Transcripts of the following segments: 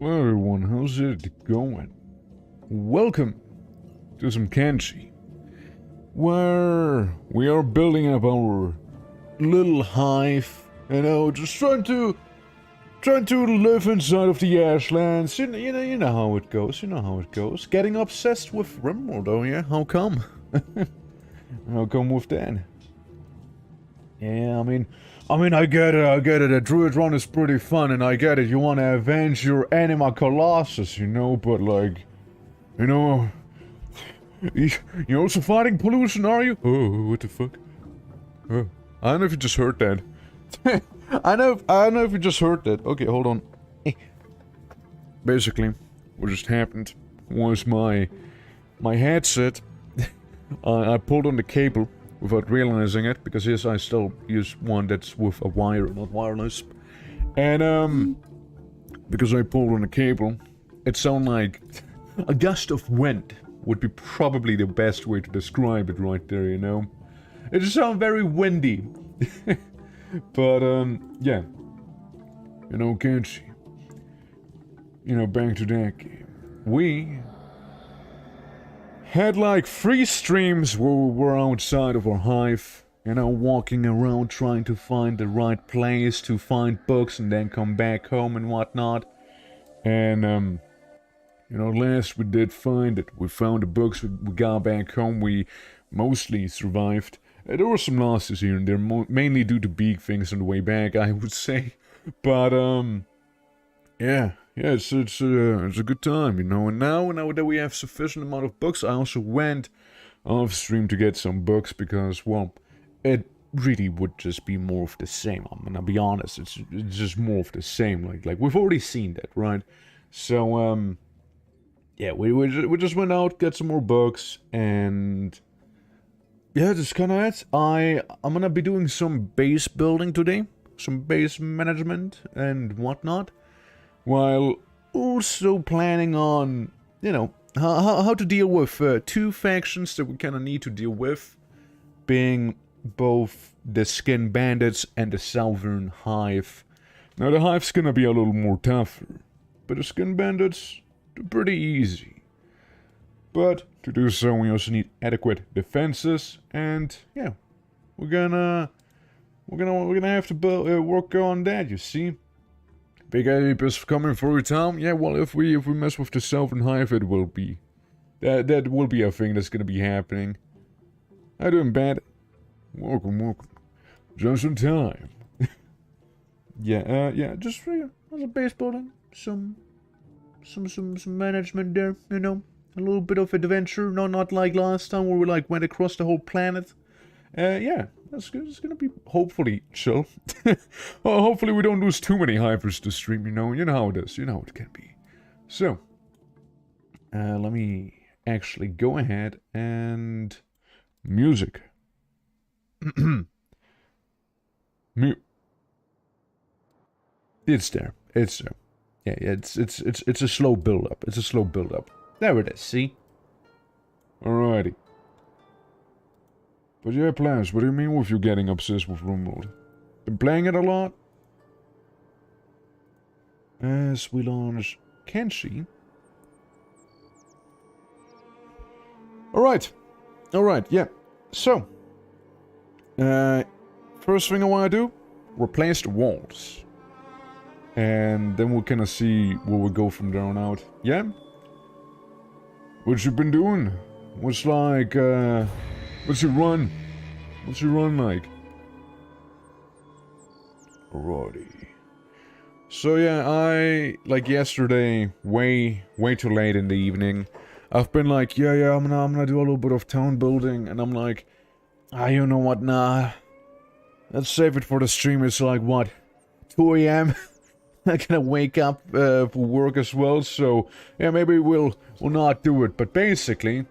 Hello everyone, how's it going? Welcome to some KENSHI, where we are building up our little hive, just trying to live inside of the ashlands. You know how it goes. You know how it goes. Getting obsessed with Rimworld, oh yeah? How come? How come with that? Yeah, I get it. A druid run is pretty fun, and I get it. You want to avenge your Anima Colossus, but like, you know, you're also fighting pollution, are you? Oh, what the fuck? Oh, I don't know if you just heard that. I don't know if you just heard that. Okay, hold on. Basically, what just happened was my headset. I pulled on the cable without realizing it, because yes, I still use one that's with a wire, not wireless. And because I pulled on the cable, it sounded like a gust of wind would be probably the best way to describe it right there, It just sounds very windy. But yeah. KENSHI. Back to that game. We had like 3 streams where we were outside of our hive, walking around trying to find the right place to find books and then come back home and whatnot. And last we did find it. We found the books, we got back home, we mostly survived. There were some losses here and there, mainly due to big things on the way back, I would say. But yeah, it's a good time, And now that we have sufficient amount of books, I also went off stream to get some books because, well, it really would just be more of the same. I'm gonna be honest, it's just more of the same. Like we've already seen that, right? So yeah, we just went out, get some more books, and yeah, that's kind of it. I'm gonna be doing some base building today, some base management and whatnot, while also planning on, how to deal with 2 factions that we kind of need to deal with, being both the Skin Bandits and the Southern Hive. Now, the Hive's gonna be a little more tougher, but the Skin Bandits, they're pretty easy. But to do so, we also need adequate defenses, and yeah, we're gonna have to work on that. You see. Big apes coming through town? Yeah, well, if we mess with the Southern Hive, it will be. That will be a thing that's gonna be happening. How doing, bad? Welcome. Just in time. Yeah, just as a base building, some management there, a little bit of adventure. No, not like last time where we like went across the whole planet. Yeah. It's gonna be hopefully chill. Well, hopefully we don't lose too many Hivers to stream, You know how it is. You know how it can be. So, let me actually go ahead and music. It's there. Yeah, it's a slow build up. It's a slow build up. There it is. See. Alrighty. But yeah, plans, what do you mean with you getting obsessed with Rimworld? Been playing it a lot? As we launch KENSHI. Alright, yeah. So, first thing I want to do, replace the walls. And then we'll kind of see where we go from there on out. Yeah? What you been doing? What's like, what's your run? What's your run like? Alrighty. So yeah, like yesterday, way too late in the evening, I've been like, yeah, I'm gonna do a little bit of town building, and I'm like, you know what, nah. Let's save it for the stream. It's like, what, 2 AM? I'm gonna wake up for work as well, so yeah, maybe we'll not do it. But basically,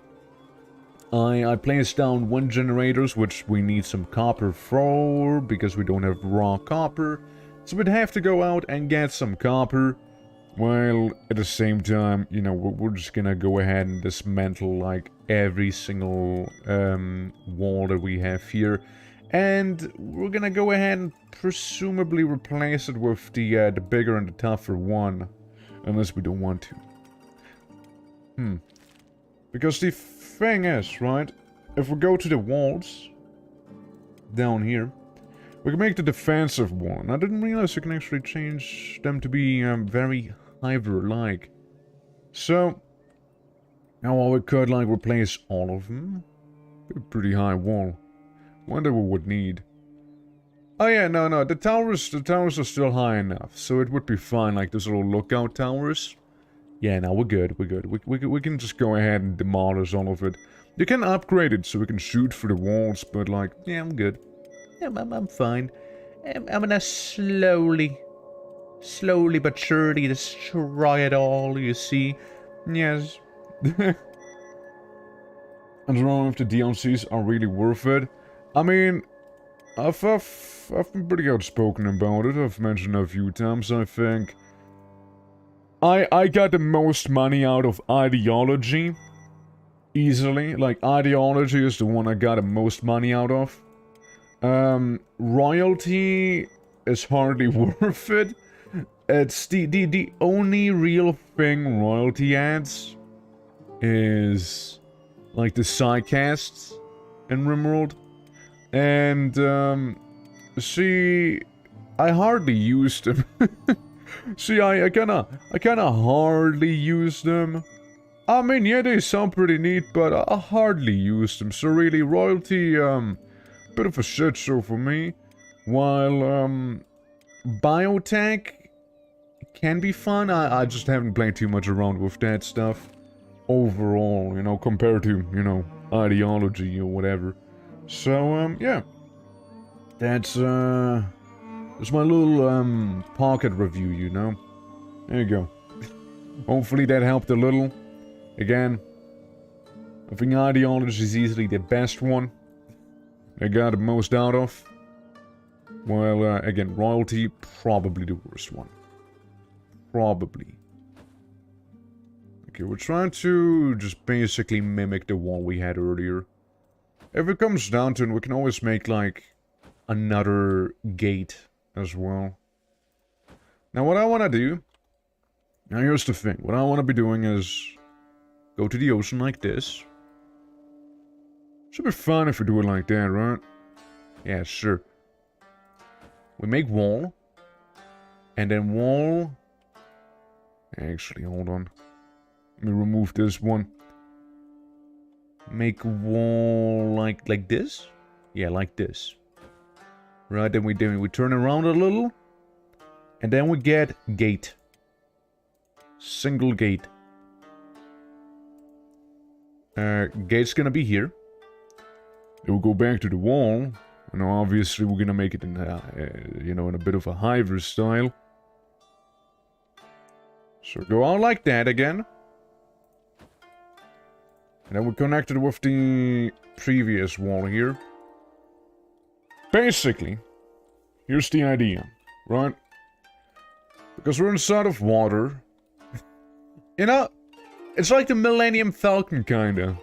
I placed down 1 generators, which we need some copper for, because we don't have raw copper. So we'd have to go out and get some copper, while at the same time, we're just gonna go ahead and dismantle, like, every single wall that we have here. And we're gonna go ahead and presumably replace it with the bigger and the tougher one. Unless we don't want to. Because the thing is, right? If we go to the walls down here, we can make the defensive one. I didn't realize you can actually change them to be very Hiver-like. So, now we could like replace all of them. A pretty high wall. Wonder what we would need. Oh yeah, no, the towers are still high enough, so it would be fine. Like those little lookout towers. Yeah, no, we're good. We can just go ahead and demolish all of it. You can upgrade it so we can shoot through the walls, but like, yeah, I'm good. Yeah, I'm fine. I'm gonna slowly but surely destroy it all, you see. Yes. I don't know if the DLCs are really worth it. I mean, I've been pretty outspoken about it. I've mentioned it a few times, I think. I got the most money out of ideology. Easily. Like, ideology is the one I got the most money out of. Royalty is hardly worth it. It's the only real thing royalty adds is like the sidecasts in RimWorld. And see, I hardly used them. See, I kinda hardly use them. I mean, yeah, they sound pretty neat, but I hardly use them. So really, royalty, bit of a shit show for me. While, biotech can be fun, I just haven't played too much around with that stuff. Overall, you know, compared to, you know, ideology or whatever. So, yeah. That's my little, pocket review, you know. There you go. Hopefully that helped a little. Again, I think ideology is easily the best one I got the most out of. Well, again, royalty, probably the worst one. Probably. Okay, we're trying to just basically mimic the wall we had earlier. If it comes down to it, we can always make, like, another gate as well. Now, what I want to do... Now, here's the thing. What I want to be doing is... Go to the ocean like this. Should be fun if we do it like that, right? Yeah, sure. We make wall. And then wall... Actually, hold on. Let me remove this one. Make wall like this? Yeah, like this. Right, then we turn around a little. And then we get gate. Single gate. Gate's gonna be here. Then we'll go back to the wall. You know, obviously we're gonna make it in, you know, in a bit of a Hivers style. So go on like that again. And then we connect it with the previous wall here. Basically, here's the idea, right? Because we're inside of water. You know, it's like the Millennium Falcon, kinda.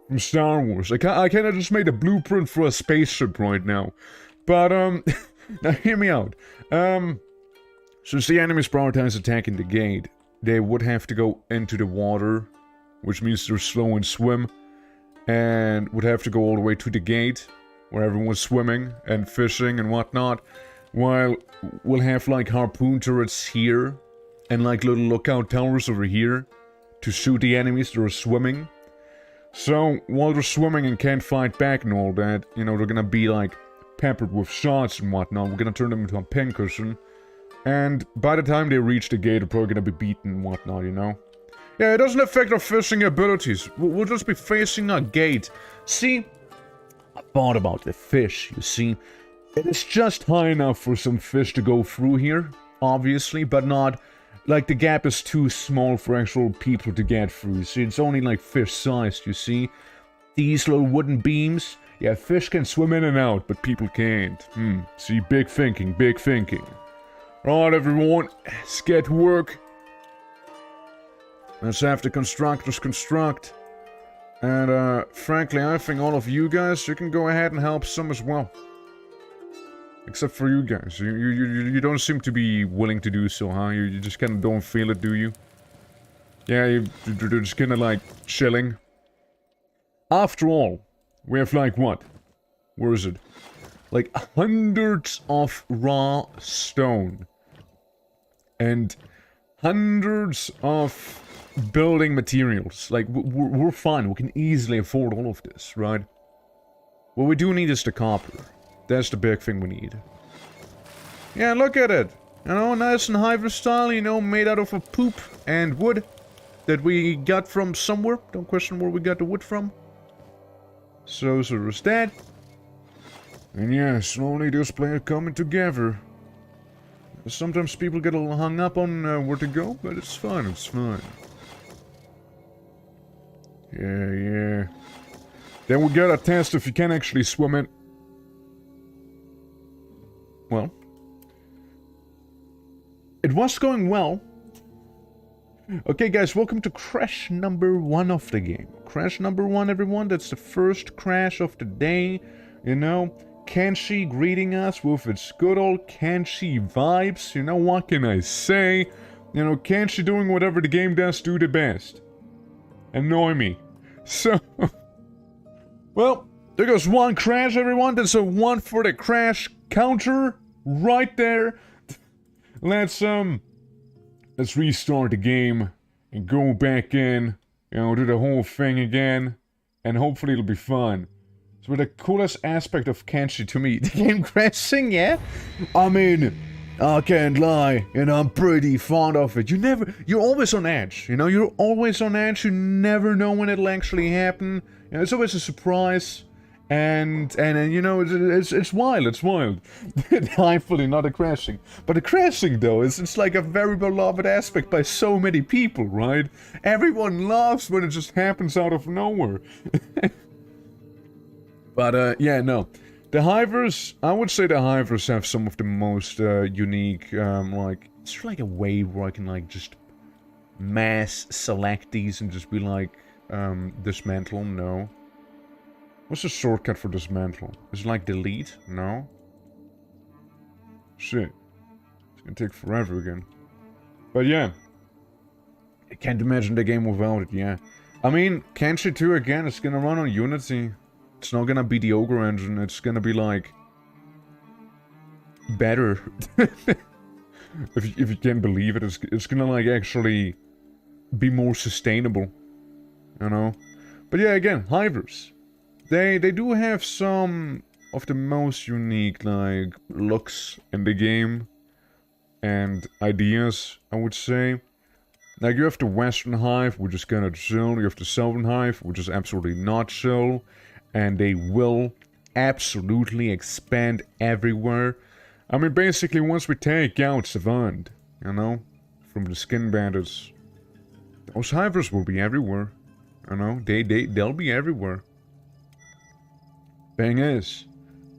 From Star Wars. I kinda just made a blueprint for a spaceship right now. But, now hear me out. Since the enemies prioritize attacking the gate, they would have to go into the water, which means they're slow and swim, and would have to go all the way to the gate, where everyone's swimming and fishing and whatnot, while we'll have like harpoon turrets here, and like little lookout towers over here, to shoot the enemies that are swimming. So, while they're swimming and can't fight back and all that, you know, they're gonna be like peppered with shots and whatnot. We're gonna turn them into a pincushion. And by the time they reach the gate, they're probably gonna be beaten and whatnot, you know? Yeah, it doesn't affect our fishing abilities. We'll just be facing a gate. See, I thought about the fish, you see. It is just high enough for some fish to go through here, obviously, but not... Like, the gap is too small for actual people to get through. See, it's only like fish-sized, you see. These little wooden beams, yeah, fish can swim in and out, but people can't. See, big thinking, big thinking. Alright, everyone, let's get to work. Let's have the constructors construct. And, frankly, I think all of you guys, you can go ahead and help some as well. Except for you guys. You don't seem to be willing to do so, huh? You just kind of don't feel it, do you? Yeah, you're just kinda like chilling. After all, we have like what? Where is it? Like hundreds of raw stone. And hundreds of building materials. Like, we're fine. We can easily afford all of this, right? What we do need is the copper. That's the big thing we need. Yeah, look at it. You know, nice and Hivers style, you know, made out of a poop and wood that we got from somewhere. Don't question where we got the wood from. So there's that. And yeah, slowly this player coming together. Sometimes people get a little hung up on where to go, but it's fine, it's fine. Yeah. Then we gotta test if you can actually swim it. Well. It was going well. Okay guys, welcome to crash number 1 of the game. Crash number 1, everyone, that's the first crash of the day. You know, KENSHI greeting us with its good old KENSHI vibes. You know, what can I say? You know, KENSHI doing whatever the game does do the best. Annoy me. So, well, there goes 1 crash, everyone. That's a 1 for the crash counter right there. Let's restart the game and go back in, you know, do the whole thing again, and hopefully it'll be fun. So the coolest aspect of KENSHI to me, the game crashing, yeah? I mean, I can't lie, you know, I'm pretty fond of it. You're always on edge, you know, you're always on edge, you never know when it'll actually happen. You know, it's always a surprise. And you know, it's wild, it's wild. Thankfully not a crashing. But the crashing though, it's like a very beloved aspect by so many people, right? Everyone loves when it just happens out of nowhere. But yeah, no. The Hivers, I would say the Hivers have some of the most unique, like, it's like a way where I can like just mass select these and just be like, dismantle, no. What's the shortcut for dismantle? Is it like delete? No? Shit. It's gonna take forever again. But yeah. I can't imagine the game without it, yeah. I mean, KENSHI 2 again, it's gonna run on Unity. It's not gonna be the Ogre engine, it's gonna be like... better. if you can believe it, it's gonna like actually be more sustainable. You know? But yeah, again, Hivers. They do have some of the most unique, like, looks in the game. And ideas, I would say. Like, you have the Western Hive, which is kinda chill. You have the Southern Hive, which is absolutely not chill. And they will absolutely expand everywhere. I mean, basically, once we take out Savant, you know, from the Skin Bandits, those Hivers will be everywhere. You know, they'll be everywhere. Thing is,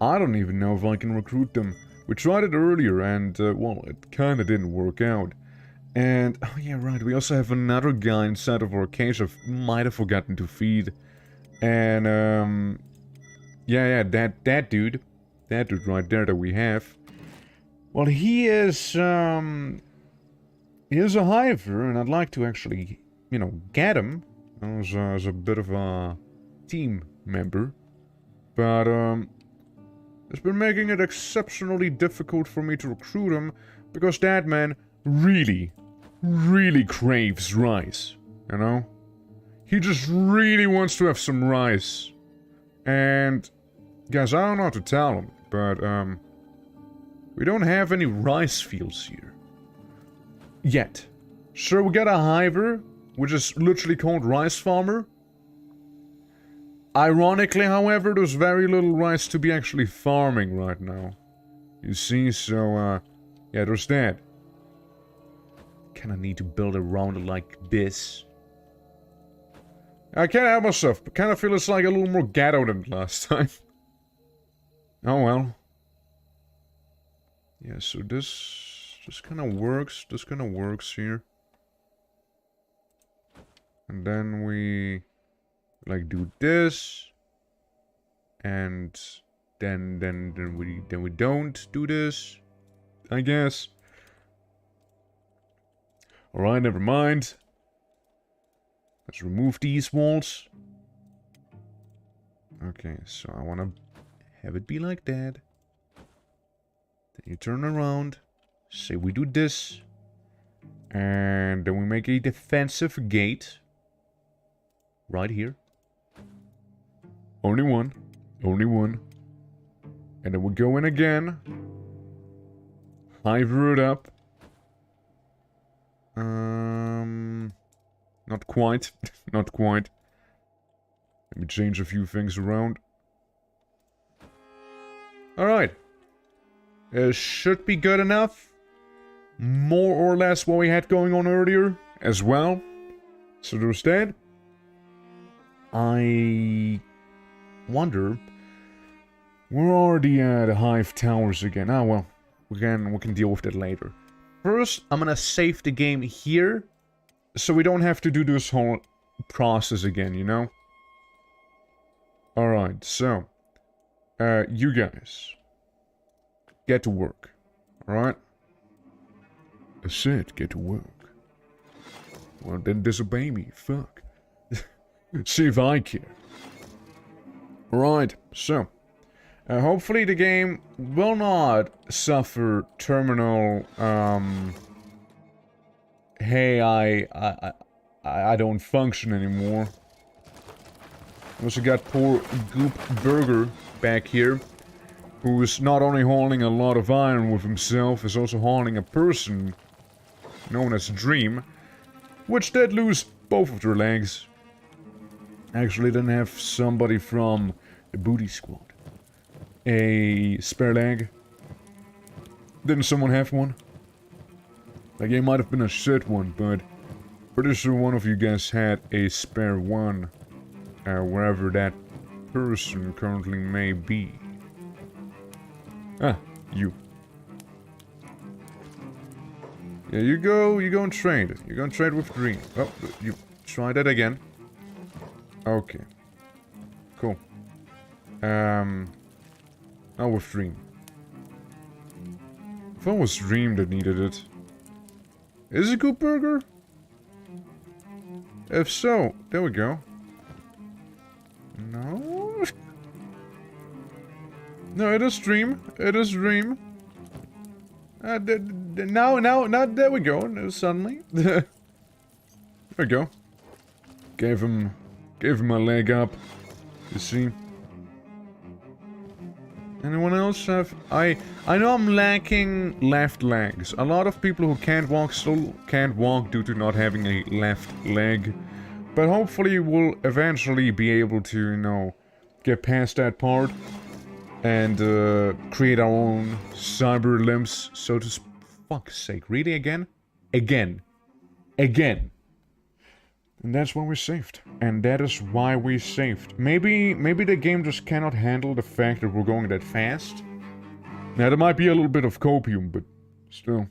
I don't even know if I can recruit them. We tried it earlier and, well, it kinda didn't work out. And, oh yeah, right, we also have another guy inside of our cage I might have forgotten to feed. And, yeah, that dude right there that we have. Well, he is a Hiver, and I'd like to actually, you know, get him as a bit of a team member. But, it's been making it exceptionally difficult for me to recruit him, because that man really craves rice, you know? He just really wants to have some rice. And, guys, I don't know how to tell him, but, we don't have any rice fields here. Yet. Sure, we got a Hiver, which is literally called Rice Farmer. Ironically, however, there's very little rice to be actually farming right now. You see, so, yeah, there's that. Kinda need to build around it like this. I can't help myself, but kinda feel it's like a little more ghetto than last time. Oh well. Yeah, so this kinda works. This kinda works here. And then we... like do this, and then we don't do this, I guess. All right, never mind. Let's remove these walls. Okay, so I want to have it be like that. Then you turn around. Say we do this. And then we make a defensive gate. Right here. Only one. Only one. And then we go in again. Hiver it up. Not quite. Not quite. Let me change a few things around. Alright. Should be good enough. More or less what we had going on earlier as well. So there's that. I wonder. We're already at Hive Towers again. Ah, well. We can deal with that later. First, I'm gonna save the game here. So we don't have to do this whole process again, you know? Alright, so. You guys. Get to work. Alright? I said get to work. Well, then disobey me. Fuck. See if I care. Alright, so. Hopefully the game will not suffer terminal, hey, I don't function anymore. Also got poor Goop Burger back here, who is not only holding a lot of iron with himself, is also holding a person known as Dream, which did lose both of their legs. Actually didn't have somebody from the booty squad. A spare leg. Didn't someone have one? Like, it might have been a shit one, but pretty sure one of you guys had a spare one. Wherever that person currently may be. Ah, you. Yeah, you go and trade. You're gonna trade with Dream. Oh, you try that again. Okay. Cool. Now with Dream. If it was Dream that needed it. Is it Goop Burger? If so, there we go. No? No, it is Dream. It is Dream. Now, there we go. Suddenly. There we go. Gave him a leg up. You see? Anyone else have... I know I'm lacking left legs. A lot of people who can't walk still can't walk due to not having a left leg. But hopefully we'll eventually be able to, you know, get past that part. And create our own cyber limbs, so to fuck's sake. Really again? Again. Again. And that's why we saved. And that is why we saved. Maybe the game just cannot handle the fact that we're going that fast. Now, there might be a little bit of copium, but still.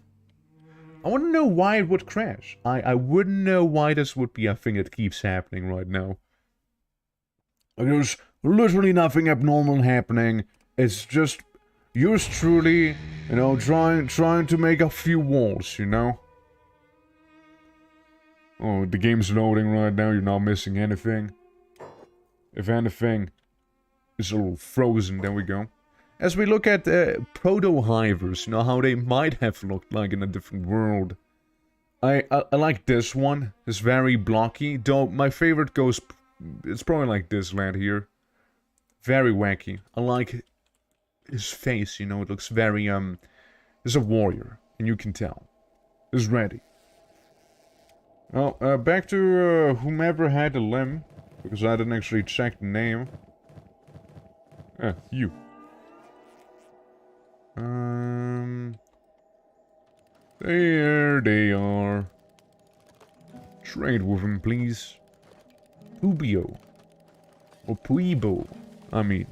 I want to know why it would crash. I wouldn't know why this would be a thing that keeps happening right now. There's literally nothing abnormal happening. It's just yours truly, you know, trying to make a few walls, you know? Oh, the game's loading right now, you're not missing anything. If anything, it's a little frozen, there we go. As we look at proto-hivers, you know, how they might have looked like in a different world. I like this one, it's very blocky, though my favorite goes, it's probably like this lad here. Very wacky, I like his face, you know, it looks very, he's a warrior, and you can tell. He's ready. Well, back to whomever had the limb, because I didn't actually check the name. You. There they are. Trade with him, please. Pubio. Or Puibo, I mean.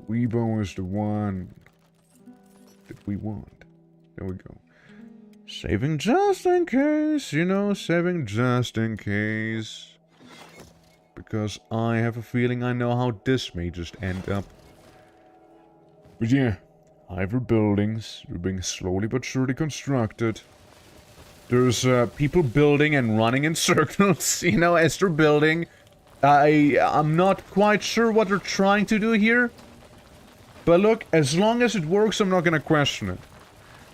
Puibo is the one that we want. There we go. Saving just in case, you know, saving just in case. Because I have a feeling I know how this may just end up. But yeah, Hiver buildings are being slowly but surely constructed. There's people building and running in circles, you know, as they're building. I'm not quite sure what they're trying to do here. But look, as long as it works, I'm not gonna question it.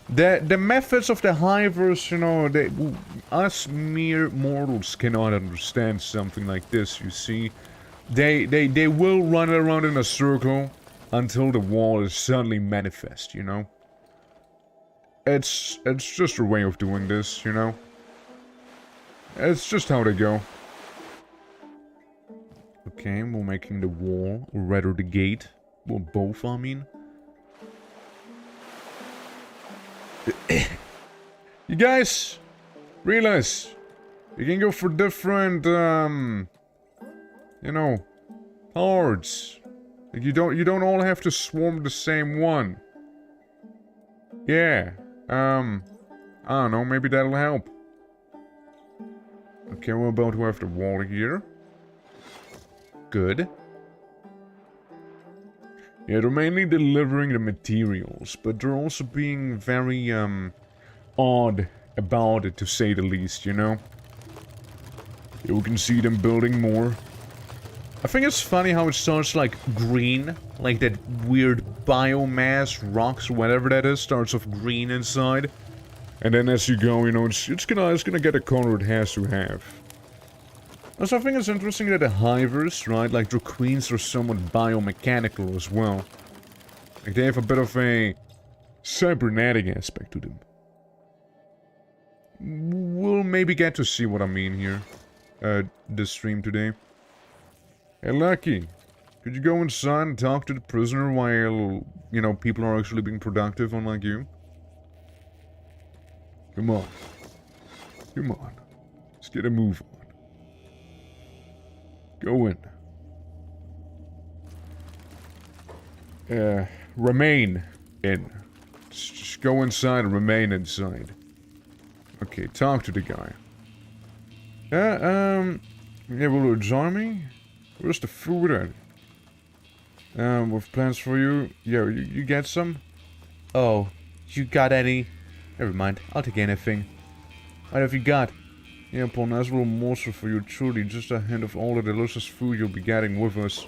The methods of the Hivers, you know, us mere mortals cannot understand something like this, you see. They will run around in a circle until the wall is suddenly manifest, you know. It's just a way of doing this, you know. It's just how they go. Okay, we're making the wall, or rather the gate. Well, both, I mean. You guys realize you can go for different, you know, cards. Like you don't all have to swarm the same one. Yeah, I don't know, maybe that'll help. Okay, we're about to have the wall here. Good. Yeah, they're mainly delivering the materials, but they're also being very, odd about it, to say the least, you know? You can see them building more. I think it's funny how it starts, like, green, like that weird biomass, rocks, whatever that is, starts off green inside. And then as you go, you know, it's gonna get a color it has to have. Also, I think it's interesting that the Hivers, right, like their queens are somewhat biomechanical as well. Like they have a bit of a cybernetic aspect to them. We'll maybe get to see what I mean here, this stream today. Hey Lucky, could you go inside and talk to the prisoner while, you know, people are actually being productive, unlike you? Come on. Come on. Let's get a move on. Go in. Remain in. Just go inside and remain inside. Okay, talk to the guy. You able to join me? Where's the food at? With plans for you. Yeah, you get some? Oh, you got any? Never mind, I'll take anything. What have you got? Yeah, Paul, nice little morsel for you, truly. Just a hint of all the delicious food you'll be getting with us.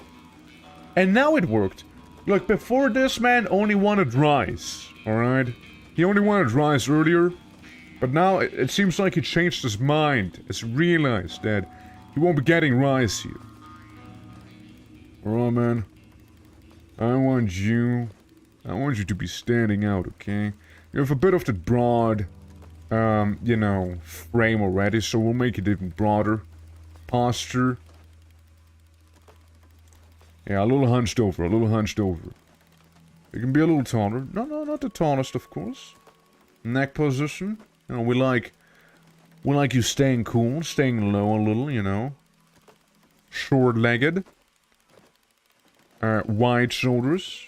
And now it worked. Look, before this man only wanted rice, alright? He only wanted rice earlier. But now it seems like he changed his mind. Has realized that he won't be getting rice here. Alright, man. I want you to be standing out, okay? You have a bit of the broad, you know, frame already, so we'll make it even broader. Posture. Yeah, a little hunched over, a little hunched over. You can be a little taller. No, not the tallest, of course. Neck position. You know, we like you staying cool, staying low a little, you know. Short-legged. Wide shoulders.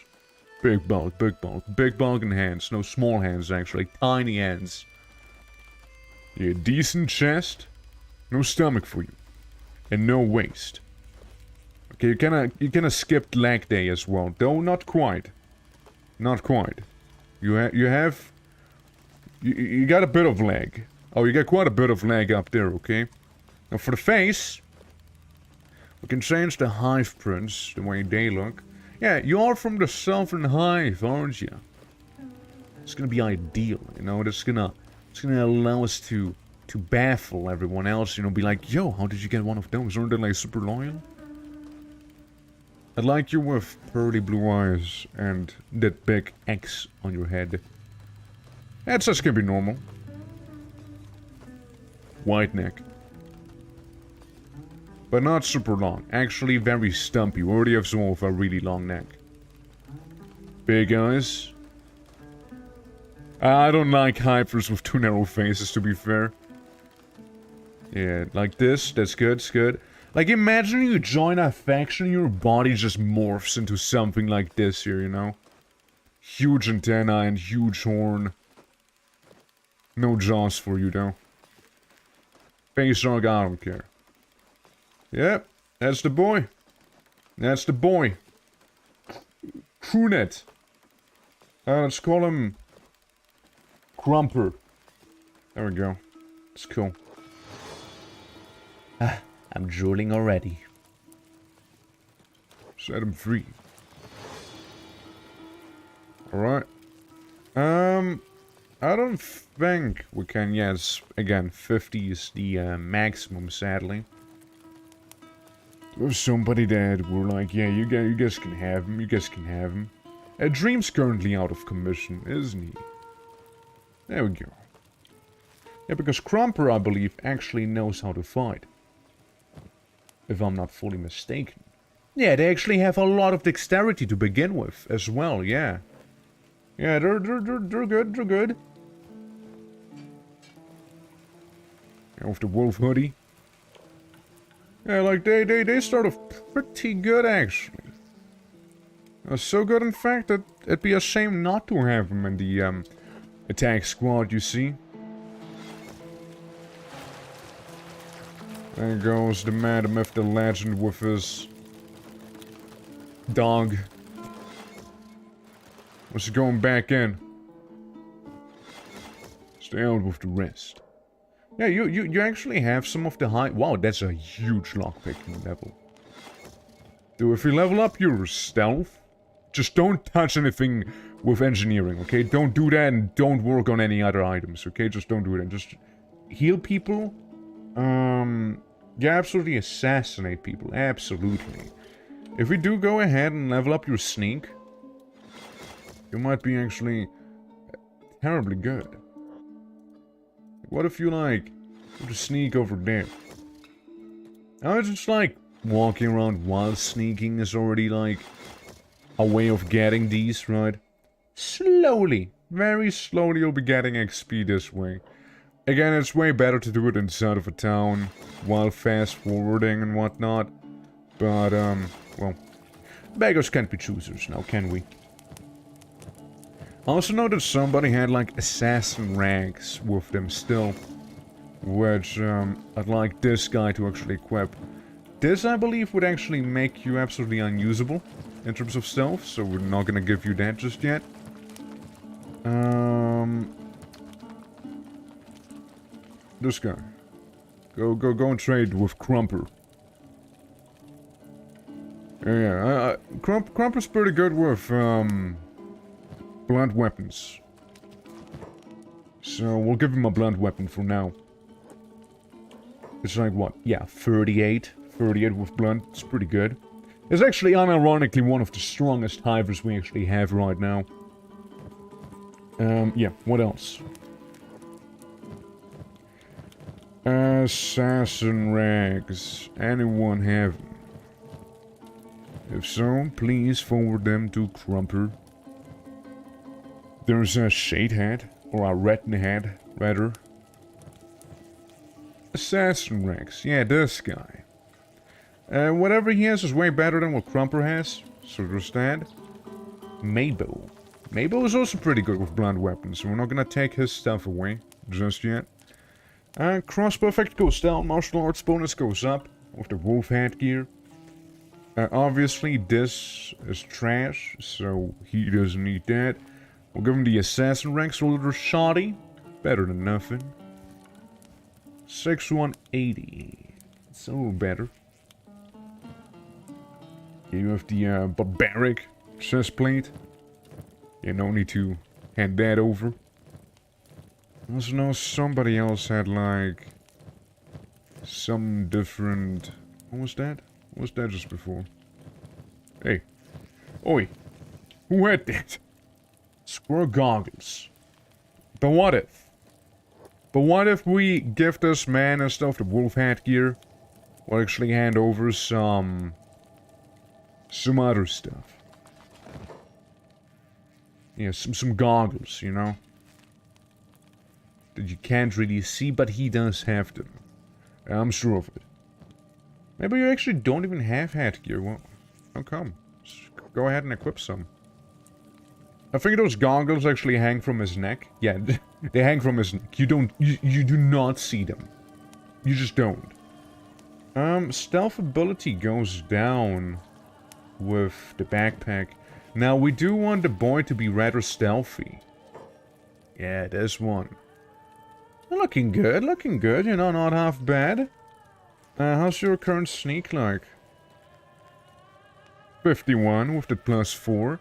Big bulk, big bulk. Big bulking hands. No, small hands, actually. Tiny hands. Yeah, decent chest. No stomach for you. And no waist. Okay, you kinda skipped leg day as well. Though not quite. Not quite. You got a bit of leg. Oh, you got quite a bit of leg up there, okay? Now for the face, we can change the hive prints, the way they look. Yeah, you are from the Southern Hive, aren't you? It's gonna be ideal, you know. It's gonna allow us to baffle everyone else. You know, be like, yo, how did you get one of those? Aren't they like super loyal? I like you with pearly blue eyes and that big X on your head. That's just gonna be normal. White neck. But not super long. Actually very stumpy. We already have some of a really long neck. Big eyes. I don't like Hivers with too narrow faces, to be fair. Yeah, like this. That's good, it's good. Like, imagine you join a faction, your body just morphs into something like this here, you know? Huge antenna and huge horn. No jaws for you, though. Face arc, I don't care. Yep, that's the boy. That's the boy. Crewnet. Let's call him... Crumper. There we go. It's cool. I'm drooling already. Set him free. Alright. I don't think we can, yes, again, 50 is the maximum, sadly. There's somebody that we're like, yeah, you guys can have him, you guys can have him. Dream's currently out of commission, isn't he? There we go. Yeah, because Crumper, I believe, actually knows how to fight. If I'm not fully mistaken. Yeah, they actually have a lot of dexterity to begin with, as well, yeah. Yeah, they're good, they're good. Yeah, with the wolf hoodie. Yeah, like, they start off pretty good, actually. So good, in fact, that it'd be a shame not to have him in the, attack squad, you see. There goes the man, the myth, the legend with his dog. Was going back in. Stay out with the rest. Yeah, you actually have some of the high... Wow, that's a huge lockpicking level. Dude, if you level up your stealth, just don't touch anything with engineering, okay? Don't do that and don't work on any other items, okay? Just don't do it. And just heal people. Yeah, absolutely assassinate people. Absolutely. If we do go ahead and level up your sneak, you might be actually terribly good. What if you, like, just sneak over there? I was just, like, walking around while sneaking is already, like, a way of getting these, right? Slowly, very slowly you'll be getting XP this way. Again, it's way better to do it inside of a town while fast-forwarding and whatnot. But, well, beggars can't be choosers now, can we? I also noticed somebody had, like, assassin ranks with them still. Which, I'd like this guy to actually equip. This, I believe, would actually make you absolutely unusable in terms of stealth, so we're not gonna give you that just yet. This guy. Go and trade with Crumper. Yeah, Crumper's pretty good with, blunt weapons. So, we'll give him a blunt weapon for now. It's like, what? Yeah, 38. 38 with blunt. It's pretty good. It's actually, unironically, one of the strongest Hivers we actually have right now. Yeah, what else? Assassin rags. Anyone have them? If so, please forward them to Crumper. There's a shade head, or a retina head, rather. Assassin rags. Yeah, this guy. Whatever he has is way better than what Crumper has, so there's that. Mabo. Mabo is also pretty good with blunt weapons, so we're not gonna take his stuff away just yet. Crossbow effect goes down, martial arts bonus goes up with the wolf headgear. Obviously this is trash, so he doesn't need that. We'll give him the assassin ranks, a little shoddy. Better than nothing. 6180. It's a little better. You have the barbaric chest plate. Yeah, no need to hand that over. I also know somebody else had, like, some different... What was that? What was that just before? Hey. Oi. Who had that? Square goggles. But what if? But what if we give this man and stuff the wolf headgear? We'll actually hand over some other stuff. Yeah, some goggles, you know? That you can't really see, but he does have them. I'm sure of it. Maybe you actually don't even have headgear. Well, how come? Just go ahead and equip some. I think those goggles actually hang from his neck. Yeah, they hang from his neck. You do not see them. You just don't. Stealth ability goes down with the backpack. Now, we do want the boy to be rather stealthy. Yeah, there's one. looking good, you know, not half bad. How's your current sneak like? 51 with the +4.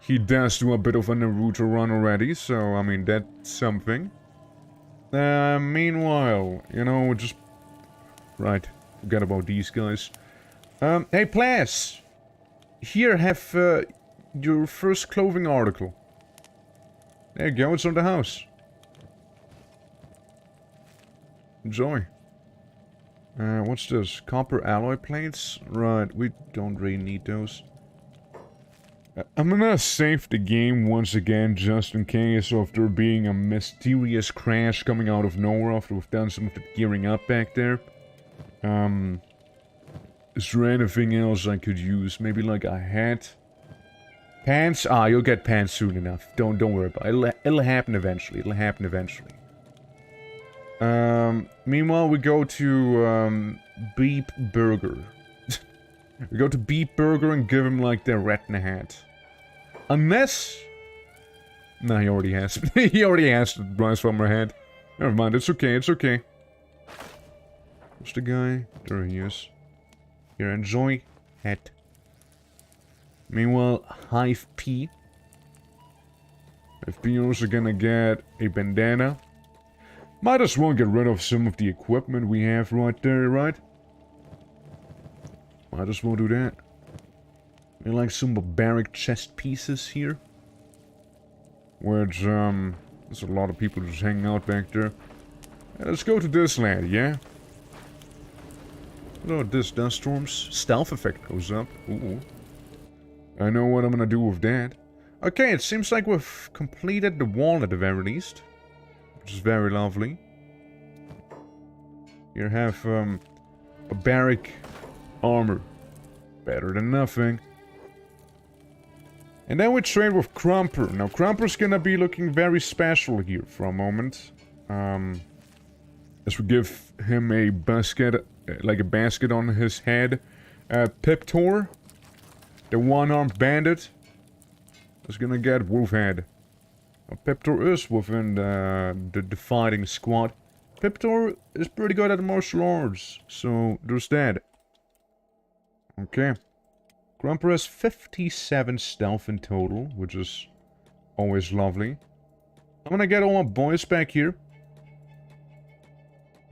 He does do a bit of a Naruto run already, so, I mean, that's something. Meanwhile, you know, just... Right, forget about these guys. Hey, players! Here, have, your first clothing article. There you go, it's on the house. Enjoy. What's this? Copper alloy plates? Right, we don't really need those. I'm gonna save the game once again, just in case of there being a mysterious crash coming out of nowhere after we've done some of the gearing up back there. Is there anything else I could use? Maybe like a hat? Pants? Ah, you'll get pants soon enough. Don't worry about it. It'll happen eventually. It'll happen eventually. Meanwhile, we go to, Beep Burger. We go to Beep Burger and give him, like, the retina hat. Unless... Nah, he already has. He already has the Bryce from her head. Never mind, it's okay, it's okay. Where's the guy? There he is. Here, enjoy hat. Meanwhile, Hive P. Hive P also gonna get a bandana. Might as well get rid of some of the equipment we have right there, right? Might as well do that. We like some barbaric chest pieces here. Which, there's a lot of people just hanging out back there. Let's go to this lad, yeah? Oh, this dust storms. Stealth effect goes up. Ooh. I know what I'm gonna do with that. Okay, it seems like we've completed the wall at the very least. Which is very lovely. Here have, barbaric armor. Better than nothing. And then we trade with Crumper. Now, Crumper's gonna be looking very special here for a moment. As we give him a basket, like a basket on his head. Piptor, the one-armed bandit, is gonna get Wolf Head. Now, Piptor is within the fighting squad. Piptor is pretty good at martial arts, so there's that. Okay. Grumper has 57 stealth in total, which is always lovely. I'm gonna get all my boys back here.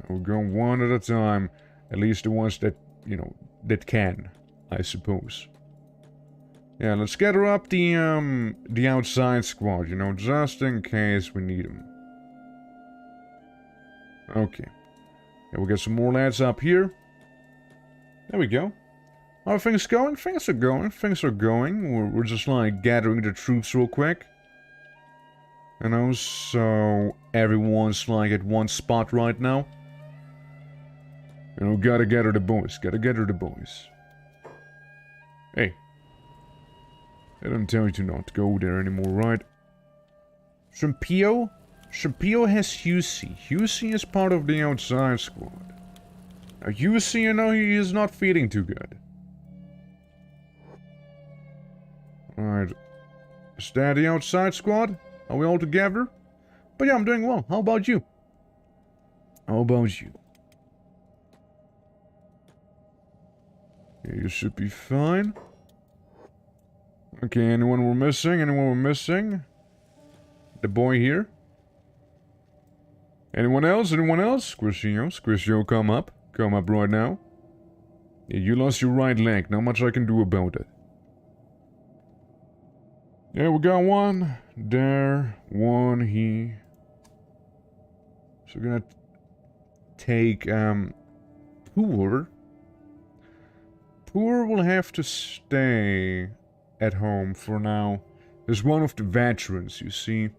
We'll go one at a time. At least the ones that, you know, that can, I suppose. Yeah, let's gather up the outside squad, you know, just in case we need them. Okay. Yeah, we'll get some more lads up here. There we go. How are things going? Things are going. Things are going. We're just like gathering the troops real quick. You know, so everyone's like at one spot right now. You know, gotta gather the boys. Gotta gather the boys. Hey. I don't tell you to not go there anymore, right? Shrimpio? Shrimpio has Husey. Husey is part of the outside squad. Now, Husey, you know, he is not feeling too good. Alright. Is that the outside squad? Are we all together? But yeah, I'm doing well. How about you? How about you? Yeah, you should be fine. Okay, anyone we're missing? Anyone we're missing? The boy here? Anyone else? Anyone else? Squishio, come up. Come up right now. Yeah, you lost your right leg. Not much I can do about it. Yeah, we got one there, one here. So we're gonna take, Poor. Poor will have to stay at home for now. There's one of the veterans, you see,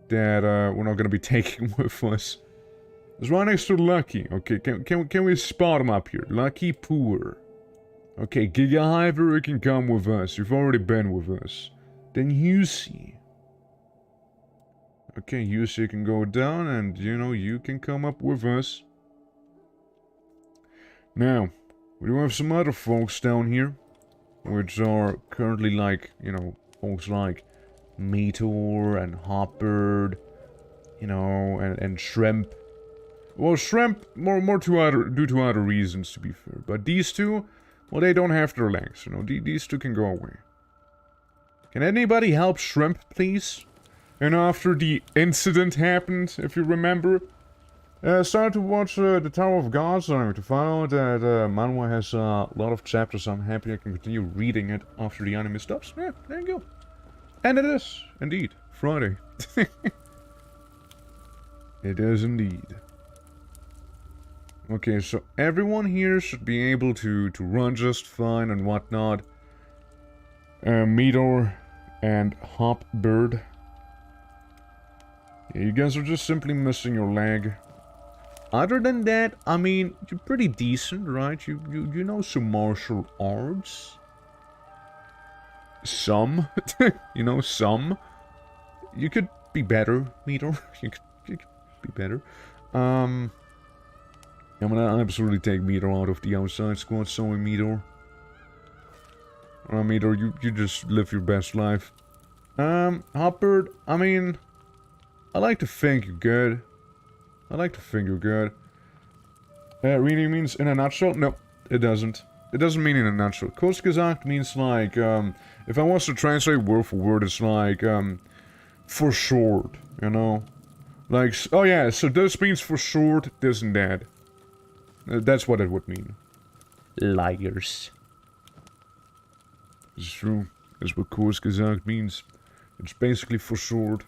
that, we're not gonna be taking with us. There's right next to Lucky. Okay, can we spot him up here? Lucky Poor. Okay, Giga Hiver, you can come with us. You've already been with us. Then Husey. Okay, Husey can go down and, you know, you can come up with us. Now, we do have some other folks down here, which are currently like, you know, folks like Meteor and Hopbird, you know, and Shrimp. Well, shrimp, more due to other reasons, to be fair. But these two, well, they don't have their legs, you know. These two can go away. Can anybody help shrimp, please? And after the incident happened, if you remember, started to watch the Tower of Gods to find out that manhwa has a lot of chapters. I'm happy I can continue reading it after the anime stops. Yeah, there you go. And it is, indeed, Friday. It is indeed. Okay, so everyone here should be able to run just fine and whatnot. Meteor and Hopbird. Yeah, you guys are just simply missing your leg. Other than that, I mean, you're pretty decent, right? You know some martial arts. Some. You know, some. You could be better, Meteor. You could be better. I'm gonna absolutely take Meteor out of the outside squad, sorry, Meteor. Meteor, you just live your best life. Hopbird, I mean, I like to think you're good. I like to think you're good. Really means in a nutshell? No, it doesn't. It doesn't mean in a nutshell. Kurz gesagt means like, if I was to translate word for word, it's like, for short, you know? Like, oh yeah, so this means for short, this and that. That's what it would mean. Liars. It's true. That's what kurz gesagt means. It's basically for short.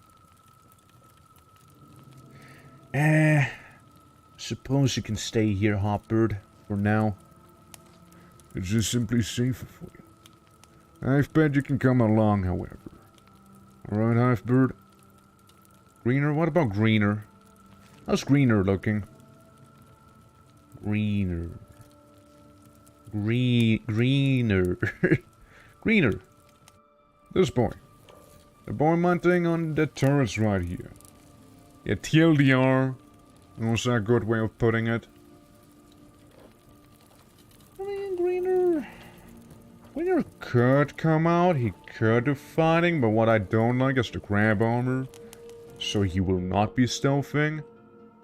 Suppose you can stay here, Hopbird, for now. It's just simply safer for you. I bet you can come along, however. Alright, Hivebird? Greener? What about Greener? How's Greener looking? Greener. Greener. Greener. This boy. The boy munting on the turrets right here. Yeah, TLDR. Also a good way of putting it. I mean, Greener... Greener could come out, he could do fighting, but what I don't like is the grab armor. So he will not be stealthing.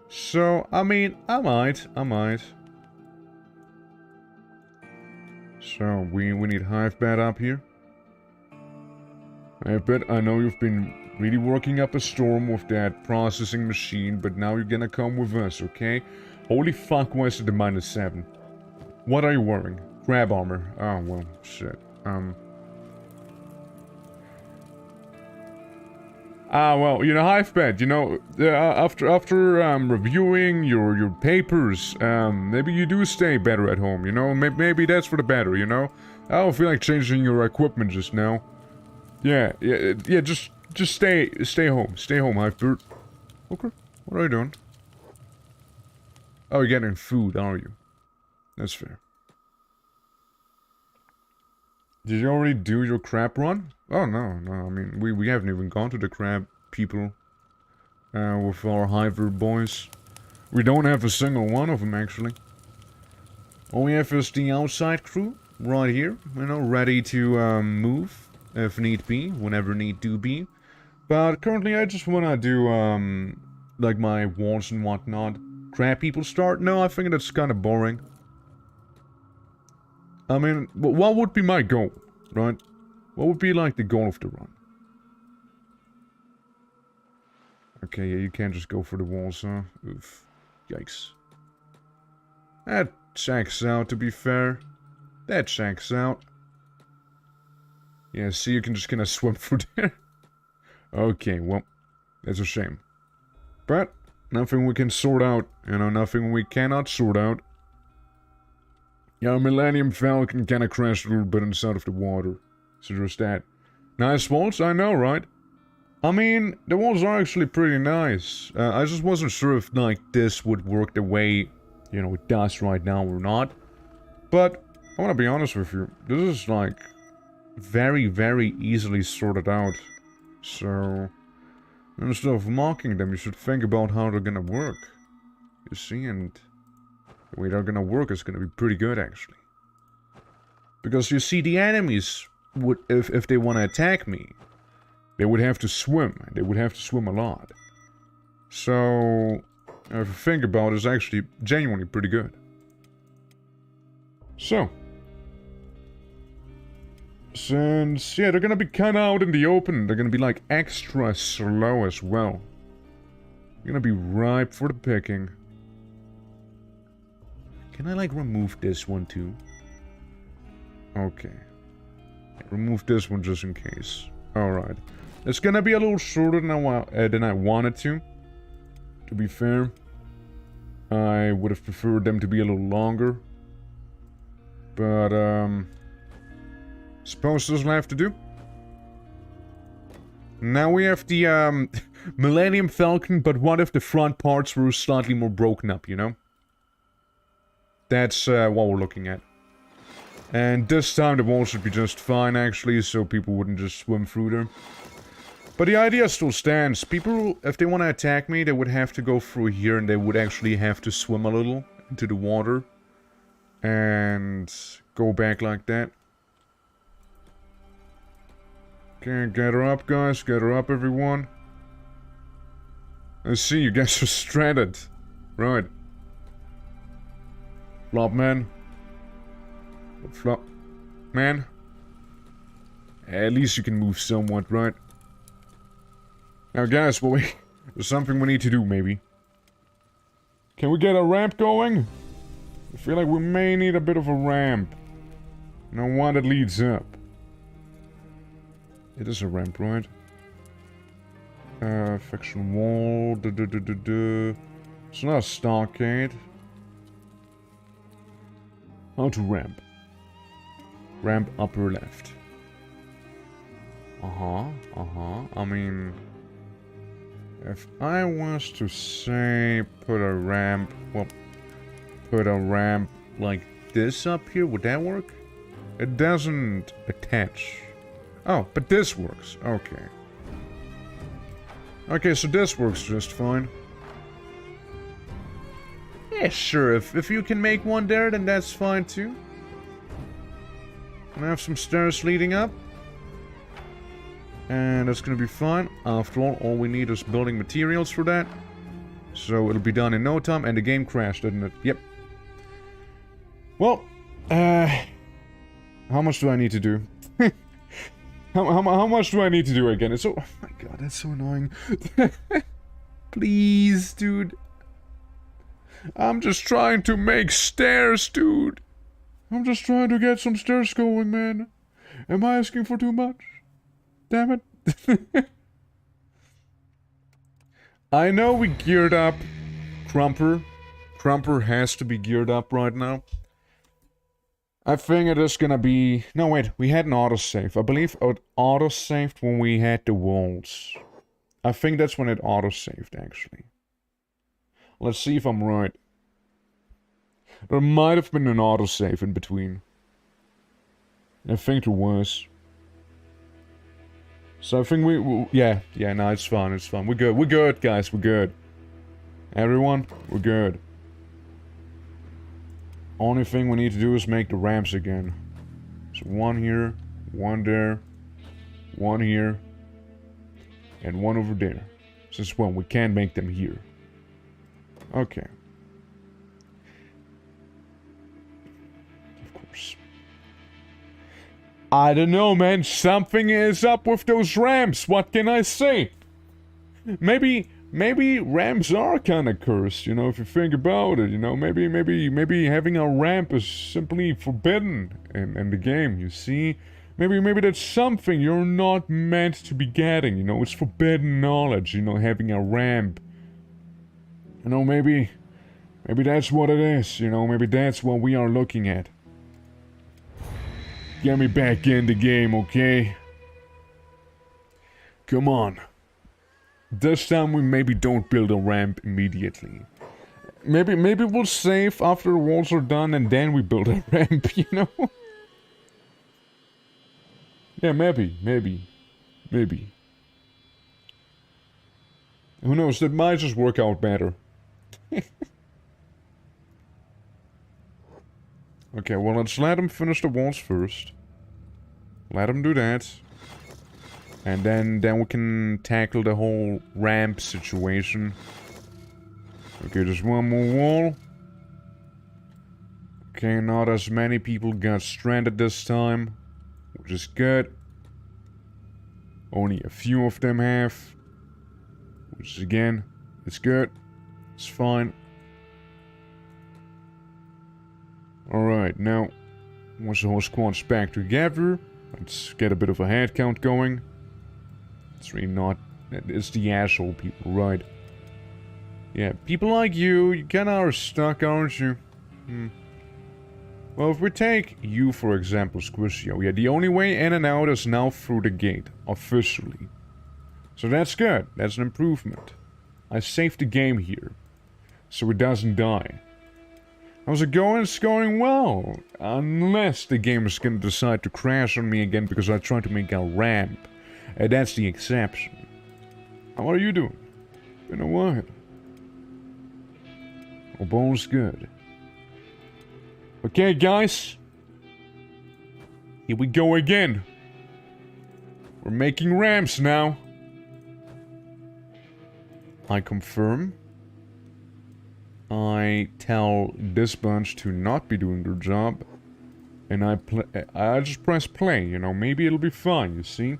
So, I mean, I might. So, we need Hivebird up here. Hivebird, I know you've been really working up a storm with that processing machine, but now you're gonna come with us, okay? Holy fuck, why is it the -7? What are you wearing? Grab armor. Oh, well, shit. Well, you know, Hivebird, you know, after reviewing your papers, maybe you do stay better at home, you know? Maybe that's for the better, you know? I don't feel like changing your equipment just now. Yeah, just stay home, Hivebird. Okay, what are you doing? Oh, you're getting food, are you? That's fair. Did you already do your crab run? Oh, no, I mean, we haven't even gone to the crab people with our Hiver boys. We don't have a single one of them, actually. All we have is the outside crew, right here, you know, ready to move, if need be, whenever need do be. But currently I just wanna do, like my wars and whatnot. Crab people start? No, I think that's kinda boring. I mean, what would be my goal, right? What would be like the goal of the run? Okay, yeah, you can't just go for the walls, huh? Oof. Yikes. That checks out, to be fair. That checks out. Yeah, see, you can just kinda swim through there. Okay, well, that's a shame. But, nothing we can sort out, you know, nothing we cannot sort out. Yeah, Millennium Falcon kinda crashed a little bit inside of the water. So just that. Nice walls, I know, right? I mean, the walls are actually pretty nice. I just wasn't sure if, like, this would work the way, you know, it does right now or not. But, I wanna be honest with you, this is, like, very, very easily sorted out. So, instead of mocking them, you should think about how they're gonna work. You see, and the way they're gonna work is gonna be pretty good, actually. Because you see, the enemies would, if they wanna attack me, they would have to swim. They would have to swim a lot. So, Now, if you think about it, it's actually genuinely pretty good. So. Since, yeah, they're gonna be kind of out in the open, they're gonna be, like, extra slow as well. They're gonna be ripe for the picking. Can I, like, remove this one, too? Okay. Remove this one just in case. Alright. It's gonna be a little shorter than I wanted to be fair. I would have preferred them to be a little longer. But, suppose this will have to do. Now we have the, Millennium Falcon, but what if the front parts were slightly more broken up, you know? That's, what we're looking at. And this time the wall should be just fine, actually, so people wouldn't just swim through them. But the idea still stands. People, if they want to attack me, they would have to go through here, and they would actually have to swim a little into the water. And go back like that. Okay, get her up, guys. Get her up, everyone. I see, you guys are stranded. Right. Flop, man. Flop. Man. At least you can move somewhat, right? Now, guys, well, there's something we need to do, maybe. Can we get a ramp going? I feel like we may need a bit of a ramp. Now, one that leads up. It is a ramp, right? Faction wall. It's not a stockade. How to ramp? Ramp upper left. I mean, if I was to say put a ramp, well, put a ramp like this up here, would that work? It doesn't attach. Oh, but this works. Okay. Okay, so this works just fine. Yeah, sure. If you can make one there, then that's fine too. And I have some stairs leading up. And that's gonna be fine. After all we need is building materials for that. So it'll be done in no time, and the game crashed, didn't it? Yep. Well, how much do I need to do? how much do I need to do again? It's so... Oh my god, that's so annoying. Please, dude. I'm just trying to make stairs, dude. I'm just trying to get some stairs going, man. Am I asking for too much? Damn it. I know we geared up Crumper. Crumper has to be geared up right now. I think it is gonna be... No, wait. We had an autosave. I believe it autosaved when we had the walls. I think that's when it autosaved, actually. Let's see if I'm right. There might have been an autosave in between. I think there was. So I think yeah, no, it's fine, it's fine. We're good, guys, we're good. Everyone, we're good. Only thing we need to do is make the ramps again. So one here, one there, one here, and one over there. Since when we can't make them here. Okay. Of course. I don't know, man. Something is up with those ramps. What can I say? Maybe ramps are kind of cursed, you know, if you think about it, you know. Maybe having a ramp is simply forbidden in the game, you see? Maybe that's something you're not meant to be getting, you know. It's forbidden knowledge, you know, having a ramp. You know, maybe that's what it is, you know. Maybe that's what we are looking at. Get me back in the game, okay? Come on. This time we maybe don't build a ramp immediately. Maybe we'll save after the walls are done and then we build a ramp, you know? Yeah, maybe. Who knows, that might just work out better. Okay, well, let's let him finish the walls first. Let him do that. And then we can tackle the whole ramp situation. Okay, just one more wall. Okay, not as many people got stranded this time, which is good. Only a few of them have, which again, is good. It's fine. Alright, now, once the whole squad's back together, let's get a bit of a head count going. It's really not... It's the asshole people, right? Yeah, people like you kinda are stuck, aren't you? Well, if we take you, for example, Squishio, yeah, the only way in and out is now through the gate, officially. So that's good, that's an improvement. I saved the game here, so it doesn't die. How's it going? It's going well. Unless the game is gonna decide to crash on me again because I tried to make a ramp. And that's the exception. How are you doing? Been a while. All's good. Okay, guys. Here we go again. We're making ramps now. I confirm. I tell this bunch to not be doing their job. And I just press play, you know, maybe it'll be fun, you see?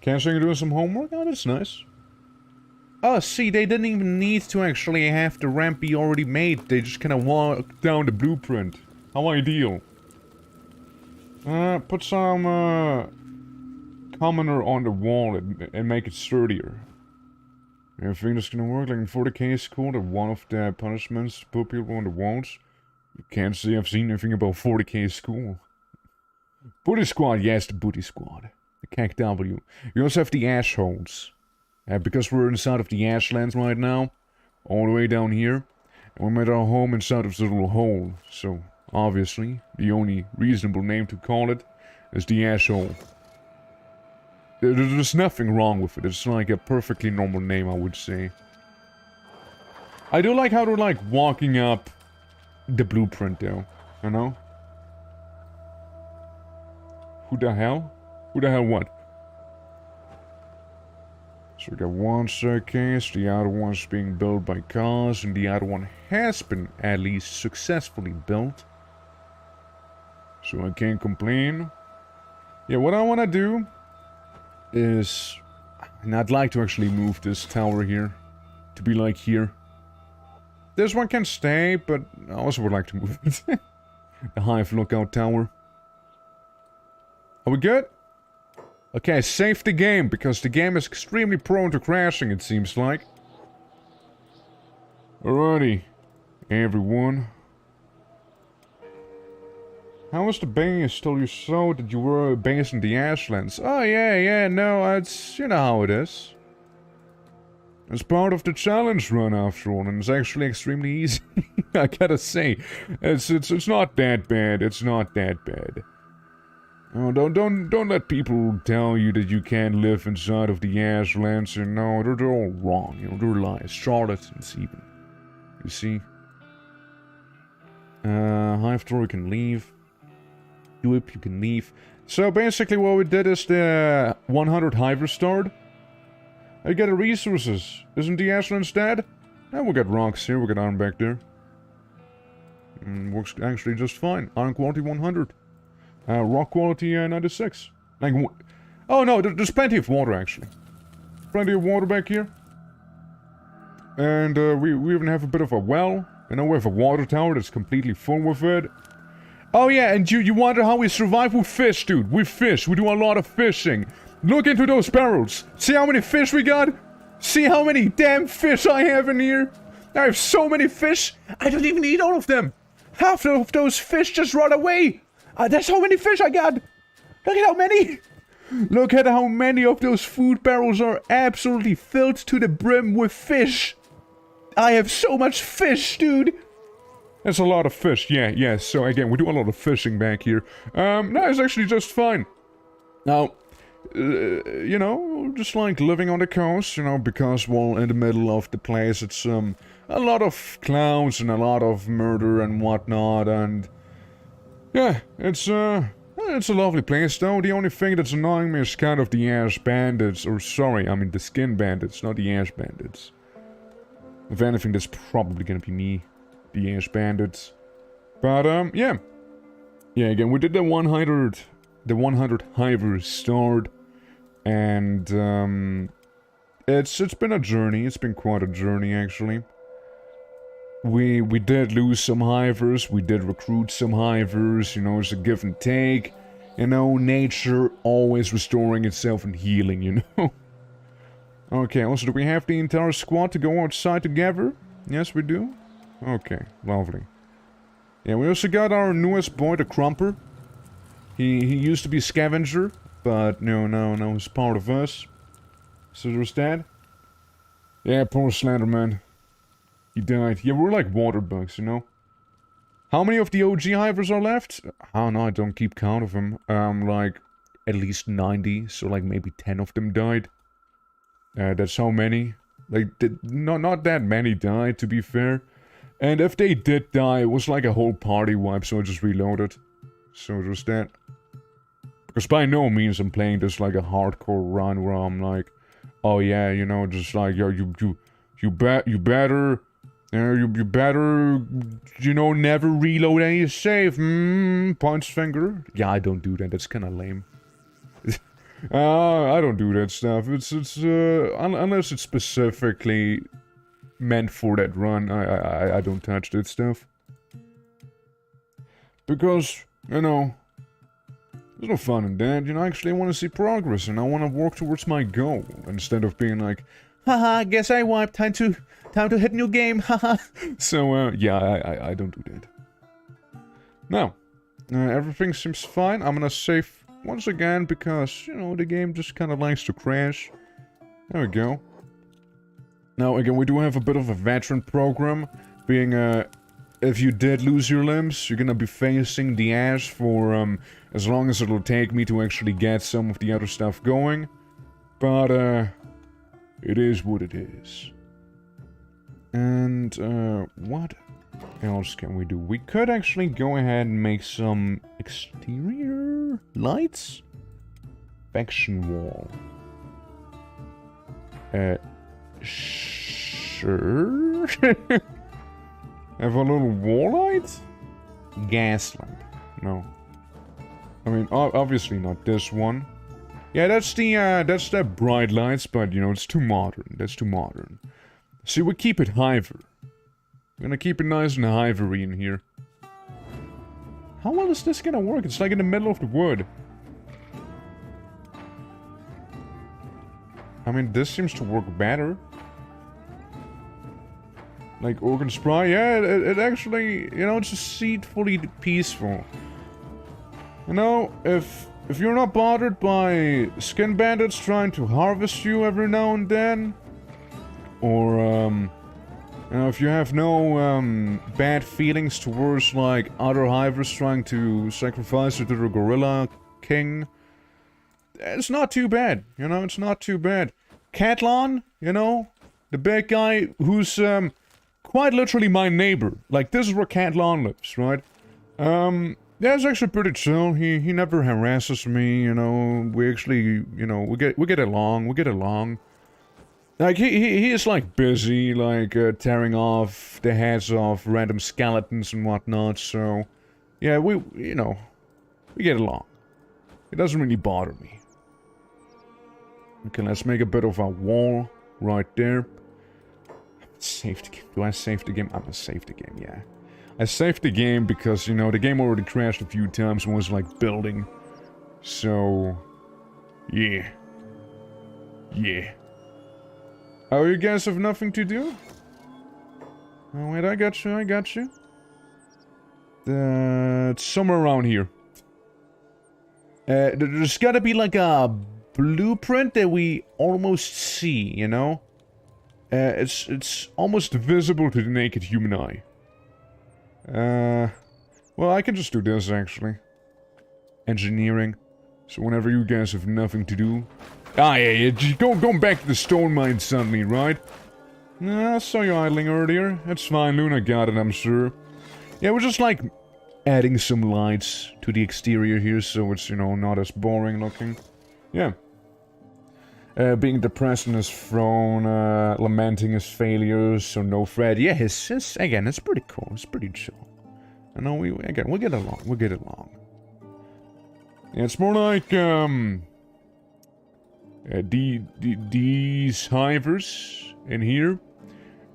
KENSHI doing some homework? Oh, that's nice. Oh, see, they didn't even need to actually have the ramp be already made. They just kind of walk down the blueprint. How ideal. Put some, commoner on the wall and make it sturdier. You think that's gonna work? Like in 40k school, that one of the punishments to put people on the walls? You can't say I've seen anything about 40k school. Booty squad, yes, the booty squad. The KW. You also have the ashholes. Because we're inside of the ashlands right now, all the way down here, and we made our home inside of this little hole, so obviously, the only reasonable name to call it is the ashhole. There's nothing wrong with it, it's like a perfectly normal name, I would say. I do like how they're like walking up the blueprint though, you know? Who the hell? Who the hell what? So we got one staircase, the other one's being built by cars, and the other one has been at least successfully built. So I can't complain. Yeah, what I want to do is... And I'd like to actually move this tower here to be like here. This one can stay, but I also would like to move it. The Hive lookout tower. Are we good? Okay, save the game, because the game is extremely prone to crashing, it seems like. Alrighty, everyone. How was the base? Told you so that you were based in the Ashlands. Oh, yeah, no, it's... You know how it is. It's part of the challenge run, after all, and it's actually extremely easy. I gotta say. It's not that bad, it's not that bad. Oh, don't let people tell you that you can't live inside of the Ashlands, and no, they're all wrong, you know, they're lies, charlatans even. You see? Hive Tour, you can leave. Whip, you can leave. So basically what we did is the 100 Hivers starred. I get the resources. Isn't the Ashlands dead? And we got rocks here, we got iron back there. Works actually just fine. Iron quality 100. Rock quality 96. Like, oh no, there's plenty of water actually. Plenty of water back here. And we even have a bit of a well. You know, we have a water tower that's completely full with it. Oh yeah, and you wonder how we survive with fish, dude. We fish, we do a lot of fishing. Look into those barrels. See how many fish we got? See how many damn fish I have in here? I have so many fish, I don't even eat all of them. Half of those fish just run away. That's how many fish I got! Look at how many! Look at how many of those food barrels are absolutely filled to the brim with fish! I have so much fish, dude! That's a lot of fish, yeah, so again, we do a lot of fishing back here. No, it's actually just fine. Now, you know, just like living on the coast, you know, because, well, in the middle of the place, it's, a lot of clowns and a lot of murder and whatnot, and... Yeah, it's a lovely place though. The only thing that's annoying me is kind of the ash bandits, or sorry, I mean the skin bandits, not the ash bandits. If anything, that's probably gonna be me. The Ash Bandits. But, yeah. Yeah, again, we did the 100 Hivers start. And, it's been a journey. It's been quite a journey, actually. We did lose some Hivers. We did recruit some Hivers. You know, it's a give and take. You know, nature always restoring itself and healing, you know? Okay, also, do we have the entire squad to go outside together? Yes, we do. Okay, lovely. Yeah, we also got our newest boy, the Crumper. He used to be a scavenger, but no, he's part of us. So there's that. Yeah, poor Slenderman. He died. Yeah, we're like water bugs, you know? How many of the OG Hivers are left? I don't know, I don't keep count of them. Like, at least 90, so like maybe 10 of them died. That's how many. Like, not that many died, to be fair. And if they did die, it was like a whole party wipe, so I just reloaded. So there's that. Because by no means I'm playing this like a hardcore run where I'm like, oh yeah, you know, just like, yo, you better, you know, never reload any save. Punch finger. Yeah, I don't do that. That's kind of lame. I don't do that stuff. It's unless it's specifically meant for that run, I don't touch that stuff. Because, you know, there's no fun in that. You know, actually I want to see progress and I want to work towards my goal instead of being like, haha, guess I wiped. Time to hit new game. Haha. So, yeah, I don't do that. Now, everything seems fine. I'm gonna save once again because, you know, the game just kind of likes to crash. There we go. Now, again, we do have a bit of a veteran program, being, if you did lose your limbs, you're gonna be facing the ash for, as long as it'll take me to actually get some of the other stuff going. But, it is what it is. And, what else can we do? We could actually go ahead and make some exterior lights? Faction wall. Sure. Have a little wall light? Gas lamp. No. I mean, obviously not this one. Yeah, that's the bright lights, but, you know, it's too modern. That's too modern. See, we keep it Hiver. We're gonna keep it nice and Hivery in here. How well is this gonna work? It's like in the middle of the wood. I mean, this seems to work better. Like organ spray, yeah, it actually, you know, it's deceitfully peaceful. You know, if you're not bothered by skin bandits trying to harvest you every now and then, or, you know, if you have no, bad feelings towards, like, other Hivers trying to sacrifice you to the Gorilla King, it's not too bad, you know, it's not too bad. Catlon, you know, the big guy who's, quite literally my neighbor. Like, this is where Catlon lives, right? Yeah, it's actually pretty chill. He never harasses me, you know. We actually, you know, we get along. Like, he is, like, busy, like, tearing off the heads of random skeletons and whatnot, so... Yeah, you know, we get along. It doesn't really bother me. Okay, let's make a bit of a wall right there. Save the game. Do I save the game? I'm gonna save the game, yeah. I saved the game because, you know, the game already crashed a few times when it was, like, building. So... Yeah. Yeah. Oh, you guys have nothing to do? Oh, wait, I got you. It's somewhere around here. There's gotta be, like, a blueprint that we almost see, you know? It's almost visible to the naked human eye. Well, I can just do this, actually. Engineering. So whenever you guys have nothing to do... Ah, yeah, just going back to the stone mine suddenly, right? Nah, I saw you idling earlier. It's fine, Luna got it, I'm sure. Yeah, we're just, like, adding some lights to the exterior here, so it's, you know, not as boring looking. Yeah. being depressed on his throne, lamenting his failures, so no Fred. Yeah, again, it's pretty cool. It's pretty chill. I know we'll get along. We'll get along. Yeah, it's more like, these Hivers in here,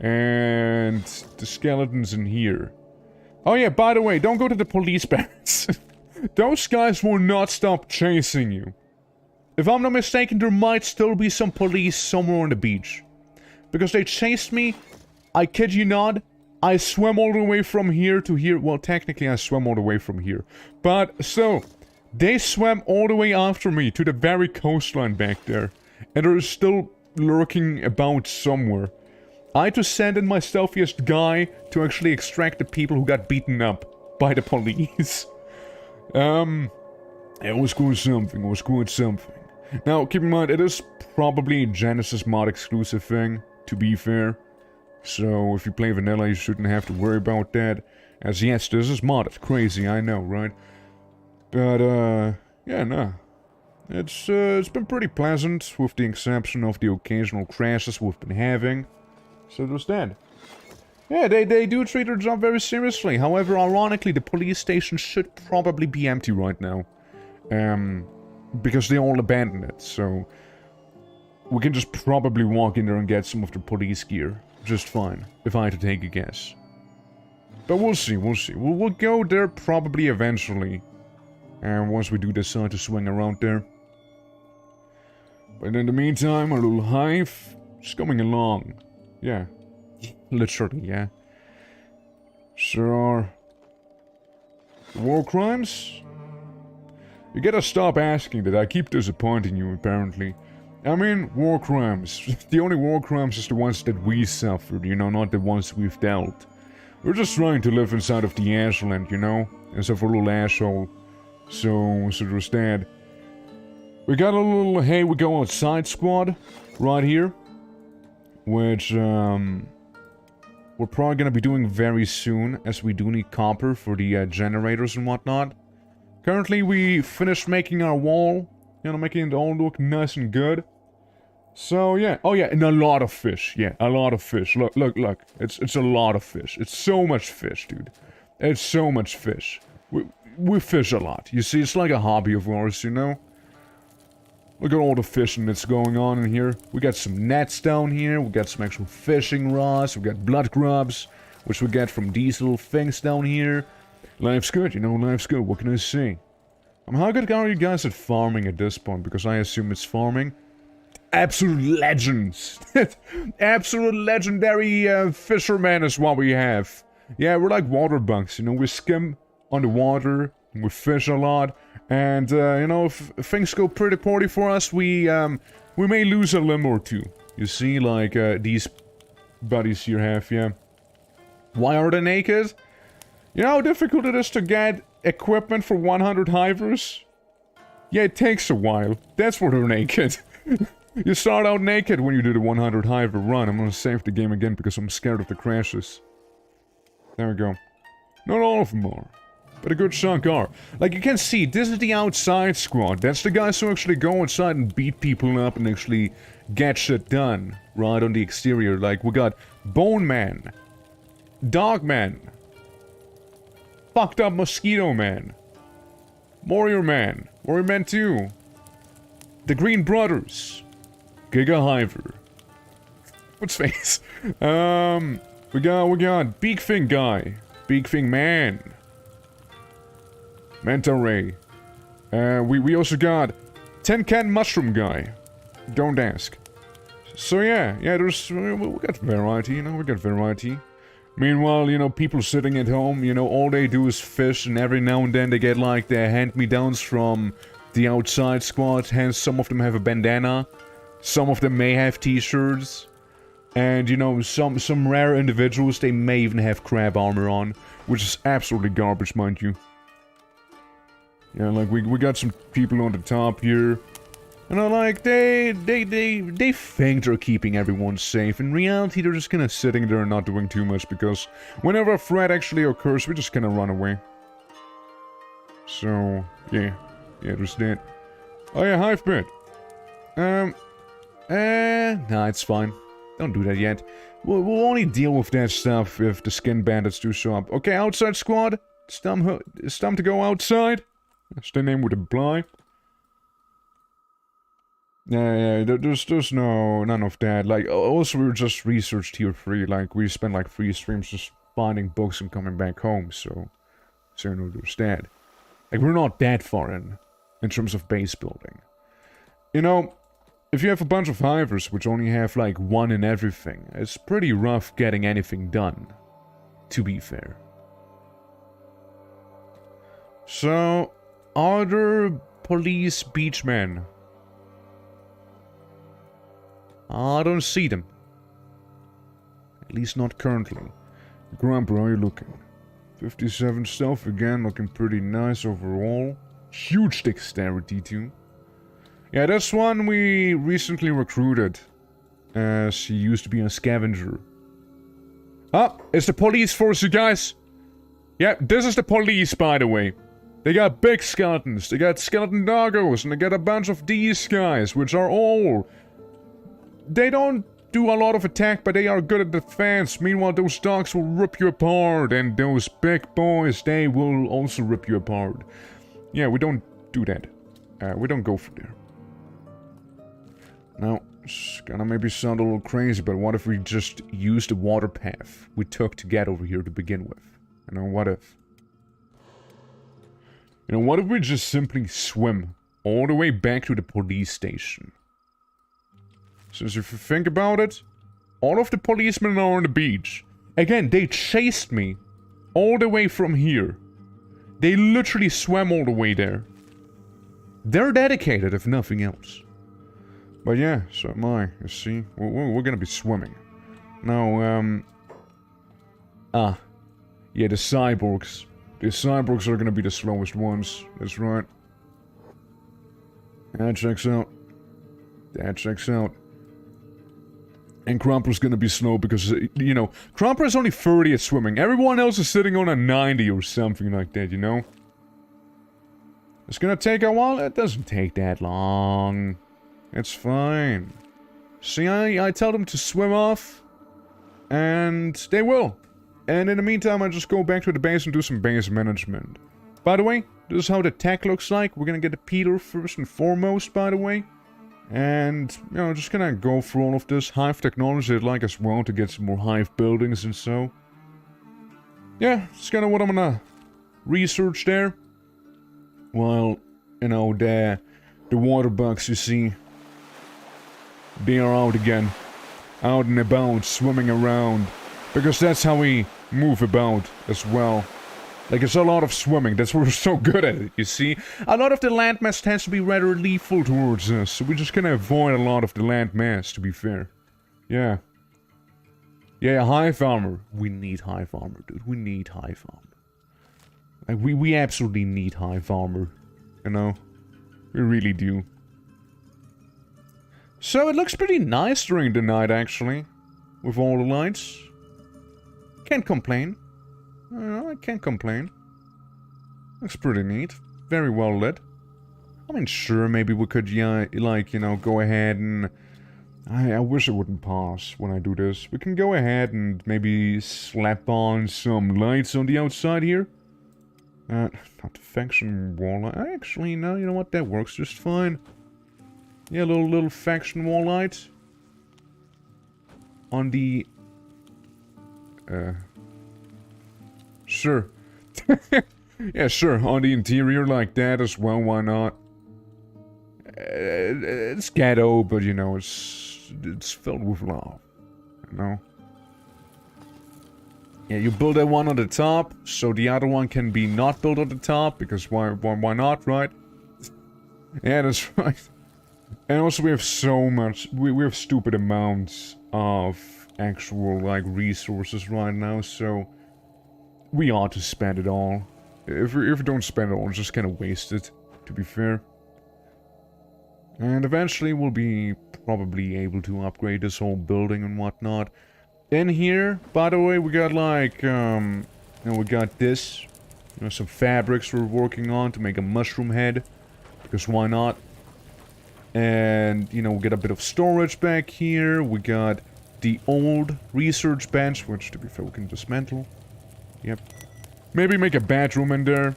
and the skeletons in here. Oh yeah, by the way, don't go to the police barracks. Those guys will not stop chasing you. If I'm not mistaken, there might still be some police somewhere on the beach. Because they chased me, I kid you not, I swam all the way from here to here. Well, technically I swam all the way from here. But, so, they swam all the way after me to the very coastline back there. And they're still lurking about somewhere. I had to send in my stealthiest guy to actually extract the people who got beaten up by the police. It was quite something, it was quite something. Now, keep in mind, it is probably a Genesis mod exclusive thing, to be fair. So, if you play vanilla, you shouldn't have to worry about that. As yes, this is modded, crazy, I know, right? But, yeah, no. It's been pretty pleasant, with the exception of the occasional crashes we've been having. So there's that. Yeah, they do treat their job very seriously. However, ironically, the police station should probably be empty right now. Because they all abandoned it, so... we can just probably walk in there and get some of the police gear. Just fine, if I had to take a guess. But we'll see, we'll see. We'll go there probably eventually. And once we do decide to swing around there. But in the meantime, our little hive is coming along. Yeah. Literally, yeah. So... war crimes? You gotta stop asking that. I keep disappointing you, apparently. I mean, war crimes. The only war crimes is the ones that we suffered, you know, not the ones we've dealt. We're just trying to live inside of the ashland, you know? Instead of a little asshole. So there's that. We got a little hey we go outside squad right here. Which, we're probably gonna be doing very soon, as we do need copper for the generators and whatnot. Currently, we finished making our wall, you know, making it all look nice and good. So, yeah. Oh, yeah, and a lot of fish. Yeah, a lot of fish. Look, look, look. It's a lot of fish. It's so much fish, dude. It's so much fish. We fish a lot. You see, it's like a hobby of ours, you know? Look at all the fishing that's going on in here. We got some nets down here. We got some actual fishing rods. We got blood grubs, which we get from these little things down here. Life's good, you know, life's good, what can I say? How good are you guys at farming at this point? Because I assume it's farming. Absolute legends! Absolute legendary fishermen is what we have. Yeah, we're like water bugs, you know, we skim on the water, we fish a lot, and, you know, if things go pretty poorly for us, we may lose a limb or two. You see, like, these buddies here have, yeah. Why are they naked? You know how difficult it is to get equipment for 100 Hivers? Yeah, it takes a while. That's why they're naked. You start out naked when you do the 100 Hiver run. I'm gonna save the game again because I'm scared of the crashes. There we go. Not all of them are, but a good chunk are. Like you can see, this is the outside squad. That's the guys who actually go outside and beat people up and actually get shit done. Right on the exterior. Like we got Bone Man, Dog Man, Fucked Up Mosquito Man, Warrior Man, Warrior Man 2, the Green Brothers, Giga Hiver. What's face? We got Beak Thing Guy, Beak Thing Man, Manta Ray. We also got Tin Can Mushroom Guy. Don't ask. So yeah, there's we got variety, you know, we got variety. Meanwhile, you know, people sitting at home, you know, all they do is fish, and every now and then they get, like, their hand-me-downs from the outside squad. Hence, some of them have a bandana. Some of them may have t-shirts. And, you know, some rare individuals, they may even have crab armor on. Which is absolutely garbage, mind you. Yeah, like, we got some people on the top here. You know, like, they think they're keeping everyone safe. In reality, they're just kind of sitting there and not doing too much, because whenever a threat actually occurs, we just kind of run away. So, yeah, there's that. Oh yeah, Hive Bit. Nah, it's fine. Don't do that yet. We'll only deal with that stuff if the skin bandits do show up. Okay, outside squad. It's time to go outside. As the name would imply. Yeah, there's none of that. Like, also we were just research tier 3. Like, we spent like 3 streams just finding books and coming back home, so you know, there's that. Like, we're not that far in terms of base building. You know, if you have a bunch of Hivers which only have like 1 in everything, it's pretty rough getting anything done, to be fair. So, are there police beachmen? I don't see them. At least not currently. Grandpa, how are you looking? 57 stealth again, looking pretty nice overall. Huge dexterity too. Yeah, this one we recently recruited. As he used to be a scavenger. Ah, it's the police force, you guys. Yeah, this is the police, by the way. They got big skeletons, they got skeleton doggos, and they got a bunch of these guys, which are all... They don't do a lot of attack, but they are good at defense. Meanwhile, those dogs will rip you apart, and those big boys, they will also rip you apart. Yeah, we don't do that. We don't go for there. Now, it's gonna maybe sound a little crazy, but what if we just use the water path we took to get over here to begin with? You know, what if? You know, what if we just simply swim all the way back to the police station? Since if you think about it, all of the policemen are on the beach. Again, they chased me all the way from here. They literally swam all the way there. They're dedicated, if nothing else. But yeah, so am I, you see. We're gonna be swimming. Now, yeah, the cyborgs. The cyborgs are gonna be the slowest ones. That's right. That checks out. That checks out. And Crumper's gonna be slow because, you know, Crumper is only 30 at swimming. Everyone else is sitting on a 90 or something like that, you know? It's gonna take a while? It doesn't take that long. It's fine. See, I tell them to swim off, and they will. And in the meantime, I just go back to the base and do some base management. By the way, this is how the tech looks like. We're gonna get the Peter first and foremost, by the way. And, you know, just gonna go through all of this. Hive technology I'd like as well to get some more hive buildings and so. Yeah, it's kinda what I'm gonna research there. While, you know, the water bugs, you see, they are out again. Out and about, swimming around. Because that's how we move about as well. Like, it's a lot of swimming, that's why we're so good at it, you see? A lot of the landmass tends to be rather lethal towards us, so we're just gonna avoid a lot of the landmass, to be fair. Yeah. Yeah, hive armor. We need hive armor, dude. We need hive armor. Like, we absolutely need hive armor. You know? We really do. So, it looks pretty nice during the night, actually. With all the lights. Can't complain. I can't complain. Looks pretty neat. Very well lit. I mean, sure, maybe we could, yeah, like, you know, go ahead and... I wish it wouldn't pause when I do this. We can go ahead and maybe slap on some lights on the outside here. Not the faction wall light. Actually, no, you know what? That works just fine. Yeah, little faction wall light. On the... Sure. Yeah, sure. On the interior like that as well, why not? It's ghetto, but you know, it's filled with love. You know? Yeah, you build that one on the top, so the other one can be not built on the top, because why not, right? Yeah, that's right. And also we have so much, we have stupid amounts of actual, like, resources right now, so... We ought to spend it all. If we don't spend it all, it's just kind of wasted, to be fair. And eventually we'll be probably able to upgrade this whole building and whatnot. In here, by the way, we got like, you know, we got this. You know, some fabrics we're working on to make a mushroom head. Because why not? And, you know, we get a bit of storage back here. We got the old research bench, which, to be fair, we can dismantle. Yep. Maybe make a bedroom in there.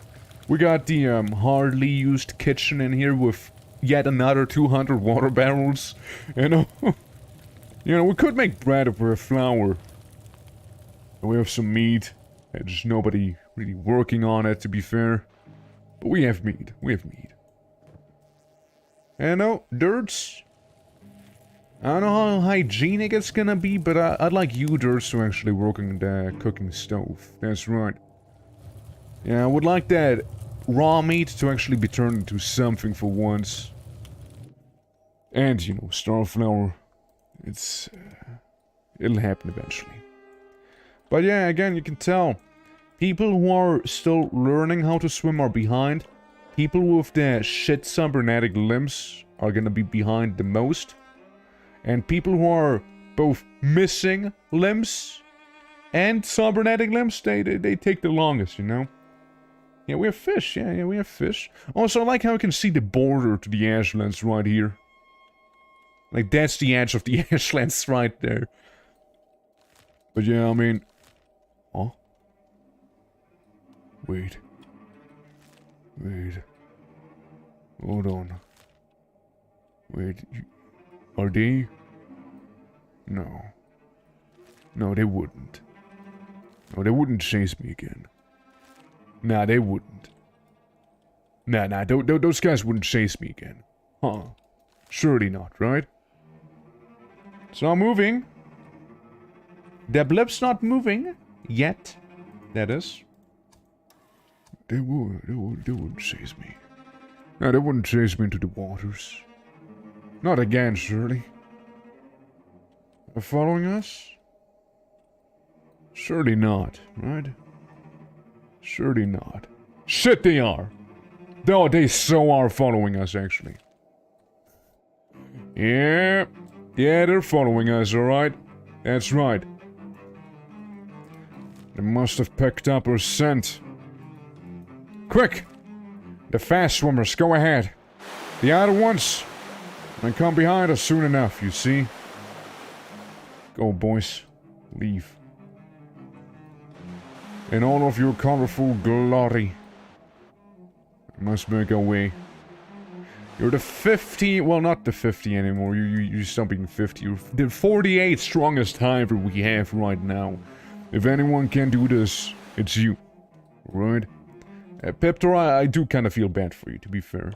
We got the hardly used kitchen in here with yet another 200 water barrels. You know, you know, we could make bread over flour. We have some meat. There's nobody really working on it, to be fair. But we have meat. We have meat. And no, dirts. I don't know how hygienic it's gonna be, but I'd like you dirts to actually work on the cooking stove. That's right. Yeah, I would like that raw meat to actually be turned into something for once. And, you know, star flour. It's... it'll happen eventually. But yeah, again, you can tell. People who are still learning how to swim are behind. People with the shit cybernetic limbs are gonna be behind the most. And people who are both missing limbs and cybernetic limbs, they take the longest, you know? Yeah, we have fish. Yeah, we have fish. Also, I like how you can see the border to the ashlands right here. Like, that's the edge of the ashlands right there. But yeah, I mean... Oh? Wait. Hold on. Wait, are they? No. No, they wouldn't. No, they wouldn't chase me again. Nah, they wouldn't. Nah, those guys wouldn't chase me again. Huh. Surely not, right? It's not moving. The blip's not moving. Yet. That is. They wouldn't chase me. No, they wouldn't chase me into the waters. Not again, surely. They're following us? Surely not, right? Surely not. Shit, they are! No, they so are following us, actually. Yeah, they're following us, alright? That's right. They must have picked up our scent. Quick! The fast swimmers, go ahead. The other ones, they come behind us soon enough, you see? Go, boys. Leave. In all of your colorful glory. We must make our way. You're the 50... Well, not the 50 anymore. You stop being 50. You're the 48th strongest hiver we have right now. If anyone can do this, it's you. Right? Peptor, I do kind of feel bad for you, to be fair.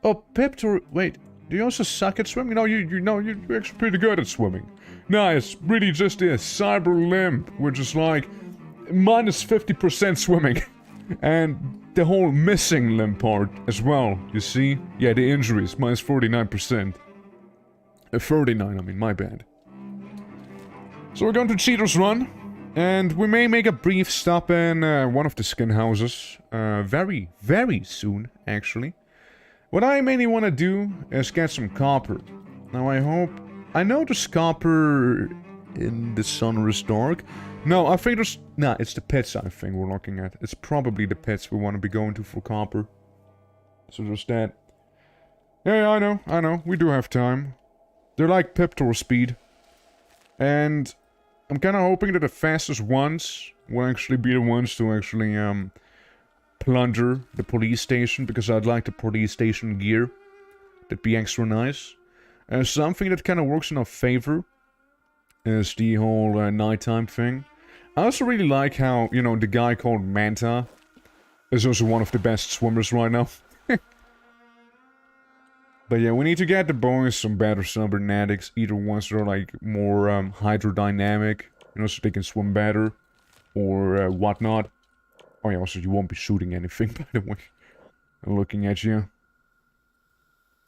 Oh, Peptor... Wait. Do you also suck at swimming? No, you're actually pretty good at swimming. No, it's really just a cyber limb, which is like... minus 50% swimming. And the whole missing limb part as well, you see? Yeah, the injuries, minus 49%. 39, I mean, my bad. So we're going to Cheater's Run. And we may make a brief stop in one of the skin houses. Very, very soon, actually. What I mainly want to do is get some copper. Now I hope... I know there's copper in the Sunrise Dark. No, I think there's... Nah, it's the pits I think we're looking at. It's probably the pits we want to be going to for copper. So there's that. Yeah, I know. We do have time. They're like Piptor speed. And... I'm kind of hoping that the fastest ones will actually be the ones to actually, plunder the police station, because I'd like the police station gear. That'd be extra nice. Something that kind of works in our favor is the whole nighttime thing. I also really like how, you know, the guy called Manta is also one of the best swimmers right now. But yeah, we need to get the boys some better cybernetics, either ones that are like more hydrodynamic, you know, so they can swim better, or whatnot. Oh yeah, also you won't be shooting anything, by the way. I'm looking at you.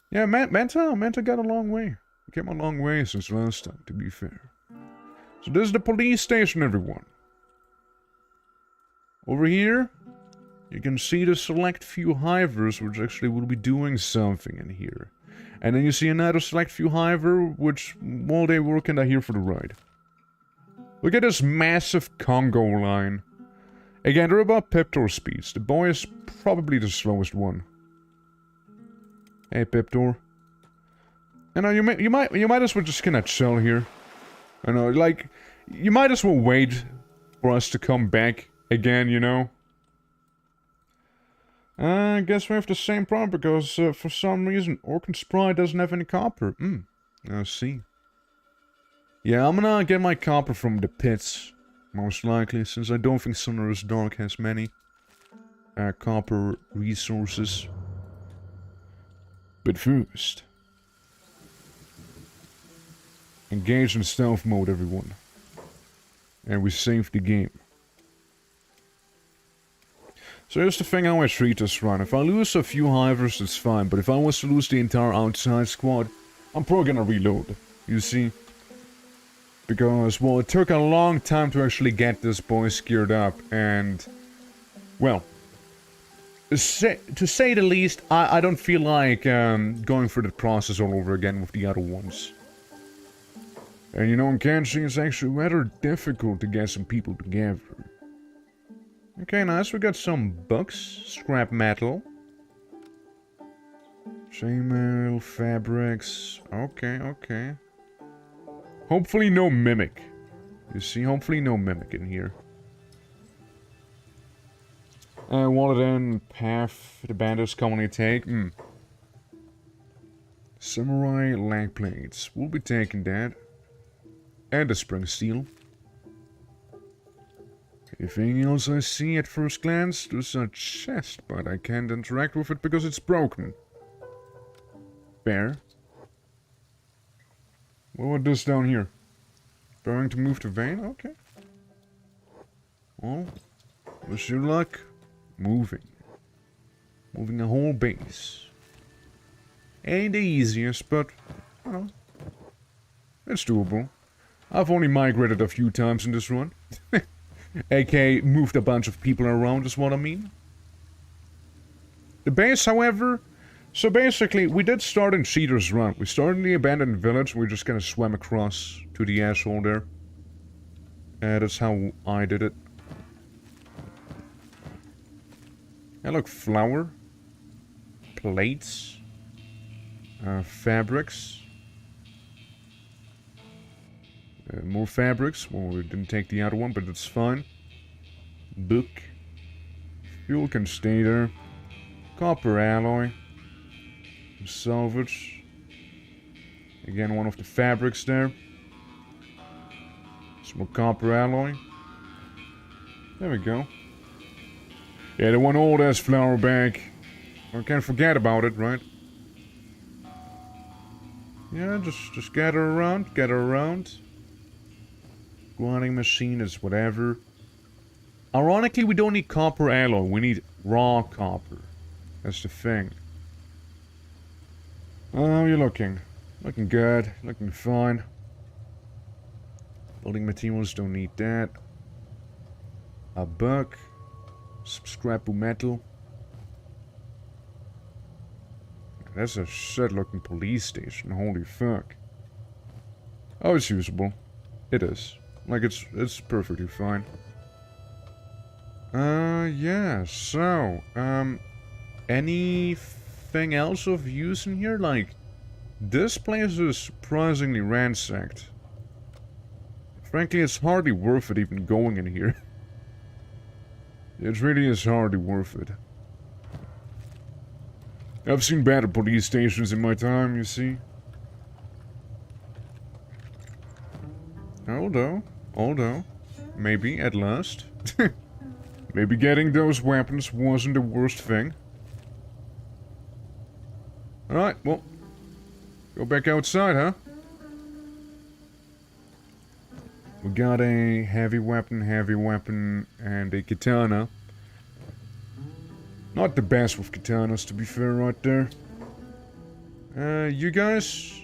Yeah, Manta got a long way. He came a long way since last time, to be fair. So this is the police station, everyone. Over here, you can see the select few hivers, which actually will be doing something in here. And then you see another select few hiver, which, well, they were kinda here for the ride. Look at this massive Congo line. Again, they're about Piptor speeds. The boy is probably the slowest one. Hey, Piptor. You know, you might as well just kind of chill here. I know, like, you might as well wait for us to come back again, you know? I guess we have the same problem because for some reason Orkin Spry doesn't have any copper. I see. Yeah, I'm gonna get my copper from the pits, most likely, since I don't think Sonorous Dark has many copper resources. But first, engage in stealth mode, everyone. And we save the game. So here's the thing how I treat this run. If I lose a few Hivers, it's fine. But if I was to lose the entire outside squad, I'm probably gonna reload. You see? Because, well, it took a long time to actually get this boys geared up. And, well, to say the least, I don't feel like going through the process all over again with the other ones. And you know, in KENSHI, it's actually rather difficult to get some people together. Okay, nice. We got some books, scrap metal, chainmail, fabrics. Okay. Hopefully no mimic. You see, hopefully no mimic in here. Wallet in, path the bandits commonly take. Samurai leg plates. We'll be taking that. And a spring steel. Anything else I see at first glance? There's a chest, but I can't interact with it because it's broken. Bear. What about this down here? Going to move the vein? Okay. Well, wish you luck. Moving. Moving a whole base. Ain't the easiest, but, you know, it's doable. I've only migrated a few times in this run. AK moved a bunch of people around is what I mean. The base, however... So basically, we did start in Cheater's Run. We started in the abandoned village, we just kind of swam across to the asshole there. That's how I did it. And look, flour. Plates. Fabrics. More fabrics. Well, we didn't take the other one, but it's fine. Book. Fuel can stay there. Copper alloy. Salvage. Again, one of the fabrics there. Some more copper alloy. There we go. Yeah, the one old ass flour bag. I can't forget about it, right? Yeah, just gather around, Grinding machine is whatever. Ironically, we don't need copper alloy, we need raw copper. That's the thing. How are you looking? Looking good, looking fine. Building materials, don't need that. A book. Some scrap metal. That's a shit looking police station, holy fuck. Oh, it's usable. It is. Like, it's perfectly fine. Yeah, so, anything else of use in here? Like, this place is surprisingly ransacked. Frankly, it's hardly worth it even going in here. It really is hardly worth it. I've seen better police stations in my time, you see. Although, maybe at last. Maybe getting those weapons wasn't the worst thing. Alright, well, go back outside, huh? We got a heavy weapon, and a katana. Not the best with katanas, to be fair, right there. You guys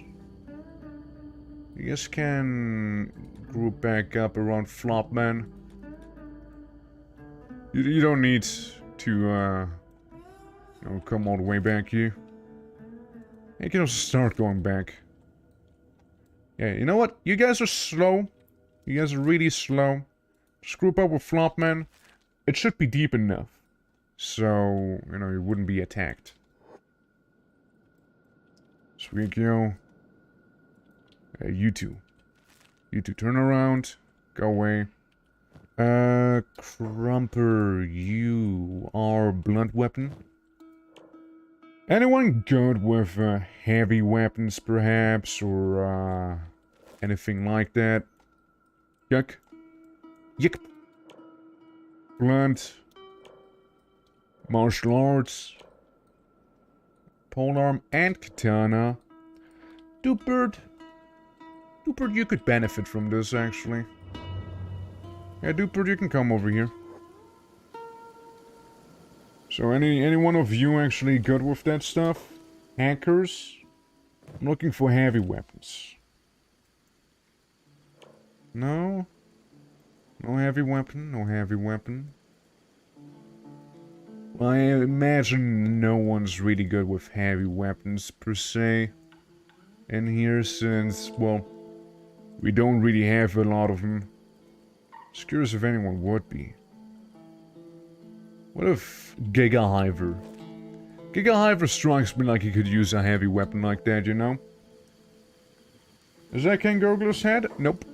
can group back up around Flopman. You don't need to, you know, come all the way back here. You can also start going back. Yeah, you know what? You guys are slow. You guys are really slow. Just group up with Flopman. It should be deep enough. So, you know, you wouldn't be attacked. Sweet yo. You two. You two, turn around. Go away. Crumper, you are blunt weapon. Anyone good with heavy weapons, perhaps, or anything like that? Yuck. Yuck. Blunt. Martial arts. Polearm and katana. Doopert. Doopert, you could benefit from this, actually. Yeah, Doopert, you can come over here. So, any one of you actually good with that stuff? Hackers? I'm looking for heavy weapons. No? No heavy weapon? No heavy weapon? Well, I imagine no one's really good with heavy weapons, per se. In here, since, well, we don't really have a lot of them. Just curious if anyone would be. What if Hiver? Hiver strikes me like he could use a heavy weapon like that, you know? Is that King Gurgler's head? Nope.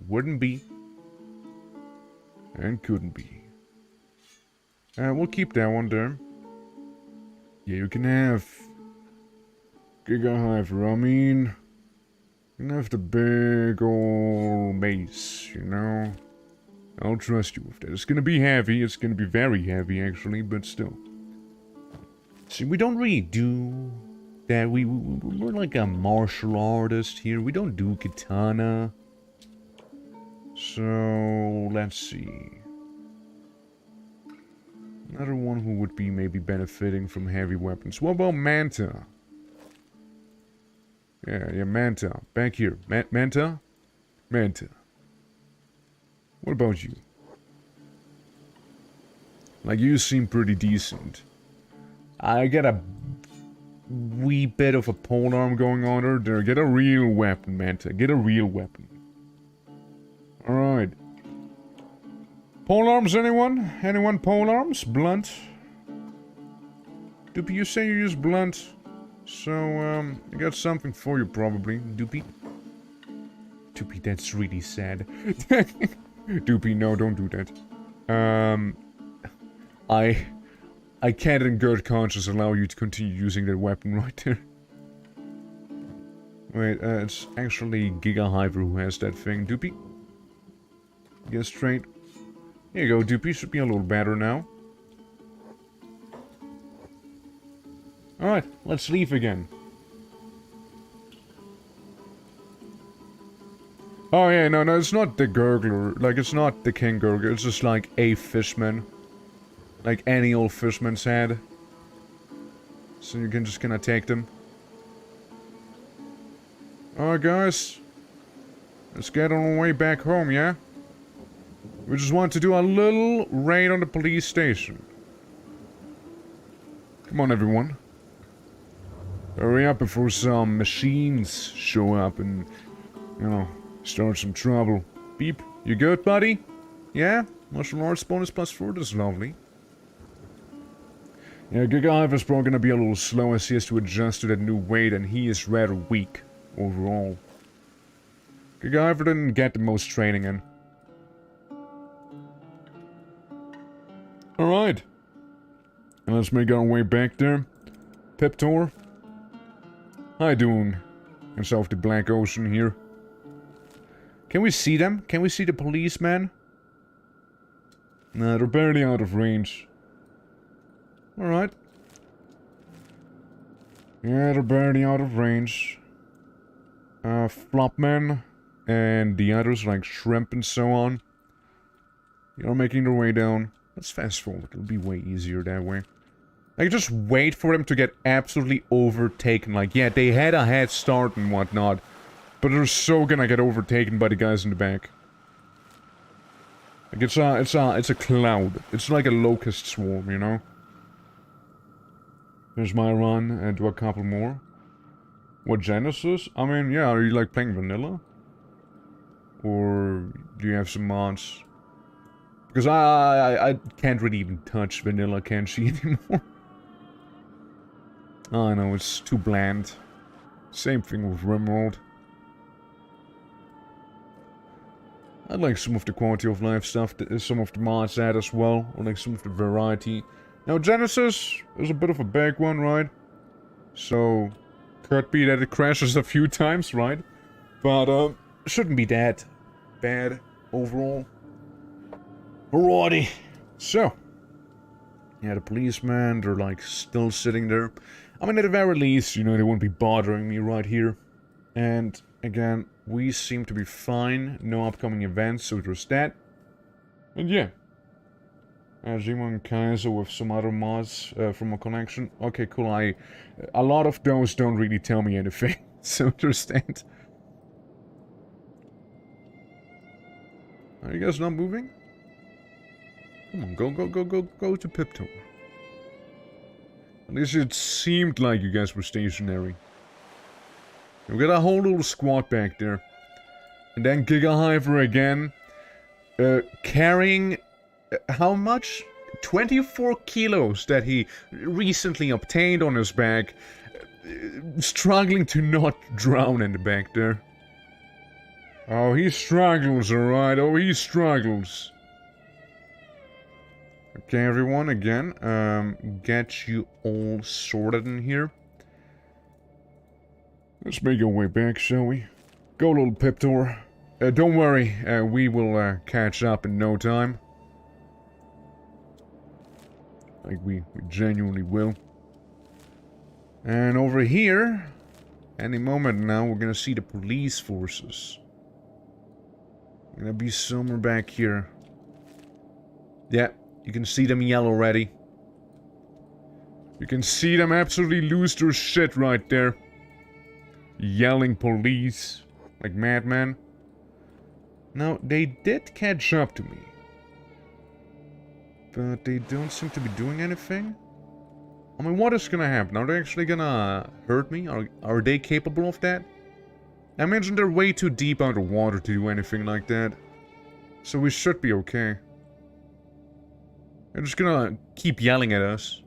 Wouldn't be. And couldn't be. We'll keep that one there. Yeah, you can have Hiver. I mean, you can have the big old mace, you know? I'll trust you with that. It's gonna be heavy. It's gonna be very heavy, actually, but still. See, we don't really do that. We're like a martial artist here. We don't do katana. So, let's see. Another one who would be maybe benefiting from heavy weapons. What about Manta? Yeah, Manta. Back here. Manta? Manta. What about you? Like, you seem pretty decent. I get a wee bit of a polearm going on there. Get a real weapon, Manta. Get a real weapon. Alright. Polearms, anyone? Anyone polearms? Blunt? Doopy, you say you use blunt. So, I got something for you, probably. Doopy? Doopy, that's really sad. Doopy, no, don't do that. I can't in good conscience allow you to continue using that weapon right there. Wait, it's actually Hiver who has that thing. Doopy? Get straight. Here you go, Doopy. Should be a little better now. Alright, let's leave again. Oh yeah, no, it's not the gurgler. Like, it's not the king gurgler. It's just like a fishman. Like any old fishman's head. So you can just kinda take them. Alright guys. Let's get on our way back home, yeah? We just want to do a little raid on the police station. Come on everyone. Hurry up before some machines show up and, you know, start some trouble. Beep, you good, buddy? Yeah? Martial arts bonus +4, that's lovely. Yeah, Hiver's probably gonna be a little slow as he has to adjust to that new weight, and he is rather weak, overall. Hiver didn't get the most training in. Alright. And let's make our way back there. Peptor. How you doing? In South the Black Ocean here. Can we see them? Can we see the policemen? Nah, they're barely out of range. Alright. Yeah, they're barely out of range. Flopman and the others like Shrimp and so on. You're making their way down. Let's fast forward. It'll be way easier that way. Like, just wait for them to get absolutely overtaken. Like, yeah, they had a head start and whatnot. But they're so gonna get overtaken by the guys in the back. Like, it's a cloud. It's like a locust swarm, you know? There's my run, and do a couple more. What Genesis? I mean, yeah, are you like playing vanilla? Or do you have some mods? Because I can't really even touch vanilla KENSHI anymore. I know, it's too bland. Same thing with Rimworld. I like some of the quality of life stuff that some of the mods add as well. I like some of the variety. Now, Genesis is a bit of a big one, right? So, could be that it crashes a few times, right? But, shouldn't be that bad overall. Alrighty. So, yeah, the policemen, they're like still sitting there. I mean, at the very least, you know, they won't be bothering me right here. And, again, we seem to be fine. No upcoming events, so there's that. And yeah. Jimon Kaiser with some other mods from a collection. Okay, cool. A lot of those don't really tell me anything. So there's that. Are you guys not moving? Come on, go to Pipto. At least it seemed like you guys were stationary. We got a whole little squad back there. And then Gigahiver again. Carrying... how much? 24 kilos that he recently obtained on his back. Struggling to not drown in the back there. Oh, he struggles, alright. Oh, he struggles. Okay, everyone, again, get you all sorted in here. Let's make our way back, shall we? Go, little Piptor. Don't worry, we will catch up in no time. Like, we genuinely will. And over here, any moment now, we're gonna see the police forces. Gonna be somewhere back here. Yeah. You can see them yell already. You can see them absolutely lose their shit right there. Yelling police. Like madmen. Now, they did catch up to me. But they don't seem to be doing anything. I mean, what is gonna happen? Are they actually gonna hurt me? Are they capable of that? I imagine they're way too deep underwater to do anything like that. So we should be okay. They're just gonna keep yelling at us.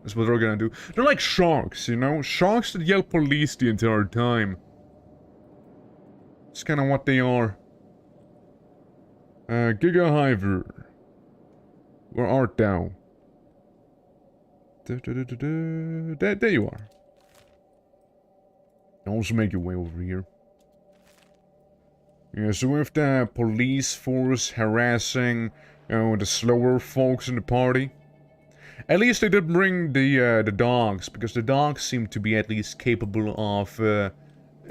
That's what they're gonna do. They're like sharks, you know? Sharks that yell police the entire time. It's kinda what they are. Gigahiver. Where art thou? There you are. Also make your way over here. Yeah, so with the police force harassing, you know, the slower folks in the party. At least they did bring the dogs, because the dogs seem to be at least capable of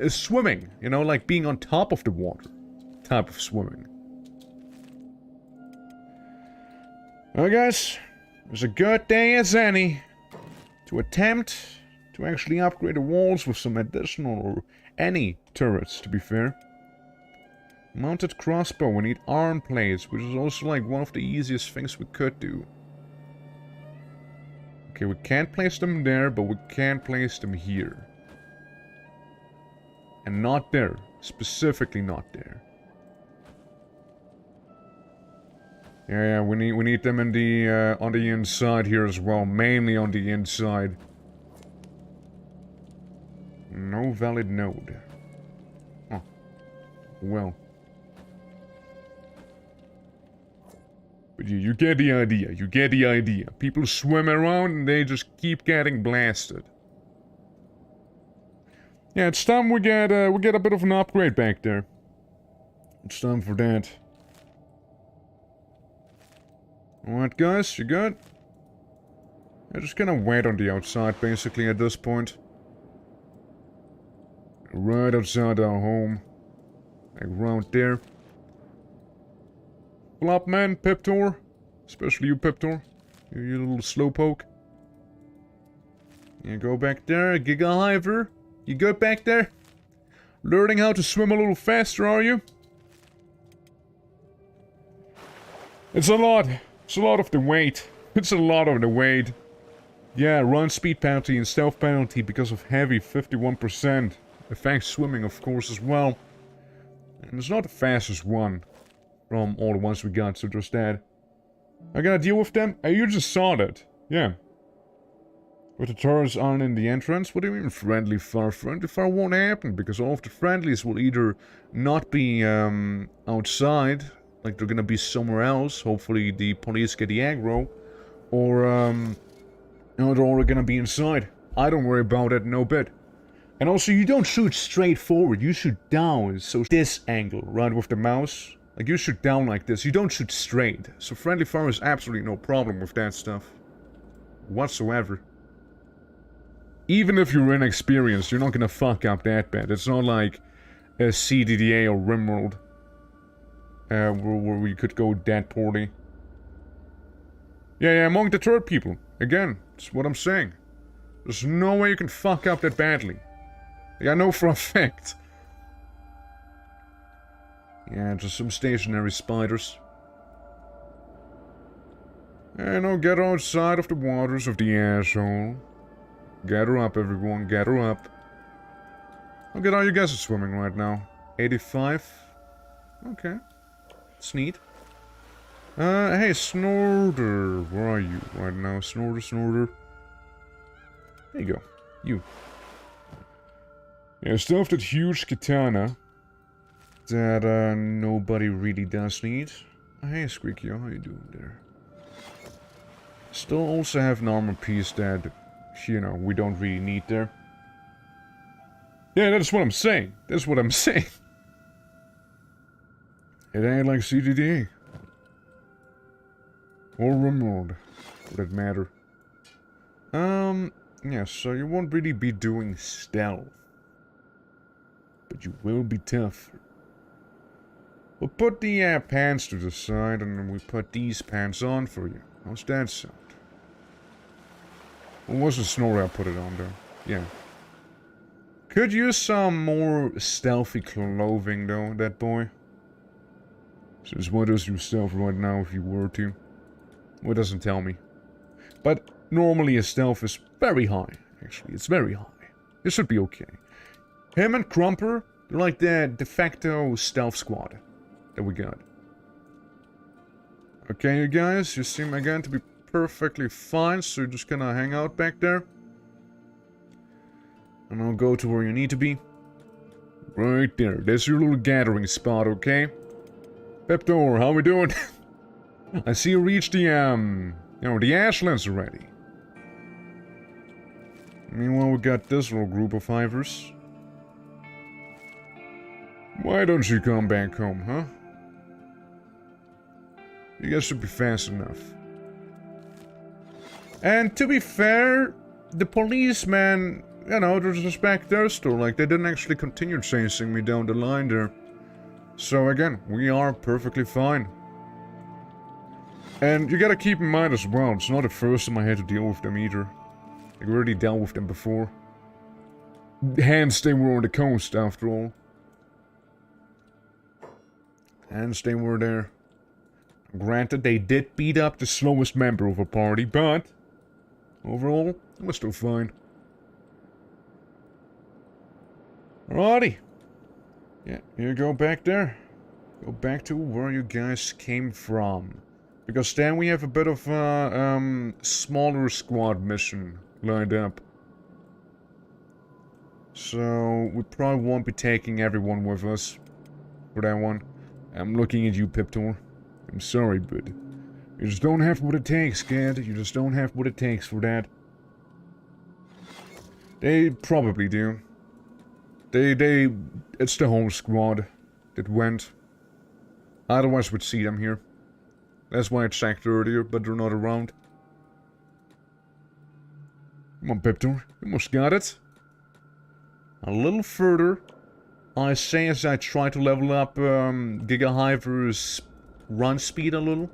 swimming. You know, like being on top of the water type of swimming. Well, guys, it was a good day as any to attempt to actually upgrade the walls with some additional or any turrets, to be fair. Mounted crossbow, we need arm plates, which is also like one of the easiest things we could do. Okay, we can't place them there, but we can place them here. And not there. Specifically not there. Yeah, we need them in the on the inside here as well, mainly on the inside. No valid node. Oh. Well. But you get the idea, you get the idea. People swim around and they just keep getting blasted. Yeah, it's time we get a bit of an upgrade back there. It's time for that. Alright guys, you good? I'm just gonna wait on the outside basically at this point. Right outside our home. Like around there. Flopman, Piptor. Especially you, Piptor. You little slowpoke. Yeah, go back there, Gigahiver. You good back there? Learning how to swim a little faster, are you? It's a lot. It's a lot of the weight. It's a lot of the weight. Yeah, run speed penalty and stealth penalty because of heavy 51%. Affects swimming, of course, as well. And it's not the fastest one from all the ones we got, so just that. I gotta deal with them? You just saw that. Yeah. But the turrets aren't in the entrance? What do you mean friendly fire? Friendly fire won't happen, because all of the friendlies will either not be outside, like they're gonna be somewhere else, hopefully the police get the aggro, or no, they're all gonna be inside. I don't worry about it no bit. And also, you don't shoot straight forward, you shoot down, so this angle, right, with the mouse. Like, you shoot down like this, you don't shoot straight. So friendly fire is absolutely no problem with that stuff. Whatsoever. Even if you're inexperienced, you're not gonna fuck up that bad. It's not like a CDDA or RimWorld. Where we could go that poorly. Yeah, among the third people. Again, that's what I'm saying. There's no way you can fuck up that badly. Yeah, I know for a fact. Yeah, just some stationary spiders. Yeah, no, get outside of the waters of the asshole. Get her up, everyone, get her up. Look at how you guys are swimming right now. 85? Okay. It's neat. Hey, Snorter. Where are you right now? Snorter. There you go. You. Yeah, still have that huge katana. That, nobody really does need. Hey, Squeaky, how you doing there? Still also have an armor piece that, you know, we don't really need there. Yeah, that's what I'm saying. That's what I'm saying. It ain't like CDD. Or RimWorld, for that matter. Yeah, so you won't really be doing stealth. But you will be tougher. We'll put the pants to the side, and then we put these pants on for you. How's that sound? It wasn't Snorri I put it on, though. Yeah. Could use some more stealthy clothing, though, that boy. Since what is your stealth right now, if you were to? Well, it doesn't tell me. But normally his stealth is very high, actually. It's very high. It should be okay. Him and Crumper, they're like the de facto stealth squad that we got. Okay, you guys, you seem again to be perfectly fine, so you're just gonna hang out back there. And I'll go to where you need to be. Right there. There's your little gathering spot, okay? Peptor, how we doing? I see you reached the, you know, the Ashlands already. Meanwhile, we got this little group of Hivers. Why don't you come back home, huh? You guys should be fast enough. And to be fair, the policeman, you know, they're just back there still. Like, they didn't actually continue chasing me down the line there. So again, we are perfectly fine. And you gotta keep in mind as well, it's not the first time I had to deal with them either. I already dealt with them before. Hence, they were on the coast after all. Hence, they were there. Granted, they did beat up the slowest member of a party, but overall, it was still fine. Alrighty. Yeah, you go back there. Go back to where you guys came from. Because then we have a bit of a smaller squad mission lined up. So we probably won't be taking everyone with us for that one. I'm looking at you, Piptor. I'm sorry, but you just don't have what it takes, kid. You just don't have what it takes for that. They probably do. It's the whole squad that went. Otherwise, we'd see them here. That's why I checked earlier, but they're not around. Come on, Piptor. You almost got it. A little further. I say as I try to level up Giga Hivers' run speed a little.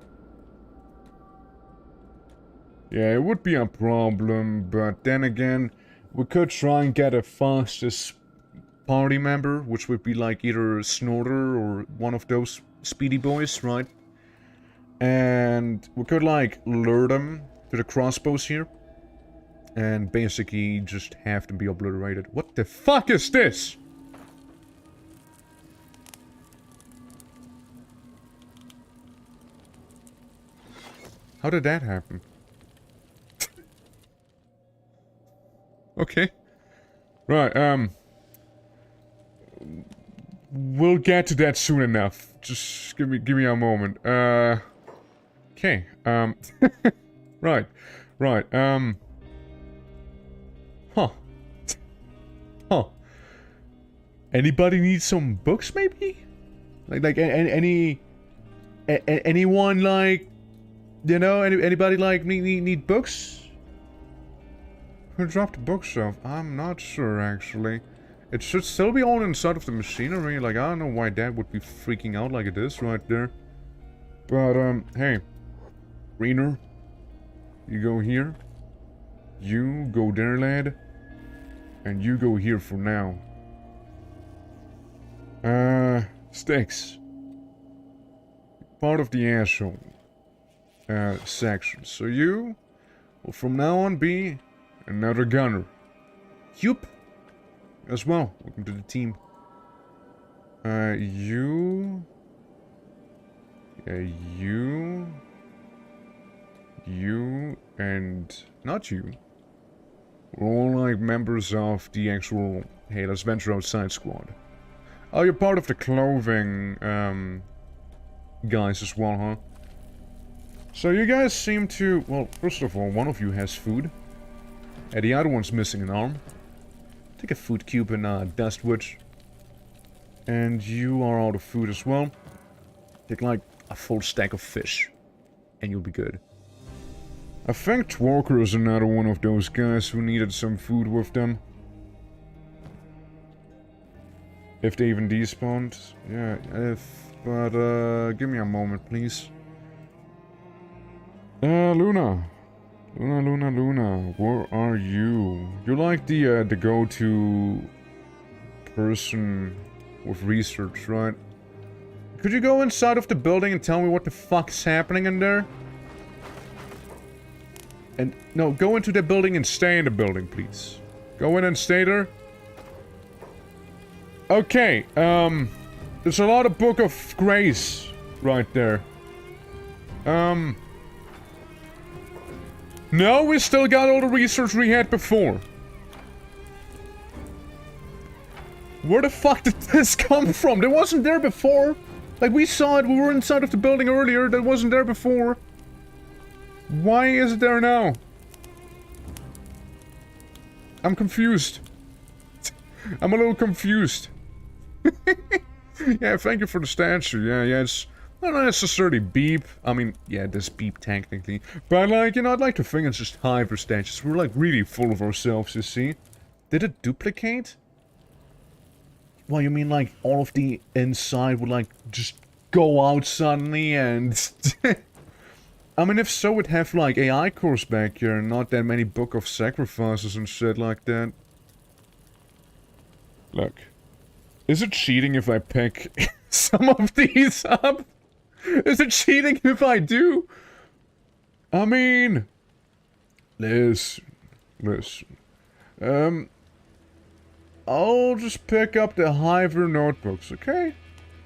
Yeah, it would be a problem, but then again, we could try and get a fastest party member, which would be like either Snorter or one of those speedy boys, right? And we could like lure them to the crossbows here. And basically just have them be obliterated. What the fuck is this? How did that happen? Okay. Right, we'll get to that soon enough. Just give me a moment. Okay, right, right, huh, huh. Anybody need some books, maybe? Anyone, like, you know, anybody, like, need books? Who dropped the bookshelf? I'm not sure, actually. It should still be all inside of the machinery. Like, I don't know why that would be freaking out like it is right there. But, hey. Greener. You go here. You go there, lad. And you go here for now. Sticks. Part of the asshole. Section. So you will from now on be another gunner. Yup. As well. Welcome to the team. You... You, and not you. We're all like members of the actual, hey, let's venture outside squad. Oh, you're part of the clothing, guys as well, huh? So you guys seem to, well, first of all, one of you has food. And the other one's missing an arm. Take a food cube and dustwood. And you are out of food as well. Take like a full stack of fish. And you'll be good. I think Twerker is another one of those guys who needed some food with them. If they even despawned. Yeah, but give me a moment, please. Luna. Luna, where are you? You're like the go-to person with research, right? Could you go inside of the building and tell me what the fuck's happening in there? And, no, go into the building and stay in the building, please. Go in and stay there. Okay, there's a lot of Book of Grace right there. No, we still got all the research we had before. Where the fuck did this come from? That wasn't there before. Like, we saw it, we were inside of the building earlier, that wasn't there before. Why is it there now? I'm confused. I'm a little confused. Yeah, thank you for the statue. Yeah, it's not necessarily beep. I mean, yeah, this beep technically. But, like, you know, I'd like to think it's just Hivers statues. We're, like, really full of ourselves, you see. Did it duplicate? Well, you mean, like, all of the inside would, like, just go out suddenly and... I mean, if so, we'd have, like, AI cores back here and not that many Book of Sacrifices and shit like that. Look. Is it cheating if I pick some of these up? Is it cheating if I do? I mean... Listen. I'll just pick up the Hiver notebooks, okay?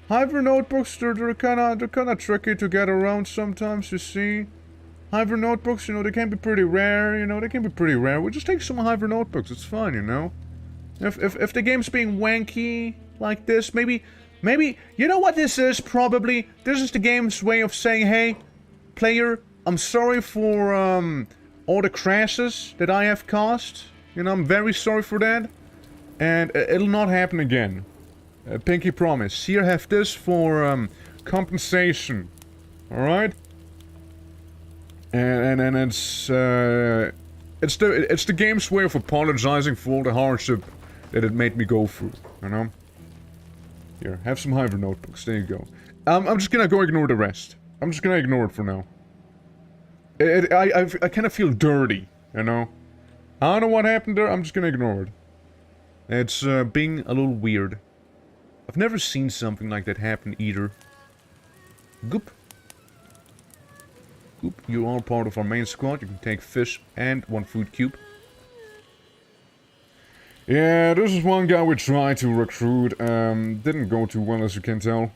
Hiver notebooks, they're kinda tricky to get around sometimes, you see. Hiver notebooks, you know, they can be pretty rare, you know, they can be pretty rare. We'll just take some Hiver notebooks, it's fine, you know. If the game's being wanky like this, maybe, you know what this is, probably? This is the game's way of saying, hey, player, I'm sorry for, all the crashes that I have caused. You know, I'm very sorry for that. And it'll not happen again. Pinky promise. Here, have this for compensation. All right. And it's the game's way of apologizing for all the hardship that it made me go through. You know. Here, have some Hiver notebooks. There you go. I'm just gonna go ignore the rest. I'm just gonna ignore it for now. I kind of feel dirty. You know. I don't know what happened there. I'm just gonna ignore it. It's being a little weird. I've never seen something like that happen either. Goop. Goop, you are part of our main squad. You can take fish and 1 food cube. Yeah, this is one guy we tried to recruit. Didn't go too well, as you can tell.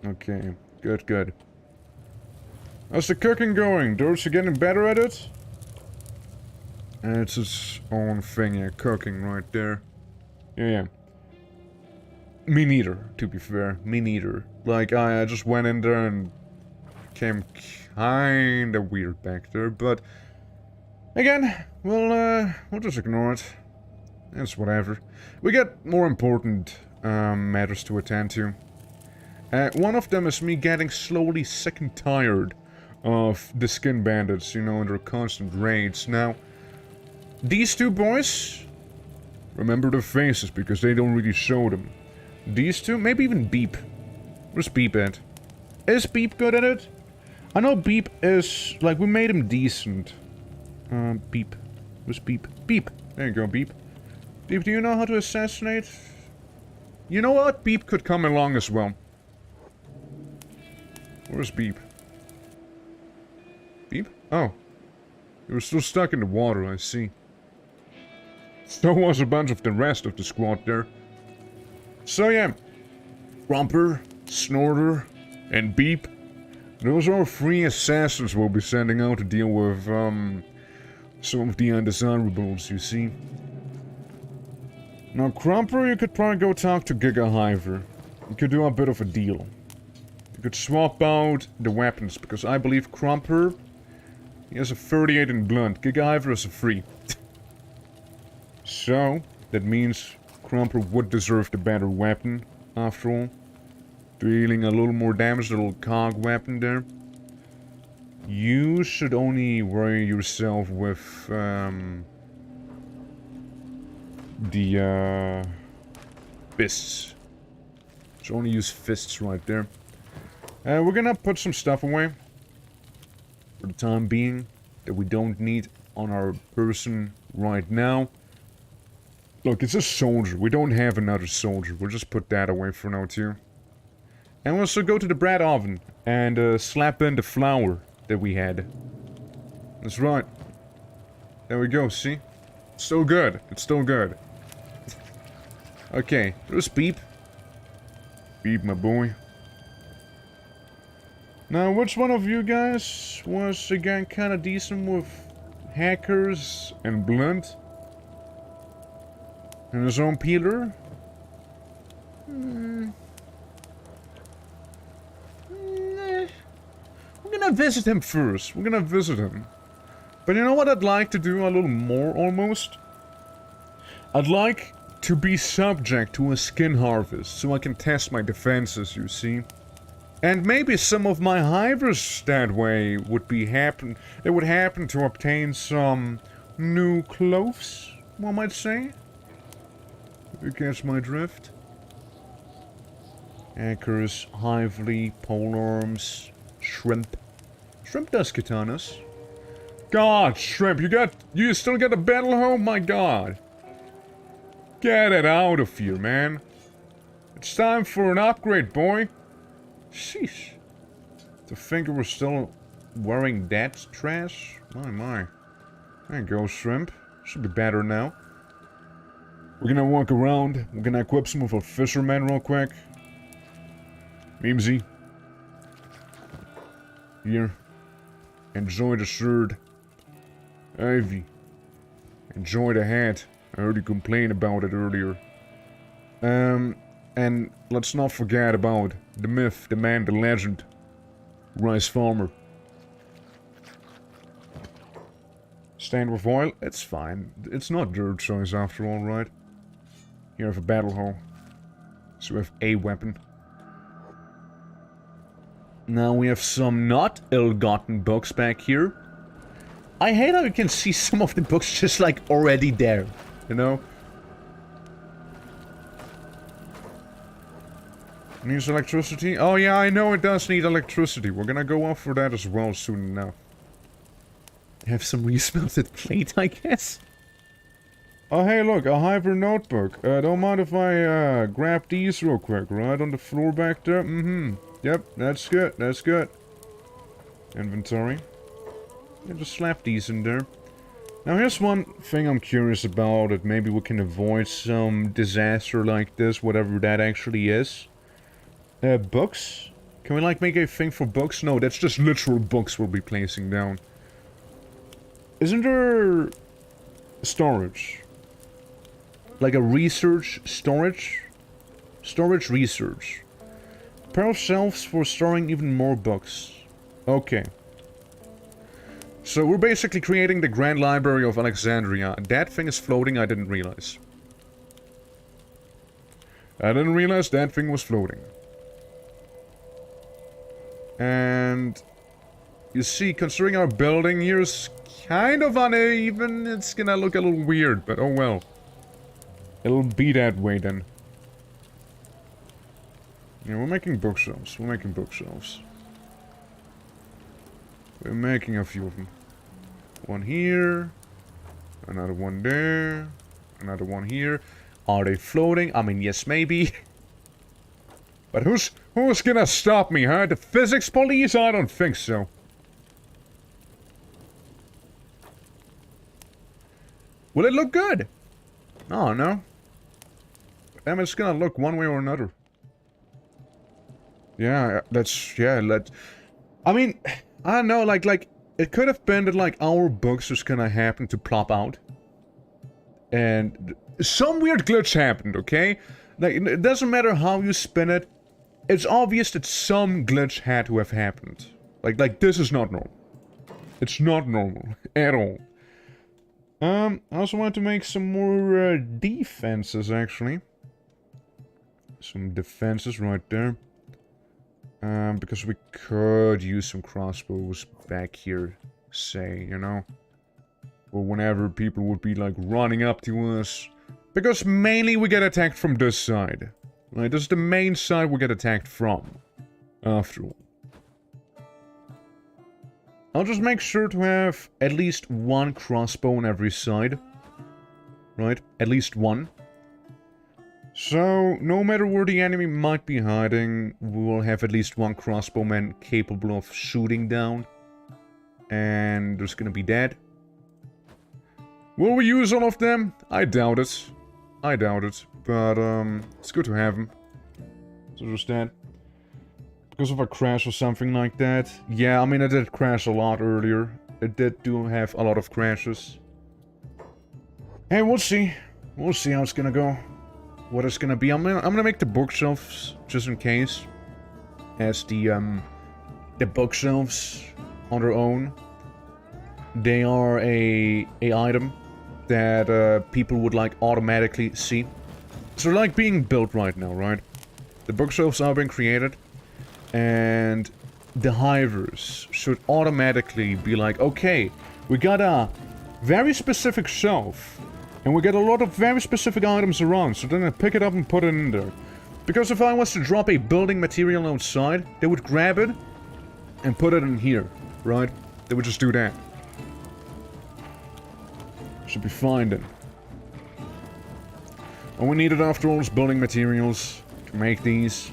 Okay, good. How's the cooking going? Dirts are getting better at it? It's its own thing, yeah, cooking right there. Yeah. Me neither, to be fair. Me neither. Like, I just went in there and came kinda weird back there, but... Again, we'll just ignore it. It's whatever. We got more important matters to attend to. One of them is me getting slowly sick and tired of the skin bandits, you know, and their constant raids. Now, these two boys, remember their faces because they don't really show them. These two, maybe even Beep. Where's Beep at? Is Beep good at it? I know Beep is, like, we made him decent. Beep. Where's Beep? Beep! There you go, Beep. Beep, do you know how to assassinate? You know what? Beep could come along as well. Where's Beep? Beep? Oh. You were still stuck in the water, I see. So was a bunch of the rest of the squad there. So yeah. Grumper, Snorter, and Beep. Those are 3 assassins we'll be sending out to deal with, some of the undesirables, you see. Now, Grumper, you could probably go talk to Hiver. You could do a bit of a deal. You could swap out the weapons, because I believe Grumper, he has a 38 in blunt. Hiver is a 3. So, that means Grumper would deserve the better weapon, after all. Dealing a little more damage, the little cog weapon there. You should only worry yourself with, the, fists. Should only use fists right there. We're gonna put some stuff away. For the time being. That we don't need on our person right now. Look, it's a soldier. We don't have another soldier. We'll just put that away for now, too. And we'll also go to the bread oven and slap in the flour that we had. That's right. There we go, see? It's still good. It's still good. Okay, there's Beep. Beep, my boy. Now, which one of you guys was, again, kinda decent with hackers and blunt? And his own peeler? We're gonna visit him first. We're gonna visit him. But you know what I'd like to do a little more, almost? I'd like to be subject to a skin harvest, so I can test my defenses, you see? And maybe some of my hivers that way would be happen... It would happen to obtain some new clothes, one might say. You catch my drift? Anchors, hively, polearms, shrimp. Shrimp does katanas. God, shrimp, you still got a battle hoe? My god. Get it out of here, man. It's time for an upgrade, boy. Sheesh. To think we're still wearing that trash? My. There you go, shrimp. Should be better now. We're gonna walk around. We're gonna equip some of our fishermen real quick. Memesy. Here. Enjoy the shirt. Ivy. Enjoy the hat. I heard you complain about it earlier. And let's not forget about the myth, the man, the legend. Rice farmer. Stand with oil? It's fine. It's not dirt size after all, right? You have a battle hole. So we have a weapon. Now we have some not ill-gotten books back here. I hate how you can see some of the books just like already there, you know? Needs electricity? Oh yeah, I know it does need electricity. We're gonna go off for that as well soon enough. Have some resmelted plate, I guess? Oh hey look, a Hiver notebook. Don't mind if I grab these real quick, right? On the floor back there? Yep, that's good, that's good. Inventory. Yeah, just slap these in there. Now here's one thing I'm curious about, that maybe we can avoid some disaster like this, whatever that actually is. Books? Can we like make a thing for books? No, that's just literal books we'll be placing down. Isn't there storage. Like a research storage? Storage research. Pair of shelves for storing even more books. Okay. So we're basically creating the Grand Library of Alexandria. That thing is floating, I didn't realize. I didn't realize that thing was floating. And you see, considering our building here is kind of uneven, it's gonna look a little weird, but oh well. It'll be that way then. Yeah, we're making bookshelves. We're making bookshelves. We're making a few of them. One here. Another one there. Another one here. Are they floating? I mean, yes, maybe. But who's gonna stop me, huh? The physics police? I don't think so. Will it look good? Oh, no. Damn, it's gonna look one way or another. Yeah, let's... I mean, I don't know, like, it could have been that, like, our books just gonna happen to plop out. And some weird glitch happened, okay? Like, it doesn't matter how you spin it. It's obvious that some glitch had to have happened. Like, this is not normal. It's not normal. At all. I also want to make some more, defenses, actually. Some defenses right there. Because we could use some crossbows back here, say, you know? Or whenever people would be, like, running up to us. Because mainly we get attacked from this side. Right, this is the main side we get attacked from. After all. I'll just make sure to have at least one crossbow on every side. Right? At least one. So, no matter where the enemy might be hiding, we will have at least one crossbowman capable of shooting down. And there's gonna be that. Will we use all of them? I doubt it. I doubt it. But, it's good to have them. So just that. Because of a crash or something like that. Yeah, I mean, it did crash a lot earlier. It did have a lot of crashes. Hey, we'll see. We'll see how it's gonna go. What it's gonna be. I'm gonna make the bookshelves, just in case. As the bookshelves on their own. They are a item that people would like automatically see. So they're like being built right now, right? The bookshelves are being created. And the hivers should automatically be like, okay, we got a very specific shelf. And we get a lot of very specific items around, so then I pick it up and put it in there. Because if I was to drop a building material outside, they would grab it and put it in here, right? They would just do that. Should be fine then. All we needed after all is building materials to make these.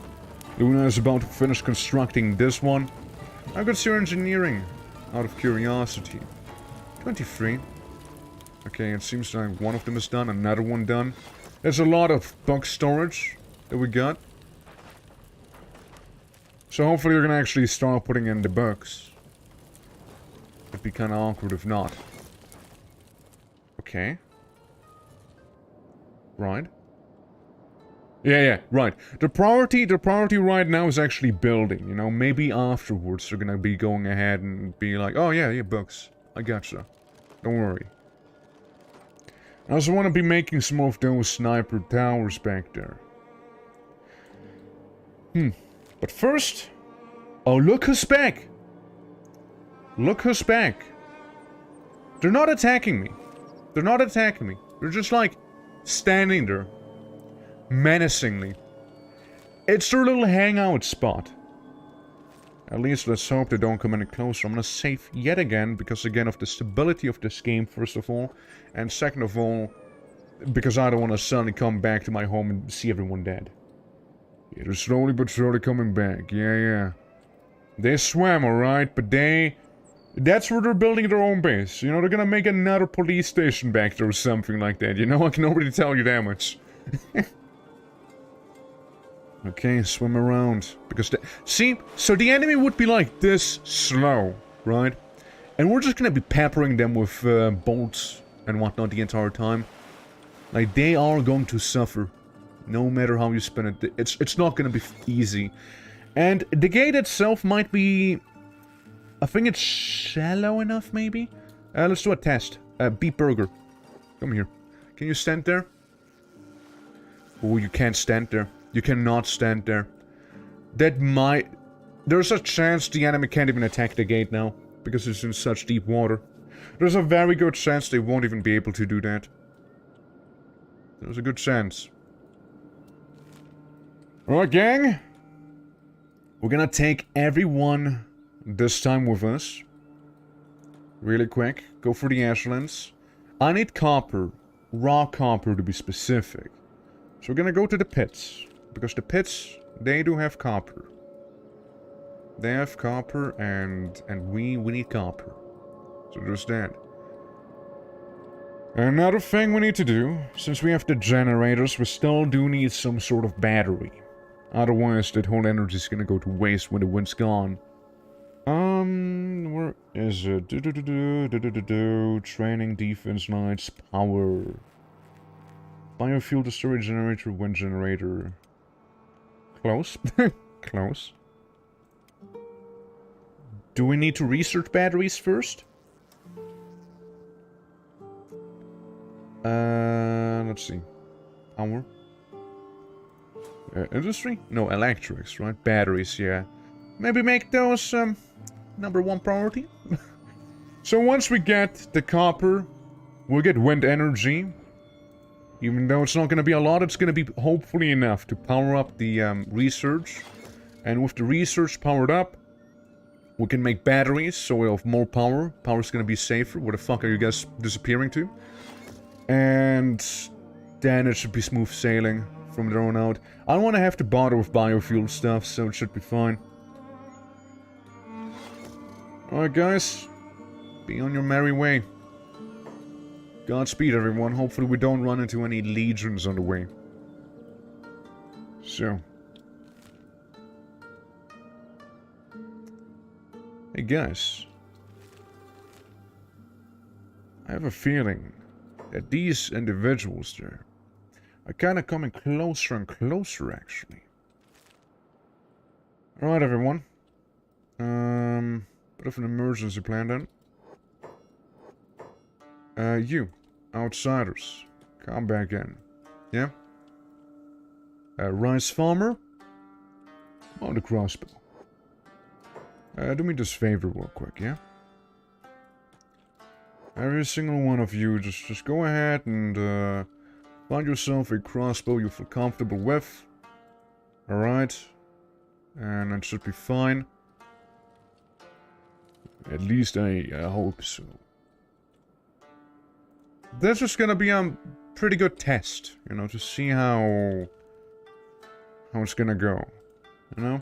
Luna is about to finish constructing this one. How good's your engineering? Out of curiosity. 23. Okay, it seems like one of them is done, another one done. There's a lot of book storage that we got. So hopefully you're gonna actually start putting in the books. It'd be kinda awkward if not. Okay. Right. Yeah, right. The priority right now is actually building, you know? Maybe afterwards they're gonna be going ahead and be like, oh yeah, books. I gotcha. Don't worry. I also want to be making some of those sniper towers back there. But first... Oh, look who's back! Look who's back! They're not attacking me. They're not attacking me. They're just like, standing there. Menacingly. It's their little hangout spot. At least let's hope they don't come any closer. I'm gonna save yet again, because again of the stability of this game, first of all. And second of all, because I don't want to suddenly come back to my home and see everyone dead. Yeah, they're slowly but surely coming back. Yeah. They swam, alright, but that's where they're building their own base. You know, they're gonna make another police station back there or something like that. You know, I can already tell you that much. Okay, swim around. Because see, so the enemy would be like this slow, right? And we're just gonna be peppering them with bolts and whatnot the entire time. Like, they are going to suffer. No matter how you spin it. It's not going to be easy. And the gate itself might be... I think it's shallow enough, maybe? Let's do a test. Beef Burger. Come here. Can you stand there? Oh, you can't stand there. You cannot stand there. That might... There's a chance the enemy can't even attack the gate now. Because it's in such deep water. There's a very good chance they won't even be able to do that. There's a good chance. Alright, gang. We're gonna take everyone this time with us. Really quick. Go for the ashlands. I need copper. Raw copper to be specific. So we're gonna go to the pits. Because the pits, they do have copper. They have copper and we need copper. So there's that. Another thing we need to do, since we have the generators, we still do need some sort of battery. Otherwise, that whole energy is gonna go to waste when the wind's gone. Where is it? Training, defense, lights, power. Biofuel, the storage generator, wind generator. Close. Close. Do we need to research batteries first? Let's see. Power. Industry? No, electrics, right? Batteries, yeah. Maybe make those, #1 priority? So once we get the copper, we'll get wind energy. Even though it's not gonna be a lot, it's gonna be hopefully enough to power up the, research. And with the research powered up, we can make batteries, so we'll have more power. Power's gonna be safer. Where the fuck are you guys disappearing to? And then it should be smooth sailing from there on out. I don't want to have to bother with biofuel stuff, so it should be fine. Alright guys, be on your merry way. Godspeed everyone, hopefully we don't run into any legions on the way. So. Hey guys. I have a feeling that these individuals there are kind of coming closer and closer, actually. Alright, everyone. Bit of an emergency plan, then. You, outsiders, come back in. Yeah? Rice farmer, on the crossbow. Do me this favor real quick, yeah? Every single one of you, just go ahead and find yourself a crossbow you feel comfortable with. Alright? And it should be fine. At least I hope so. That's just gonna be a pretty good test, you know, to see how it's gonna go, you know?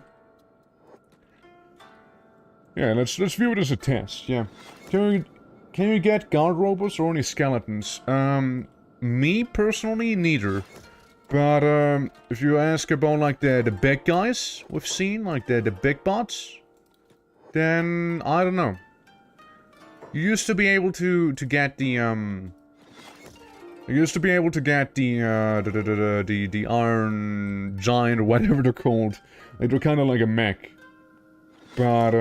Yeah, let's view it as a test, yeah. Can you get guard robots or only skeletons? Me, personally, neither. But, if you ask about, like, the big guys we've seen, like, the big bots, then, I don't know. You used to be able to get the, You used to be able to get the Iron Giant, or whatever they're called. Like, they're kind of like a mech. But,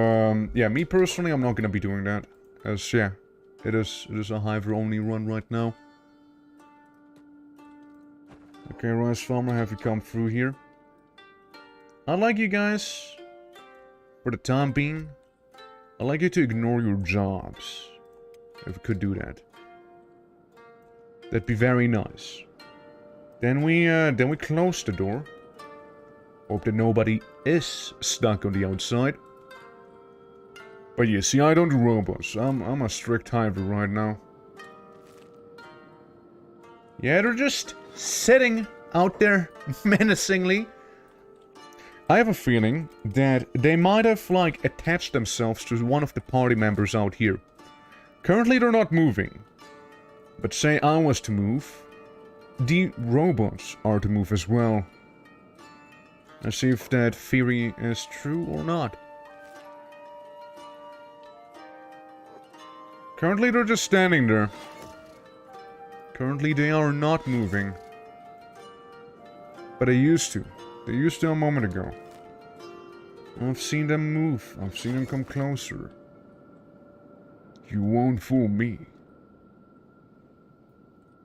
yeah, me personally, I'm not gonna be doing that. As, yeah, it is a Hiver only run right now. Okay, Rice Farmer, have you come through here? I'd like you guys, for the time being, I'd like you to ignore your jobs. If you could do that. That'd be very nice. Then we close the door. Hope that nobody is stuck on the outside. But yeah, see, I don't do robots. I'm a strict Hiver right now. Yeah, they're just sitting out there menacingly. I have a feeling that they might have, like, attached themselves to one of the party members out here. Currently, they're not moving. But say I was to move, the robots are to move as well. Let's see if that theory is true or not. Currently, they're just standing there. Currently they are not moving. But they used to. They used to a moment ago. I've seen them move. I've seen them come closer. You won't fool me.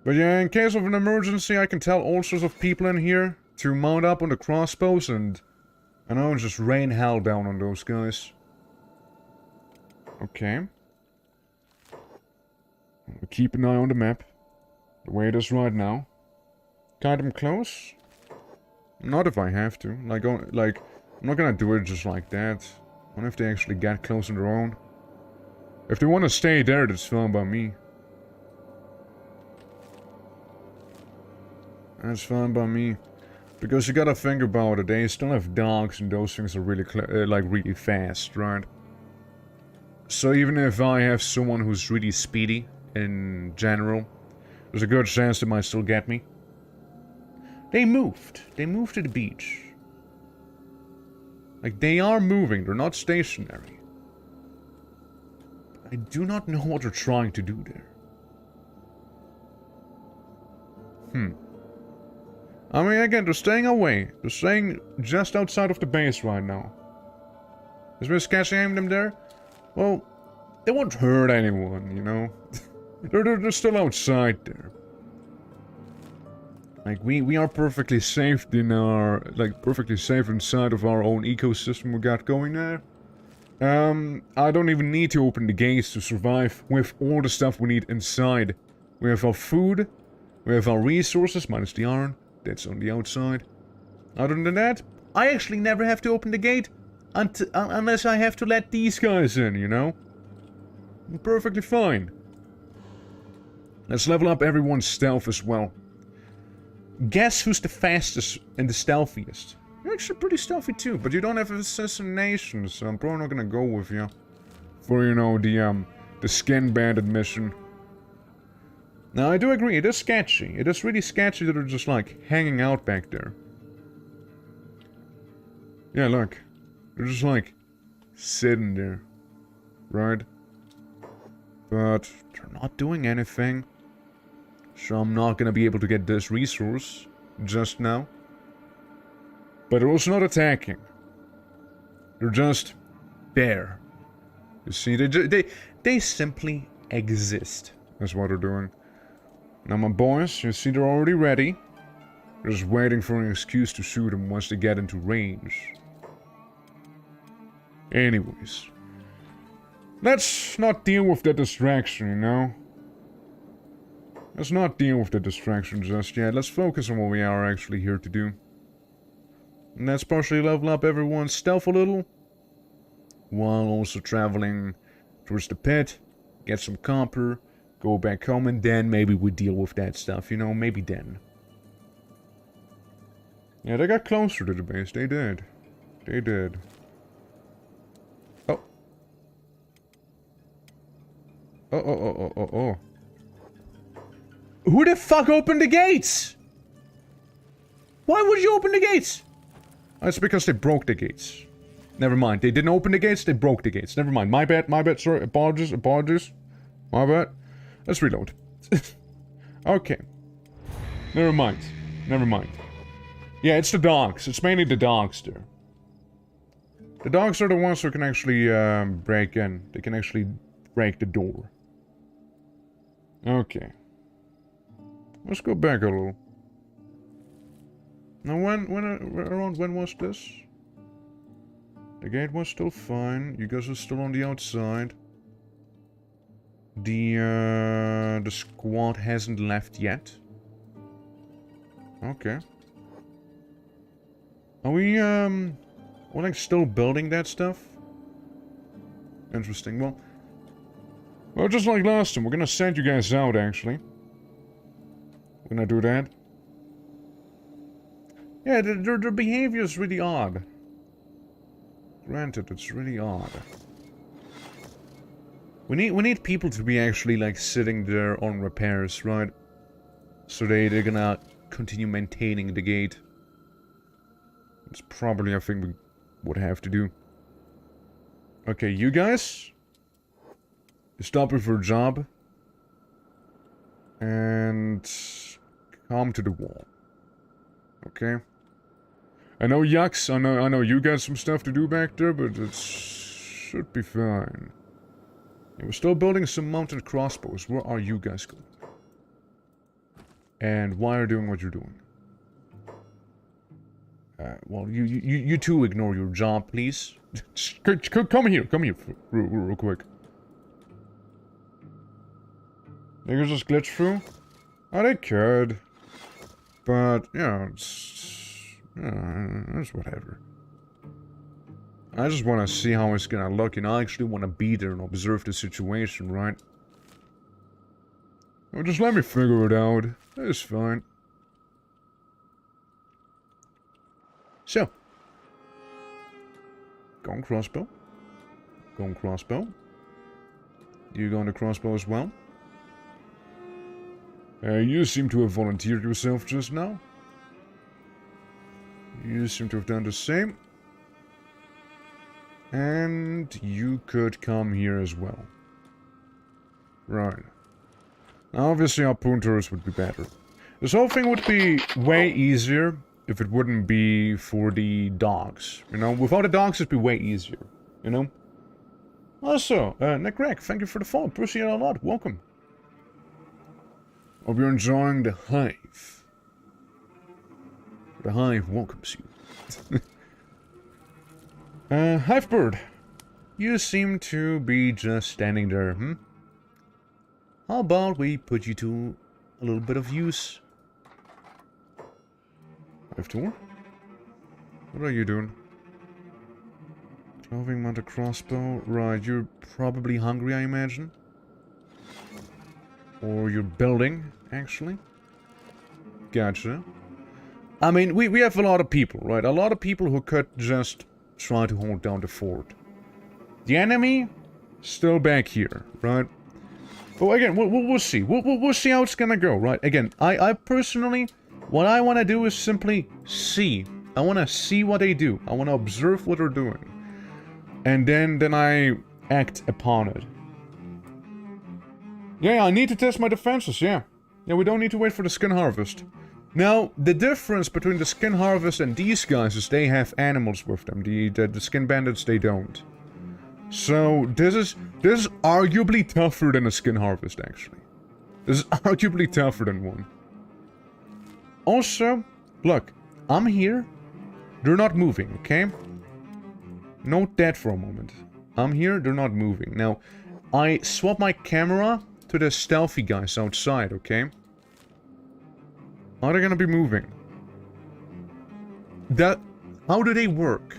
But yeah, in case of an emergency, I can tell all sorts of people in here to mount up on the crossbows and, I know, just rain hell down on those guys. Okay. I'll keep an eye on the map. The way it is right now. Guide them close? Not if I have to. Like, I'm not gonna do it just like that. What if they actually get close on their own? If they want to stay there, that's fine by me. That's fine by me. Because you gotta think about it, they still have dogs and those things are really, really fast, right? So even if I have someone who's really speedy in general, there's a good chance they might still get me. They moved. They moved to the beach. Like, they are moving, they're not stationary. I do not know what they're trying to do there. I mean, again, they're staying away. They're staying just outside of the base right now. Is Miss Cassie aiming them there? Well, they won't hurt anyone, you know? they're still outside there. Like, we are perfectly safe in our... Like, perfectly safe inside of our own ecosystem we got going there. I don't even need to open the gates to survive with all the stuff we need inside. We have our food, we have our resources, minus the iron, that's on the outside. Other than that, I actually never have to open the gate unless I have to let these guys in, you know? I'm perfectly fine. Let's level up everyone's stealth as well. Guess who's the fastest and the stealthiest? You're actually pretty stealthy too, but you don't have assassination, so I'm probably not gonna go with you. For, you know, the skin bandit mission. Now, I do agree, it is sketchy. It is really sketchy that they're just, like, hanging out back there. Yeah, look. They're just, like, sitting there. Right? But they're not doing anything. So I'm not gonna be able to get this resource just now. But they're also not attacking. They're just there. You see, they simply exist. That's what they're doing. Now my boys, you see they're already ready. They're just waiting for an excuse to shoot them once they get into range. Anyways. Let's not deal with that distraction, you know? Let's not deal with the distraction just yet. Let's focus on what we are actually here to do. And that's partially level up everyone's stealth a little. While also traveling towards the pit. Get some copper. Go back home and then maybe we deal with that stuff, you know? Maybe then. Yeah, they got closer to the base. They did. They did. Oh. Oh. Who the fuck opened the gates? Why would you open the gates? That's because they broke the gates. Never mind. They didn't open the gates, they broke the gates. Never mind. My bad, sorry. Apologies. My bad. Let's reload. Okay. Never mind. Yeah, it's the dogs. It's mainly the dogs there. The dogs are the ones who can actually break in. They can actually break the door. Okay. Let's go back a little. Now, around when was this? The gate was still fine. You guys are still on the outside. The squad hasn't left yet. Okay. Are we, we're like still building that stuff? Interesting. Well, just like last time, we're gonna send you guys out, actually. We're gonna do that. Yeah, their behavior is really odd. Granted, it's really odd. We need people to be actually like sitting there on repairs, right? So they're gonna continue maintaining the gate. It's probably a thing we would have to do. Okay, you guys, stop it for a job. And come to the wall. Okay. I know Yaks, I know you got some stuff to do back there, but it should be fine. Yeah, we're still building some mounted crossbows. Where are you guys going? And why are you doing what you're doing? Well, you two ignore your job, please. Come here real quick. They could just glitch through? Oh, they could. But, you know, it's whatever. I just want to see how it's gonna look, and I actually want to be there and observe the situation, right? Well, just let me figure it out. It's fine. So. Going crossbow. Going crossbow. You going to crossbow as well? You seem to have volunteered yourself just now. You seem to have done the same. And you could come here as well. Right. Now, obviously our punters would be better. This whole thing would be way easier if it wouldn't be for the dogs. You know, without the dogs it'd be way easier. You know? Also, Nick Greg, thank you for the follow. Appreciate it a lot. Welcome. Hope you're enjoying the hive. The hive welcomes you. Hivebird. You seem to be just standing there, hmm? How about we put you to a little bit of use? Hive tour? What are you doing? Clothing, mounted crossbow. Right, you're probably hungry, I imagine. Or you're building, actually. Gotcha. I mean, we have a lot of people, right? A lot of people who could just try to hold down the fort. The enemy, still back here, right? But again, we'll see. We'll see how it's gonna go, right? Again, I personally, what I want to do is simply see. I want to see what they do. I want to observe what they're doing. And then I act upon it. Yeah, I need to test my defenses, yeah. Yeah, we don't need to wait for the skin harvest. Now, the difference between the skin harvest and these guys is they have animals with them. The skin bandits, they don't. So, this is arguably tougher than a skin harvest, actually. This is arguably tougher than one. Also, look, I'm here. They're not moving, okay? Note that for a moment. I'm here, they're not moving. Now, I swap my camera to the stealthy guys outside, okay? Are they gonna be moving? How do they work?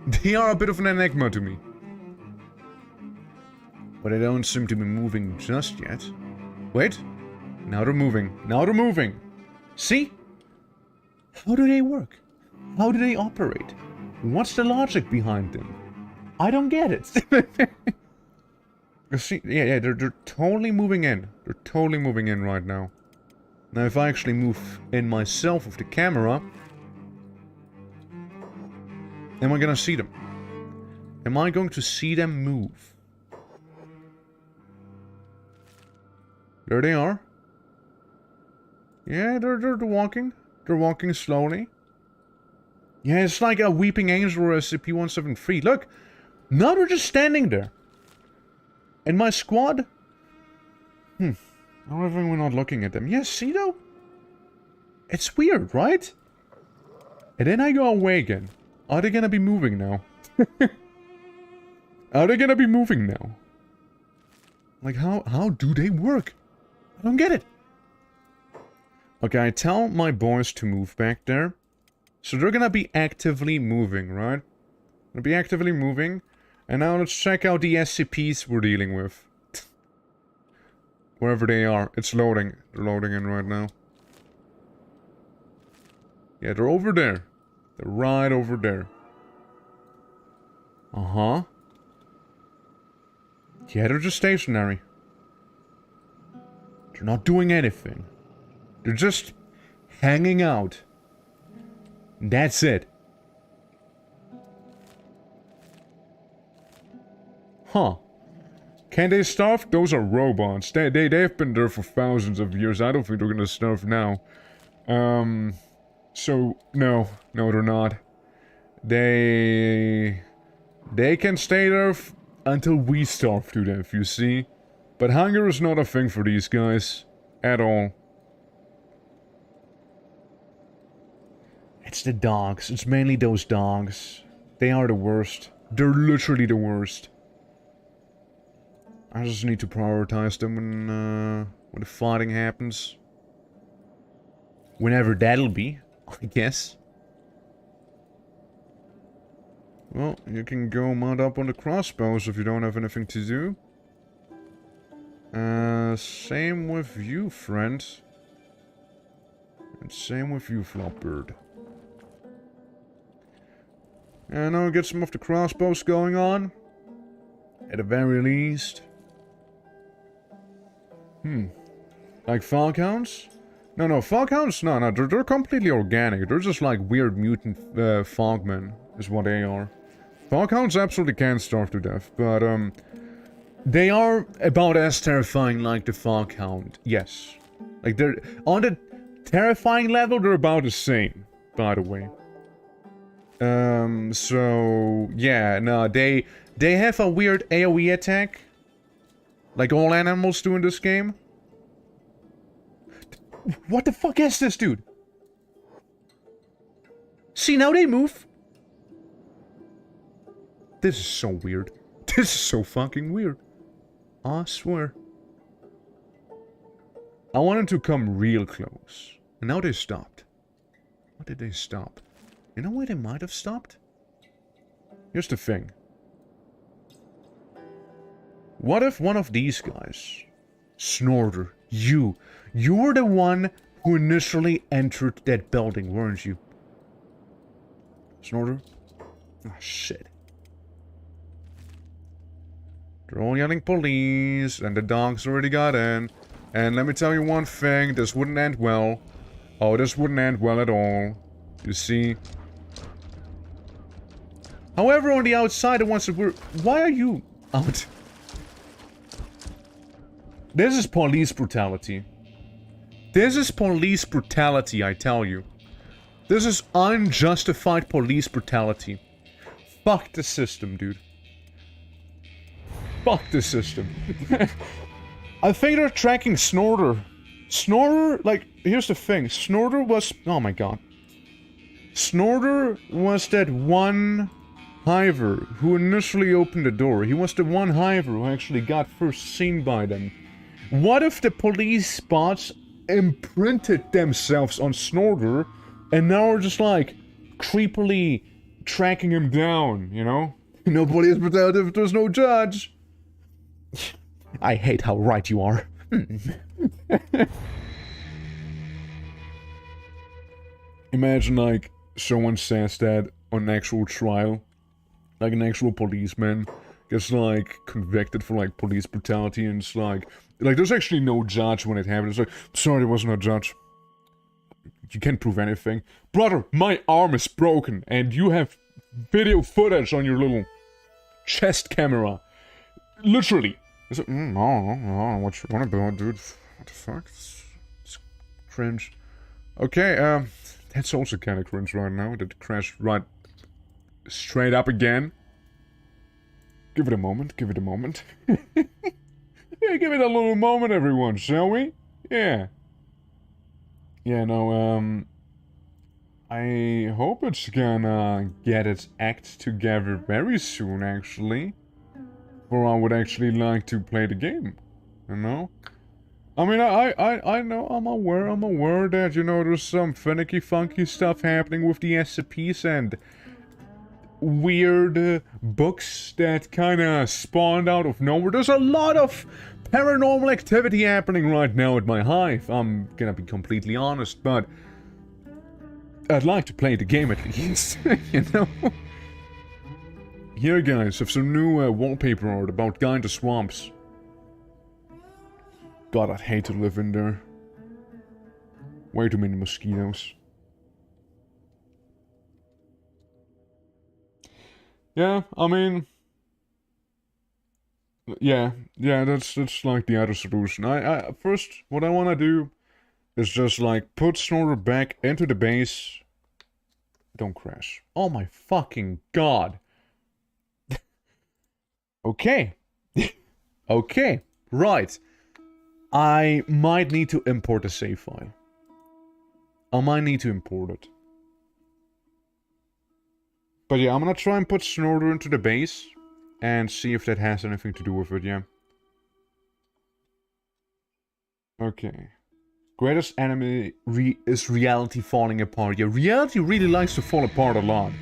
They are a bit of an enigma to me. But they don't seem to be moving just yet. Wait. Now they're moving. Now they're moving. See? How do they work? How do they operate? What's the logic behind them? I don't get it. See, yeah, they're totally moving in. They're totally moving in right now. Now, if I actually move in myself with the camera, am I gonna see them? Am I going to see them move? There they are. Yeah, they're walking. They're walking slowly. Yeah, it's like a weeping angel or a SCP-173. Look, now they're just standing there. And my squad? How are we not looking at them? Yes, see though? It's weird, right? And then I go away again. Are they gonna be moving now? Are they gonna be moving now? Like, how do they work? I don't get it. Okay, I tell my boys to move back there. So they're gonna be actively moving, right? They'll be actively moving. And now let's check out the SCPs we're dealing with. Wherever they are. It's loading. They're loading in right now. Yeah, they're over there. They're right over there. Uh-huh. Yeah, they're just stationary. They're not doing anything. They're just hanging out. That's it. Huh. Can they starve? Those are robots. They've been there for thousands of years. I don't think they're gonna starve now. So, no, they're not. They can stay there until we starve to death, you see? But hunger is not a thing for these guys. At all. It's the dogs. It's mainly those dogs. They are the worst. They're literally the worst. I just need to prioritize them when the fighting happens. Whenever that'll be, I guess. Well, you can go mount up on the crossbows if you don't have anything to do. Same with you, friend. And same with you, Flopbird. And I'll get some of the crossbows going on. At the very least. Like Falcons? No, Falcons? No, they're completely organic. They're just like weird mutant Falkmen, is what they are. Falcons absolutely can't starve to death, but they are about as terrifying like the Falcon. Yes. Like they're on the terrifying level, they're about the same, by the way. So yeah, no, they have a weird AoE attack. Like all animals do in this game. What the fuck is this, dude? See, now they move. This is so weird. This is so fucking weird. I swear. I wanted to come real close. And now they stopped. Why did they stop? You know where they might have stopped? Here's the thing. What if one of these guys, Snorter, you were the one who initially entered that building, weren't you? Snorter? Ah, shit. They're all yelling police, and the dogs already got in. And let me tell you one thing, this wouldn't end well. Oh, this wouldn't end well at all. You see? However, on the outside, the ones that were... Why are you out? This is police brutality. This is police brutality, I tell you. This is unjustified police brutality. Fuck the system, dude. Fuck the system. I think they're tracking Snorter. Snorter, like, here's the thing. Snorter was... Oh my god. Snorter was that one Hiver who initially opened the door. He was the one Hiver who actually got first seen by them. What if the police bots imprinted themselves on Snorter and now are just like creepily tracking him down, you know? No police brutality if there's no judge. I hate how right you are. Imagine like someone says that on an actual trial. Like an actual policeman gets like convicted for like police brutality and it's like there's actually no judge when it happens. It's like, sorry, there wasn't a judge. You can't prove anything. Brother, my arm is broken and you have video footage on your little chest camera. Literally. It's like, no, what you wanna do, dude? What the fuck? It's cringe. Okay, that's also kind of cringe right now. That crashed right straight up again. Give it a moment, give it a moment. Yeah, give it a little moment, everyone, shall we? Yeah. Yeah, no, I hope it's gonna get its act together very soon, actually. For I would actually like to play the game, you know? I mean, I know, I'm aware that, you know, there's some finicky, funky stuff happening with the SCPs and weird books that kinda spawned out of nowhere. There's a lot of paranormal activity happening right now at my hive. I'm gonna be completely honest, but I'd like to play the game at least, you know? Here, guys, have some new wallpaper art about Guy in the Swamps. God, I'd hate to live in there. Way too many mosquitoes. Yeah, I mean... Yeah, yeah, that's like the other solution. First, what I want to do is just like put Snorter back into the base. Don't crash. Oh my fucking god. Okay. Okay. Right. I might need to import a save file. I might need to import it. But yeah, I'm gonna try and put Snorter into the base and see if that has anything to do with it, yeah. Okay. Greatest enemy is reality falling apart. Yeah, reality really likes to fall apart a lot.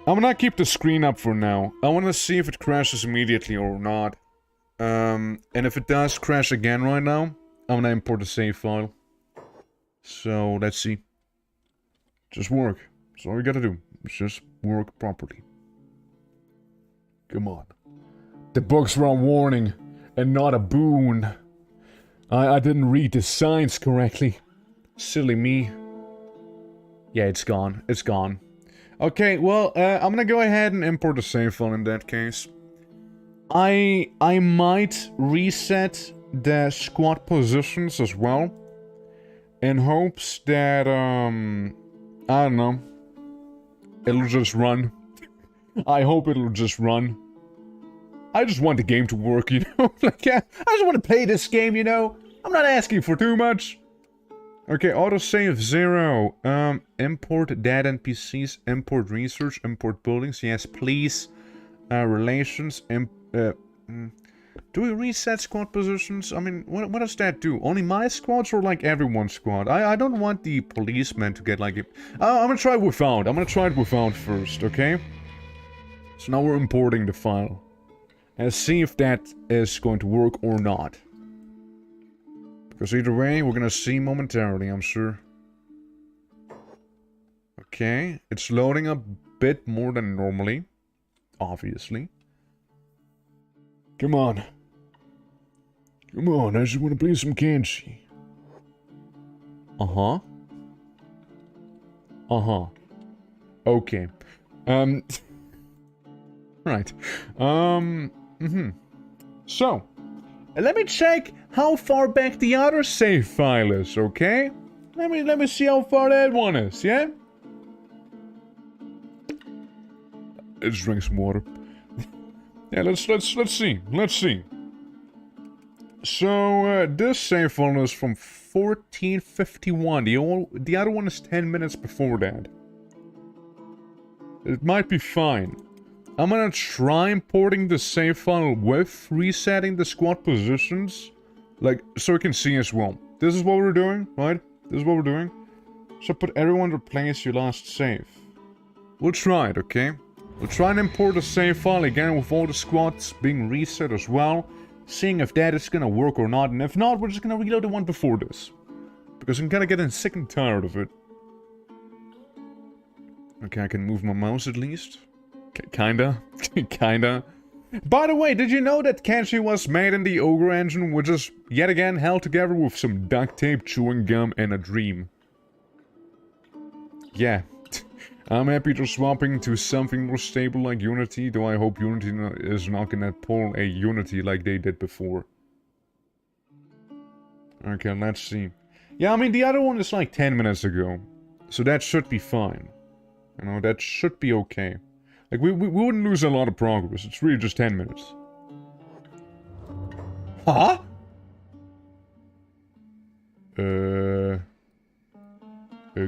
I'm gonna keep the screen up for now. I wanna see if it crashes immediately or not. And if it does crash again right now, I'm gonna import a save file. So, let's see. Just work. That's all you gotta do. Just work properly. Come on. The books were a warning, and not a boon. I didn't read the signs correctly. Silly me. Yeah, it's gone. It's gone. Okay, well, I'm gonna go ahead and import the save file in that case. I might reset the squad positions as well. In hopes that, I don't know. It'll just run. I hope it'll just run. I just want the game to work, you know? Like, yeah, I just want to play this game, you know? I'm not asking for too much. Okay, autosave 0. Import dead NPCs, import research, import buildings. Yes, please. Relations, do we reset squad positions? I mean, what does that do? Only my squads or like everyone's squad? I don't want the policemen to get like it. I'm gonna try it without. I'm gonna try it without first, okay? So now we're importing the file. And see if that is going to work or not. Because either way, we're gonna see momentarily, I'm sure. Okay, it's loading a bit more than normally. Obviously. Come on. Come on, I just want to play some KENSHI. Uh-huh. Uh-huh. Okay. Right. So, let me check how far back the other save file is, okay? Let me see how far that one is, yeah? Let's drink some water. Yeah, let's see. Let's see. So, this save file is from 1451. The other one is 10 minutes before that. It might be fine. I'm gonna try importing the save file with resetting the squad positions. Like, so you can see as well. This is what we're doing, right? This is what we're doing. So put everyone to replace your last save. We'll try it, okay? We'll try and import the save file again with all the squads being reset as well. Seeing if that is gonna work or not. And if not, we're just gonna reload the one before this. Because I'm kinda getting sick and tired of it. Okay, I can move my mouse at least. Kinda. Kinda. By the way, did you know that KENSHI was made in the Ogre engine, which is yet again held together with some duct tape, chewing gum, and a dream? Yeah. I'm happy to swapping to something more stable like Unity, though I hope Unity is not gonna pull a Unity like they did before. Okay, let's see. Yeah, I mean, the other one is like 10 minutes ago. So that should be fine. You know, that should be okay. Like, we wouldn't lose a lot of progress. It's really just 10 minutes. Huh?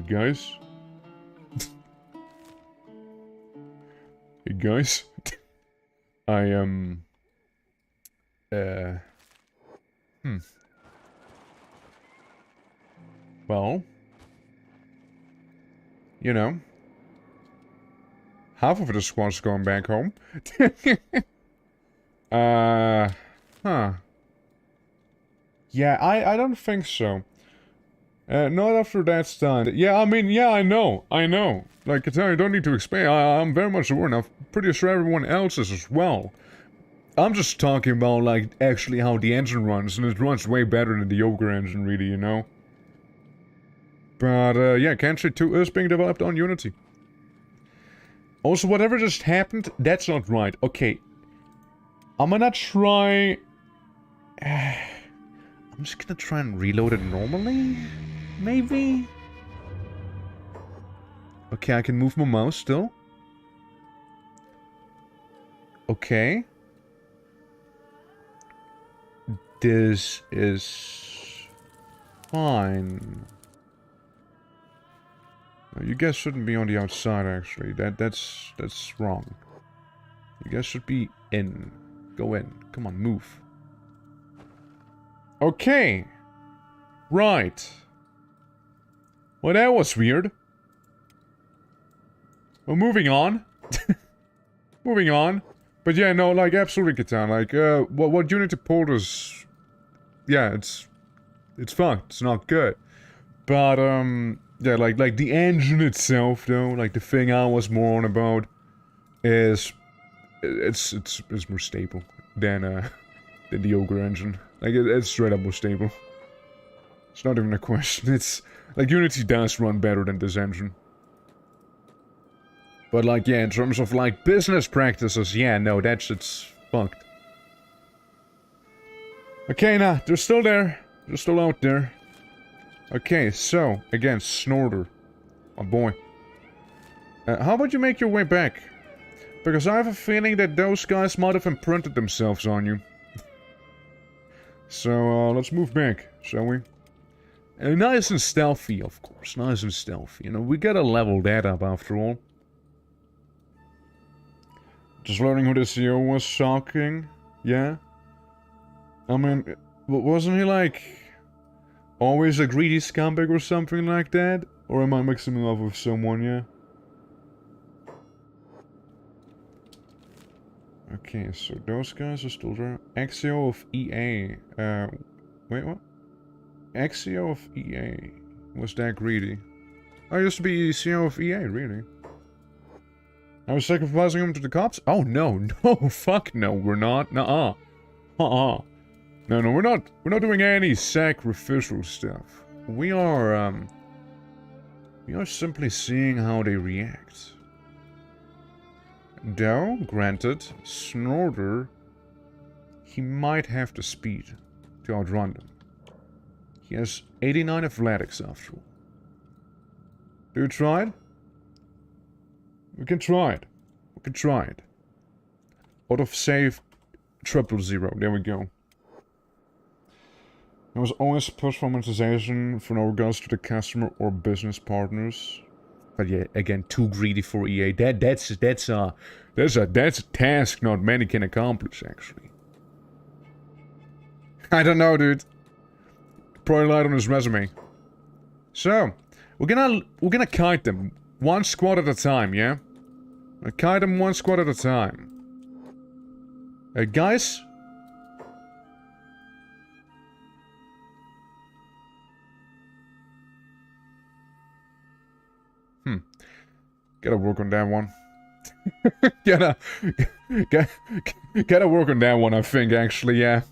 Guys? Hey, guys? I am... Well... You know... Half of the squad's going back home. Huh. Yeah, I don't think so. Not after that's done. Yeah, I mean, yeah, I know. Like, I don't need to explain. I'm very much aware, and I'm pretty sure everyone else is as well. I'm just talking about, like, actually how the engine runs, and it runs way better than the Ogre engine, really, you know? But, yeah, KENSHI 2 is being developed on Unity. Also, whatever just happened, that's not right. Okay. I'm gonna try... I'm just gonna try and reload it normally? Maybe? Okay, I can move my mouse still. Okay. This is... fine. You guys shouldn't be on the outside, actually. That's wrong. You guys should be in. Go in. Come on, move. Okay. Right. Well, that was weird. Well, moving on. Moving on. But yeah, no, like, absolutely, Catan. Like, what Unity pulled is... Yeah, it's fucked. It's not good. But, yeah, like the engine itself, though, like, the thing I was more on about is... It's more stable than the GER engine. Like, it's straight up more stable. It's not even a question. It's... Like, Unity does run better than this engine. But, like, yeah, in terms of, like, business practices, yeah, no, it's fucked. Okay, nah, they're still there. They're still out there. Okay, so, again, Snorter. My boy. How about you make your way back? Because I have a feeling that those guys might have imprinted themselves on you. So, let's move back, shall we? Nice and stealthy, of course. Nice and stealthy. You know, we gotta level that up after all. Just learning who the CEO was shocking. Yeah? I mean, wasn't he like... always a greedy scumbag or something like that? Or am I mixing him up with someone, yeah? Okay, so those guys are still there. Axio of EA. Wait, what? Axio of EA. Was that greedy? I used to be CEO of EA, really. I was sacrificing him to the cops? Oh, no, no, fuck no, we're not. Nuh-uh. Uh-uh. No, we're not doing any sacrificial stuff. We are simply seeing how they react. Though, granted, Snorter, he might have the speed to outrun them. He has 89 athletics after all. Do you try it? We can try it. We can try it. Autosave 000. There we go. There was always push for monetization for no regards to the customer or business partners. But yeah, again, too greedy for EA. That's a task not many can accomplish, actually. I don't know, dude. Probably lied on his resume. So, we're gonna kite them one squad at a time, yeah? We'll kite them one squad at a time. Guys? Gotta work on that one. gotta work on that one, I think, actually, yeah.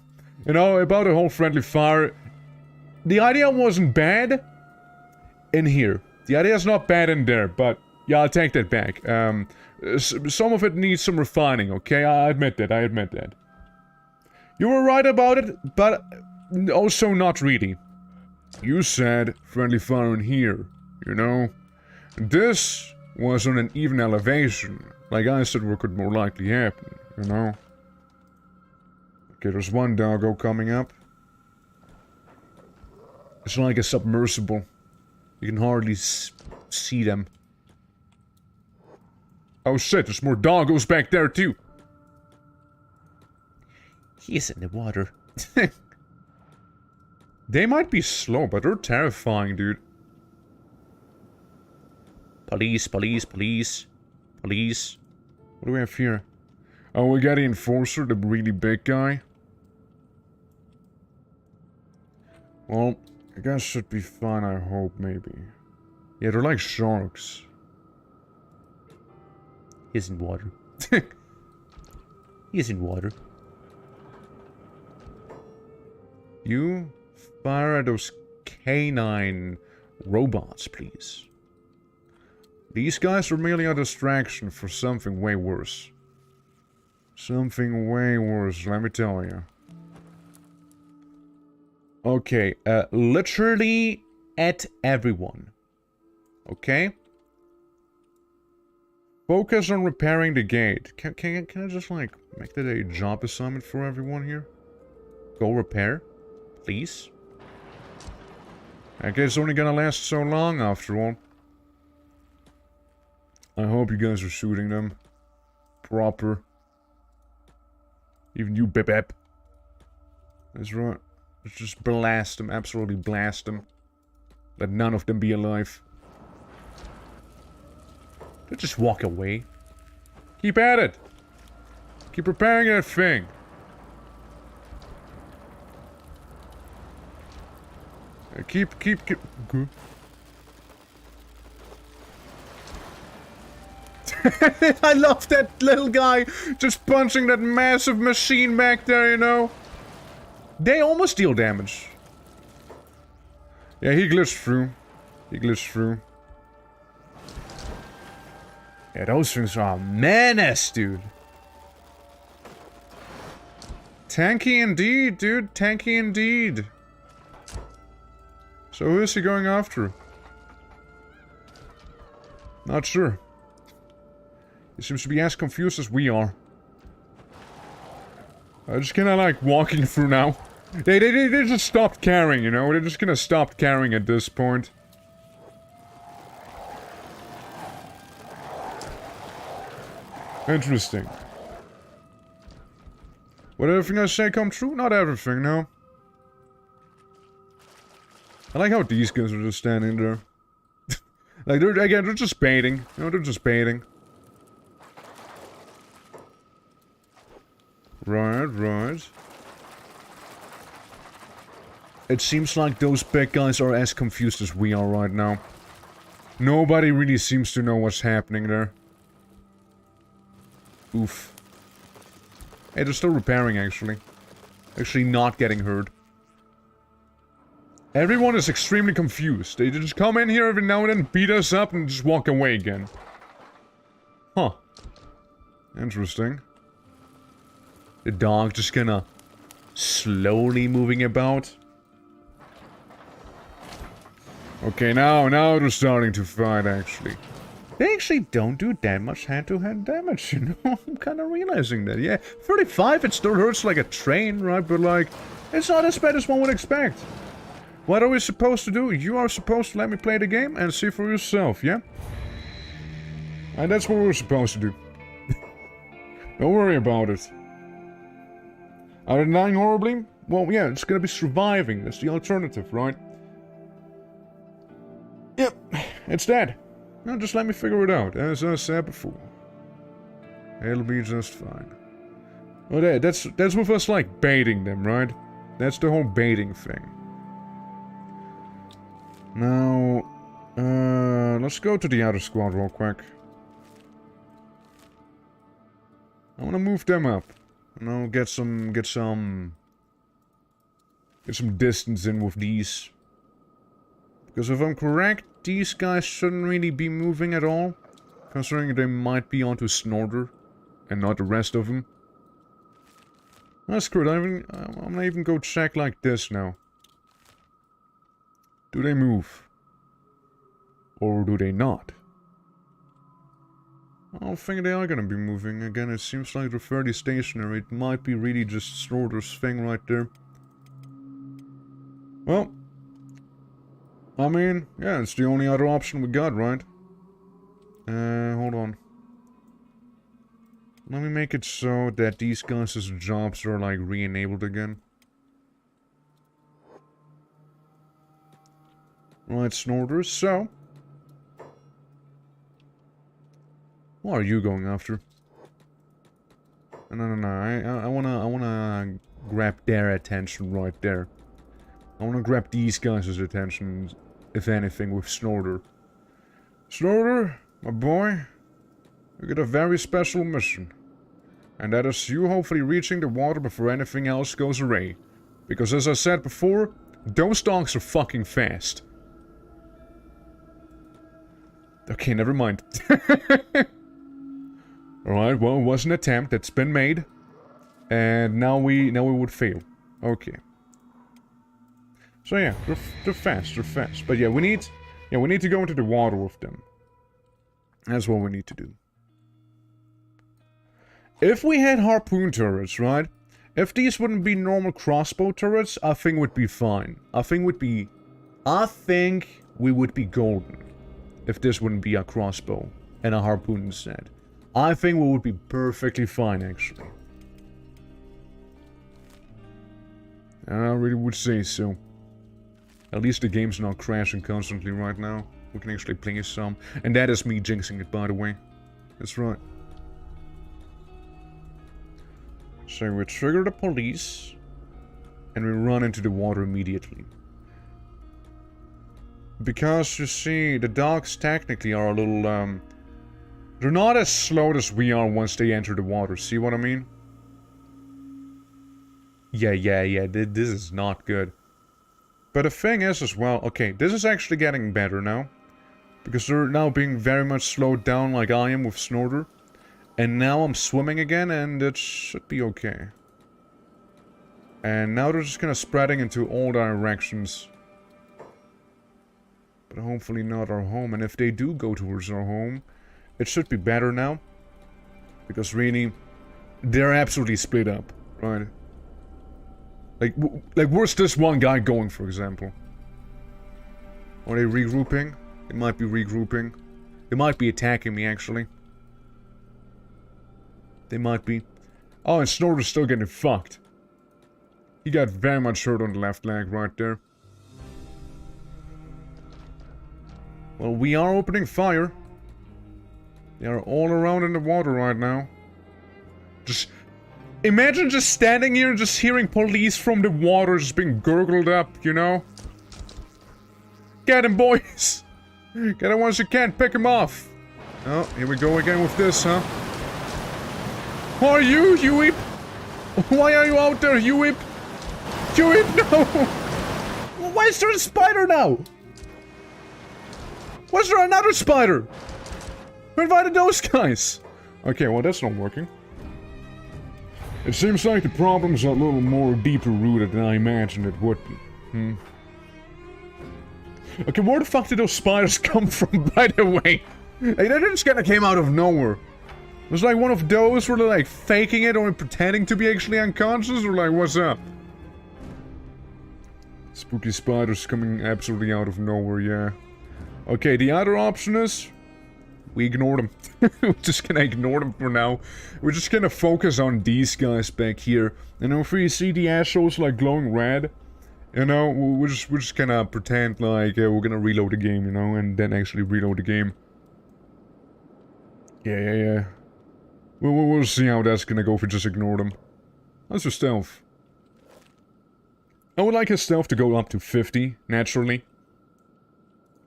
You know, about the whole friendly fire... The idea wasn't bad in here. The idea is not bad in there, but... Yeah, I'll take that back. Some of it needs some refining, okay? I admit that. You were right about it, but also not really. You said friendly fire in here, you know? This was on an even elevation. Like I said, what could more likely happen, you know? Okay, there's one doggo coming up. It's like a submersible. You can hardly see them. Oh shit, there's more doggos back there too. He's in the water. They might be slow, but they're terrifying, dude. Police. What do we have here? Oh, we got the enforcer, the really big guy. Well, I guess should be fine, I hope, maybe. Yeah, they're like sharks. He's in water. He's in water. You fire at those canine robots, please. These guys are merely a distraction for something way worse. Something way worse, let me tell you. Okay, literally at everyone. Okay? Focus on repairing the gate. Can I just, like, make that a job assignment for everyone here? Go repair, please. I guess it's only gonna last so long after all. I hope you guys are shooting them. Proper. Even you, Bip. That's right. Let's just blast them, absolutely blast them. Let none of them be alive. Don't just walk away. Keep at it. Keep repairing that thing. Keep. Good. I love that little guy just punching that massive machine back there, you know? They almost deal damage. Yeah, he glitched through. He glitched through. Yeah, those things are a menace, dude. Tanky indeed, dude. Tanky indeed. So who is he going after? Not sure. He seems to be as confused as we are. I'm just kinda like walking through now. They just stopped caring, you know? They're just gonna stop caring at this point. Interesting. Would everything I say come true? Not everything, no. I like how these guys are just standing there. Like, they're just baiting. You know, they're just baiting. Right. It seems like those big guys are as confused as we are right now. Nobody really seems to know what's happening there. Oof. Hey, they're still repairing, actually. Actually not getting hurt. Everyone is extremely confused. They just come in here every now and then, beat us up, and just walk away again. Huh. Interesting. The dog just kinda slowly moving about. Okay, now they're starting to fight, actually. They actually don't do that much hand-to-hand damage, you know? I'm kinda realizing that, yeah. 35, it still hurts like a train, right? But, like, it's not as bad as one would expect. What are we supposed to do? You are supposed to let me play the game and see for yourself, yeah? And that's what we're supposed to do. Don't worry about it. Are they dying horribly? Well, yeah, it's gonna be surviving. That's the alternative, right? Yep, it's dead. Now just let me figure it out, as I said before. It'll be just fine. Oh, that's with us, like, baiting them, right? That's the whole baiting thing. Now, let's go to the other squad real quick. I wanna move them up. You know, get some distance in with these. Because if I'm correct, these guys shouldn't really be moving at all. Considering they might be onto Snorter, and not the rest of them. That's good, I'm gonna even go check like this now. Do they move? Or do they not? I don't think they are gonna be moving. Again, it seems like they're fairly stationary. It might be really just Snorter's thing right there. Well, I mean, yeah, it's the only other option we got, right? Hold on. Let me make it so that these guys' jobs are, like, re-enabled again. Right, Snorters, so... what are you going after? No, I wanna grab their attention right there. I wanna grab these guys' attention, if anything, with Snorter. Snorter, my boy, you get a very special mission. And that is you hopefully reaching the water before anything else goes away. Because as I said before, those dogs are fucking fast. Okay, never mind. Alright, well, it was an attempt that's been made. And now we would fail. Okay. So yeah, they're fast. But yeah, we need to go into the water with them. That's what we need to do. If we had harpoon turrets, right? If these wouldn't be normal crossbow turrets, I think we'd be fine. I think we would be golden. If this wouldn't be a crossbow and a harpoon instead. I think we would be perfectly fine, actually. I really would say so. At least the game's not crashing constantly right now. We can actually play some. And that is me jinxing it, by the way. That's right. So we trigger the police. And we run into the water immediately. Because, you see, the dogs technically are a little, they're not as slow as we are once they enter the water. See what I mean? Yeah. This is not good. But the thing is as well, okay, this is actually getting better now. Because they're now being very much slowed down like I am with Snorter. And now I'm swimming again and it should be okay. And now they're just kind of spreading into all directions. But hopefully not our home. And if they do go towards our home, it should be better now. Because really, they're absolutely split up, right? Like where's this one guy going, for example? Are they regrouping? They might be regrouping. They might be attacking me, actually. They might be. Oh, and Snorter's still getting fucked. He got very much hurt on the left leg right there. Well, we are opening fire. They are all around in the water right now. Just... imagine just standing here and just hearing police from the water just being gurgled up, you know? Get him, boys! Get him once you can, pick him off! Oh, here we go again with this, huh? Who are you, Huey? Why are you out there, Huey? Huey, no! Why is there a spider now? Why is there another spider? Who invited those guys? Okay, well that's not working. It seems like the problem's a little more deeper rooted than I imagined it would be. Okay, where the fuck did those spiders come from, by the way? They just kinda came out of nowhere. It was like one of those where they're like faking it or pretending to be actually unconscious, or like, what's up? Spooky spiders coming absolutely out of nowhere, yeah. Okay, the other option is... we ignore them. We're just gonna ignore them for now. We're just gonna focus on these guys back here. And if we see the assholes like glowing red, you know, we're just gonna pretend like we're gonna reload the game, you know, and then actually reload the game. Yeah. We'll see how that's gonna go if we just ignore them. How's your stealth? I would like his stealth to go up to 50, naturally.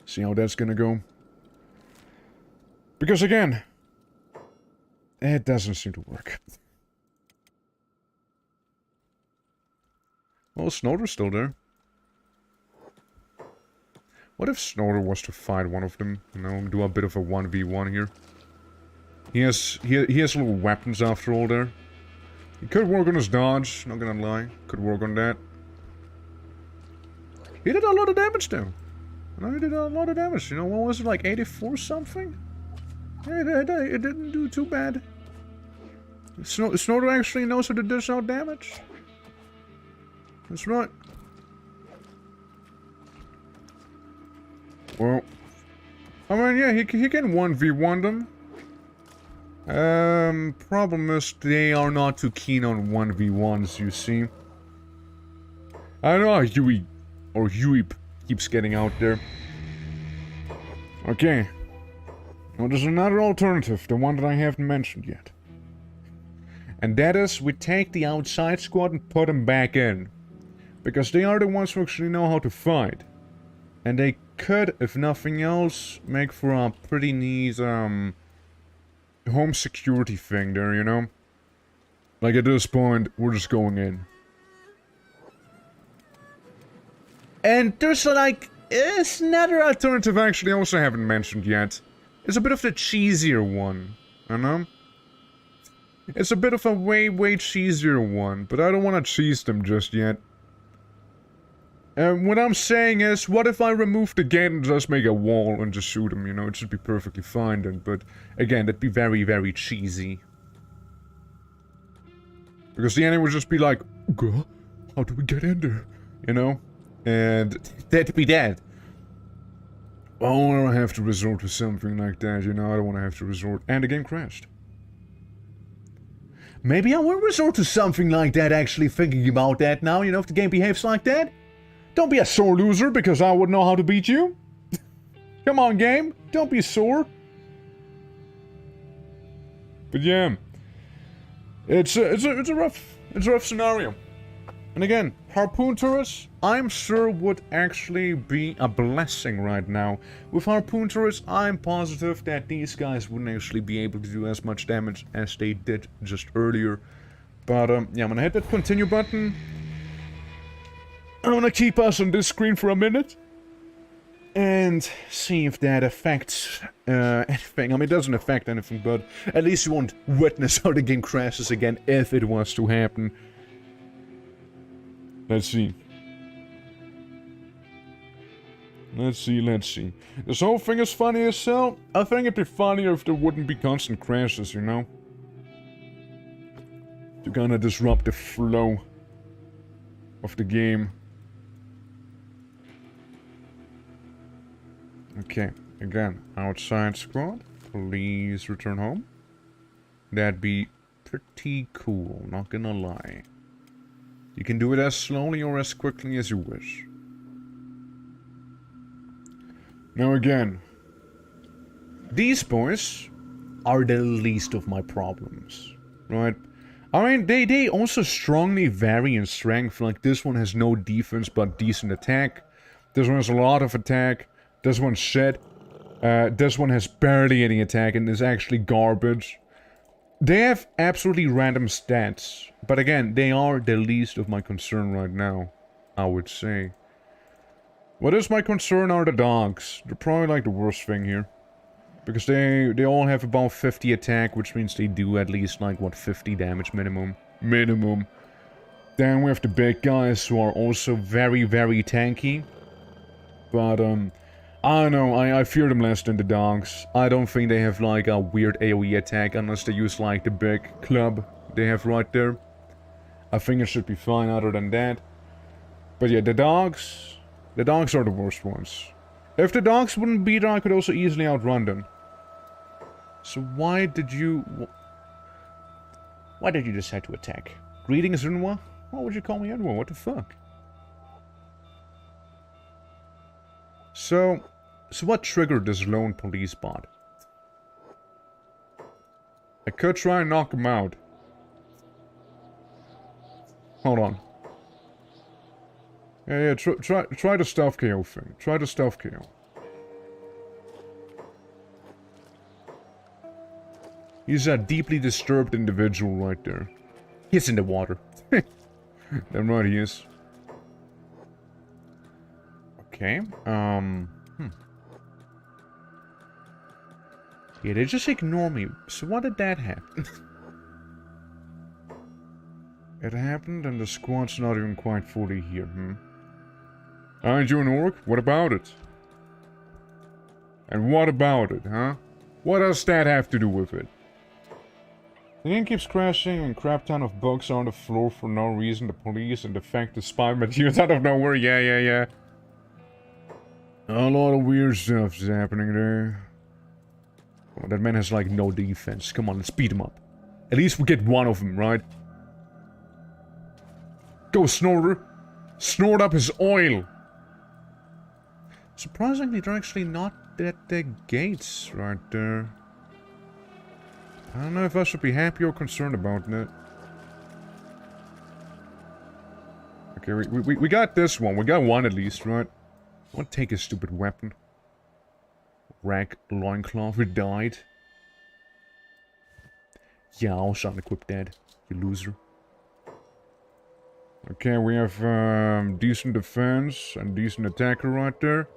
See how that's gonna go. Because again, it doesn't seem to work. Well, Snorter's still there. What if Snorter was to fight one of them? You know, do a bit of a 1v1 here. He has little weapons after all there. He could work on his dodge, not gonna lie. Could work on that. He did a lot of damage though. No, he did a lot of damage. You know, what was it, like 84 something? Yeah, it didn't do too bad. Snorter actually knows how to dish out damage. That's right. Well, I mean, yeah, he can 1v1 them. Problem is they are not too keen on 1v1s, you see. I don't know how Huey keeps getting out there. Okay. Well, there's another alternative, the one that I haven't mentioned yet. And that is, we take the outside squad and put them back in. Because they are the ones who actually know how to fight. And they could, if nothing else, make for a pretty neat, home security thing there, you know? Like at this point, we're just going in. And there's like, it's another alternative actually I also haven't mentioned yet. It's a bit of the cheesier one, you know? It's a bit of a way cheesier one, but I don't want to cheese them just yet. And what I'm saying is, what if I remove the gate and just make a wall and just shoot them, you know? It should be perfectly fine then, but again, that'd be very, very cheesy. Because the enemy would just be like, "Gah, how do we get in there?" You know? And that'd be that. Oh, I don't have to resort to something like that, you know? I don't want to have to resort. And the game crashed. Maybe I will resort to something like that, actually thinking about that now, you know, if the game behaves like that. Don't be a sore loser because I wouldn't know how to beat you. Come on, game. Don't be sore. But yeah. It's a rough scenario. And again, harpoon turrets, I'm sure would actually be a blessing right now. With harpoon turrets, I'm positive that these guys wouldn't actually be able to do as much damage as they did just earlier. But yeah, I'm gonna hit that continue button. I'm gonna keep us on this screen for a minute. And see if that affects anything. I mean, it doesn't affect anything, but at least you won't witness how the game crashes again if it was to happen. Let's see. Let's see. This whole thing is funny as hell. I think it'd be funnier if there wouldn't be constant crashes, you know? To kind of disrupt the flow of the game. Okay, again, outside squad, please return home. That'd be pretty cool, not gonna lie. You can do it as slowly or as quickly as you wish. Now again, these boys are the least of my problems, right? I mean, they also strongly vary in strength. Like, this one has no defense but decent attack. This one has a lot of attack. This one's shit. This one has barely any attack and is actually garbage. They have absolutely random stats. But again, they are the least of my concern right now, I would say. What is my concern are the dogs. They're probably like the worst thing here. Because they all have about 50 attack, which means they do at least like, what, 50 damage minimum. Then we have the big guys who are also very, very tanky. But, I don't know, I fear them less than the dogs. I don't think they have like a weird AoE attack unless they use like the big club they have right there. I think it should be fine other than that. But yeah, the dogs are the worst ones. If the dogs wouldn't be there, I could also easily outrun them. So why did you decide to attack? Greetings, Unwa? Why would you call me Unwa? What the fuck? So what triggered this lone police bot? I could try and knock him out. Hold on. Yeah, try the stealth KO thing. Try the stealth KO. He's a deeply disturbed individual right there. He's in the water. Damn right he is. Okay, Yeah, they just ignore me. So why did that happen? It happened and the squad's not even quite fully here, Aren't you an orc? What about it? And what about it, huh? What does that have to do with it? The game keeps crashing and crap ton of bugs are on the floor for no reason. The police and the fact the spy materials out of nowhere. Yeah. A lot of weird stuff is happening there. Oh, that man has like no defense. Come on, let's beat him up. At least we get one of them, right? Go, Snorter. Snort up his oil. Surprisingly, they're actually not at the gates right there. I don't know if I should be happy or concerned about that. Okay, we got this one. We got one at least, right? I want to take his stupid weapon. Rag loincloth, it died. Yeah, I'll unequip that, you loser. Okay, we have decent defense and decent attacker right there.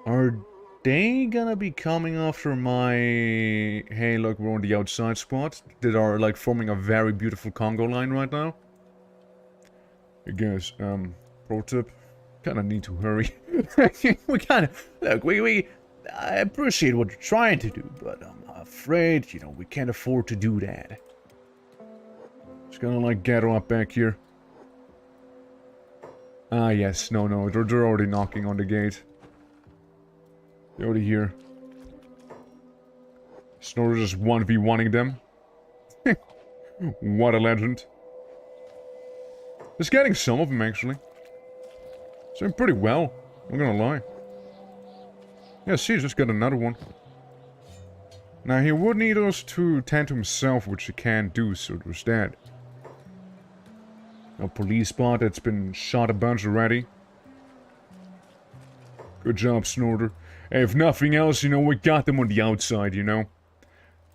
Are they gonna be coming after my... Hey, look, we're on the outside spot. That are, like, forming a very beautiful Congo line right now. I guess, pro tip. Kinda need to hurry. We kinda... Look, I appreciate what you're trying to do, but I'm afraid, you know, we can't afford to do that. Just gonna, like, get up back here. Ah, yes. No, they're already knocking on the gate. They're already here. Snorter just 1v1ing them. What a legend. Just getting some of them, actually. Doing pretty well, I'm gonna lie. Yeah, see, just got another one. Now, he would need us to tend to himself, which he can't do, so there's that. A police spot that's been shot a bunch already. Good job, Snorter. Hey, if nothing else, you know, we got them on the outside, you know.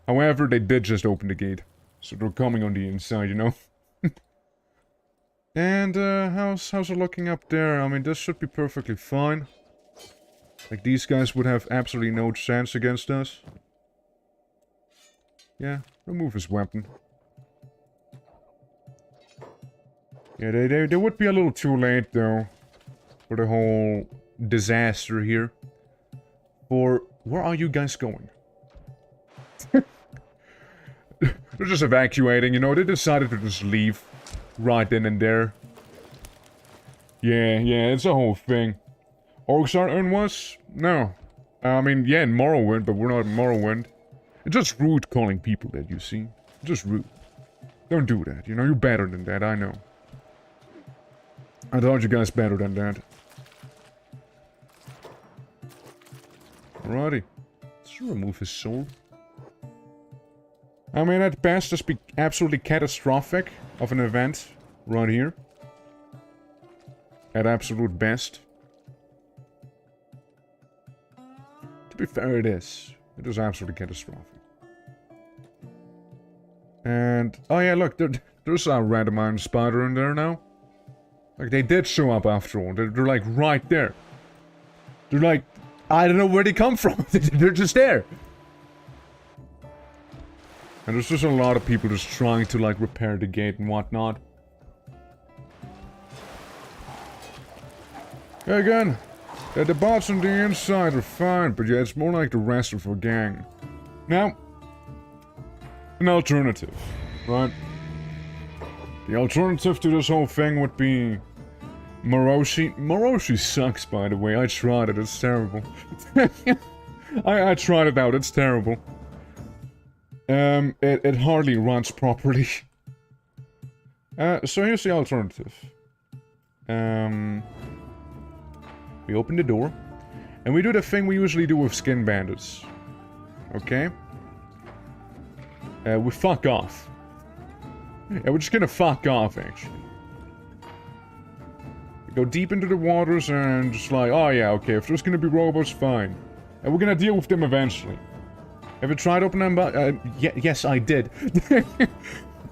However, they did just open the gate. So they're coming on the inside, you know. And, how's it looking up there? I mean, this should be perfectly fine. Like, these guys would have absolutely no chance against us. Yeah, remove his weapon. Yeah, they would be a little too late, though. For the whole disaster here. Or, where are you guys going? They're just evacuating, you know, they decided to just leave. Right then and there. Yeah, it's a whole thing. Orcs are in was? No. I mean, yeah, in Morrowind, but we're not in Morrowind. It's just rude calling people that, you see. Just rude. Don't do that, you know, you're better than that, I know. I thought you guys better than that. Alrighty. Let's remove his sword. I mean, at best, this be absolutely catastrophic of an event right here. At absolute best. To be fair, it is. It is absolutely catastrophic. And, oh yeah, look, there's a random iron spider in there now. Like, they did show up after all. They're like right there. They're like, I don't know where they come from. They're just there. And there's just a lot of people just trying to, like, repair the gate and whatnot. Yeah, again, the bots on the inside are fine, but yeah, it's more like the rest of our gang. Now, an alternative, right? The alternative to this whole thing would be Moroshi. Moroshi sucks, by the way. I tried it, it's terrible. I tried it out, it's terrible. It hardly runs properly. So here's the alternative. We open the door, and we do the thing we usually do with skin bandits. Okay? We fuck off. Yeah, we're just gonna fuck off, actually. We go deep into the waters and just like, oh yeah, okay, if there's gonna be robots, fine. And we're gonna deal with them eventually. Have you tried opening them? Yes, I did.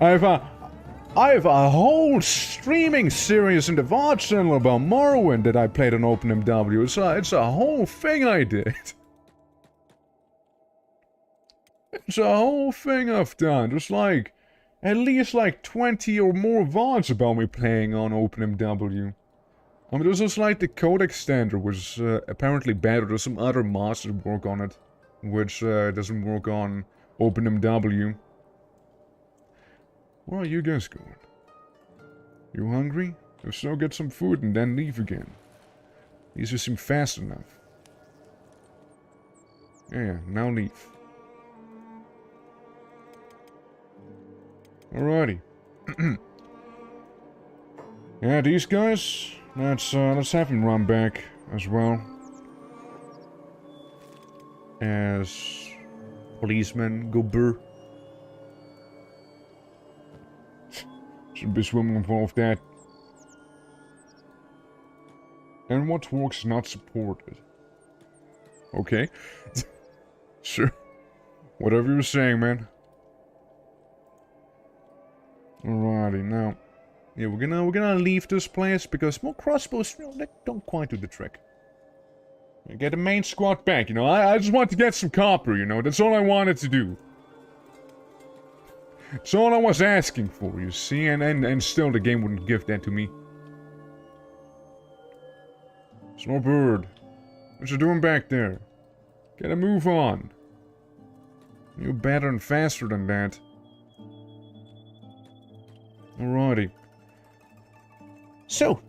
I have a whole streaming series in the VOD channel about Morrowind that I played on OpenMW. It's a whole thing I did. It's a whole thing I've done. There's like, at least like 20 or more VODs about me playing on OpenMW. I mean, there's just like the code extender, which is apparently better. There's some other mods that work on it, which doesn't work on OpenMW. Where are you guys going? You hungry? If so, get some food and then leave again. These just seem fast enough. Yeah, now leave. Alrighty. Yeah, these guys, let's have them run back as well. As policemen go burr. Should be swimming involved that. And what works not supported. Okay. Sure. Whatever you're saying, man. Alrighty, now. Yeah, we're gonna leave this place because more crossbows, you know, they don't quite do the trick. Get the main squad back, you know. I just want to get some copper, you know. That's all I wanted to do. That's all I was asking for, you see. And still the game wouldn't give that to me. Snowbird. What you doing back there? Gotta move on. You're better and faster than that. Alrighty. So,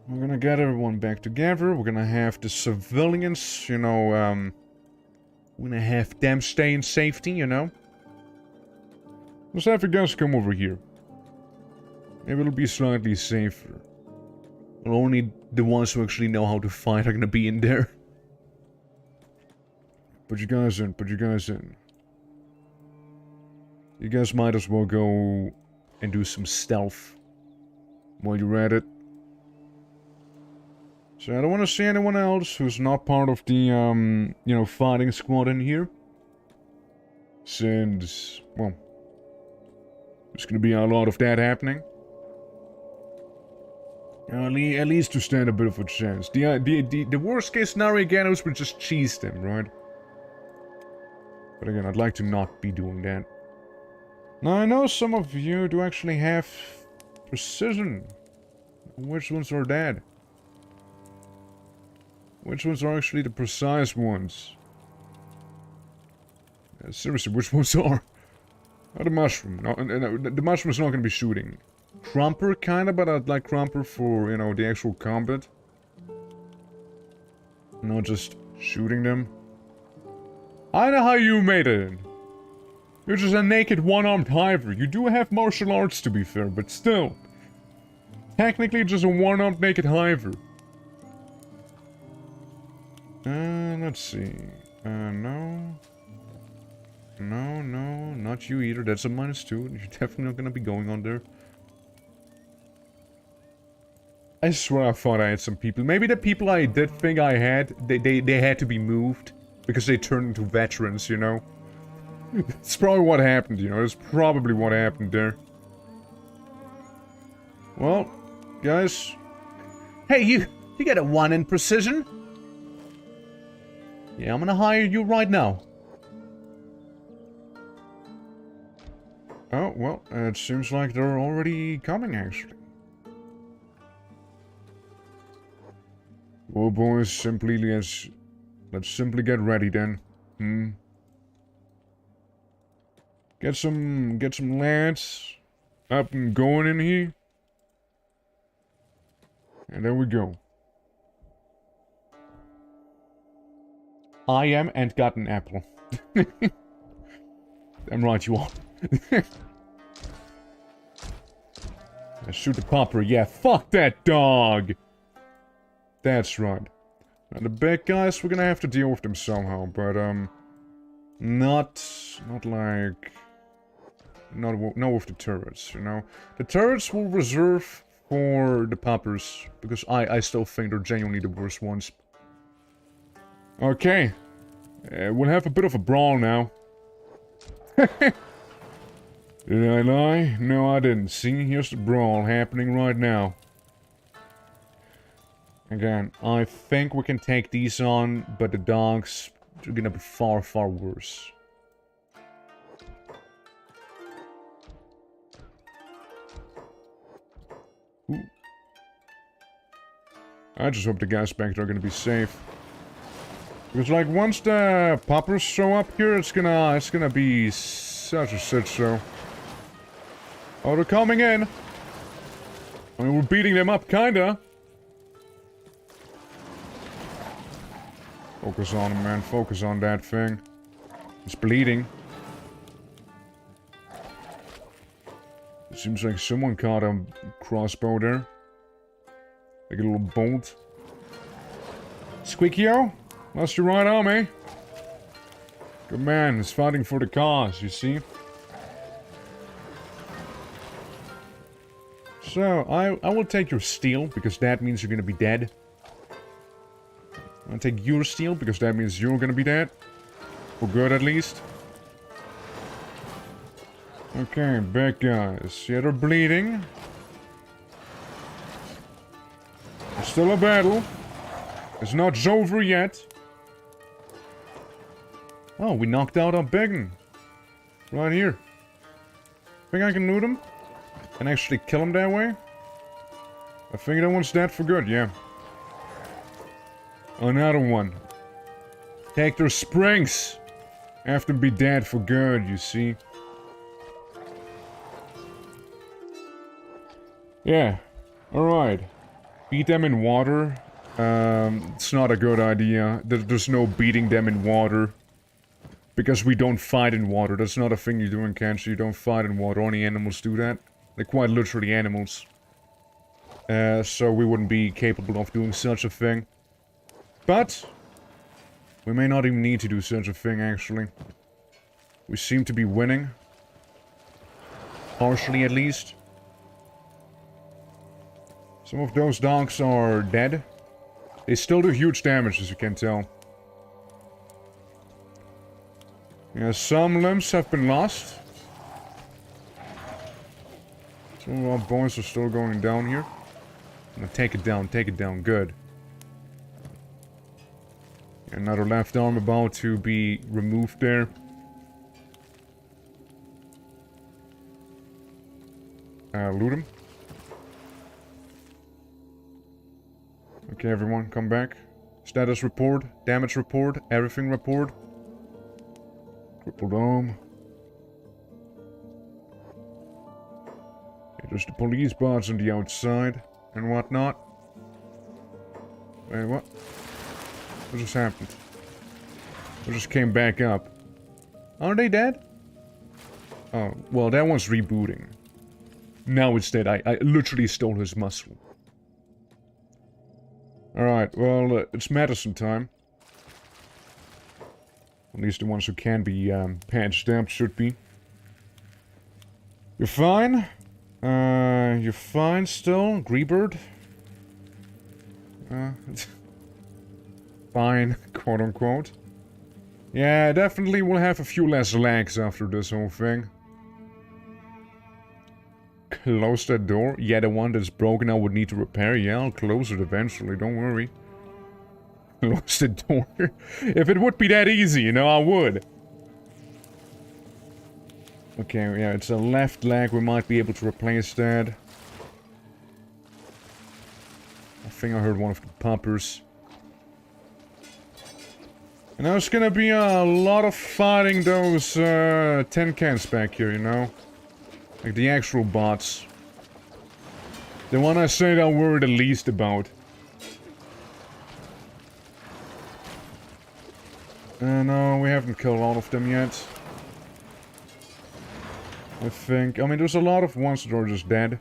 we're gonna get everyone back together. We're gonna have the civilians, you know, we're gonna have them stay in safety, you know. Let's have you guys come over here. Maybe it'll be slightly safer. Well, only the ones who actually know how to fight are gonna be in there. Put you guys in, put you guys in. You guys might as well go and do some stealth while you're at it. So I don't want to see anyone else who's not part of the, you know, fighting squad in here. Since, well, there's gonna be a lot of that happening. At least to stand a bit of a chance. The worst case scenario again is we just cheese them, right? But again, I'd like to not be doing that. Now, I know some of you do actually have precision. Which ones are that? Which ones are actually the precise ones? Seriously, which ones are? Oh, the mushroom. No, the mushroom is not going to be shooting. Crumper, kinda, but I'd like Crumper for, you know, the actual combat. Not just shooting them. I know how you made it. You're just a naked one-armed hiver. You do have martial arts, to be fair, but still. Technically, just a one-armed naked hiver. Let's see. No. No, not you either. That's a -2. You're definitely not gonna be going on there. I swear I thought I had some people. Maybe the people I did think I had, they had to be moved. Because they turned into veterans, you know? It's probably what happened, you know? It's probably what happened there. Well, guys. Hey, you get a 1 in precision? Yeah, I'm gonna hire you right now. Oh, well, it seems like they're already coming, actually. Well, boys, let's simply get ready then. Get some lads up and going in here. And there we go. I am and got an apple. I'm right, you are. Shoot the popper. Yeah, fuck that dog. That's right. Now the bad guys, we're gonna have to deal with them somehow, but not with the turrets, you know. The turrets will reserve for the poppers, because I still think they're genuinely the worst ones. Okay, we'll have a bit of a brawl now. Did I lie? No, I didn't. See, here's the brawl happening right now. Again, I think we can take these on, but the dogs are gonna be far, far worse. Ooh. I just hope the guys back there are gonna be safe. Because, like, once the poppers show up here, it's gonna be such a shit show. Oh, they're coming in. I mean, we're beating them up, kinda. Focus on him, man. Focus on that thing. It's bleeding. It seems like someone caught a crossbow there. Like a little bolt. Squeakio? Lost your right arm, eh? Good man. He's fighting for the cause, you see? So, I will take your steel, because that means you're gonna be dead. I'll take your steel, because that means you're gonna be dead. For good, at least. Okay, bad guys. Yeah, they're bleeding. It's still a battle. It's not over yet. Oh, we knocked out our Biggin. Right here. Think I can loot him? And actually kill him that way? I think that one's dead for good, yeah. Another one. Take their springs. Have them be dead for good, you see. Yeah. Alright. Beat them in water. It's not a good idea. There's no beating them in water. Because we don't fight in water. That's not a thing you do in KENSHI. You don't fight in water. Only animals do that. They're quite literally animals. So we wouldn't be capable of doing such a thing. But we may not even need to do such a thing, actually. We seem to be winning. Partially, at least. Some of those dogs are dead. They still do huge damage, as you can tell. Yeah, some limbs have been lost. Some of our boys are still going down here. I'm gonna take it down, good. Another left arm about to be removed there. Loot him. Okay, everyone, come back. Status report, damage report, everything report. Crippled arm. Okay, there's the police bots on the outside and whatnot. Wait, what? What just happened? What just came back up? Are they dead? Oh, well, that one's rebooting. Now it's dead. I literally stole his muscle. Alright, well, it's medicine time. At least the ones who can be patched up should be. You're fine? You're fine still? Greebird? Fine, quote-unquote. Yeah, definitely we'll have a few less legs after this whole thing. Close that door? Yeah, the one that's broken I would need to repair. Yeah, I'll close it eventually, don't worry. Close the door? If it would be that easy, you know, I would. Okay, yeah, it's a left leg. We might be able to replace that. I think I heard one of the puppers. And there's gonna be a lot of fighting those tin cans back here, you know? Like the actual bots. The one I said I worry the least about. No, we haven't killed all of them yet. I think. I mean, there's a lot of ones that are just dead.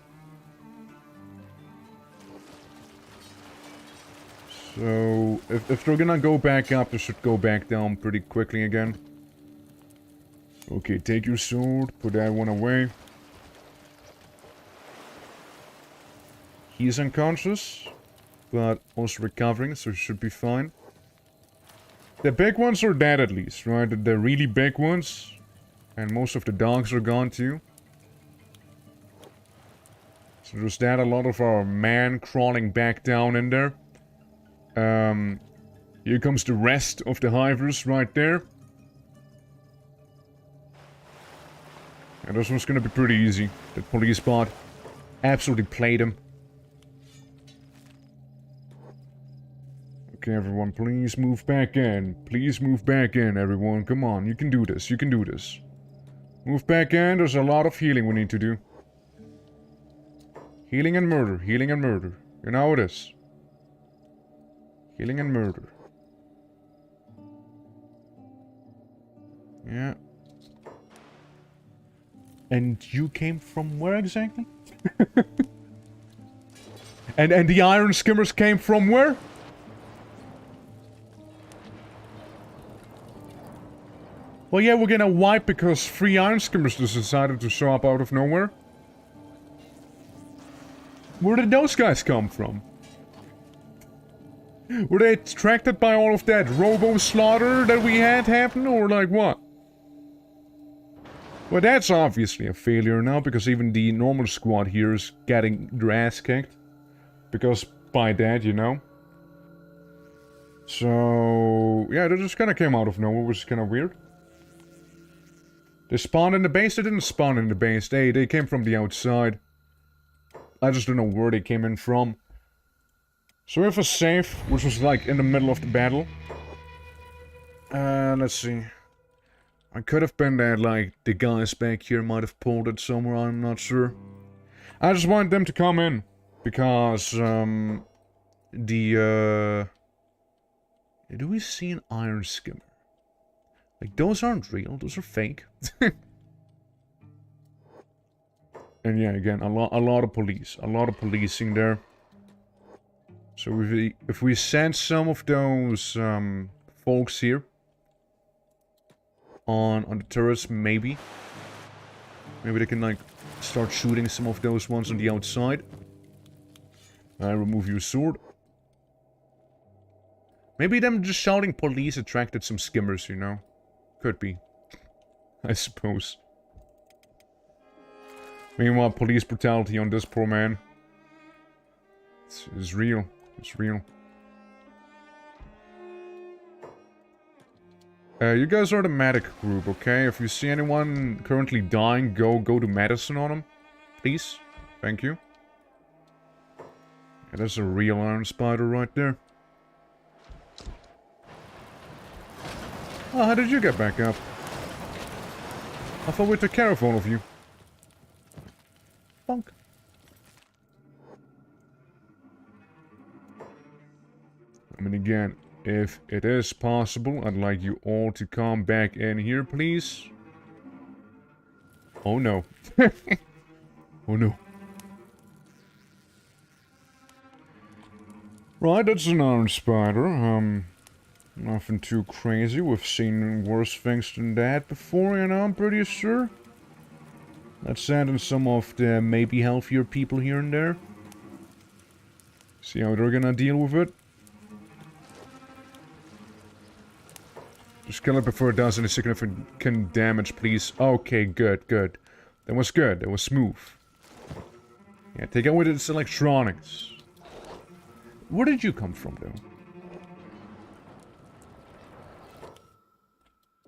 So, if they're gonna go back up, they should go back down pretty quickly again. Okay, take your sword, put that one away. He's unconscious, but also recovering, so he should be fine. The big ones are dead at least, right? The really big ones. And most of the dogs are gone too. So there's that, a lot of our man crawling back down in there. Here comes the rest of the Hivers right there. And this one's gonna be pretty easy. The police bot absolutely played him. Okay, everyone, please move back in. Please move back in, everyone. Come on, you can do this. You can do this. Move back in. There's a lot of healing we need to do. Healing and murder. Healing and murder. You know how it is. Healing and murder. Yeah. And you came from where exactly? and the iron skimmers came from where? Well, yeah, we're gonna wipe because 3 iron skimmers just decided to show up out of nowhere. Where did those guys come from? Were they attracted by all of that robo-slaughter that we had happen, or like what? Well, that's obviously a failure now, because even the normal squad here is getting their ass kicked. Because by that, you know. So, yeah, they just kind of came out of nowhere, which is kind of weird. They spawned in the base? They didn't spawn in the base. They came from the outside. I just don't know where they came in from. So we have a safe, which was like in the middle of the battle. Let's see. I could have been that, like, the guys back here might have pulled it somewhere, I'm not sure. I just want them to come in. Because, do we see an iron skimmer? Like, those aren't real, those are fake. And yeah, again, a lot of police. A lot of policing there. So if we send some of those, folks here on the turrets, maybe they can, like, start shooting some of those ones on the outside. Remove your sword. Maybe them just shouting police attracted some skimmers, you know? Could be. I suppose. Meanwhile, police brutality on this poor man. It's real. It's real. You guys are the medic group, okay? If you see anyone currently dying, go to medicine on them. Please. Thank you. Yeah, that's a real iron spider right there. Oh, how did you get back up? I thought we took care of all of you. Bonk. I mean, again, if it is possible, I'd like you all to come back in here, please. Oh no. Oh no. Right, that's an iron spider. Nothing too crazy. We've seen worse things than that before, you know, I'm pretty sure. Let's send in some of the maybe healthier people here and there. See how they're gonna deal with it. Just kill it before it does any significant damage, please. Okay, good, good. That was good. That was smooth. Yeah, take out with its electronics. Where did you come from, though?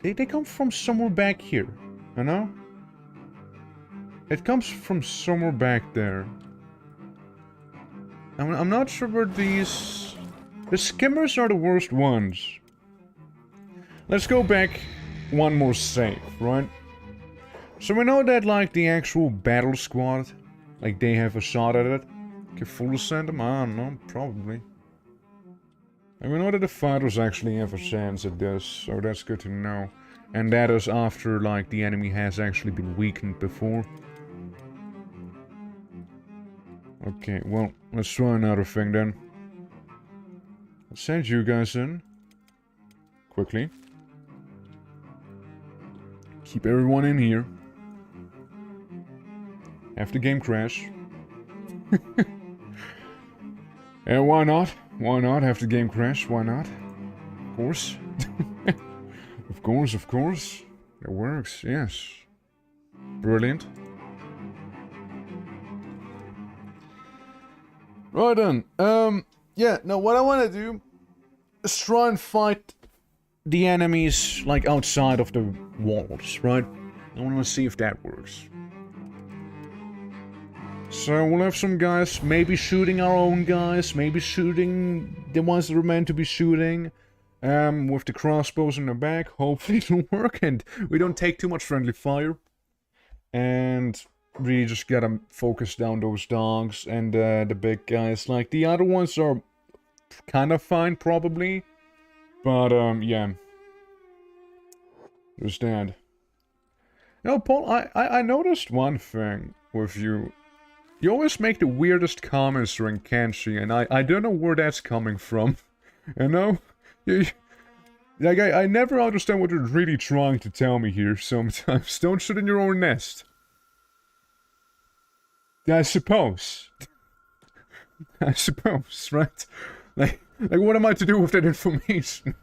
They come from somewhere back here, you know? It comes from somewhere back there. I'm not sure where these... The skimmers are the worst ones. Let's go back one more save, right? So we know that, like, the actual battle squad, like, they have a shot at it. Can full send them? I don't know, probably. And we know that the fighters actually have a chance at this, so that's good to know. And that is after, like, the enemy has actually been weakened before. Okay, well, let's try another thing then. Let's send you guys in. Quickly. Keep everyone in here. Have the game crash. And why not? Why not have the game crash? Why not? Of course. Of course, of course. It works, yes. Brilliant. Right then. Yeah, now what I want to do is try and fight the enemies, like, outside of the walls, right? I want to see if that works. So we'll have some guys maybe shooting our own guys, maybe shooting the ones that are meant to be shooting, with the crossbows in the back. Hopefully it'll work and we don't take too much friendly fire. And really just gotta focus down those dogs and the big guys. Like, the other ones are kind of fine, probably. But, yeah. There's that. Now, Paul, I noticed one thing with you. You always make the weirdest comments during KENSHI, and I don't know where that's coming from. You know? Like, I never understand what you're really trying to tell me here sometimes. Don't shoot in your own nest. I suppose. I suppose, right? Like, what am I to do with that information?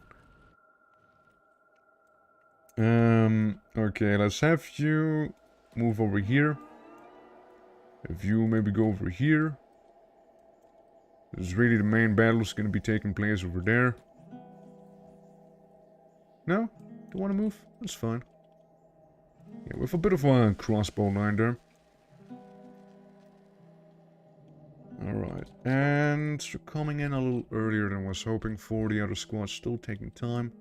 Okay, let's have you move over here. Have you maybe go over here. This is really the main battle is gonna be taking place over there. No? Don't want to move? That's fine. Yeah, with a bit of a crossbow line there. Alright, and you're coming in a little earlier than I was hoping for. The other squad's still taking time.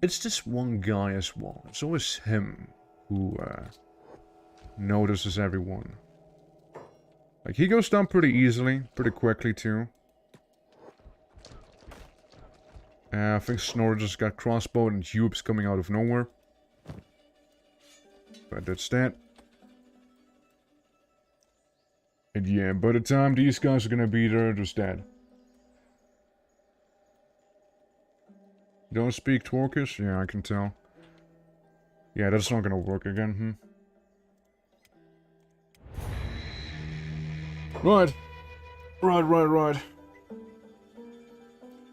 It's this one guy as well. It's always him who notices everyone. Like, he goes down pretty easily, pretty quickly too. I think Snore just got crossbowed and Hube's coming out of nowhere. But that's that. And yeah, by the time these guys are gonna be there, they're just dead. You don't speak Turkish? Yeah, I can tell. Yeah, that's not gonna work again, Right. Right.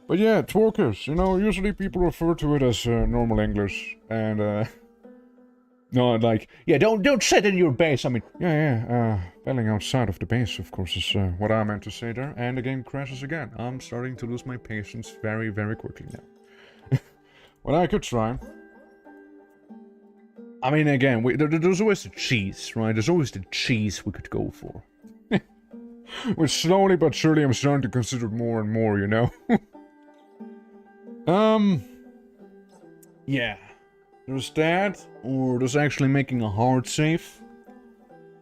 But yeah, Turkish, you know, usually people refer to it as normal English, and no, like, yeah, don't sit in your base, I mean, bailing outside of the base, of course, is what I meant to say there, and the game crashes again. I'm starting to lose my patience very, very quickly now. Well, I could try. I mean, again, there's always the cheese, right? There's always the cheese we could go for. Which slowly but surely I'm starting to consider more and more, you know? Yeah. There's that, or there's actually making a hard save.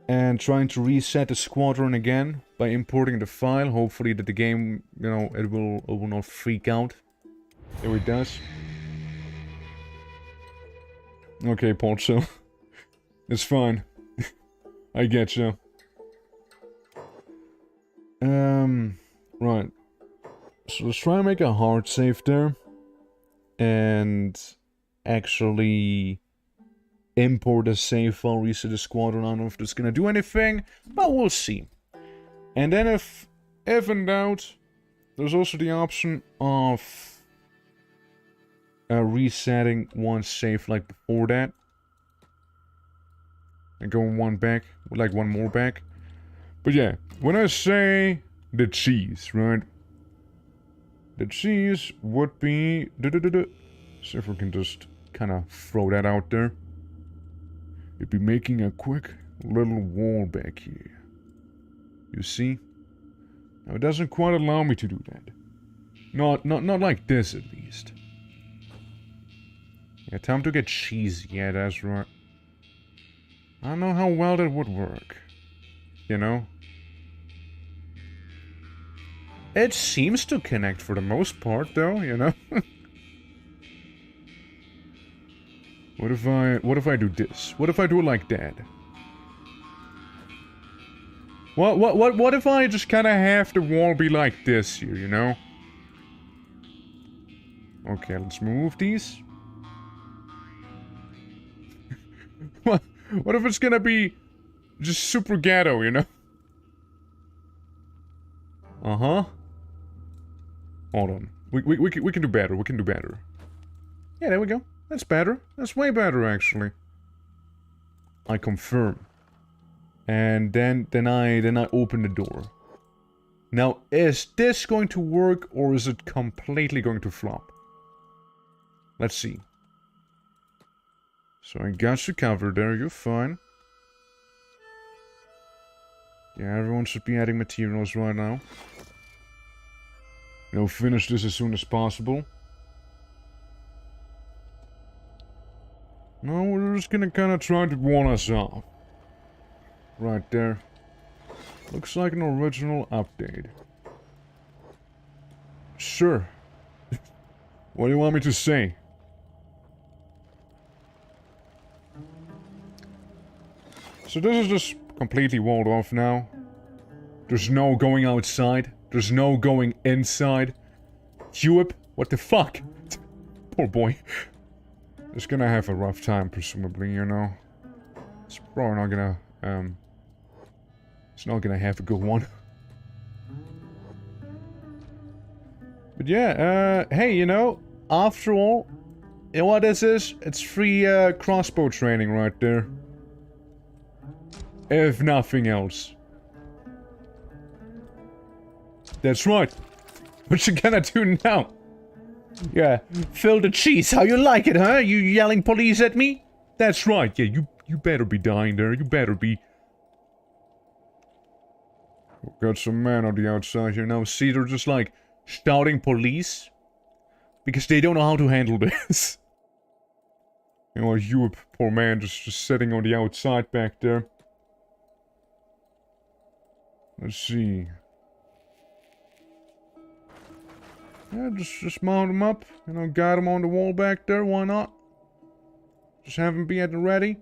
And trying to reset the squadron again by importing the file. Hopefully that the game, you know, it will not freak out. If it does. Okay, Poncho. It's fine. I get you. Right. So let's try and make a hard save there. And actually import a save file, reset the squadron. I don't know if that's gonna do anything, but we'll see. And then if in doubt, there's also the option of resetting one save like before that. And going one back, like one more back. But yeah, when I say the cheese, right? The cheese would be... See if we can just kind of throw that out there. It'd be making a quick little wall back here. You see? Now it doesn't quite allow me to do that. Not like this at least. Yeah, time to get cheese. Yeah, that's right. I don't know how well that would work. You know? It seems to connect for the most part, though, you know? What if I do this? What if I do it like that? What if I just kind of have the wall be like this here, you know? Okay, let's move these. What if it's gonna be just super ghetto, you know? Uh-huh. Hold on. We can do better. We can do better. Yeah, there we go. That's better. That's way better, actually. I confirm. And then I open the door. Now, is this going to work, or is it completely going to flop? Let's see. So I got you covered there. You're fine. Yeah, everyone should be adding materials right now. You know, finish this as soon as possible. No, we're just gonna kind of try to warn us off. Right there. Looks like an original update. Sure. What do you want me to say? So this is just completely walled off now. There's no going outside. There's no going inside. Hewip, what the fuck? Poor boy. He's gonna have a rough time, presumably, you know. It's probably not gonna, it's not gonna have a good one. But yeah, hey, you know, after all, you know what this is? It's free, crossbow training right there. If nothing else. That's right. What you gonna do now? Yeah, Phil the cheese, how you like it, huh? You yelling police at me? That's right, yeah, you better be dying there, you better be. We've got some men on the outside here now. See, they're just like shouting police because they don't know how to handle this. You know, you poor man just sitting on the outside back there. Let's see. Yeah, just mount him up. You know, guide him on the wall back there. Why not? Just have him be at the ready.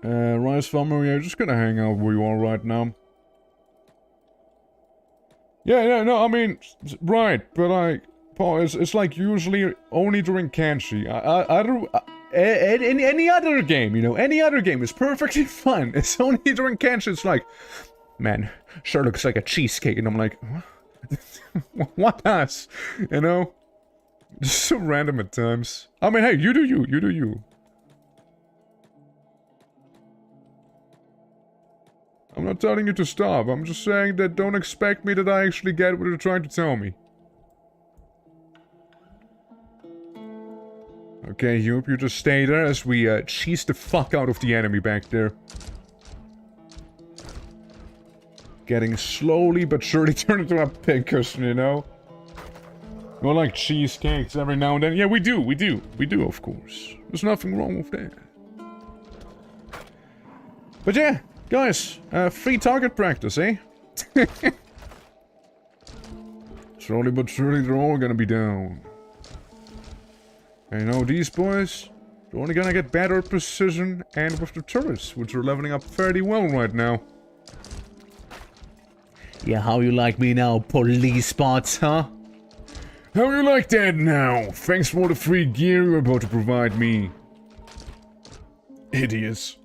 Rice Farmer, yeah, just gonna hang out where you are right now. Yeah, no, I mean, right, but like, Paul, it's like usually only during KENSHI. In any other game, you know, any other game is perfectly fine. It's only during KENSHI, it's like, man, sure looks like a cheesecake, and I'm like, what? What does? You know? Just so random at times. I mean, hey, you do you. I'm not telling you to stop, I'm just saying that don't expect me that I actually get what you're trying to tell me. Okay, you just stay there as we cheese the fuck out of the enemy back there. Getting slowly but surely turned into a pincushion, you know? We like cheesecakes every now and then. Yeah, we do, of course. There's nothing wrong with that. But yeah, guys, free target practice, eh? Slowly but surely they're all gonna be down. And you know, these boys, they're only gonna get better precision and with the turrets, which are leveling up fairly well right now. Yeah, how you like me now, police spots, huh? How you like that now? Thanks for the free gear you're about to provide me. Idiots.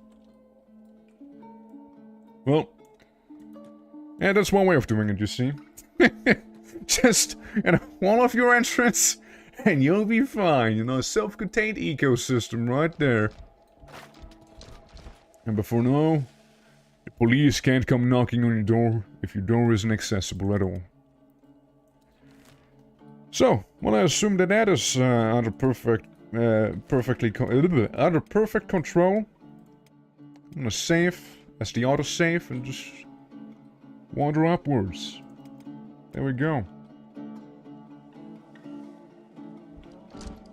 Well, yeah, that's one way of doing it, you see. Just, you know, wall off your entrance, and you'll be fine, you know, self-contained ecosystem right there. And before now, the police can't come knocking on your door if your door isn't accessible at all. So, well, I assume that that is under perfect control. I'm gonna save as the autosave and just wander upwards. There we go.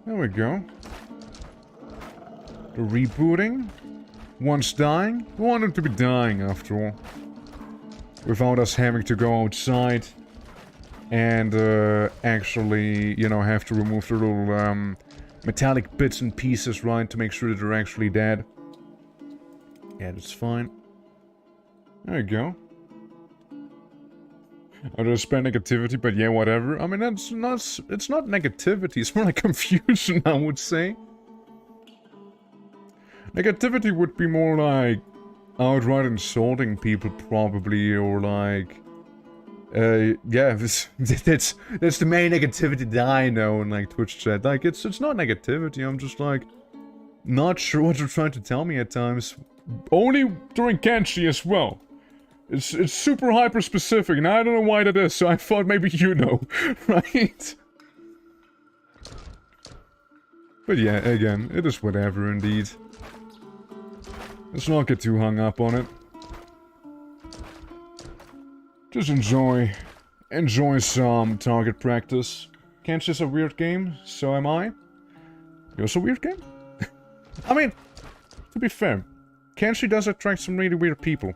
There we go. The rebooting. One's dying. We want him to be dying after all. Without us having to go outside and actually, you know, have to remove the little metallic bits and pieces, right, to make sure that they're actually dead. Yeah, that's fine. There you go. I just spare negativity, but yeah, whatever. I mean, it's not negativity, it's more like confusion, I would say. Negativity would be more like outright insulting people, probably, or like... yeah, that's the main negativity that I know in, like, Twitch chat. Like, it's not negativity, I'm just, like, not sure what you're trying to tell me at times. Only during KENSHI as well. It's super hyper specific, and I don't know why that is, so I thought maybe you know, right? But yeah, again, it is whatever indeed. Let's not get too hung up on it. Just enjoy some target practice. KENSHI's a weird game, so am I. Yours a weird game? I mean, to be fair, KENSHI does attract some really weird people.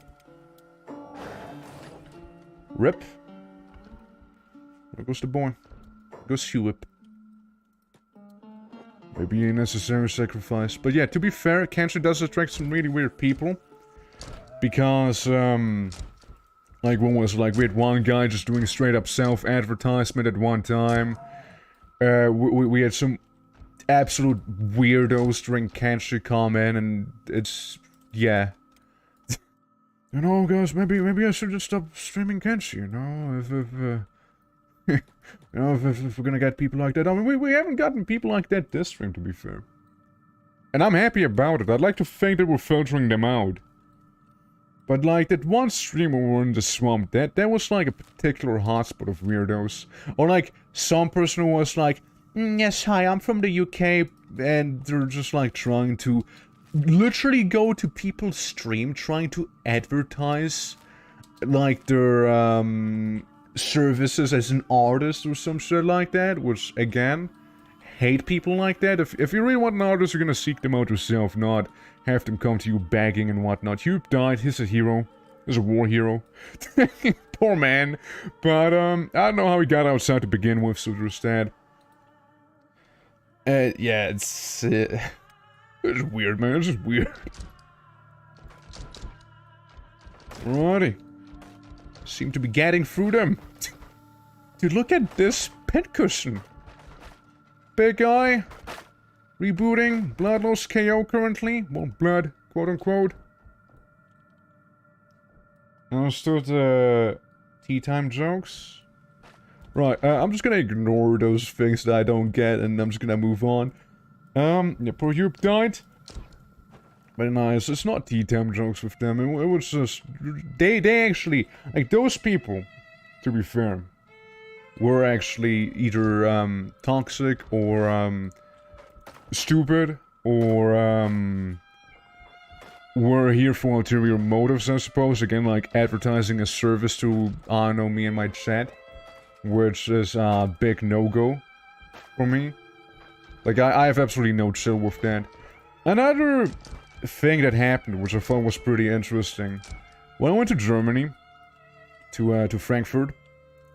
Rip. There goes the boy. There goes Hewip. Maybe a necessary sacrifice. But yeah, to be fair, KENSHI does attract some really weird people. Because, like, one was like, we had one guy just doing straight up self-advertisement at one time. We had some absolute weirdos during KENSHI come in, and it's... yeah. You know, guys, maybe I should just stop streaming KENSHI, you know, you know, if we're gonna get people like that. I mean, we haven't gotten people like that this stream, to be fair. And I'm happy about it. I'd like to think that we're filtering them out. But like that one streamer over in the swamp, that was like a particular hotspot of weirdos. Or like some person who was like, yes, hi, I'm from the UK, and they're just like trying to literally go to people's stream, trying to advertise like their services as an artist or some shit like that, which again, hate people like that. If you really want an artist, you're gonna seek them out yourself, not have them come to you begging and whatnot. Hugh died, he's a hero. He's a war hero. Poor man. But, I don't know how he got outside to begin with, so there's that. Yeah, it's weird, man. It's just weird. Alrighty. Seem to be getting through them. Dude, look at this pincushion. Big guy. Rebooting. Bloodless KO currently. Well, blood, quote unquote. Understood tea time jokes. Right, I'm just gonna ignore those things that I don't get, and I'm just gonna move on. Yeah, poor Hugh died. Very nice. It's not tea time jokes with them. It was just... They actually... Like, those people, to be fair, were actually either, toxic, or, stupid, or, were here for ulterior motives, I suppose. Again, like, advertising a service to, I don't know, me and my chat. Which is a big no-go for me. Like, I have absolutely no chill with that. Another thing that happened, which I thought was pretty interesting. When I went to Germany, to Frankfurt,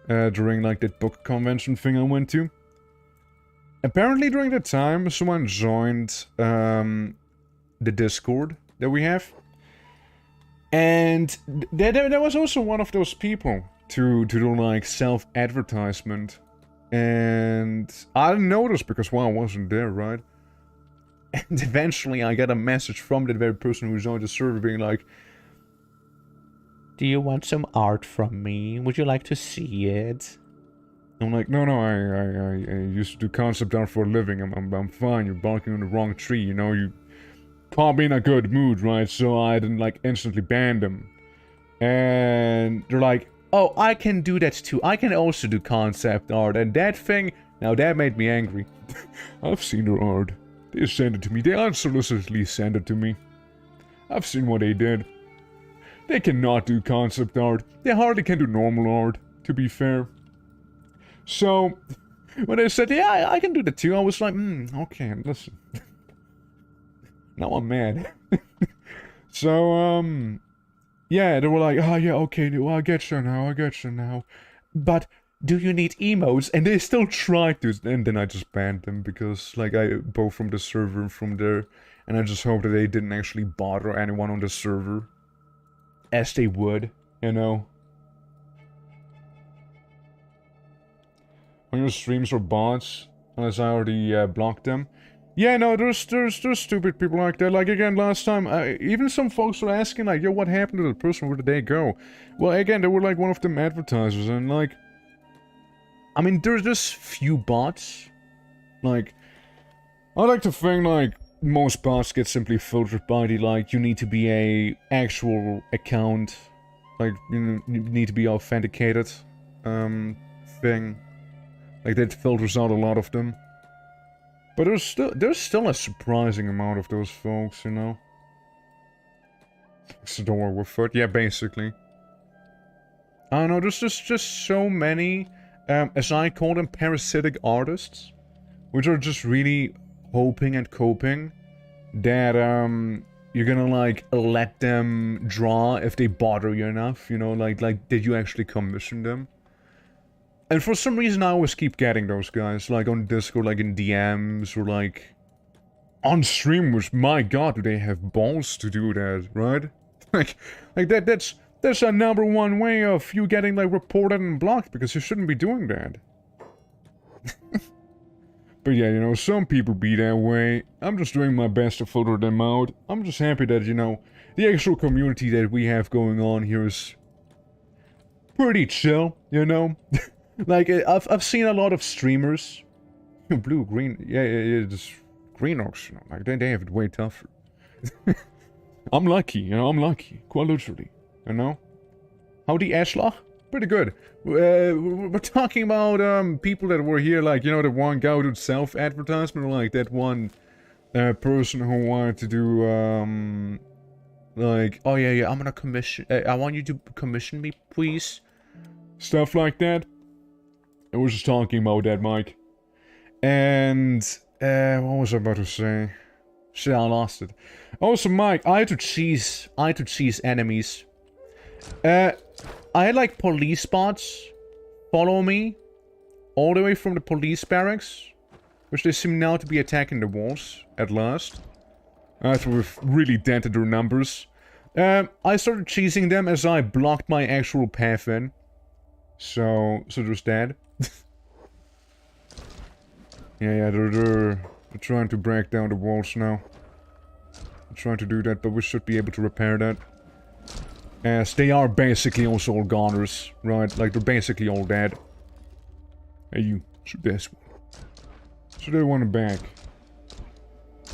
during, like, that book convention thing I went to, apparently during that time, someone joined, the Discord that we have. And there was also one of those people to do, like, self-advertisement. And I didn't notice because, well, I wasn't there, right? And eventually I got a message from that very person who joined the server being like, do you want some art from me? Would you like to see it? I'm like, no, I used to do concept art for a living. I'm fine. You're barking on the wrong tree, you know? You can't be in a good mood, right? So I didn't, like, instantly ban them. And they're like, oh, I can do that too. I can also do concept art. And that thing, now that made me angry. I've seen their art. They sent it to me. They unsolicitedly sent it to me. I've seen what they did. They cannot do concept art. They hardly can do normal art, to be fair. So, when they said, yeah, I can do that too, I was like, okay, listen. Now I'm mad. So, yeah, they were like, oh yeah, okay, well, I get you now. But, do you need emotes? And they still tried to, and then I just banned them because, like, both from the server and from there, and I just hope that they didn't actually bother anyone on the server. As they would, you know. On your streams or bots, unless I already blocked them. Yeah, no, there's stupid people like that. Like, again, last time, even some folks were asking, like, yo, what happened to the person? Where did they go? Well, again, they were, like, one of them advertisers, and, like... I mean, there's just few bots. Like, I like to think, like, most bots get simply filtered by the, like, you need to be a actual account. Like, you need to be authenticated, thing. Like, that filters out a lot of them. But there's still a surprising amount of those folks, you know? Store with foot, yeah, basically. I don't know, there's just so many, as I call them, parasitic artists, which are just really hoping and coping that, you're gonna, like, let them draw if they bother you enough, you know, like, did you actually commission them? And for some reason I always keep getting those guys, like on Discord, like in DMs, or like on stream, which, my god, do they have balls to do that, right? like that's a #1 way of you getting, like, reported and blocked, because you shouldn't be doing that. But yeah, you know, some people be that way. I'm just doing my best to filter them out. I'm just happy that, you know, the actual community that we have going on here is pretty chill, you know? Like, I've seen a lot of streamers, blue, green, yeah, just green ox, you know, like, they have it way tougher. I'm lucky, you know, I'm lucky, quite literally. you know? Howdy, Ashloch? Pretty good. We're talking about, people that were here, like, you know, the one guy who did self-advertisement, or like that one, person who wanted to do, like, oh yeah, I'm gonna commission, I want you to commission me, please. Stuff like that. I was just talking about that, Mike. And, what was I about to say? Shit, I lost it. Also, Mike, I had to cheese enemies. I had, like, police bots follow me all the way from the police barracks, which they seem now to be attacking the walls, at last. After we've really dented their numbers. I started cheesing them as I blocked my actual path in. So there's that. Yeah, they're trying to break down the walls now. They're trying to do that, but we should be able to repair that. As they are basically also all goners, right? Like, they're basically all dead. Hey, you. Shoot this one. So they want it back.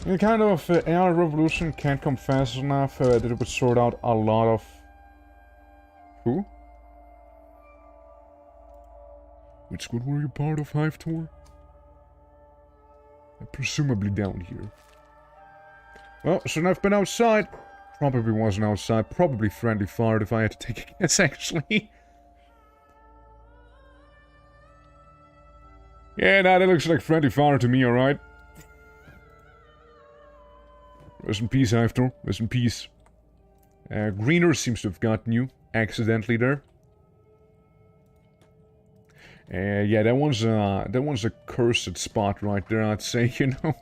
And kind of, AI revolution can't come fast enough that it would sort out a lot of... Who? Which squad were you part of, Hive Tour? Presumably down here. Well, shouldn't have been outside. Probably wasn't outside. Probably friendly fire if I had to take a guess, actually. Yeah, nah, that looks like friendly fire to me, alright? Rest in peace, Hiftor. Rest in peace. Greener seems to have gotten you accidentally there. Yeah, that one's a cursed spot right there, I'd say, you know.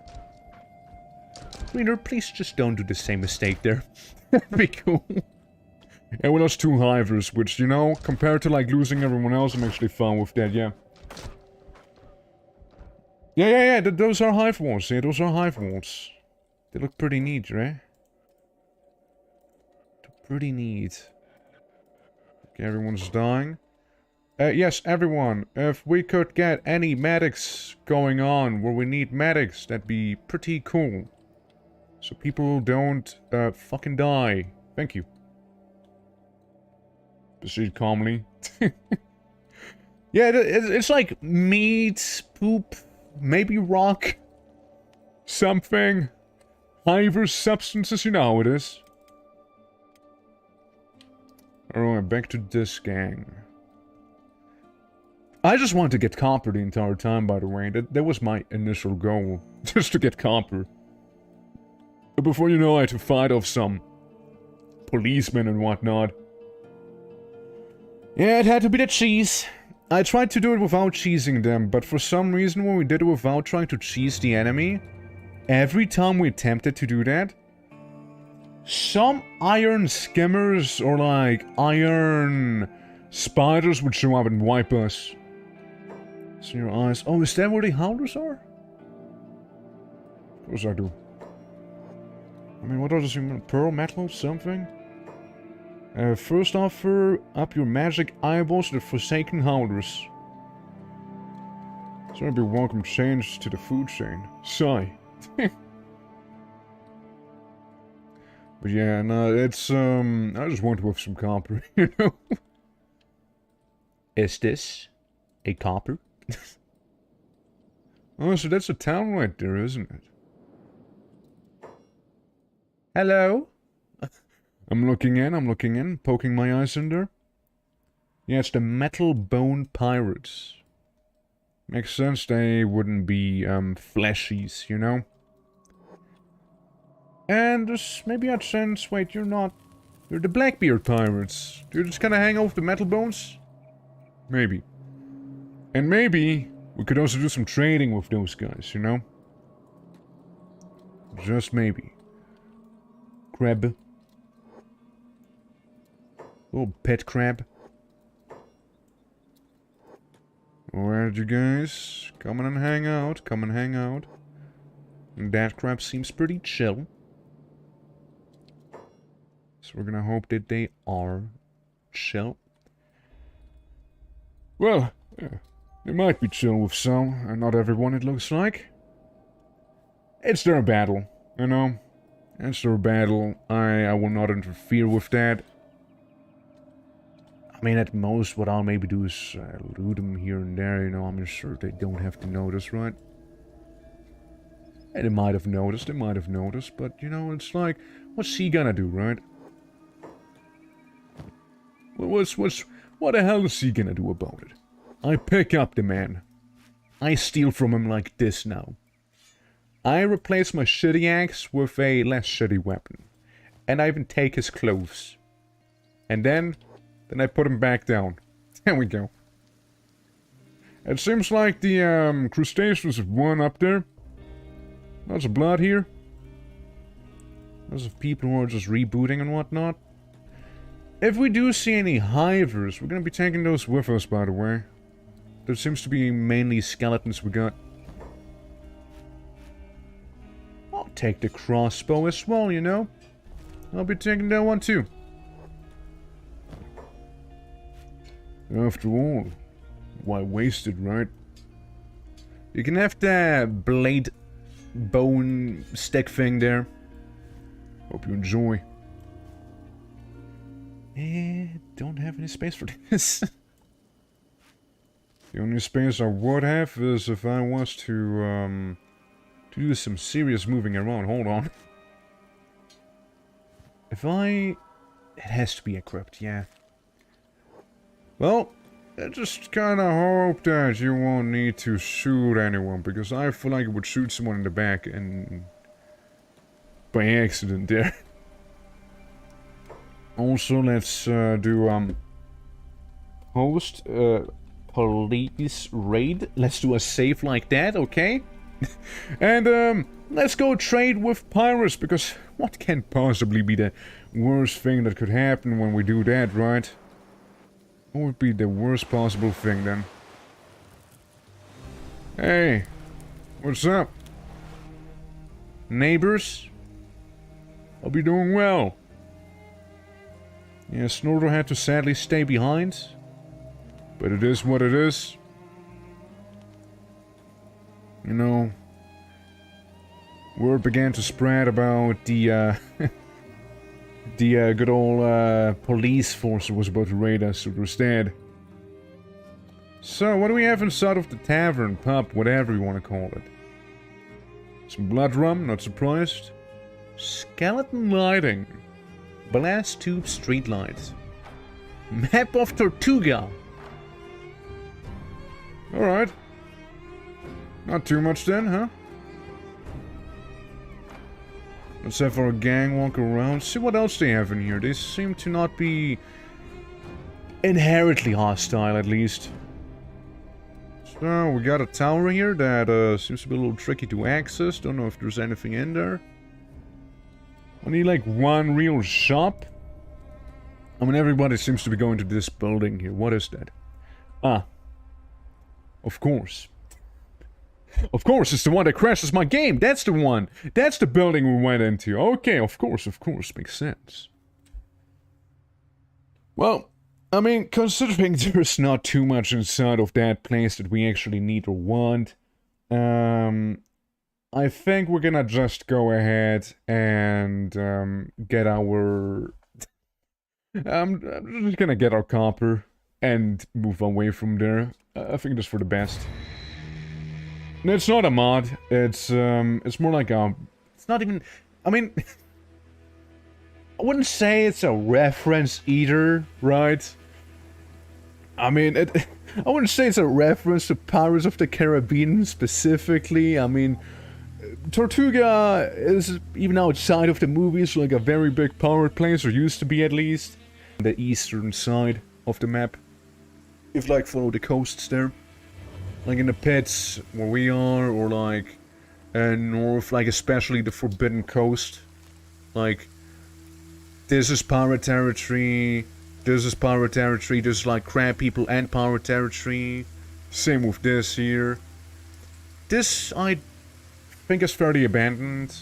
Greener, please just don't do the same mistake there. That'd be cool. And we lost 2 Hivers, which, you know, compared to, like, losing everyone else, I'm actually fine with that, yeah. Yeah, those are hive walls, yeah, those are hive walls. They look pretty neat, right? Pretty neat. Okay, everyone's dying. Yes, everyone, if we could get any medics going on where we need medics, that'd be pretty cool. So people don't, fucking die. Thank you. Proceed calmly. Yeah, it's like meat, poop, maybe rock, something. Hivers, substances, you know how it is. Alright, back to this gang. I just wanted to get copper the entire time, by the way. That was my initial goal. Just to get copper. But before you know, I had to fight off some policemen and whatnot. Yeah, it had to be the cheese. I tried to do it without cheesing them, but for some reason when we did it without trying to cheese the enemy, every time we attempted to do that, some iron skimmers or like iron spiders would show up and wipe us. See your eyes. Oh, is that where the howlers are? Of course I do. I mean, what does it mean? Pearl, metal, something? First offer up your magic eyeballs to the Forsaken Howlers. It's gonna be welcome change to the food chain. Sigh. But yeah, no, it's, I just want to have some copper, you know? Is this a copper? Oh, so that's a town right there, isn't it? Hello? I'm looking in, poking my eyes in there. Yeah, it's the Metal Bone Pirates. Makes sense they wouldn't be, fleshies, you know? And there's maybe a chance, wait, you're not... You're the Blackbeard Pirates. Do you just kinda hang out with the Metal Bones? Maybe. And maybe we could also do some trading with those guys, you know? Just maybe. Crab. Little pet crab. Alright, you guys. Come on and hang out. Come and hang out. And that crab seems pretty chill. So we're gonna hope that they are chill. Well, they might be chill with some, and not everyone, it looks like. It's their battle, you know? It's their battle. I will not interfere with that. I mean, at most, what I'll maybe do is loot them here and there, you know. I'm sure they don't have to notice, right? And they might have noticed, but, you know, it's like, what's he gonna do, right? What the hell is he gonna do about it? I pick up the man. I steal from him like this now. I replace my shitty axe with a less shitty weapon. And I even take his clothes. And then I put him back down. There we go. It seems like the crustaceans have won up there. Lots of blood here. Lots of people who are just rebooting and whatnot. If we do see any Hivers, we're gonna be taking those with us, by the way. There seems to be mainly skeletons we got. I'll take the crossbow as well, you know. I'll be taking that one too. After all, why waste it, right? You can have that blade bone stick thing there. Hope you enjoy. Don't have any space for this. The only space I would have is if I was to do some serious moving around. Hold on. It has to be equipped, yeah. Well, I just kinda hope that you won't need to shoot anyone, because I feel like it would shoot someone in the back and... by accident there. Also, let's do, host, police raid. Let's do a save like that, okay? And, let's go trade with pirates, because what can possibly be the worst thing that could happen when we do that, right? What would be the worst possible thing, then? Hey, what's up? Neighbors? I'll be doing well. Yeah, Snordo had to sadly stay behind. But it is what it is. You know, word began to spread about the, the good old police force that was about to raid us, so it was dead. So, what do we have inside of the tavern, pub, whatever you want to call it? Some blood rum, not surprised. Skeleton lighting. Blast tube street lights. Map of Tortuga. Alright. Not too much then, huh? Let's have our gang walk around. See what else they have in here. They seem to not be inherently hostile, at least. So, we got a tower here that seems to be a little tricky to access. Don't know if there's anything in there. I need like one real shop. I mean, everybody seems to be going to this building here. What is that? Ah. Of course. Of course, it's the one that crashes my game. That's the one. That's the building we went into. Okay, of course. Makes sense. Well, I mean, considering there's not too much inside of that place that we actually need or want, I think we're gonna just go ahead and get our... I'm just gonna get our copper and move away from there. I think that's for the best. It's not a mod. It's more like a... It's not even... I mean... I wouldn't say it's a reference either, right? I mean, I wouldn't say it's a reference to Pirates of the Caribbean specifically. I mean, Tortuga is, even outside of the movies, like a very big pirate place, or used to be at least. On the eastern side of the map. If like follow the coasts there. Like in the pits where we are, or like north, like especially the Forbidden Coast. Like, this is pirate territory, this is pirate territory, there's like crab people and pirate territory. Same with this here. This, I think, is fairly abandoned.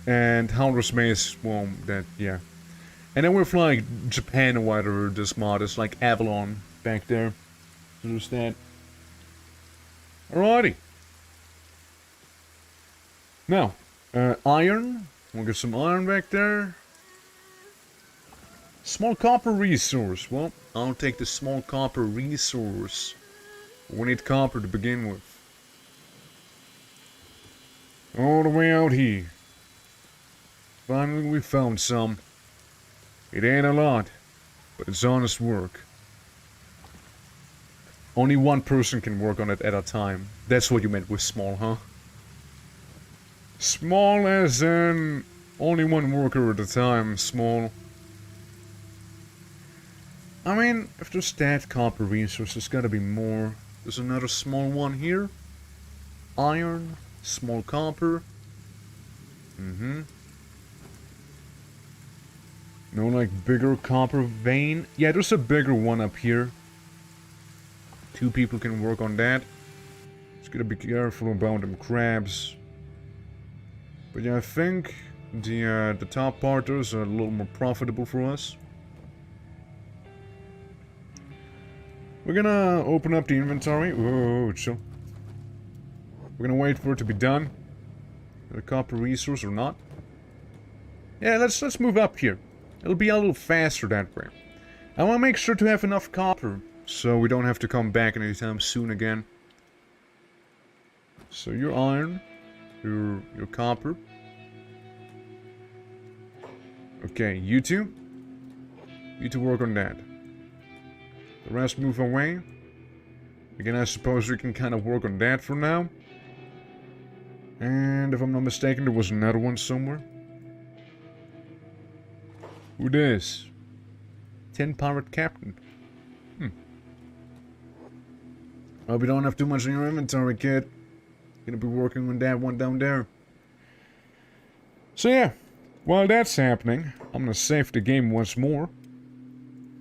And Howler's Maze, well, that, yeah. And then with like Japan or whatever, this mod is like Avalon back there. Understand? Alrighty. Now, iron. We'll get some iron back there. Small copper resource. Well, I'll take the small copper resource. We need copper to begin with. All the way out here. Finally we found some. It ain't a lot, but it's honest work. Only one person can work on it at a time. That's what you meant with small, huh? Small as in only one worker at a time, small. I mean, if there's that copper resource, there's gotta be more. There's another small one here. Iron, small copper. No, like, bigger copper vein? Yeah, there's a bigger one up here. 2 people can work on that. Just gotta be careful about them crabs. But yeah, I think the top part is a little more profitable for us. We're gonna open up the inventory. Whoa, chill. We're gonna wait for it to be done. The copper resource or not. Yeah, let's move up here. It'll be a little faster that way. I want to make sure to have enough copper, so we don't have to come back anytime soon again. So your iron, your copper. Okay, you two work on that. The rest move away. Again, I suppose we can kind of work on that for now. And if I'm not mistaken, there was another one somewhere. Who this? 10 pirate captain. Hope you don't have too much in your inventory, kid. Gonna be working on that one down there. So yeah, while that's happening, I'm gonna save the game once more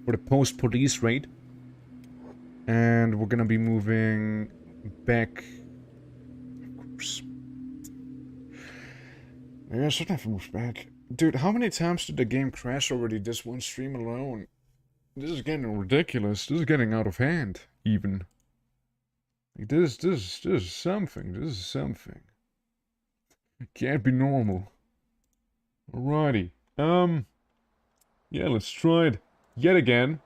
for the post-police raid. And we're gonna be moving back. Of course. Yeah, I should have moved back. Dude, how many times did the game crash already this one stream alone? This is getting ridiculous. This is getting out of hand, even. Like, this is something. This is something. It can't be normal. Alrighty. Yeah, let's try it yet again.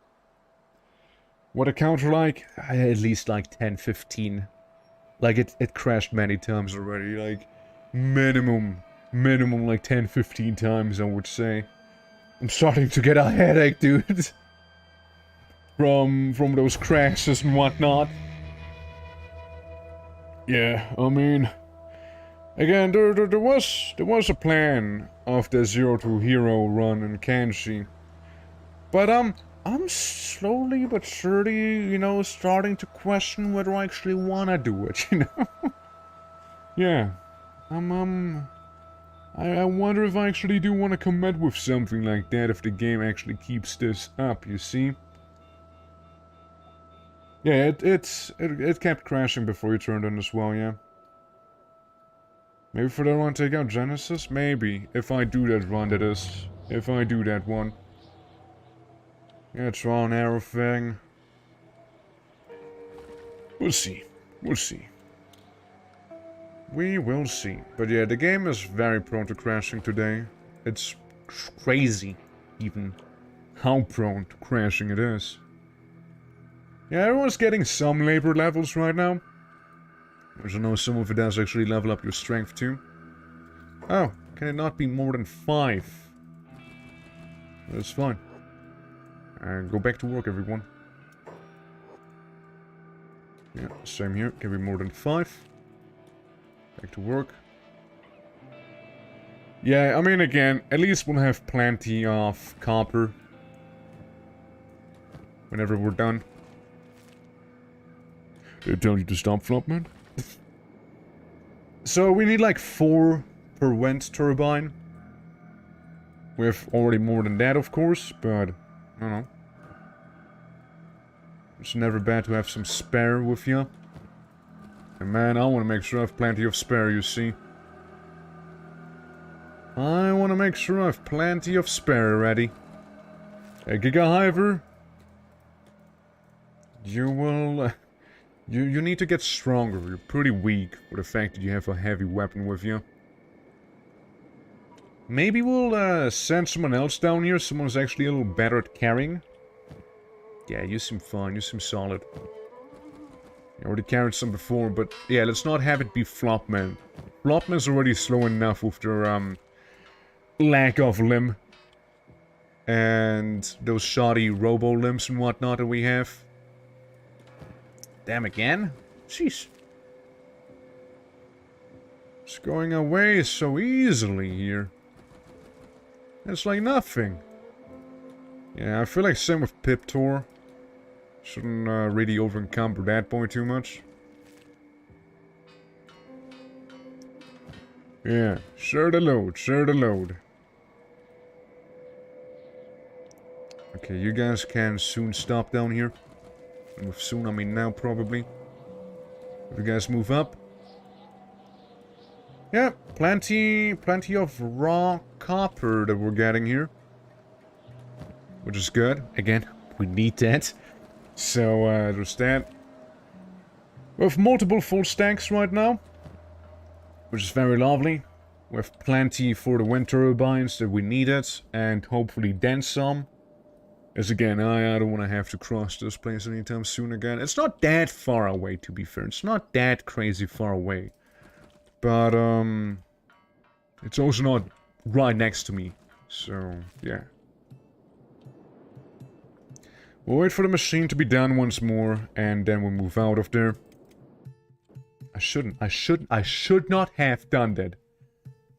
What a counter like? At least like 10, 15. Like, it crashed many times already. Like, minimum like 10, 15 times, I would say. I'm starting to get a headache, dude. From those crashes and whatnot. Yeah, I mean, again, there was a plan of the 0 to Hero run in KENSHI. But I'm slowly but surely, you know, starting to question whether I actually wanna do it, you know? Yeah. I wonder if I actually do want to commit with something like that if the game actually keeps this up, you see? Yeah, it kept crashing before you turned on as well, yeah. Maybe for that one take out Genesis? Maybe. If I do that run, that is. If I do that one. Yeah, trial and error thing. We'll see. We'll see. We will see. But yeah, the game is very prone to crashing today. It's crazy, even, how prone to crashing it is. Yeah, everyone's getting some labor levels right now. As I know, some of it does actually level up your strength too. Oh, can it not be more than 5? That's fine. And go back to work, everyone. Yeah, same here. Can be more than 5. Back to work. Yeah, I mean, again, at least we'll have plenty of copper whenever we're done. Did I tell you to stop, Flopman? So we need like 4 per wind turbine. We have already more than that, of course, but I don't know. It's never bad to have some spare with you. And man, I want to make sure I have plenty of spare, you see. I want to make sure I have plenty of spare ready. Hey, Giga Hiver. You will... You need to get stronger. You're pretty weak for the fact that you have a heavy weapon with you. Maybe we'll send someone else down here. Someone's actually a little better at carrying. Yeah, you seem fine. You seem solid. I already carried some before, but yeah, let's not have it be Flopman. Flopman's already slow enough with their lack of limb. And those shoddy robo limbs and whatnot that we have. Damn again? Jeez. It's going away so easily here. It's like nothing. Yeah, I feel like same with Pip-Tor. Shouldn't really over-encumber that boy too much. Yeah, share the load, share the load. Okay, you guys can soon stop down here. And with soon, I mean now, probably. If you guys move up. Yeah, plenty of raw copper that we're getting here. Which is good. Again, we need that. So, there's that. We have multiple full stacks right now. Which is very lovely. We have plenty for the wind turbines that we needed. And hopefully then some. As again, I don't want to have to cross this place anytime soon again. It's not that far away, to be fair. It's not that crazy far away. But, it's also not right next to me. So, yeah. We'll wait for the machine to be done once more, and then we'll move out of there. I should not have done that.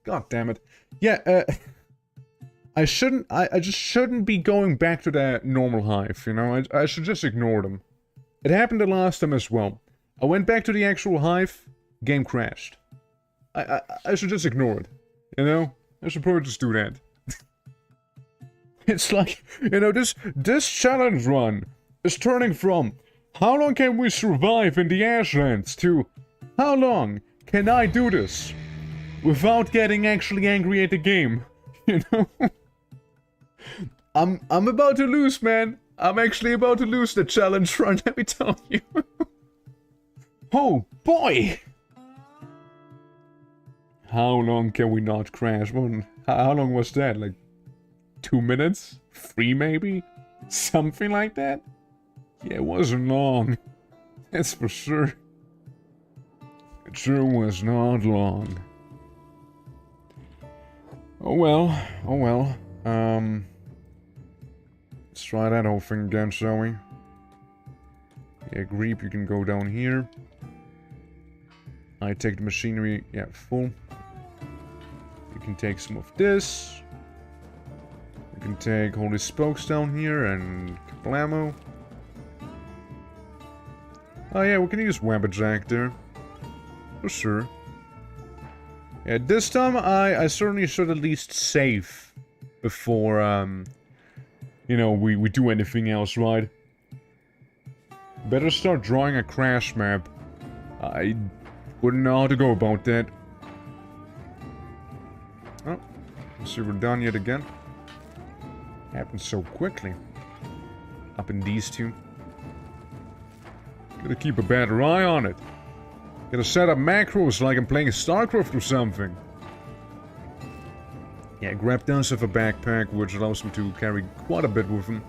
God damn it. Yeah, I just shouldn't be going back to that normal hive, you know? I should just ignore them. It happened the last time as well. I went back to the actual hive, game crashed. I should just ignore it, you know? I should probably just do that. It's like, you know, this challenge run is turning from how long can we survive in the Ashlands to how long can I do this without getting actually angry at the game, you know? I'm about to lose, man. I'm actually about to lose the challenge run, let me tell you. Oh, boy! How long can we not crash? Well, how long was that? Like, 2 minutes? 3 maybe? Something like that? Yeah, it wasn't long. That's for sure. It sure was not long. Oh well, oh well. Let's try that whole thing again, shall we? Yeah, Greep, you can go down here. I take the machinery, yeah, full. You can take some of this. You can take all these spokes down here and kablamo. Oh yeah, we can use Wabbajack there. For sure. Yeah, this time I certainly should at least save before, you know, we do anything else, right? Better start drawing a crash map. I wouldn't know how to go about that. Oh, let's see if we're done yet again. Happened so quickly. Up in these two. Gotta keep a better eye on it. Gotta set up macros like I'm playing StarCraft or something. Yeah, Grab does have a backpack, which allows him to carry quite a bit with him.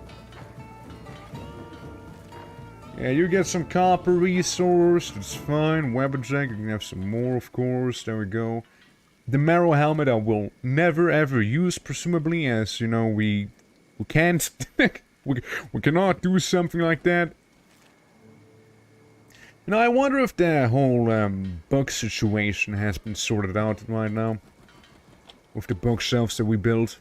Yeah, you get some copper resource, that's fine. Wabbajack, you can have some more, of course. There we go. The Marrow helmet I will never ever use, presumably, as, you know, we can't... we cannot do something like that. You know, I wonder if the whole bug situation has been sorted out right now. With the bookshelves that we built.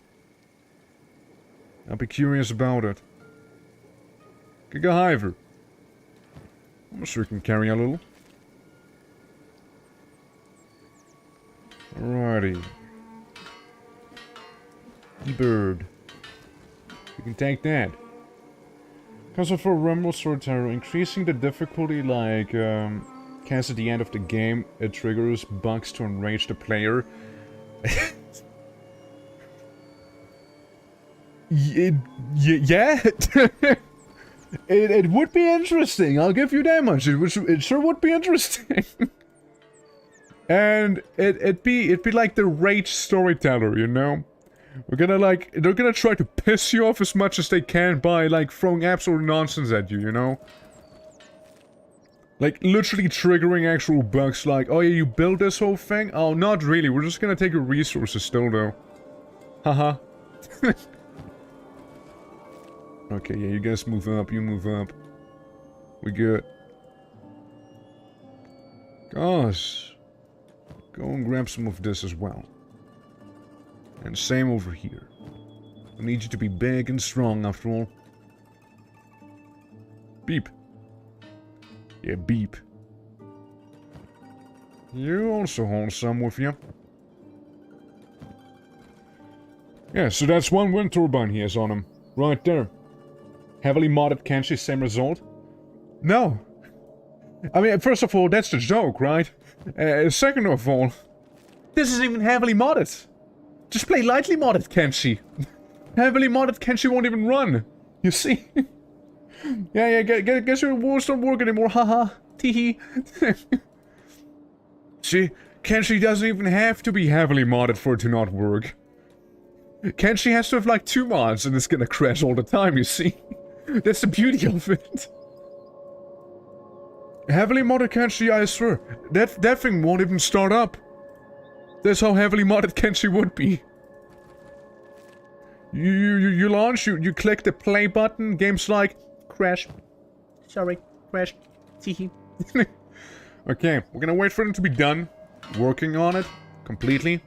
I'll be curious about it. Giga Hiver. I'm sure we can carry a little. Alrighty. E-Bird. We can take that. Because of a Rumble Sword Terror, increasing the difficulty like cast at the end of the game, it triggers bugs to enrage the player. Yeah, it would be interesting. I'll give you that much. It sure would be interesting. And it'd be like the rage storyteller, you know? We're gonna like, they're gonna try to piss you off as much as they can by like throwing absolute nonsense at you, you know? Like literally triggering actual bugs like, oh yeah, you built this whole thing? Oh, not really, we're just gonna take your resources still though. Haha. Okay, yeah, you guys move up, you move up. We good. Gosh. Go and grab some of this as well. And same over here. I need you to be big and strong after all. Beep. Yeah, beep. You also hold some with you. Yeah, so that's one wind turbine he has on him. Right there. Heavily modded KENSHI, same result? No. I mean, first of all, that's the joke, right? Second of all, this isn't even heavily modded. Just play lightly modded KENSHI. Heavily modded KENSHI won't even run. You see? Yeah, guess your wars don't work anymore, haha. Teehee. See, KENSHI doesn't even have to be heavily modded for it to not work. KENSHI has to have like 2 mods and it's gonna crash all the time, you see? That's the beauty of it. Heavily modded KENSHI, I swear, that thing won't even start up. That's how heavily modded KENSHI would be. You launch, you click the play button, game's like, crash. Sorry, crash. Teehee. Okay, we're gonna wait for them to be done, working on it, completely,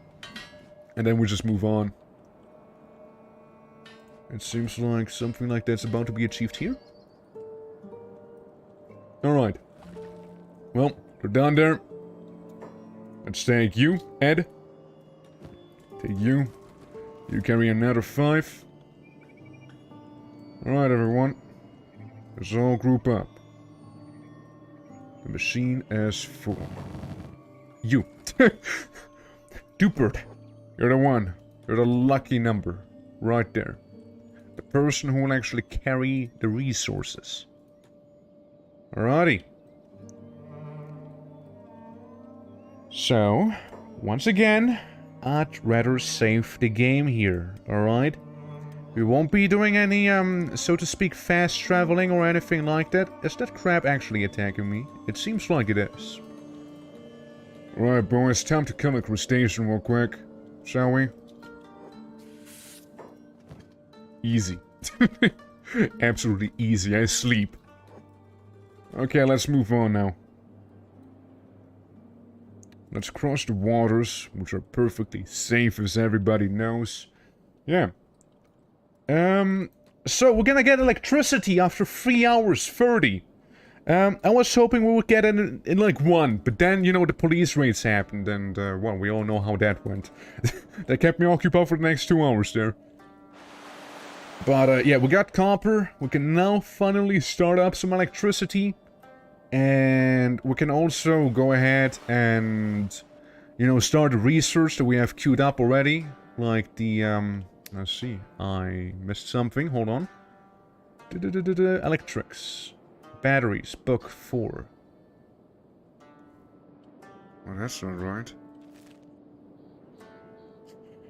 and then we just move on. It seems like something like that's about to be achieved here. Alright. Well, they're down there. Let's take you, Ed. Take you. You carry another 5. Alright, everyone. Let's all group up. The machine is full. You. Dupert. You're the one. You're the lucky number. Right there. The person who will actually carry the resources. Alrighty. So, once again, I'd rather save the game here, alright? We won't be doing any, so to speak, fast traveling or anything like that. Is that crab actually attacking me? It seems like it is. Alright, boys, time to come to crustacean real quick, shall we? Easy. Absolutely easy, I sleep. Okay, let's move on now. Let's cross the waters, which are perfectly safe as everybody knows. Yeah. So we're gonna get electricity after 3 hours 30. I was hoping we would get it in like 1, but then, you know, the police raids happened and, well, we all know how that went. That kept me occupied for the next 2 hours there. But, yeah, we got copper. We can now finally start up some electricity. And we can also go ahead and, you know, start the research that we have queued up already. Like the, let's see. I missed something. Hold on. Electrics. Batteries. Book 4. Well, that's not right.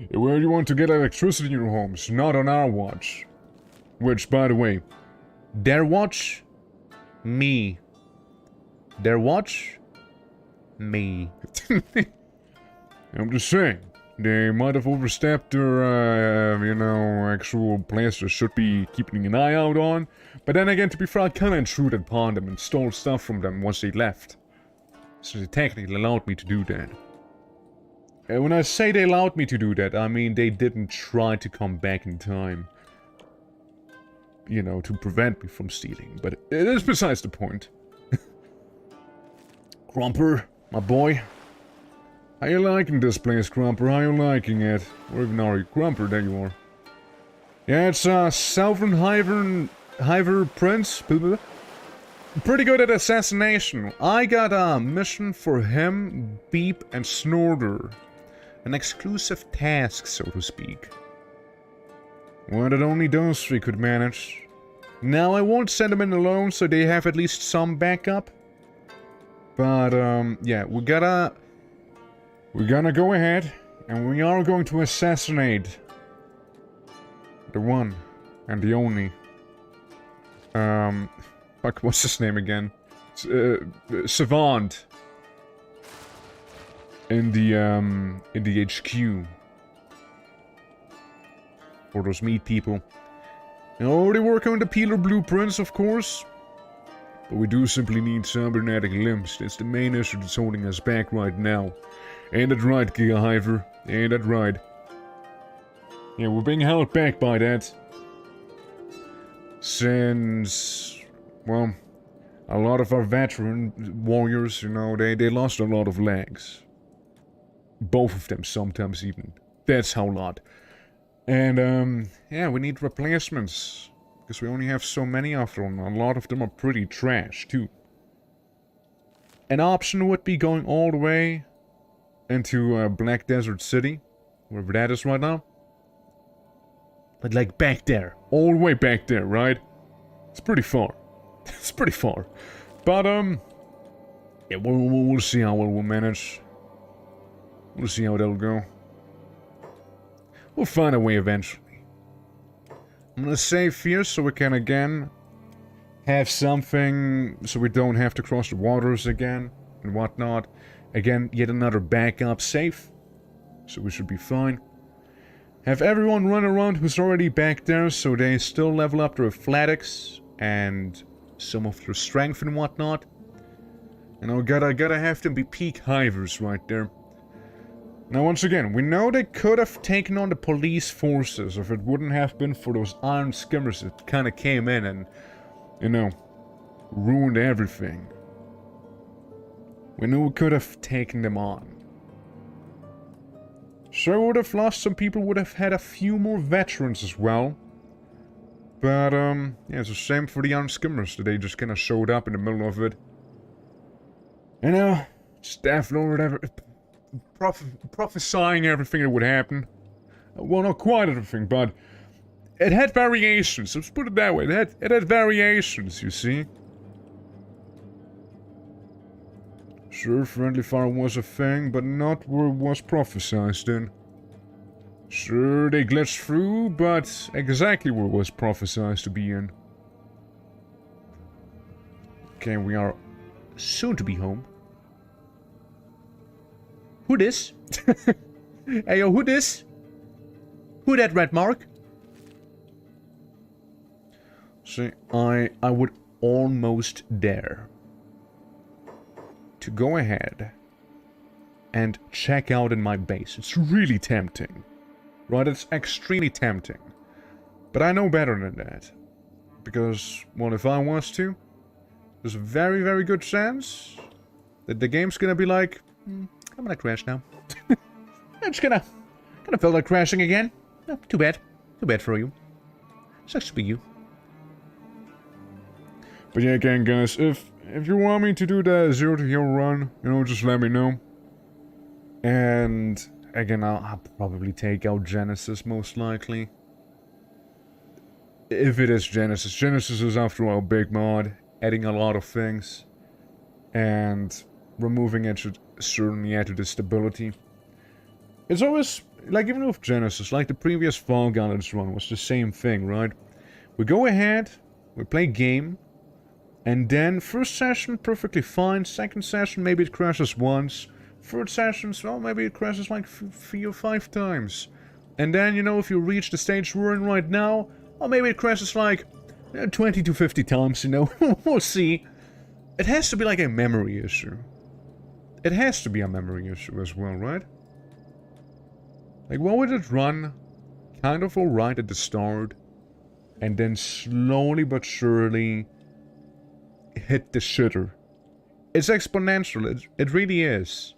Where you want to get electricity in your homes, not on our watch. Which, by the way, their watch, me. Their watch, me. I'm just saying, they might have overstepped their, you know, actual place they should be keeping an eye out on. But then again, to be fair, I kinda intruded upon them and stole stuff from them once they left. So they technically allowed me to do that. And when I say they allowed me to do that, I mean they didn't try to come back in time. You know, to prevent me from stealing. But it is besides the point. Grumper, my boy. How you liking this place, Grumper? How you liking it? Where even are you? Grumper, there you are. Yeah, it's, Southern Hiver Prince. Pretty good at assassination. I got a mission for him, Beep, and Snorter. An exclusive task, so to speak. One that only those 3 could manage. Now, I won't send them in alone, so they have at least some backup. But, yeah, we gotta We're gonna go ahead, and we are going to assassinate the one and the only. Fuck, what's his name again? Savant. In the HQ. For those meat people. And already working on the peeler blueprints, of course. But we do simply need cybernetic limbs. That's the main issue that's holding us back right now. Ain't that right, Giga Hiver? Ain't that right? Yeah, we're being held back by that. Since, well, a lot of our veteran warriors, you know, they lost a lot of legs. Both of them, sometimes even. That's how lot. And, yeah, we need replacements. Because we only have so many after all. A lot of them are pretty trash, too. An option would be going all the way into Black Desert City. Wherever that is right now. But like back there. All the way back there, right? It's pretty far. It's pretty far. But, yeah, we'll see how well we'll manage. We'll see how that'll go. We'll find a way eventually. I'm gonna save here so we can again have something so we don't have to cross the waters again and whatnot. Again, yet another backup safe. So we should be fine. Have everyone run around who's already back there so they still level up their athletics and some of their strength and whatnot. You know, gotta have them be peak hivers right there. Now once again, we know they could have taken on the police forces if it wouldn't have been for those iron skimmers that kind of came in and, you know, ruined everything. We knew we could have taken them on. Sure would have lost some people, would have had a few more veterans as well. But, yeah, it's a shame for the iron skimmers that they just kind of showed up in the middle of it. You know, Staff Lord ever... prophesying everything that would happen. Well, not quite everything, but it had variations. Let's put it that way. It had variations, you see. Sure, friendly fire was a thing, but not where it was prophesized in. Sure, they glitched through, but exactly where it was prophesized to be in. Okay, we are soon to be home. Who this? Hey yo, who this? Who that red mark? See, I would almost dare to go ahead and check out in my base. It's really tempting. Right, it's extremely tempting. But I know better than that. Because, well, if I was to, there's a very, very good chance that the game's gonna be like, I'm gonna crash now. I'm just gonna feel like crashing again. No, too bad. Too bad for you. Sucks to be you. But yeah, again, guys, if you want me to do the 0 to hero run, you know, just let me know. And again, I'll probably take out Genesis most likely. If it is Genesis. Genesis is after all a big mod, adding a lot of things. And removing it should certainly add to the stability. It's always, like even with Genesis, like the previous Fall Guys run was the same thing, right? We go ahead, we play game, and then first session perfectly fine, second session maybe it crashes once, third session, well maybe it crashes like 3 or 5 times. And then, you know, if you reach the stage we're in right now, well maybe it crashes like 20 to 50 times, you know, we'll see. It has to be like a memory issue. It has to be a memory issue as well, right? Like, why would it run kind of alright at the start, and then slowly but surely hit the shitter? It's exponential, it really is.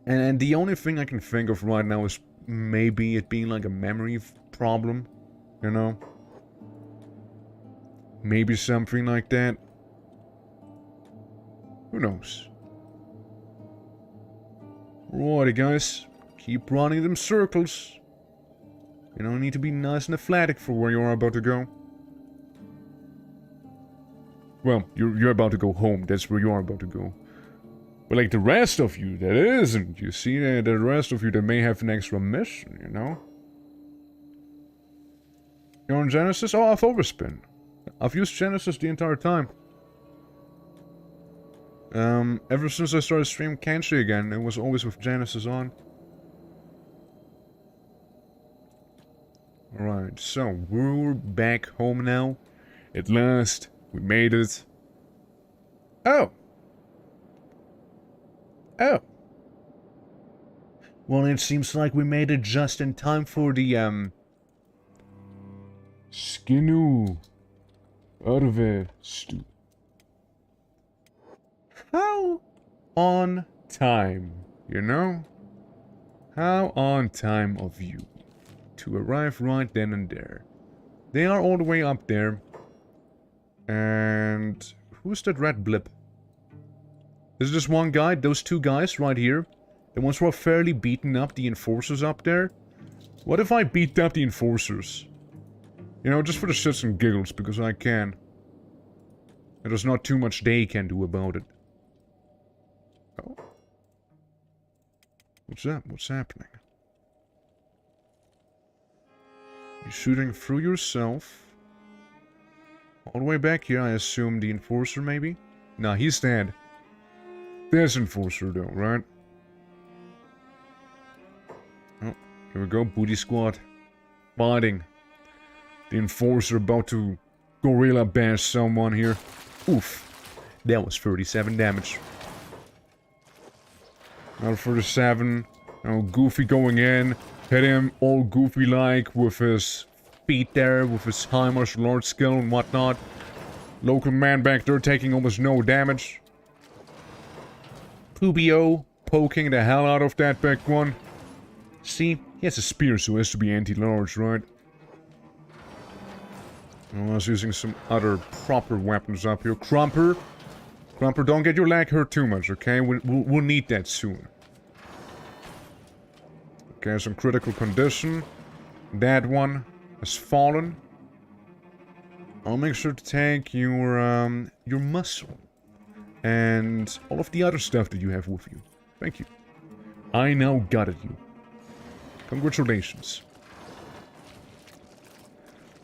And the only thing I can think of right now is maybe it being like a memory problem, you know? Maybe something like that. Who knows? Alrighty, guys. Keep running them circles. You don't need to be nice and athletic for where you are about to go. Well, you're about to go home. That's where you are about to go. But like the rest of you that isn't, you see, the rest of you that may have an extra mission, you know? You're on Genesis? Oh, I've always been. I've used Genesis the entire time. Ever since I started streaming KENSHI again, it was always with Genesis on. Alright, so we're back home now. At last, we made it. Oh! Oh! Well, it seems like we made it just in time for the, Skinu. Arvestu. How on time, you know? How on time of you to arrive right then and there. They are all the way up there. And who's that red blip? Is it just one guy? Those two guys right here? The ones who are fairly beaten up, the enforcers up there? What if I beat up the enforcers? You know, just for the shits and giggles, because I can. And there's not too much they can do about it. Oh. What's that? What's happening? You're shooting through yourself. All the way back here, I assume the enforcer, maybe? Nah, he's dead. There's enforcer, though, right? Oh, here we go, booty squad. Fighting. The enforcer about to gorilla bash someone here. Oof. That was 37 damage. Another 37. Now Goofy going in. Hit him all Goofy-like with his feet there, with his high martial arts skill and whatnot. Local man back there taking almost no damage. Pubio poking the hell out of that back one. See, he has a spear, so he has to be anti-large, right? I was using some other proper weapons up here. Crumper. Crumper, don't get your leg hurt too much, okay? We'll need that soon. Okay, some critical condition. That one has fallen. I'll make sure to take your muscle. And all of the other stuff that you have with you. Thank you. I now got it, you. Congratulations.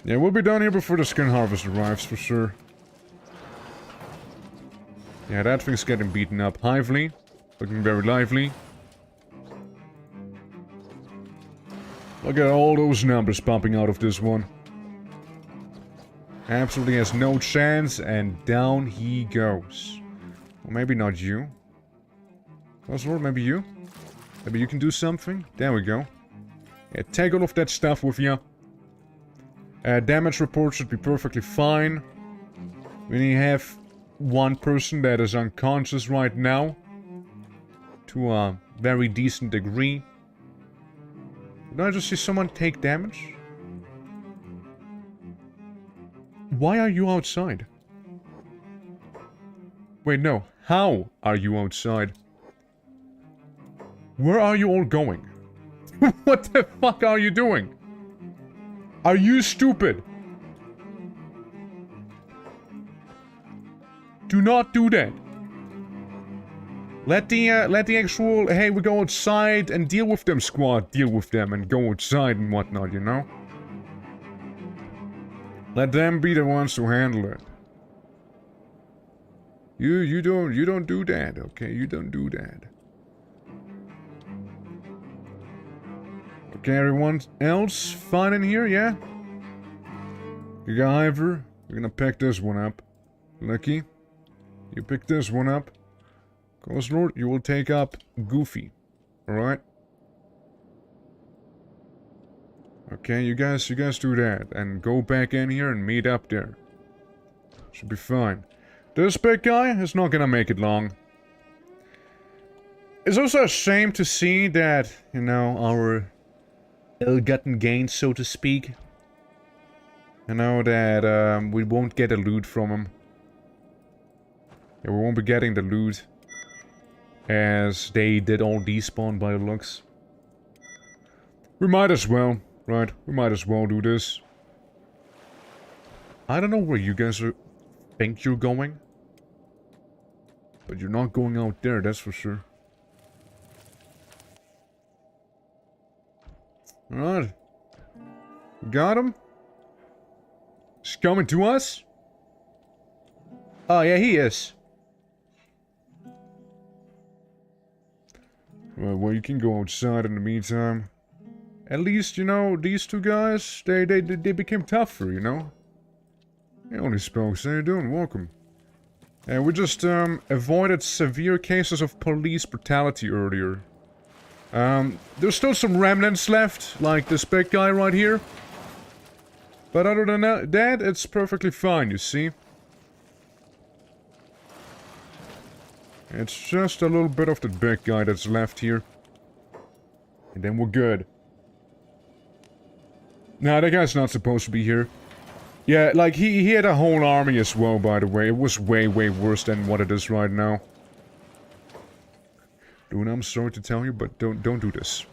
Yeah, we'll be down here before the skin harvest arrives, for sure. Yeah, that thing's getting beaten up. Lively. Looking very lively. Look at all those numbers popping out of this one. Absolutely has no chance, and down he goes. Well, maybe not you. Oswald, maybe you? Maybe you can do something? There we go. Yeah, take all of that stuff with you. Damage report should be perfectly fine. We only have one person that is unconscious right now. To a very decent degree. Did I just see someone take damage? Why are you outside? Wait, no. How are you outside? Where are you all going? What the fuck are you doing? Are you stupid? Do not do that. Let the actual, hey, we go outside and deal with them squad, deal with them and go outside and whatnot, you know? Let them be the ones to handle it. You don't do that, okay? You don't do that. Okay, everyone else fine in here, yeah? You got Hiver. We're gonna pick this one up. Lucky. You pick this one up. Ghost Lord, you will take up Goofy. Alright? Okay, you guys do that. And go back in here and meet up there. Should be fine. This big guy is not gonna make it long. It's also a shame to see that, you know, our ill-gotten gains, so to speak. You know, that we won't get a loot from him. Yeah, we won't be getting the loot. As they did all despawn by the looks. We might as well, right? We might as well do this. I don't know where you guys think you're going. But you're not going out there, that's for sure. Alright. Got him? He's coming to us? Oh, yeah, he is. Well, you can go outside in the meantime. At least, you know, these two guys, they became tougher, you know? Hey, only spokes, how you doing? Welcome. And we just, avoided severe cases of police brutality earlier. There's still some remnants left, like this big guy right here. But other than that, it's perfectly fine, you see? It's just a little bit of the big guy that's left here. And then we're good. Nah, that guy's not supposed to be here. Yeah, like, he had a whole army as well, by the way. It was way, way worse than what it is right now. Dude, I'm sorry to tell you, but don't do this.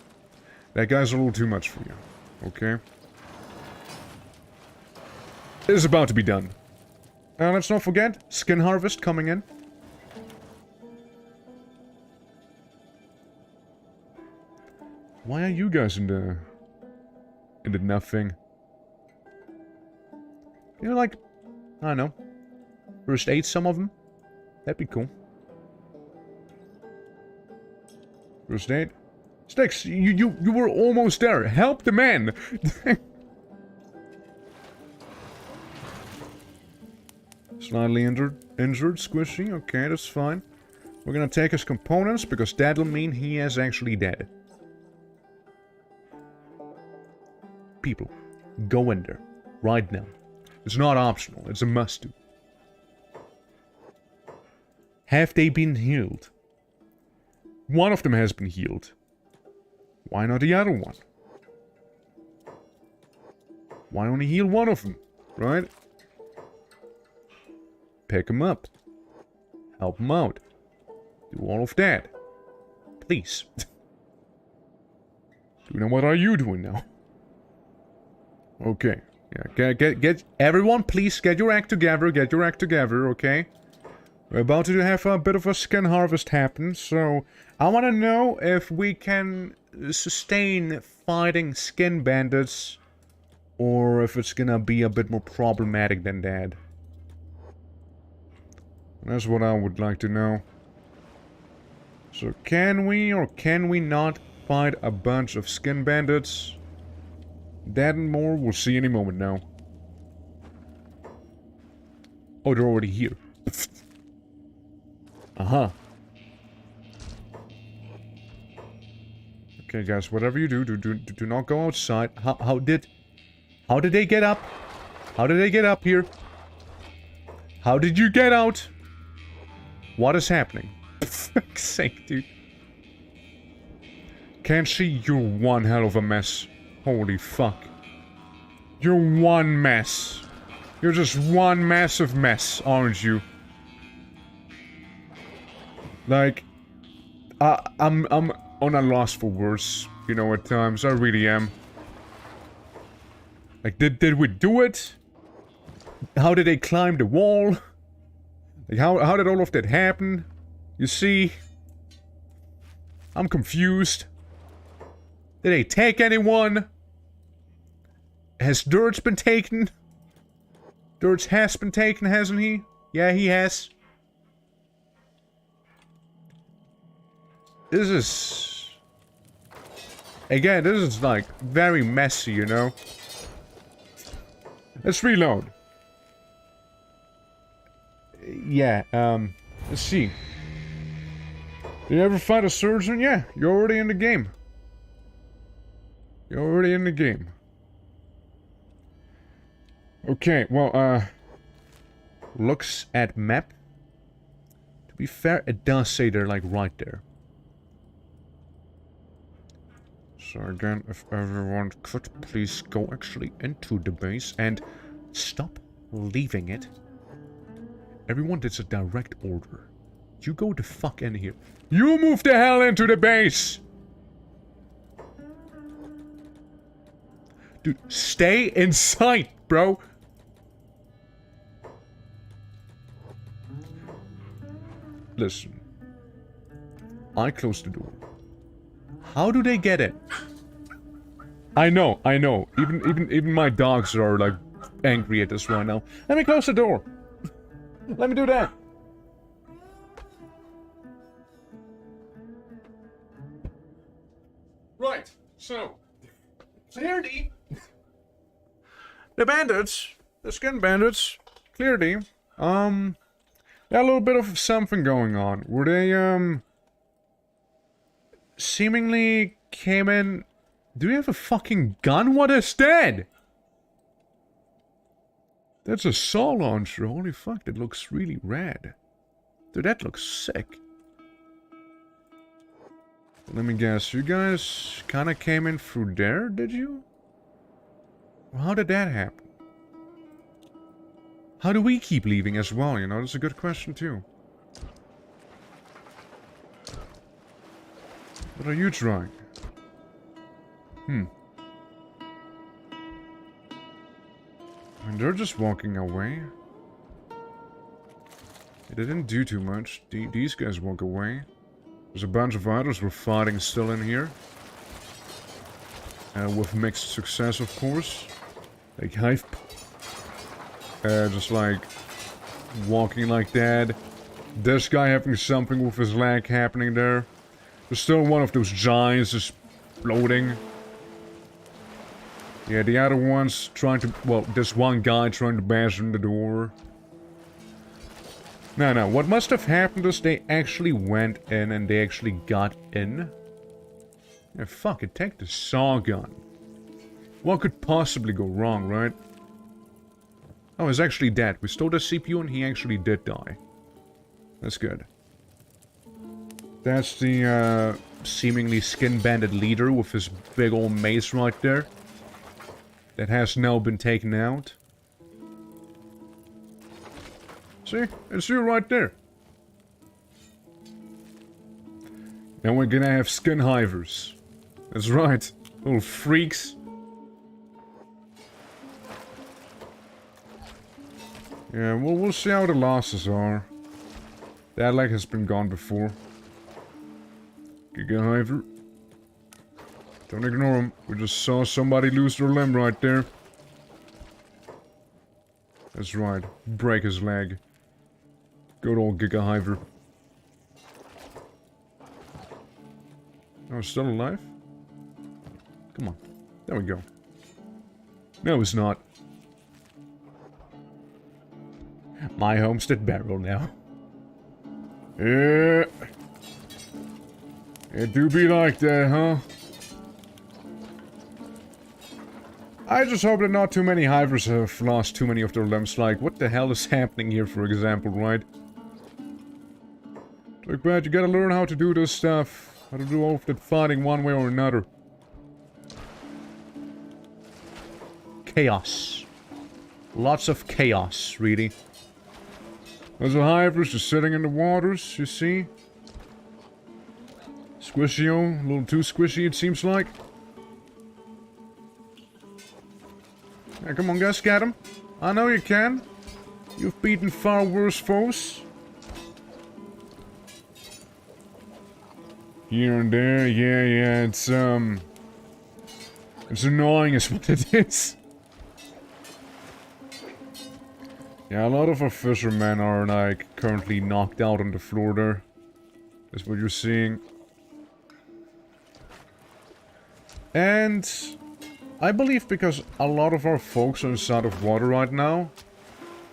That guy's a little too much for you. Okay? It is about to be done. Let's not forget, skin harvest coming in. Why are you guys in the nothing? You know, like, I don't know. First aid some of them? That'd be cool. First aid? Sticks, you were almost there. Help the man! Slightly injured, squishy. Okay, that's fine. We're gonna take his components, because that'll mean he is actually dead. People, go in there. Right now. It's not optional, it's a must-do. Have they been healed? One of them has been healed. Why not the other one? Why only heal one of them, right? Pick them up. Help them out. Do all of that. Please. You know, what are you doing now? Okay. Yeah, get everyone, please get your act together, okay? We're about to have a bit of a skin harvest happen, so I want to know if we can sustain fighting skin bandits, or if it's gonna be a bit more problematic than that. That's what I would like to know. So can we or can we not fight a bunch of skin bandits? That and more, we'll see any moment now. Oh, they're already here. Uh-huh. Okay, guys, whatever you do not go outside. How did they get up? How did they get up here? How did you get out? What is happening? For fuck's sake, dude. KENSHI, you're one hell of a mess. Holy fuck. You're one mess. You're just one massive mess, aren't you? Like, I'm on a loss for words, you know, at times. I really am. Like, did we do it? How did they climb the wall? Like, how did all of that happen? You see? I'm confused. Did they take anyone? Has Dirge been taken? Dirge has been taken, hasn't he? Yeah, he has. This is... Again, this is, like, very messy, you know? Let's reload. Yeah, let's see. Did you ever fight a surgeon? Yeah, you're already in the game. You're already in the game. Okay, well, looks at map. To be fair, it does say they're, like, right there. So again, if everyone could please go actually into the base and stop leaving it. Everyone, that's a direct order. You go the fuck in here. You move the hell into the base! Dude, stay inside, bro! listen. I closed the door. How do they get in? I know. Even my dogs are, like, angry at this right now. Let me close the door. Let me do that. Right, so... Clearly... the bandits, the skin bandits, clearly, got a little bit of something going on. Where they, seemingly came in... Do you have a fucking gun? What is that? That's a saw launcher. Holy fuck, that looks really rad. Dude, that looks sick. Let me guess, you guys kinda came in through there, did you? How did that happen? How do we keep leaving as well, you know? That's a good question too. What are you trying? And they're just walking away. They didn't do too much. These guys walk away. There's a bunch of others who are fighting still in here. With mixed success, of course. Like Hive. Just like walking like that. This guy having something with his leg happening there. There's still one of those giants just floating. Yeah, the other one's trying to... Well, this one guy trying to bash in the door. No, what must have happened is they actually went in and they actually got in. Yeah, fuck it, take the saw gun. What could possibly go wrong, right? Oh, he's actually dead. We stole the CPU and he actually did die. That's good. That's the, seemingly skin-banded leader with his big old mace right there. That has now been taken out. See? It's you right there. Now we're gonna have skin hivers. That's right. Little freaks. Yeah, well, we'll see how the losses are. That leg has been gone before. Giga hiver. Don't ignore him. We just saw somebody lose their limb right there. That's right. Break his leg. Good old Giga Hiver. Oh, still alive? Come on. There we go. No, it's not. My homestead barrel now. Yeah. It do be like that, huh? I just hope that not too many hivers have lost too many of their limbs. Like, what the hell is happening here, for example, right? Like, but you gotta learn how to do this stuff. How to do all of that fighting one way or another. Chaos. Lots of chaos, really. There's a hivers just sitting in the waters, you see? Squishy-o, a little too squishy it seems like. Yeah, come on guys, get him. I know you can. You've beaten far worse foes. Here and there, yeah, it's annoying is what it is. Yeah, a lot of our fishermen are, like, currently knocked out on the floor there. That's what you're seeing. And I believe because a lot of our folks are inside of water right now,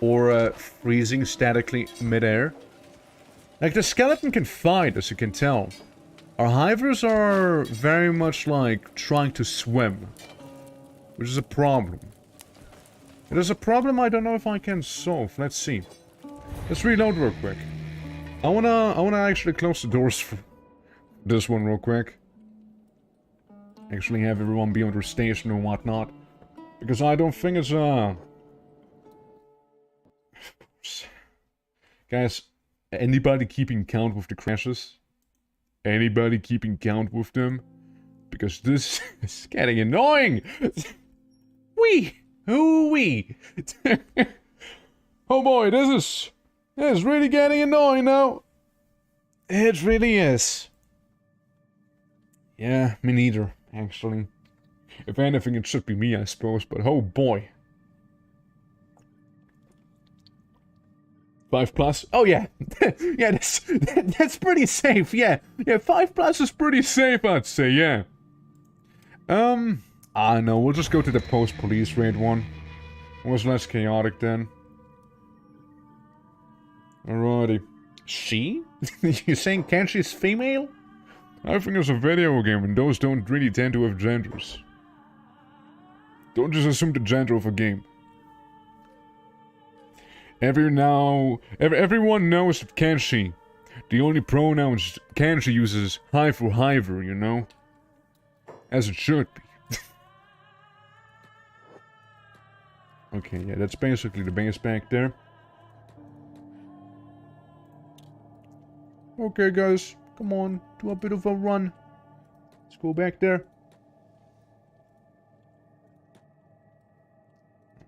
or freezing statically midair. Like, the skeleton can fight, as you can tell. Our hivers are very much like trying to swim, which is a problem. It is a problem I don't know if I can solve. Let's see. Let's reload real quick. I wanna actually close the doors for this one real quick. Actually have everyone be on their station and whatnot. Because I don't think it's, Guys, anybody keeping count with the crashes? Anybody keeping count with them? Because this is getting annoying! Hoo-wee! Oh boy, this is really getting annoying now. It really is. Yeah, me neither, actually. If anything, it should be me, I suppose, but oh boy. 5+? Oh yeah. Yeah, that's pretty safe, yeah. Yeah, 5+ is pretty safe, I'd say, yeah. I know, we'll just go to the post-police raid one. It was less chaotic then. Alrighty. She? You saying Kenshi's female? I think it's a video game and those don't really tend to have genders. Don't just assume the gender of a game. Everyone knows that Kenshi, the only pronouns Kenshi uses hi for Hiver, you know? As it should be. Okay, yeah, that's basically the base back there. Okay, guys, come on, do a bit of a run. Let's go back there.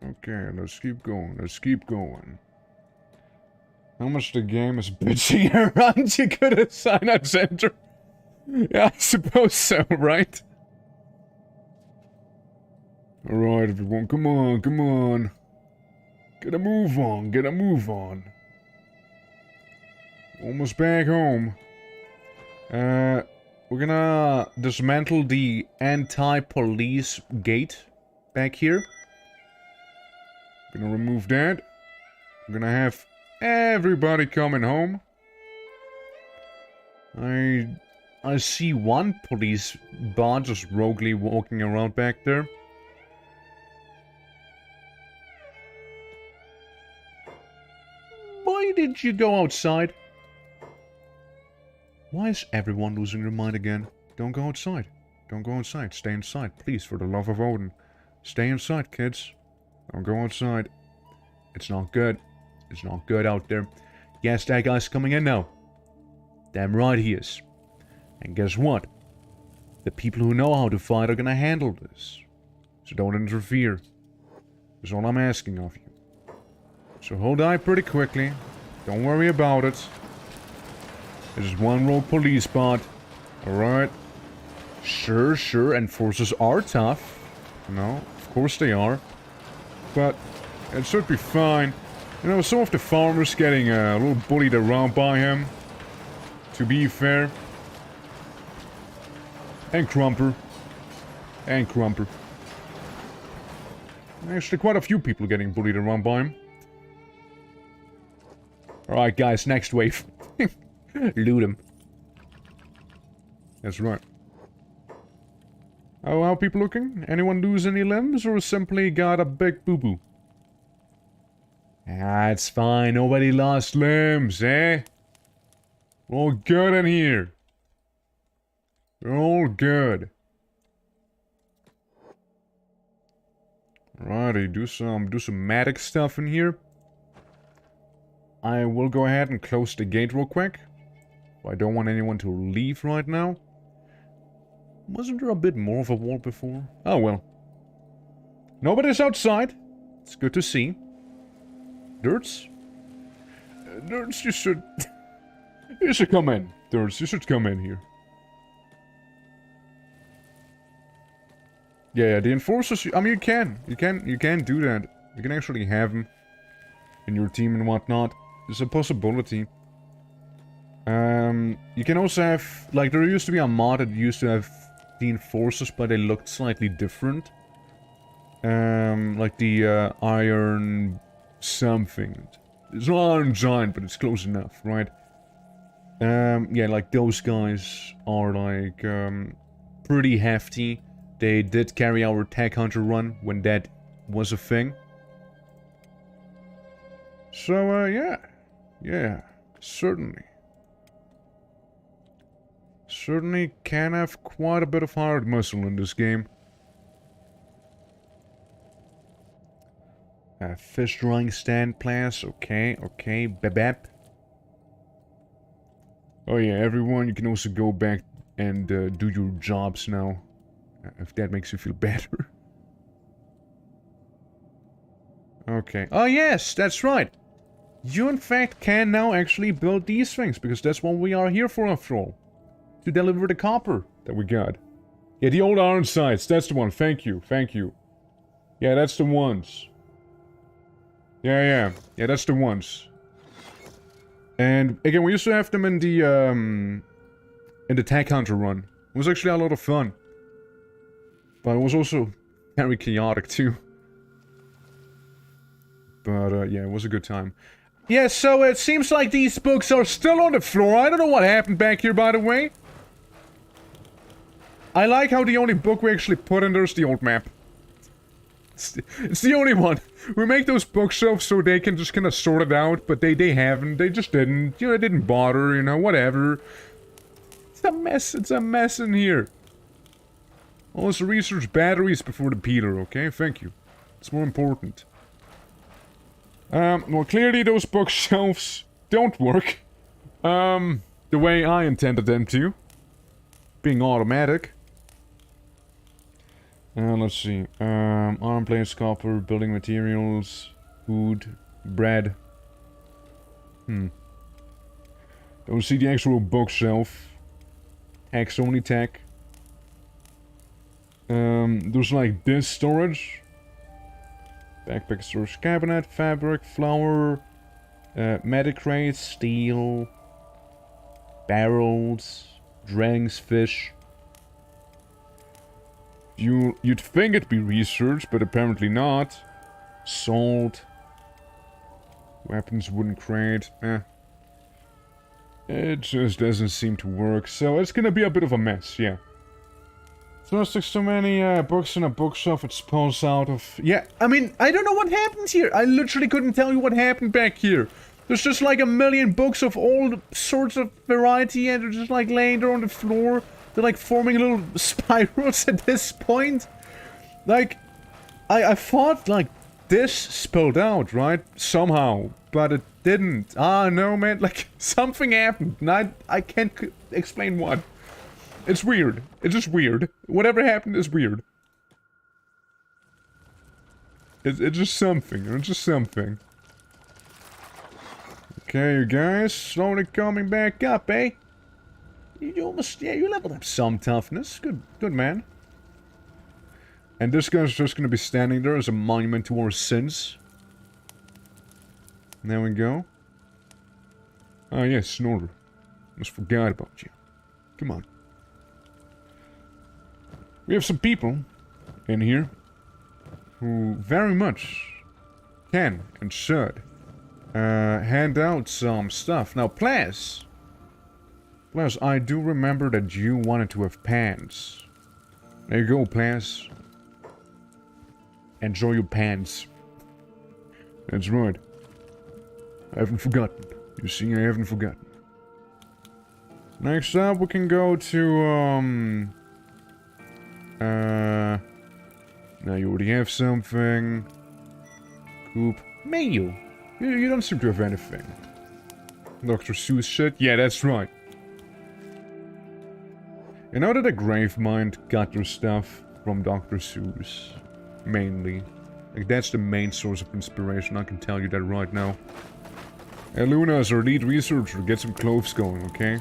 Okay, let's keep going, let's keep going. How much the game is bitching around you could assign a gender? Yeah, I suppose so, right? Alright, everyone, come on, come on. Get a move on, get a move on. Almost back home. We're gonna dismantle the anti-police gate back here. Gonna remove that. We're gonna have everybody coming home. I see one police bot just roguely walking around back there. Why did you go outside? Why is everyone losing their mind again? Don't go outside. Don't go outside. Stay inside, please, for the love of Odin. Stay inside, kids. Don't go outside. It's not good. It's not good out there. Yes, that guy's coming in now. Damn right he is. And guess what? The people who know how to fight are gonna handle this. So don't interfere. That's all I'm asking of you. So hold on pretty quickly. Don't worry about it. There's one rogue police bot. Alright. Sure, sure, enforcers are tough. No, of course they are. But it should be fine. You know, some of the farmers getting a little bullied around by him. To be fair. And Crumper. And Crumper. Actually, quite a few people getting bullied around by him. Alright guys, next wave. Loot him. That's right. Oh, how are people looking? Anyone lose any limbs or simply got a big boo-boo? Ah, it's fine. Nobody lost limbs, eh? We're all good in here. We're all good. Alrighty, do some medic stuff in here. I will go ahead and close the gate real quick. I don't want anyone to leave right now. Wasn't there a bit more of a wall before? Oh well. Nobody's outside. It's good to see. Dirts? Dirts, you should... you should come in. Dirts, you should come in here. Yeah, the enforcers... I mean, you can do that. You can actually have them in your team and whatnot. There's a possibility. You can also have... Like, there used to be a mod that used to have the enforcers, but they looked slightly different. Like the iron something. It's not Iron Giant, but it's close enough, right? Yeah, like those guys are like pretty hefty. They did carry our Tech Hunter run when that was a thing. So, yeah. Yeah, certainly. Certainly can have quite a bit of hard muscle in this game. Fish drying stand plans. Okay, okay. Babap. Oh yeah, everyone, you can also go back and do your jobs now. If that makes you feel better. Okay. Oh yes, that's right. you in fact can now actually build these things, because that's what we are here for after all. To deliver the copper that we got. Yeah, the old iron sights, that's the one. Thank you, thank you. Yeah, that's the ones. Yeah, that's the ones. And again, we used to have them in the Tech Hunter run. It was actually a lot of fun. But it was also very chaotic too. But yeah, it was a good time. Yeah, so it seems like these books are still on the floor. I don't know what happened back here, by the way. I like how the only book we actually put in there is the old map. It's the only one. We make those bookshelves so they can just kind of sort it out, but they haven't. They just didn't. You know, they didn't bother, you know, whatever. It's a mess. It's a mess in here. Also research batteries before the peeler, okay? Thank you. It's more important. Well, clearly those bookshelves don't work. The way I intended them to. Being automatic. Let's see. Iron plates, copper, building materials, food, bread. Don't see the actual bookshelf. Text only tech. There's like this storage. Backpack storage cabinet, fabric, flour, medicrates, steel, barrels, drinks, fish. You'd think it'd be research, but apparently not. Salt. Weapons, wooden crate. It just doesn't seem to work, so it's gonna be a bit of a mess, yeah. So there's like so many books in a bookshelf, it spills out of... Yeah, I mean, I don't know what happened here. I literally couldn't tell you what happened back here. There's just like a million books of all sorts of variety, and they're just like laying there on the floor. They're like forming little spirals at this point. Like, I thought like this spilled out, right? Somehow. But it didn't. Ah, no, man. Like, something happened. And I can't explain what. It's weird. It's just weird. Whatever happened is weird. It's just something. It's just something. Okay, you guys. Slowly coming back up, eh? You almost, yeah, you leveled up some toughness. Good man. And this guy's just gonna be standing there as a monument to our sins. There we go. Oh yes, Snorter. Almost forgot about you. Come on. We have some people in here who very much can and should hand out some stuff. Now, Plas, I do remember that you wanted to have pants. There you go, Plas. Enjoy your pants. That's right. I haven't forgotten. You see, I haven't forgotten. Next up, we can go to, now you already have something. Coop. Mail. You don't seem to have anything. Dr. Seuss shit? Yeah, that's right. You know that the Gravemind got their stuff from Dr. Seuss. Mainly. Like, that's the main source of inspiration, I can tell you that right now. Hey, Luna, as our lead researcher, get some clothes going, okay?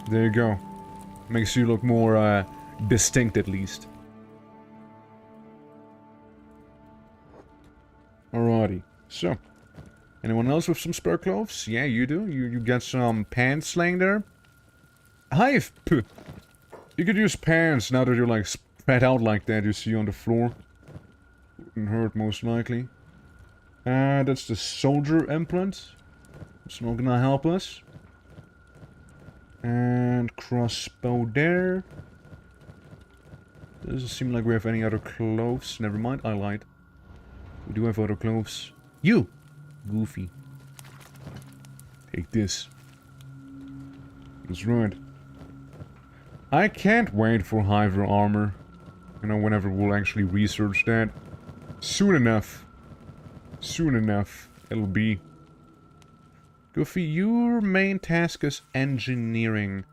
There you go. Makes you look more, distinct at least. Alrighty. So. Anyone else with some spare clothes? Yeah, you do? You got some pants laying there? Hive! Puh. You could use pants now that you're like spread out like that you see on the floor. Wouldn't hurt most likely. That's the soldier implant. It's not gonna help us. And crossbow there. Doesn't seem like we have any other clothes. Never mind, I lied. We do have other clothes. You! Goofy. Take this. That's right. I can't wait for Hiver armor. You know, whenever we'll actually research that. Soon enough. Soon enough, it'll be. Goofy, your main task is engineering.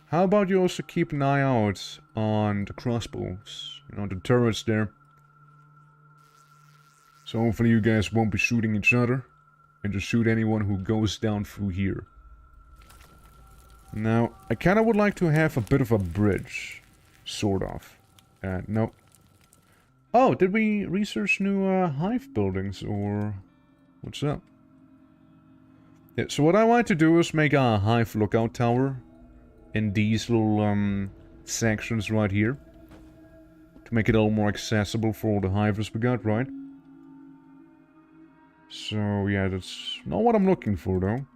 How about you also keep an eye out on the crossbows? You know, the turrets there. So hopefully you guys won't be shooting each other. and just shoot anyone who goes down through here. Now, I kind of would like to have a bit of a bridge. Sort of. No. Oh, did we research new hive buildings, or what's up? Yeah, so what I want to do is make a hive lookout tower in these little sections right here. To make it a little more accessible for all the hivers we got, right? So, yeah, that's not what I'm looking for, though.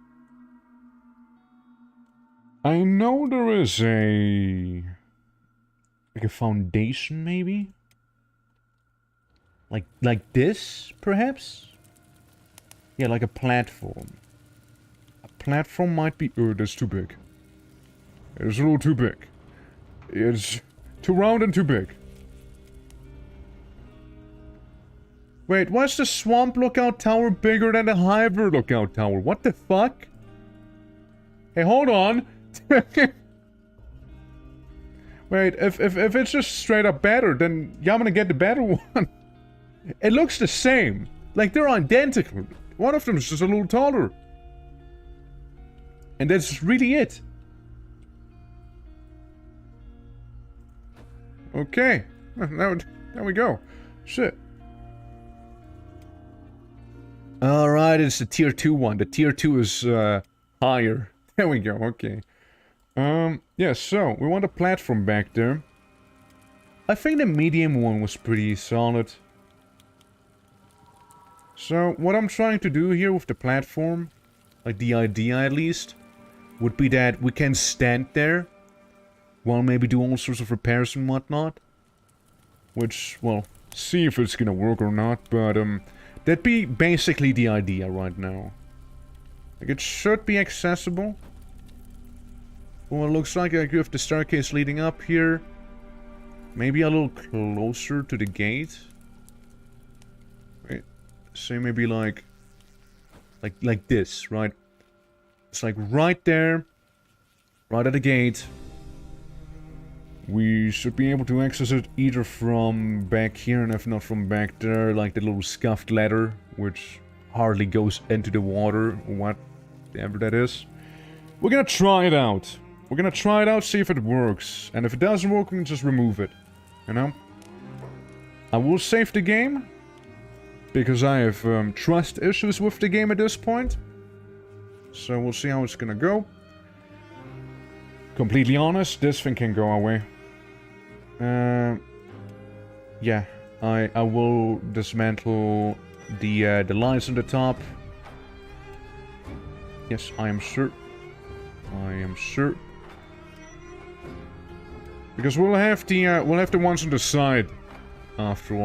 I know there is a... like a foundation, maybe? Like this, perhaps? Yeah, like a platform. A platform might be... oh, that's too big. It's a little too big. It's too round and too big. Wait, why is the swamp lookout tower bigger than the hiver lookout tower? What the fuck? Hey, hold on. Wait, if it's just straight up better, then yeah, I'm gonna get the better one. It looks the same. Like, they're identical. One of them is just a little taller. And that's really it. Okay. There we go. Shit. Alright, it's the tier 2 one. The tier 2 is higher. There we go, okay. Yeah, so, we want a platform back there. I think the medium one was pretty solid. So, what I'm trying to do here with the platform, like the idea at least, would be that we can stand there while maybe do all sorts of repairs and whatnot. Which, well, see if it's gonna work or not, but, that'd be basically the idea right now. Like, it should be accessible. Well, it looks like I have the staircase leading up here. Maybe a little closer to the gate. Wait, say maybe like this, right? It's like right there, right at the gate. We should be able to access it either from back here, and if not from back there, like the little scuffed ladder, which hardly goes into the water, or whatever that is. We're gonna try it out. We're gonna try it out, see if it works. And if it doesn't work, we can just remove it. You know? I will save the game, because I have trust issues with the game at this point. So we'll see how it's gonna go. Completely honest, this thing can go away. Yeah, I will dismantle the lights on the top. Yes, I am sure. I am sure. Because we'll have the ones on the side, after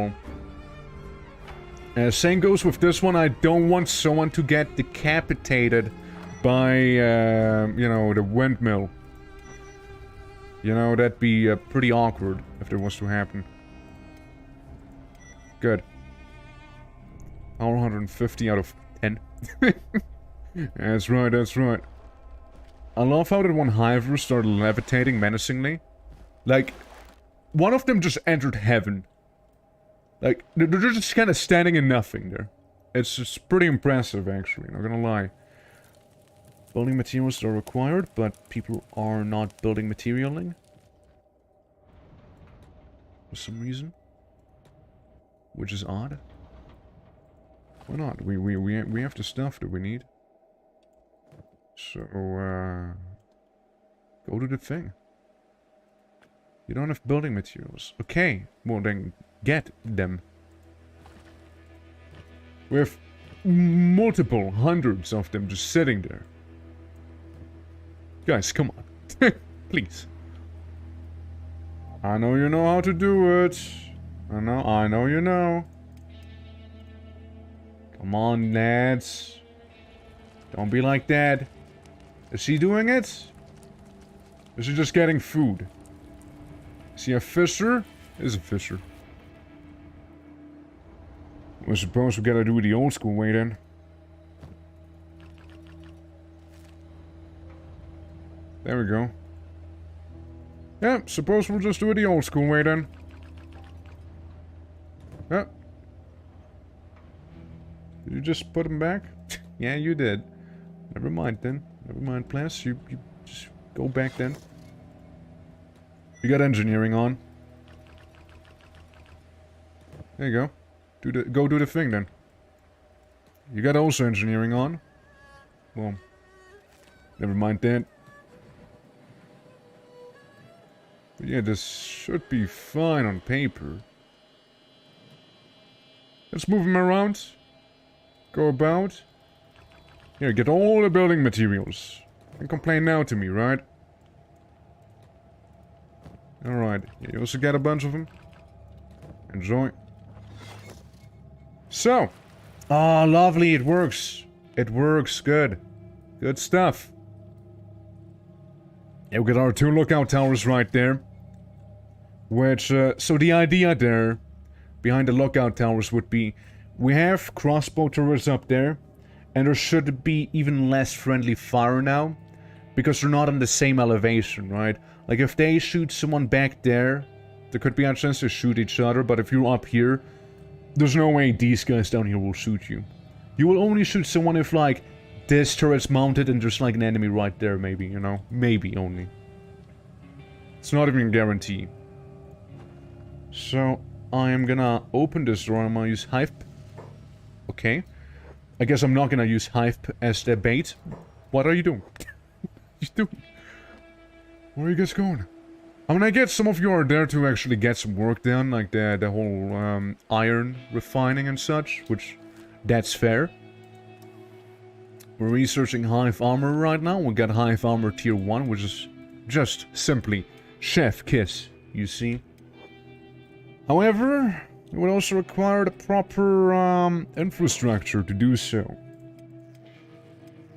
all. Same goes with this one. I don't want someone to get decapitated by, you know, the windmill. You know, that'd be pretty awkward if that was to happen. Good. Power 150 out of 10. That's right, that's right. I love how that one hiver started levitating menacingly. Like, one of them just entered heaven. Like, they're just kind of standing in nothing there. It's pretty impressive, actually, not gonna lie. Building materials are required, but people are not building materialing. For some reason. Which is odd. Why not? We have the stuff that we need. So, go to the thing. You don't have building materials. Okay, well then, get them. We have multiple hundreds of them just sitting there. Guys, come on. Please. I know you know how to do it. I know you know. Come on, lads. Don't be like that. Is he doing it? Is he just getting food? Is he a fisher? Is a fisher. I suppose we gotta do it the old school way then. There we go. Yeah, suppose we'll just do it the old school way then. Yeah. Did you just put him back? Yeah, you did. Never mind then. Never mind, Plas. You just go back then. You got engineering on. There you go. Go do the thing then. You got also engineering on. Well, never mind that. But yeah, this should be fine on paper. Let's move him around. Go about. Here, get all the building materials. And complain now to me, right? Alright, you also get a bunch of them. Enjoy. So. Ah, lovely, it works. It works, good. Good stuff. Yeah, we got our 2 lookout towers right there. Which, so the idea there, behind the lookout towers would be, we have crossbow turrets up there, and there should be even less friendly fire now, because they're not on the same elevation, right? Like, if they shoot someone back there, there could be a chance to shoot each other, but if you're up here, there's no way these guys down here will shoot you. You will only shoot someone if, like, this turret's mounted and there's, like, an enemy right there, maybe, you know? Maybe only. It's not even a guarantee. So, I am gonna open this door, I'm gonna use Hive. Okay. I guess I'm not gonna use Hive as the bait. What are you doing? What are you doing? Where are you guys going? I mean, I get some of you are there to actually get some work done, like the whole iron refining and such, which, that's fair. We're researching Hive armor right now. We got Hive armor tier 1, which is just simply chef kiss, you see. However, it would also require the proper infrastructure to do so.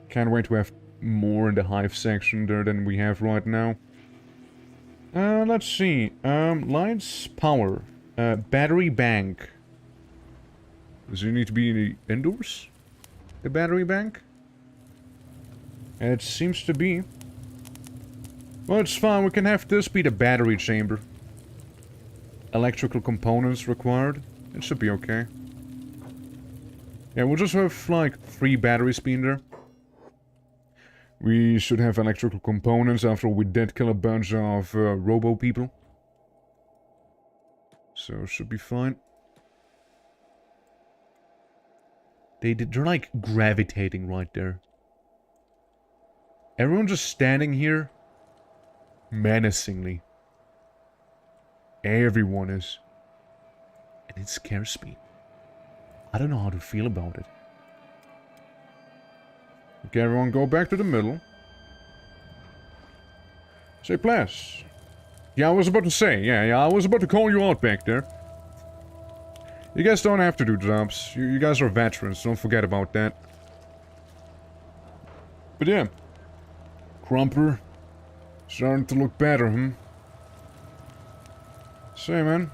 Can't wait to have more in the Hive section there than we have right now. Let's see. Lights, power, battery bank. Does it need to be indoors? The battery bank? It seems to be. Well, it's fine. We can have this be the battery chamber. Electrical components required. It should be okay. Yeah, we'll just have, like, 3 batteries being there. We should have electrical components after we did kill a bunch of robo people. So, it should be fine. They're like gravitating right there. Everyone just standing here menacingly. Everyone is. And it scares me. I don't know how to feel about it. Okay, everyone go back to the middle. Say, Plas. Yeah, I was about to say. Yeah, I was about to call you out back there. You guys don't have to do jobs. You guys are veterans. Don't forget about that. But yeah. Crumper. Starting to look better, Say, man.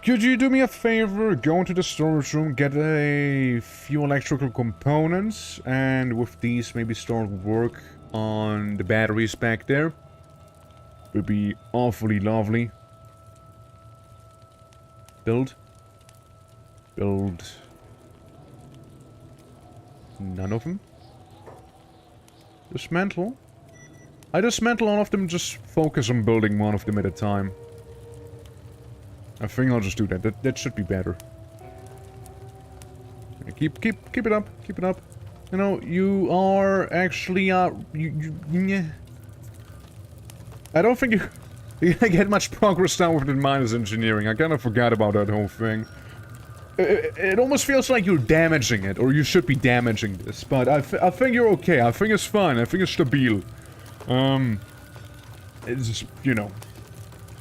Could you do me a favor? Go into the storage room, get a few electrical components, and with these maybe start work on the batteries back there. Would be awfully lovely. Build. Build. None of them. Dismantle. I dismantle all of them, just focus on building one of them at a time. I think I'll just do that. That should be better. Keep it up. Keep it up. You know, you are actually, yeah. I don't think you get much progress now with the minus engineering. I kind of forgot about that whole thing. It almost feels like you're damaging it, or you should be damaging this, but I think you're okay. I think it's fine. I think it's stabil. It's just, you know,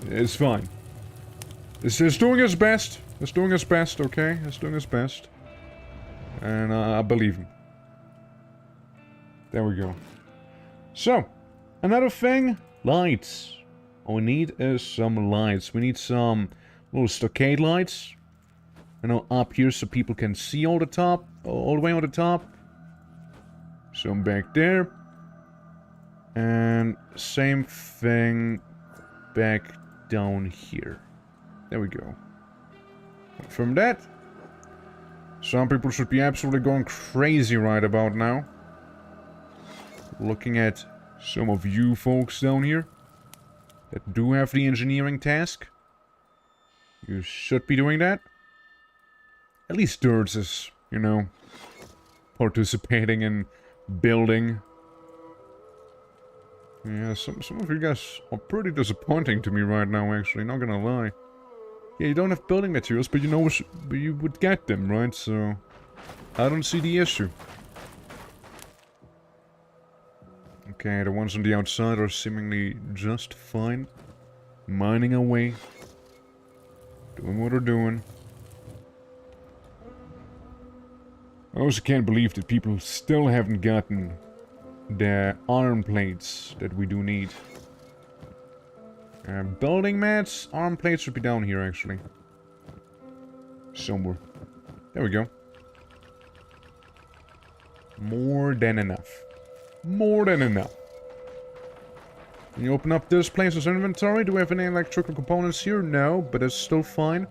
it's fine. It's doing its best. It's doing its best, okay? It's doing its best. And I believe him. There we go. So, another thing. Lights. All we need is some lights. We need some little stockade lights. You know, up here so people can see all the way on the top. Some back there. And same thing back down here. There we go. From that, Some people should be absolutely going crazy right about now. Looking at some of you folks down here that do have the engineering task. You should be doing that. At least Dirts is, you know, participating in building. Yeah, some of you guys are pretty disappointing to me right now, actually, not gonna lie. Yeah, you don't have building materials, but you know you would get them, right? So, I don't see the issue. Okay, the ones on the outside are seemingly just fine. Mining away. Doing what they're doing. I also can't believe that people still haven't gotten the arm plates that we do need. Building mats, arm plates should be down here actually. Somewhere. There we go. More than enough. More than enough. Can you open up this place's inventory? Do we have any electrical components here? No, but it's still fine.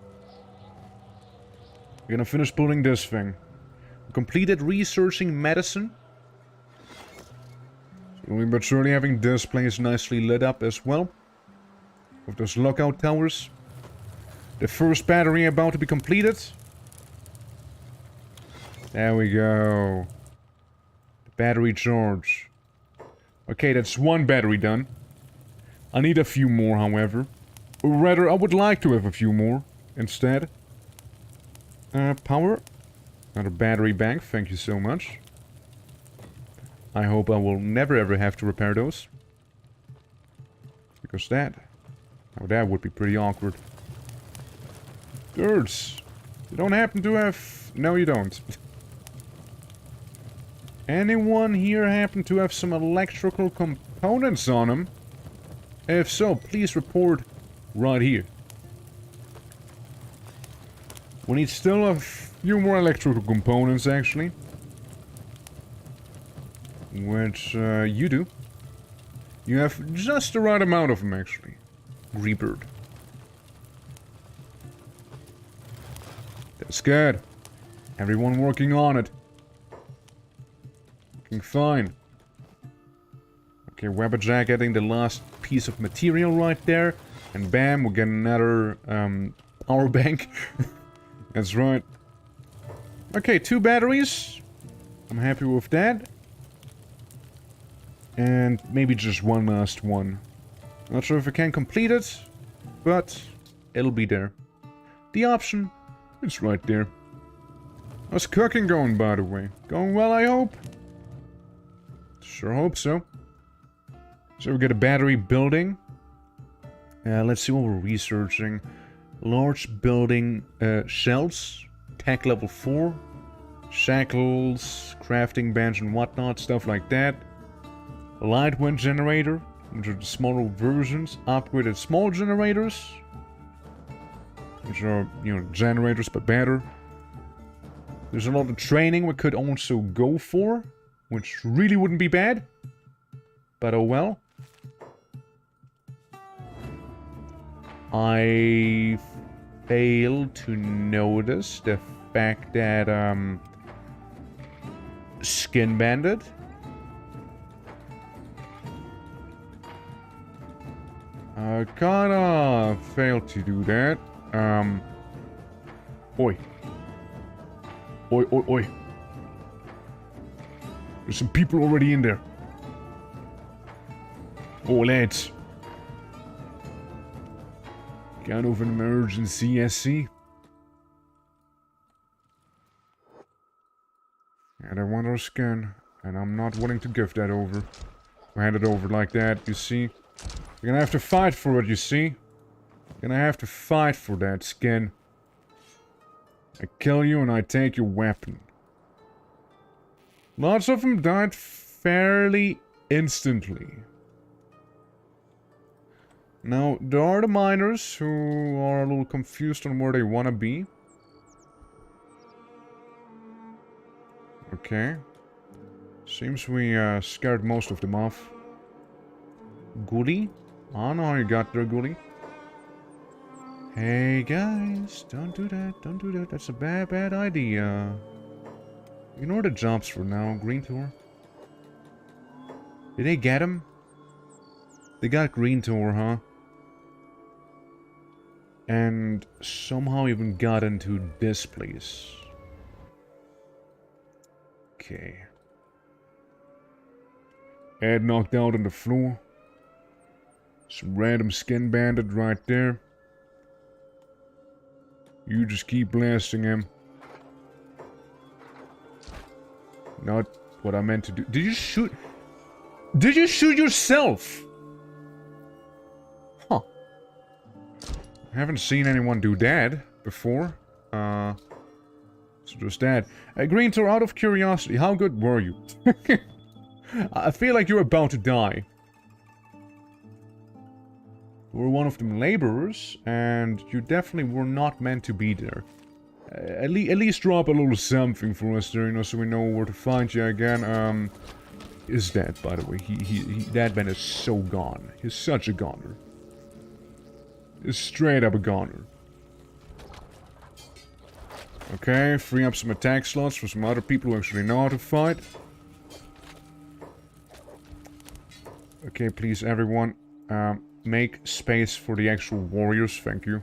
We're gonna finish building this thing. Completed researching medicine. Slowly but surely having this place nicely lit up as well. With those lookout towers. The first battery about to be completed. There we go. The battery charge. Okay, that's one battery done. I need a few more, however. Or rather, I would like to have a few more instead. Power. Another battery bank, thank you so much. I hope I will never ever have to repair those. Because that... oh, that would be pretty awkward. Dirts. You don't happen to have... no, you don't. Anyone here happen to have some electrical components on them? If so, please report right here. We need still a few more electrical components, actually. Which, you do. You have just the right amount of them, actually. Rebird. That's good. Everyone working on it. Looking fine. Okay, Webberjack adding the last piece of material right there. And bam, we'll get another, power bank. That's right. Okay, 2 batteries. I'm happy with that. And maybe just one last one. Not sure if I can complete it, but it'll be there. The option, it's right there. How's cooking going, by the way? Going well, I hope? Sure hope so. So we get a battery building. Let's see what we're researching. Large building shells. Tech level 4. Shackles, crafting bench and whatnot, stuff like that. Light wind generator. Which are the smaller versions. Upgraded small generators. Which are, you know, generators but better. There's a lot of training we could also go for. Which really wouldn't be bad. But oh well. I fail to notice the fact that, Skin Bandit. I kinda failed to do that. Oi. Oi, oi, oi. There's some people already in there. Oh, lads. Kind of an emergency, SC. And I want our skin. And I'm not willing to give that over. Hand it over like that, you see. You're gonna have to fight for it, you see. You're gonna have to fight for that skin. I kill you and I take your weapon. Lots of them died fairly instantly. Now, there are the miners who are a little confused on where they want to be. Okay. Seems we scared most of them off. Goody? I don't know how you got there, Goody. Hey guys, don't do that, don't do that. That's a bad idea. Ignore the jobs for now. Green tour. Did they get him? They got green tour, huh? And somehow even got into this place. Okay. Ed knocked out on the floor. Some random skin bandit right there. You just keep blasting him. Not what I meant to do. Did you shoot? Did you shoot yourself? Huh. I haven't seen anyone do that before. So just that. Green Tour, out of curiosity, how good were you? I feel like you're about to die. You were one of them laborers, and you definitely were not meant to be there. At least drop a little something for us there, you know, so we know where to find you again. Is dead, by the way. That man is so gone. He's such a goner. He's straight up a goner. Okay, free up some attack slots for some other people who actually know how to fight. Okay, please, everyone, make space for the actual warriors, thank you.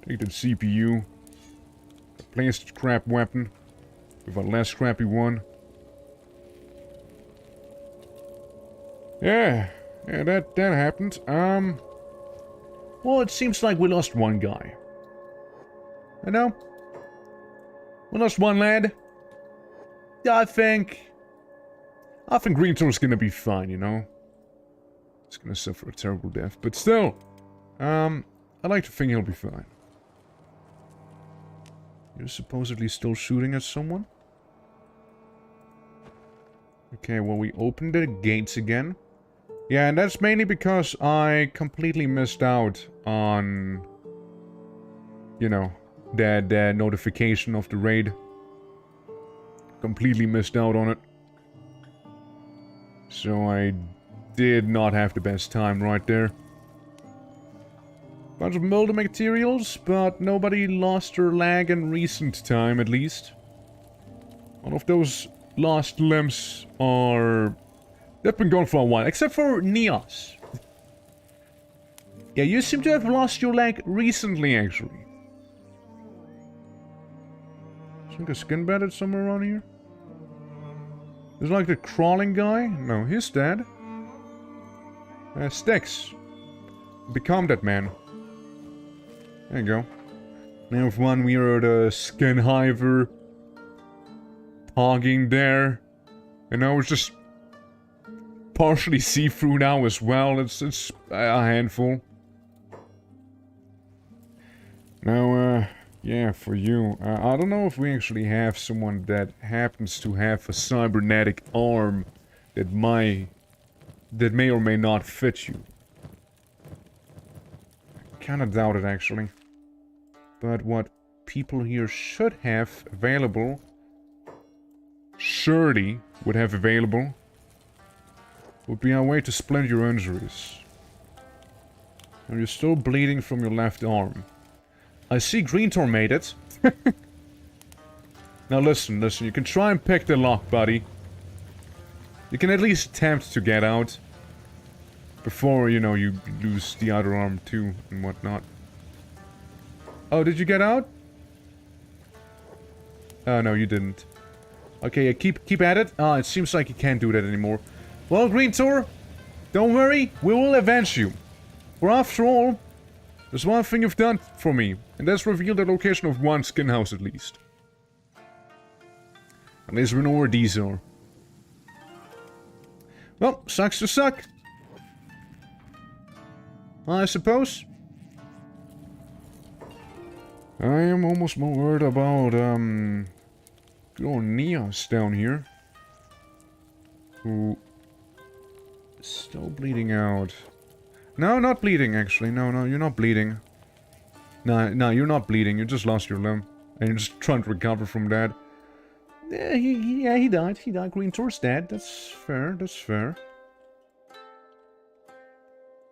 Take the CPU. Replace the crap weapon with a less crappy one. Yeah, that happened. Well, it seems like we lost one guy. I know. We lost one lad. I think Green Tour's gonna be fine, you know. He's gonna suffer a terrible death, but still, I like to think he'll be fine. You're supposedly still shooting at someone? Okay, well, we opened the gates again. Yeah, and that's mainly because I completely missed out on, you know, that notification of the raid. Completely missed out on it. So I did not have the best time right there. Bunch of molder materials, but nobody lost their lag in recent time, at least. One of those lost limbs are... They've been gone for a while, except for Neos. Yeah, you seem to have lost your leg recently, actually. Is there like a skin bandit somewhere around here? There's like the crawling guy? No, he's dead. Sticks. Become that man. There you go. Now with one we are the skin hiver. Hogging there. And now it's just... partially see-through now as well. It's a handful. Now, yeah, for you. I don't know if we actually have someone that happens to have a cybernetic arm that may or may not fit you. Kinda doubt it, actually. But what people here should have available, surely would have available, would be a way to splint your injuries. Now you're still bleeding from your left arm. I see Green Tor made it. Now listen, you can try and pick the lock, buddy. You can at least attempt to get out. Before, you know, you lose the other arm too, and whatnot. Oh, did you get out? Oh, no, you didn't. Okay, keep at it. Ah, it seems like you can't do that anymore. Well, Green Tor, don't worry, we will avenge you. For after all, there's one thing you've done for me, and that's revealed the location of one skin house at least. At least we know where these are. Well, sucks to suck. I suppose. I am almost more worried about, good old Neos down here. Who... still bleeding out. No, not bleeding, actually. No, you're not bleeding. No, you're not bleeding. You just lost your limb. And you're just trying to recover from that. Yeah, he died. He died. Green Tor's dead. That's fair. That's fair.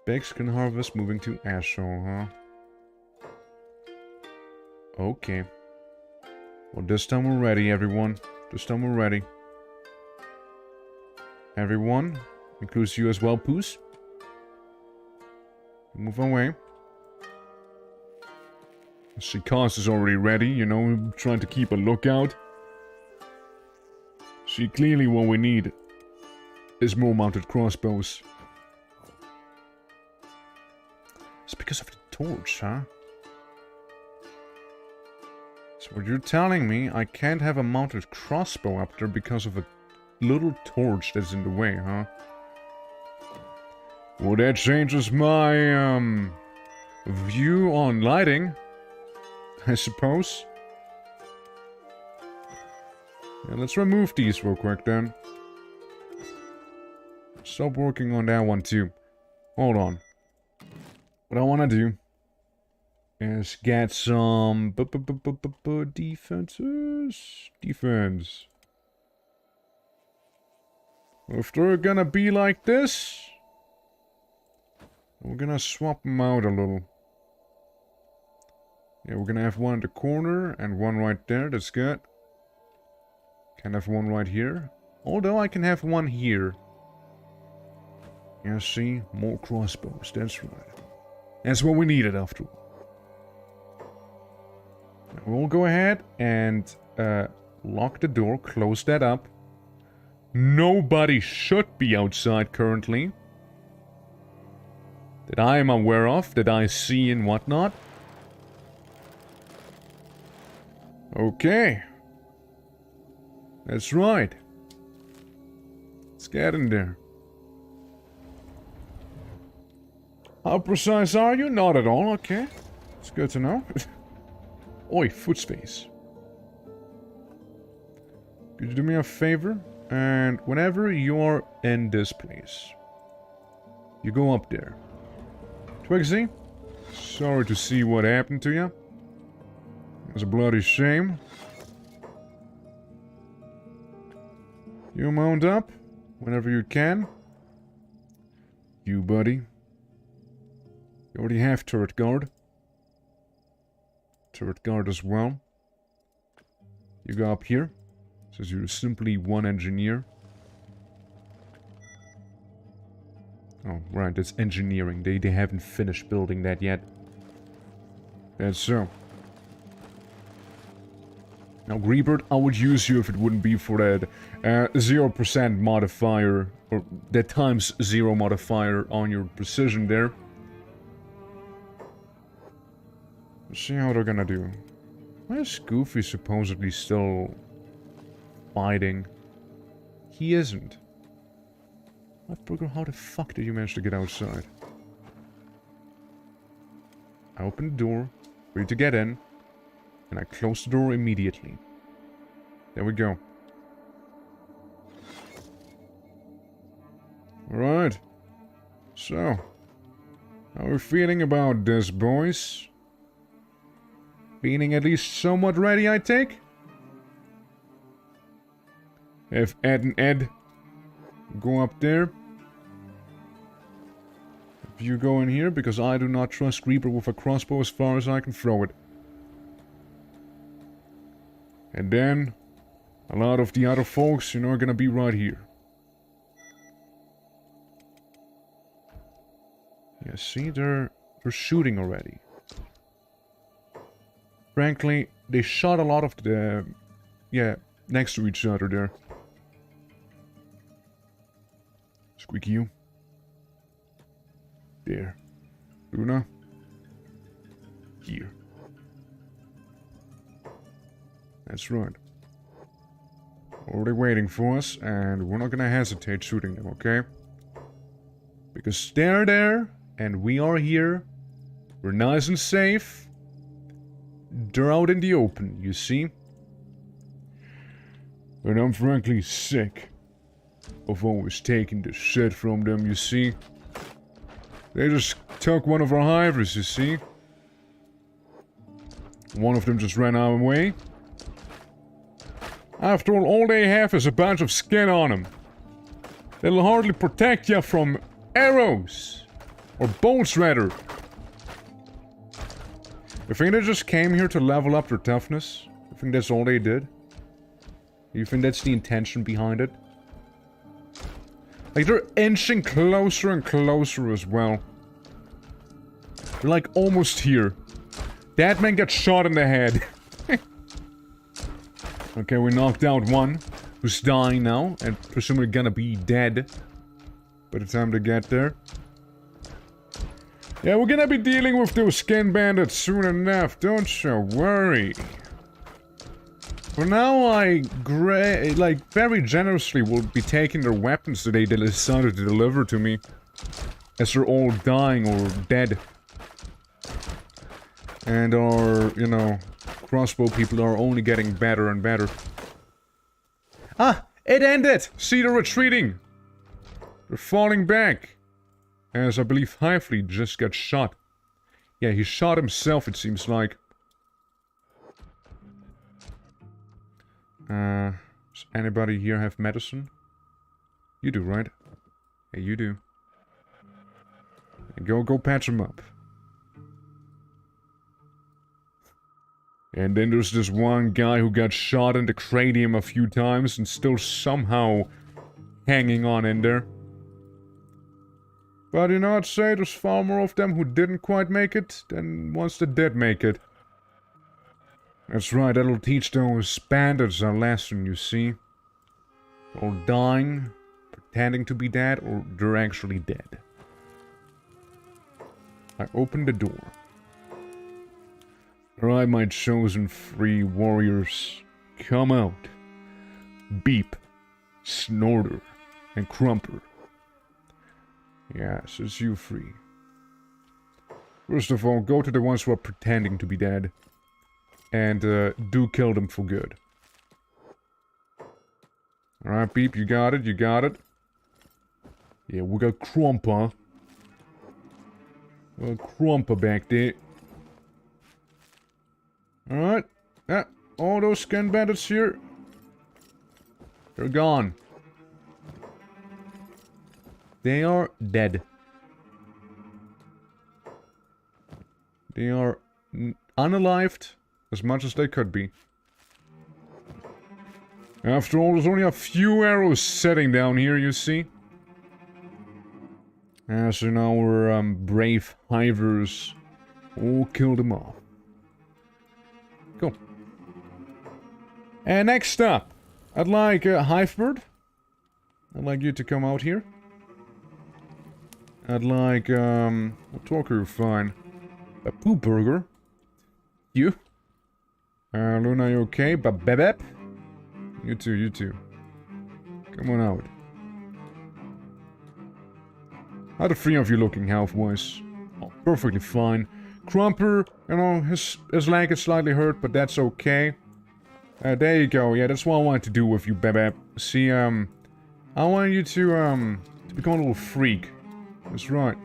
Begskin harvest moving to Ashore, huh? Okay. Well, this time we're ready, everyone. This time we're ready. Everyone, includes you as well, Poos. Move away. See, Cos is already ready, you know, trying to keep a lookout. See, clearly what we need is more mounted crossbows. It's because of the torch, huh? So what you're telling me, I can't have a mounted crossbow up there because of a little torch that's in the way, huh? Well, that changes my, view on lighting, I suppose. Yeah, let's remove these real quick, then. Stop working on that one, too. Hold on. What I want to do is get some defenses. Defense. If they're gonna be like this, we're gonna swap them out a little. Yeah, we're gonna have one in the corner and one right there. That's good. Can have one right here. Although I can have one here. Yeah, see? More crossbows. That's right. That's what we needed after all. We'll go ahead and lock the door. Close that up. Nobody should be outside currently. That I am aware of. That I see and whatnot. Okay. That's right. Let's get in there. How precise are you? Not at all, okay. It's good to know. Oi, foot space. Could you do me a favor? And whenever you're in this place, you go up there. Twigsy, sorry to see what happened to you. It's a bloody shame. You mount up whenever you can. You, buddy. You already have turret guard. Turret guard as well. You go up here. Says you're simply one engineer. Oh, right, that's engineering. They haven't finished building that yet. That's so. Now, Greebert, I would use you if it wouldn't be for that 0% modifier, or that times 0 modifier on your precision there. Let's see how they're gonna do. Why is Goofy supposedly still fighting? He isn't. Lefburger, how the fuck did you manage to get outside? I opened the door for you to get in. And I close the door immediately. There we go. Alright. So. How are we feeling about this, boys? Feeling at least somewhat ready, I take? Have Ed and Ed go up there. If you go in here, because I do not trust Reaper with a crossbow as far as I can throw it. And then, a lot of the other folks, you know, are gonna be right here. Yeah, see, they're shooting already. Frankly, they shot a lot of the... yeah, next to each other there. Squeaky you. There. Luna. Here. That's right. Already waiting for us, and we're not gonna hesitate shooting them, okay? Because they're there, and we are here. We're nice and safe. They're out in the open, you see? And I'm frankly sick of always taking the shit from them, you see? They just took one of our Hivers, you see? One of them just ran our way. After all they have is a bunch of skin on them. They'll hardly protect you from arrows. Or bolts, rather. You think they just came here to level up their toughness? You think that's all they did? You think that's the intention behind it? Like, they're inching closer and closer as well. They're like almost here. That man got shot in the head. Okay, we knocked out one, who's dying now, and presumably gonna be dead by the time they get there. Yeah, we're gonna be dealing with those skin bandits soon enough, don't you worry. For now, I very generously will be taking their weapons that they decided to deliver to me. As they're all dying or dead. And our, you know, crossbow people are only getting better and better. Ah! It ended! See, they're retreating! They're falling back. As I believe Hivers just got shot. Yeah, he shot himself, it seems like. Does anybody here have medicine? You do, right? Yeah, you do. Go patch him up. And then there's this one guy who got shot in the cranium a few times and still somehow hanging on in there. But you know, I'd say there's far more of them who didn't quite make it than ones that did make it. That's right, that'll teach those bandits a lesson, you see. Or dying, pretending to be dead, or they're actually dead. I opened the door. Alright, my chosen 3 warriors, come out. Beep, Snorter, and Crumper. Yes, it's you 3. First of all, go to the ones who are pretending to be dead. And do kill them for good. Alright, Beep, you got it, you got it. Yeah, we got Crumper. Crumper back there. Alright. Yeah, all those skin bandits here. They're gone. They are dead. They are unalived as much as they could be. After all, there's only a few arrows sitting down here, you see. So now our brave Hivers all killed them off. Cool. And next up, I'd like Hivebird. I'd like you to come out here. I'd like, what talker fine? A Poop Burger. You. Luna, you okay? Bebep. You too, you too. Come on out. How are the 3 of you looking health-wise? Oh, perfectly fine. Crumper, you know, his leg is slightly hurt, but that's okay. There you go. Yeah, that's what I wanted to do with you, Bebep. See, I want you to become a little freak. That's right.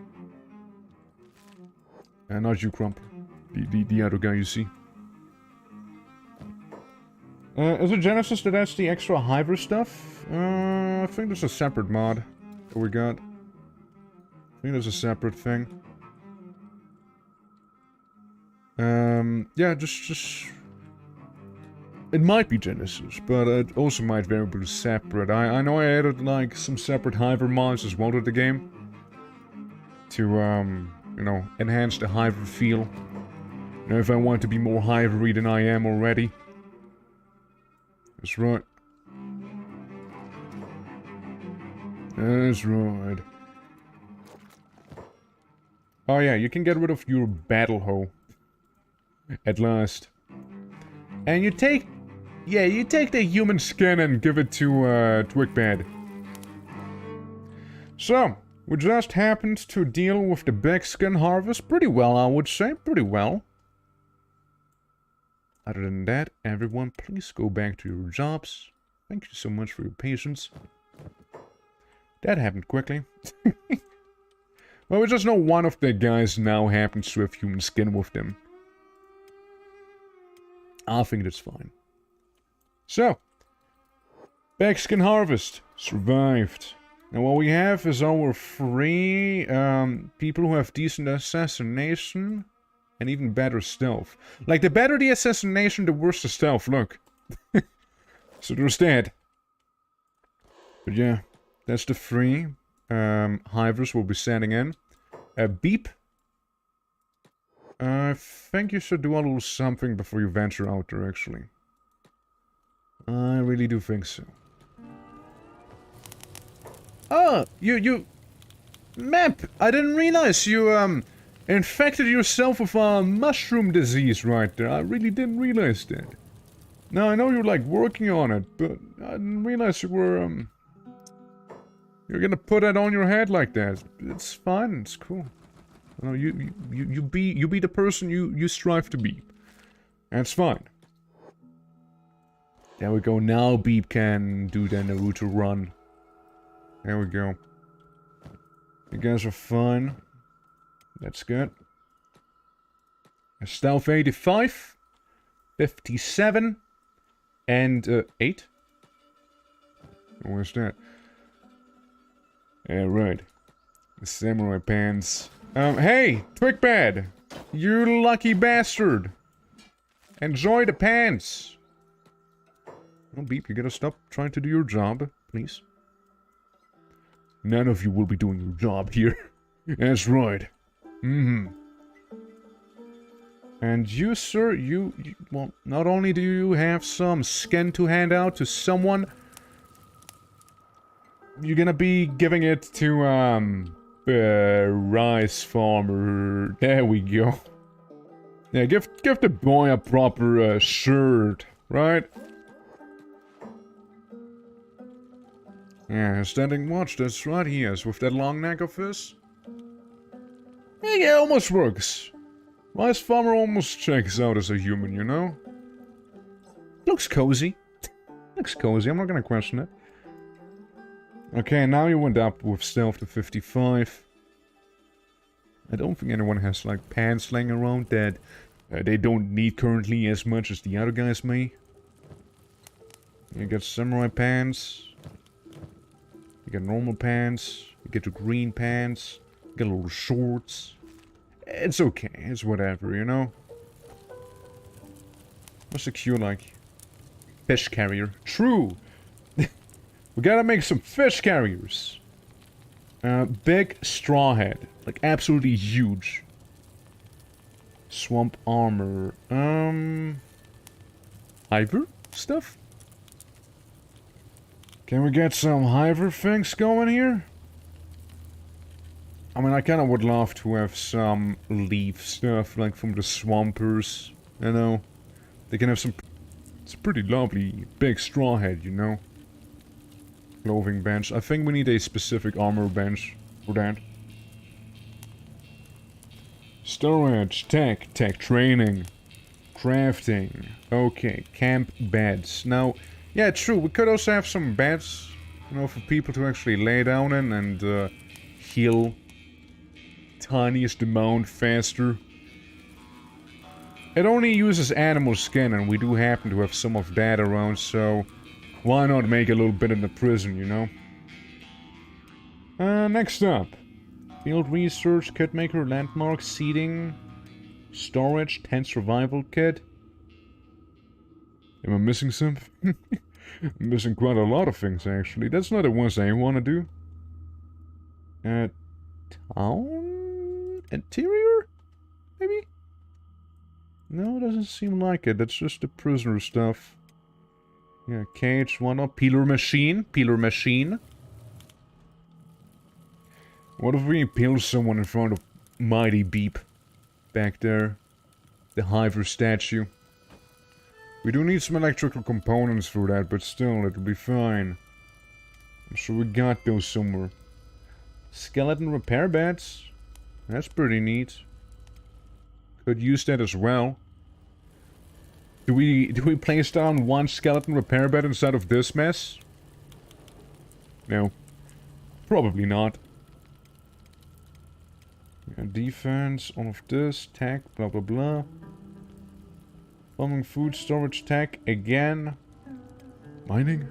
Not you, Crumper. The other guy you see. Is it Genesis that has the extra Hivers stuff? I think there's a separate mod that we got. I think there's a separate thing. Yeah, just... It might be Genesis, but it also might very well be separate. I know I added, like, some separate Hiver mods as well to the game. To, you know, enhance the Hiver feel. You know, if I want to be more Hivery than I am already. That's right. That's right. Oh yeah, you can get rid of your battle hoe. At last. And you take... Yeah, you take the human skin and give it to, Twickbad. So, we just happened to deal with the big skin harvest pretty well, I would say. Pretty well. Other than that, everyone, please go back to your jobs. Thank you so much for your patience. That happened quickly. Well, we just know one of the guys now happens to have human skin with them. I think that's fine. So, backskin harvest. Survived. Now what we have is our three people who have decent assassination and even better stealth. Like, the better the assassination, the worse the stealth, look. So there's that. But yeah, that's the three. Hivers will be setting in. Beep. I think you should do a little something before you venture out there, actually. I really do think so. Oh, you... Map! I didn't realize you, infected yourself with a mushroom disease right there. I really didn't realize that. Now, I know you're, like, working on it, but I didn't realize you were, you're gonna put that on your head like that. It's fine, it's cool. No, you be the person you strive to be. That's fine. There we go, now Beep can do the Naruto run. There we go. You guys are fine. That's good. A stealth 85, 57, and 8. Where's that? Yeah, right. The samurai pants. Hey, Twigpad! You lucky bastard! Enjoy the pants! Oh, Beep, you gotta stop trying to do your job, please. None of you will be doing your job here. That's right. Mm-hmm. And you, sir, you... Well, not only do you have some skin to hand out to someone... You're gonna be giving it to, rice farmer. There we go. Yeah, give the boy a proper, shirt, right? Yeah, standing watch, that's right he is, with that long neck of his. Yeah, almost works. Rice farmer almost checks out as a human, you know? Looks cozy. Looks cozy, I'm not gonna question it. Okay, now you went up with stealth to 55. I don't think anyone has, like, pants laying around that they don't need currently as much as the other guys may. You get samurai pants. You get normal pants. You get the green pants. You get little shorts. It's okay. It's whatever, you know? What's the Q like? Fish carrier. True! We gotta make some fish carriers. Big straw head. Like, absolutely huge. Swamp armor. Hiver stuff? Can we get some Hiver things going here? I mean, I kinda would love to have some leaf stuff, like from the swampers, you know? They can have some... It's a pretty lovely big straw head, you know? Clothing bench. I think we need a specific armor bench for that. Storage, tech training, crafting. Okay, camp beds. Now, yeah, true, we could also have some beds, you know, for people to actually lay down in and heal tiniest amount faster. It only uses animal skin, and we do happen to have some of that around, so why not make a little bit in the prison, you know? Next up. Field research, kit maker, landmark, seeding, storage, tent survival kit. Am I missing something? I'm missing quite a lot of things, actually. That's not the ones I want to do. Town? Interior? Maybe? No, it doesn't seem like it. That's just the prisoner stuff. Yeah, cage, one up. Peeler machine. Peeler machine. What if we impale someone in front of Mighty Beep? Back there. The Hiver statue. We do need some electrical components for that, but still, it'll be fine. I'm sure we got those somewhere. Skeleton repair beds. That's pretty neat. Could use that as well. Do we place down one skeleton repair bed instead of this mess? No. Probably not. Yeah, defense, all of this, tech, blah blah blah. Farming, food, storage, tech, again. Mining?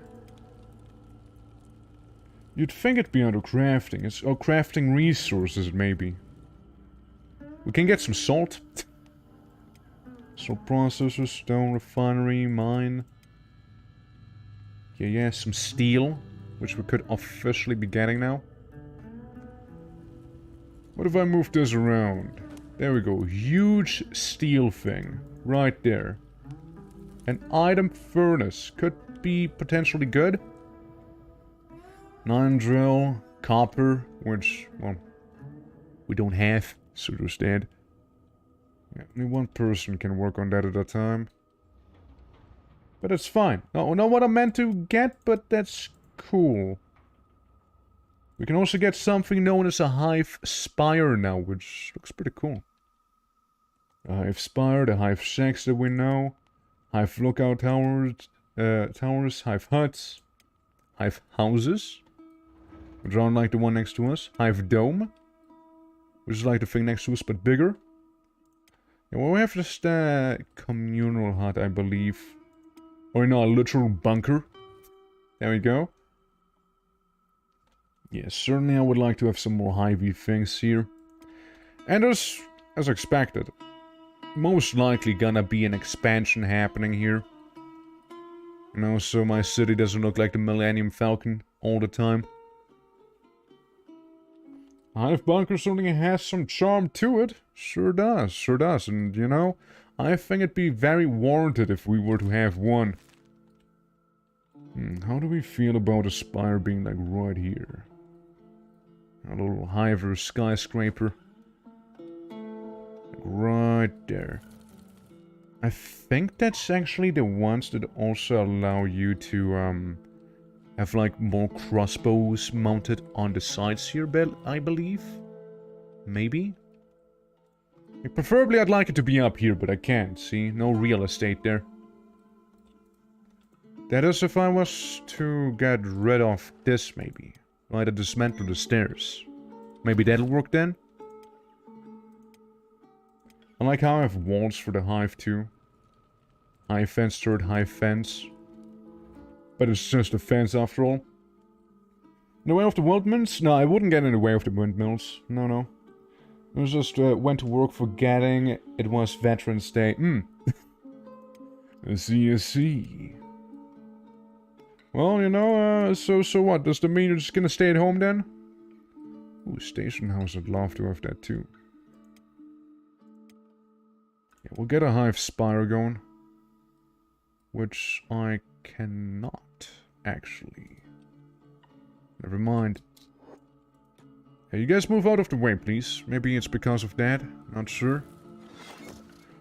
You'd think it'd be under crafting. It's crafting resources, maybe. We can get some salt. Salt processor, stone refinery, mine. Yeah, some steel, which we could officially be getting now. What if I move this around? There we go. Huge steel thing. Right there. An item furnace. Could be potentially good. 9 drill. Copper. Which, well, we don't have. So there's that. Yeah, only one person can work on that at a time. But it's fine. No, not what I meant to get, but that's cool. We can also get something known as a Hive Spire now, which looks pretty cool. A Hive Spire, the Hive Shacks that we know. Hive Lookout Towers, Hive Huts. Hive Houses. Which aren't like the one next to us. Hive Dome. Which is like the thing next to us, but bigger. Yeah, well, we have this communal hut, I believe. Or no, a literal bunker. There we go. Yeah, certainly I would like to have some more Hivey things here. And as expected, most likely gonna be an expansion happening here. You know, so my city doesn't look like the Millennium Falcon all the time. Hive Bunker certainly has some charm to it. Sure does. And, you know, I think it'd be very warranted if we were to have one. How do we feel about a spire being, like, right here? A little Hivers skyscraper. Like, right there. I think that's actually the ones that also allow you to, have, like, more crossbows mounted on the sides here, I believe? Maybe? Preferably I'd like it to be up here, but I can't, see? No real estate there. That is if I was to get rid of this, maybe. Right, to dismantle the stairs. Maybe that'll work then? I like how I have walls for the hive too. High fence, third high fence. But it's just a fence after all. In the way of the windmills? No, I wouldn't get in the way of the windmills. No. I was just went to work forgetting it was Veterans Day. I see. Well, you know, so what? Does that mean you're just gonna stay at home then? Ooh, station house, I'd love to have that too. Yeah, we'll get a hive spire going. Which I cannot, actually. Never mind. Hey, you guys move out of the way, please. Maybe it's because of that. Not sure.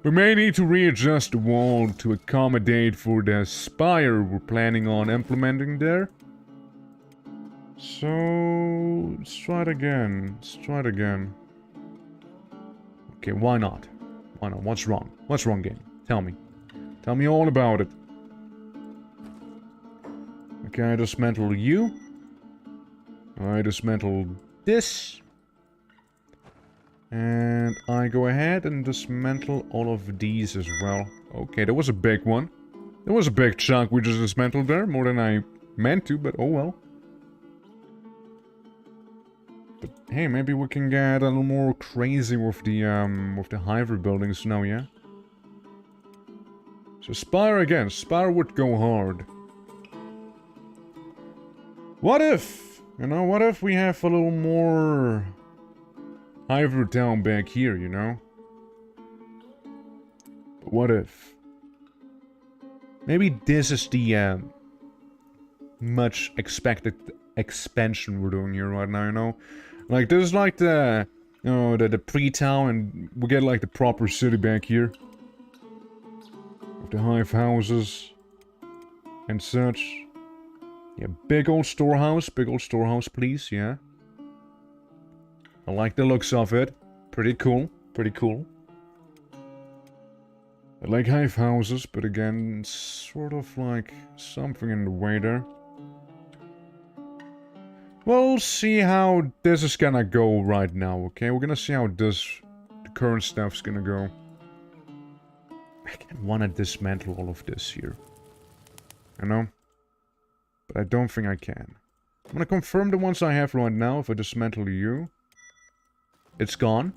We may need to readjust the wall to accommodate for the spire we're planning on implementing there. So, let's try it again. Okay, why not? What's wrong? What's wrong, game? Tell me. Tell me all about it. Okay, I dismantle you. I dismantle this. And I go ahead and dismantle all of these as well. Okay, that was a big one. There was a big chunk we just dismantled there. More than I meant to, but oh well. But hey, maybe we can get a little more crazy with the Hiver buildings now, yeah? So Spire again. Spire would go hard. What if? You know, what if we have a little more Hiver down back here, you know? What if? Maybe this is the much expected expansion we're doing here right now, you know? Like, this is like the, you know, the pre-town, and we get like the proper city back here. With the hive houses and such. Yeah, big old storehouse, please, yeah. I like the looks of it. Pretty cool. I like hive houses, but again, sort of like something in the way there. We'll see how this is gonna go right now, okay? We're gonna see how the current stuff's gonna go. I wanna dismantle all of this here. You know? But I don't think I can. I'm gonna confirm the ones I have right now. If I dismantle you, it's gone.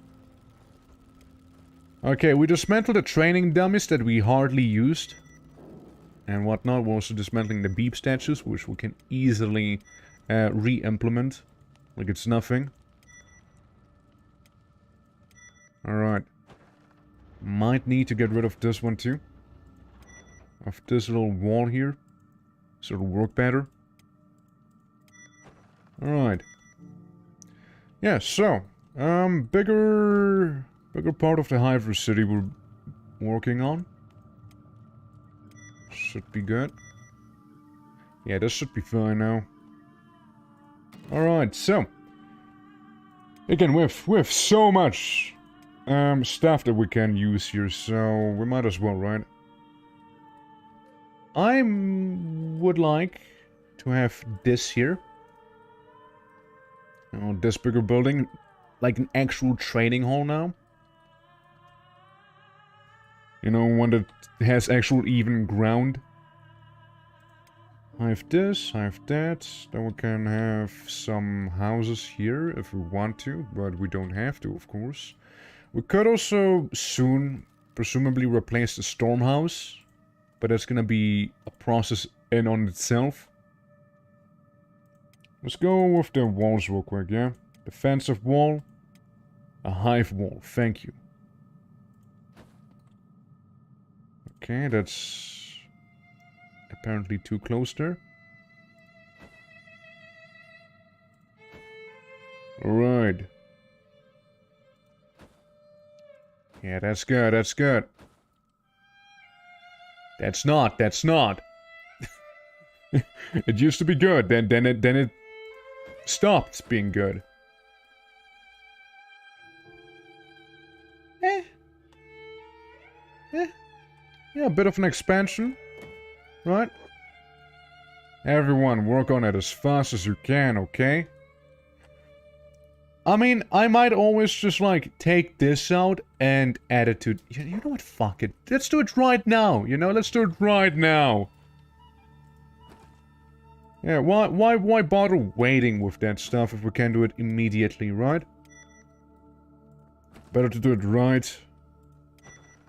Okay, we dismantled the training dummies that we hardly used. And whatnot. We're also dismantling the beep statues, which we can easily re-implement. Like it's nothing. Alright. Might need to get rid of this one too. Of this little wall here. So it'll work better. Alright. Yeah, so. Bigger part of the Hivers city we're working on. Should be good. Yeah, this should be fine now. Alright, so. Again, we have so much stuff that we can use here, so we might as well, right? I would like to have this here. Oh, this bigger building. Like an actual training hall now. You know, one that has actual even ground. I have this, I have that. Then we can have some houses here if we want to, but we don't have to, of course. We could also soon, presumably, replace the storm house, but that's gonna be a process in on itself. Let's go with the walls real quick, yeah? Defensive wall, a hive wall, thank you. Okay, that's apparently too close there. Alright. Yeah, that's good, that's good. That's not. It used to be good, then it stopped being good. Yeah, a bit of an expansion, right? Everyone, work on it as fast as you can, okay? I mean, I might always just, like, take this out and add it to... You know what? Fuck it. Let's do it right now, you know? Let's do it right now. Yeah, why bother waiting with that stuff if we can do it immediately, right? Better to do it right.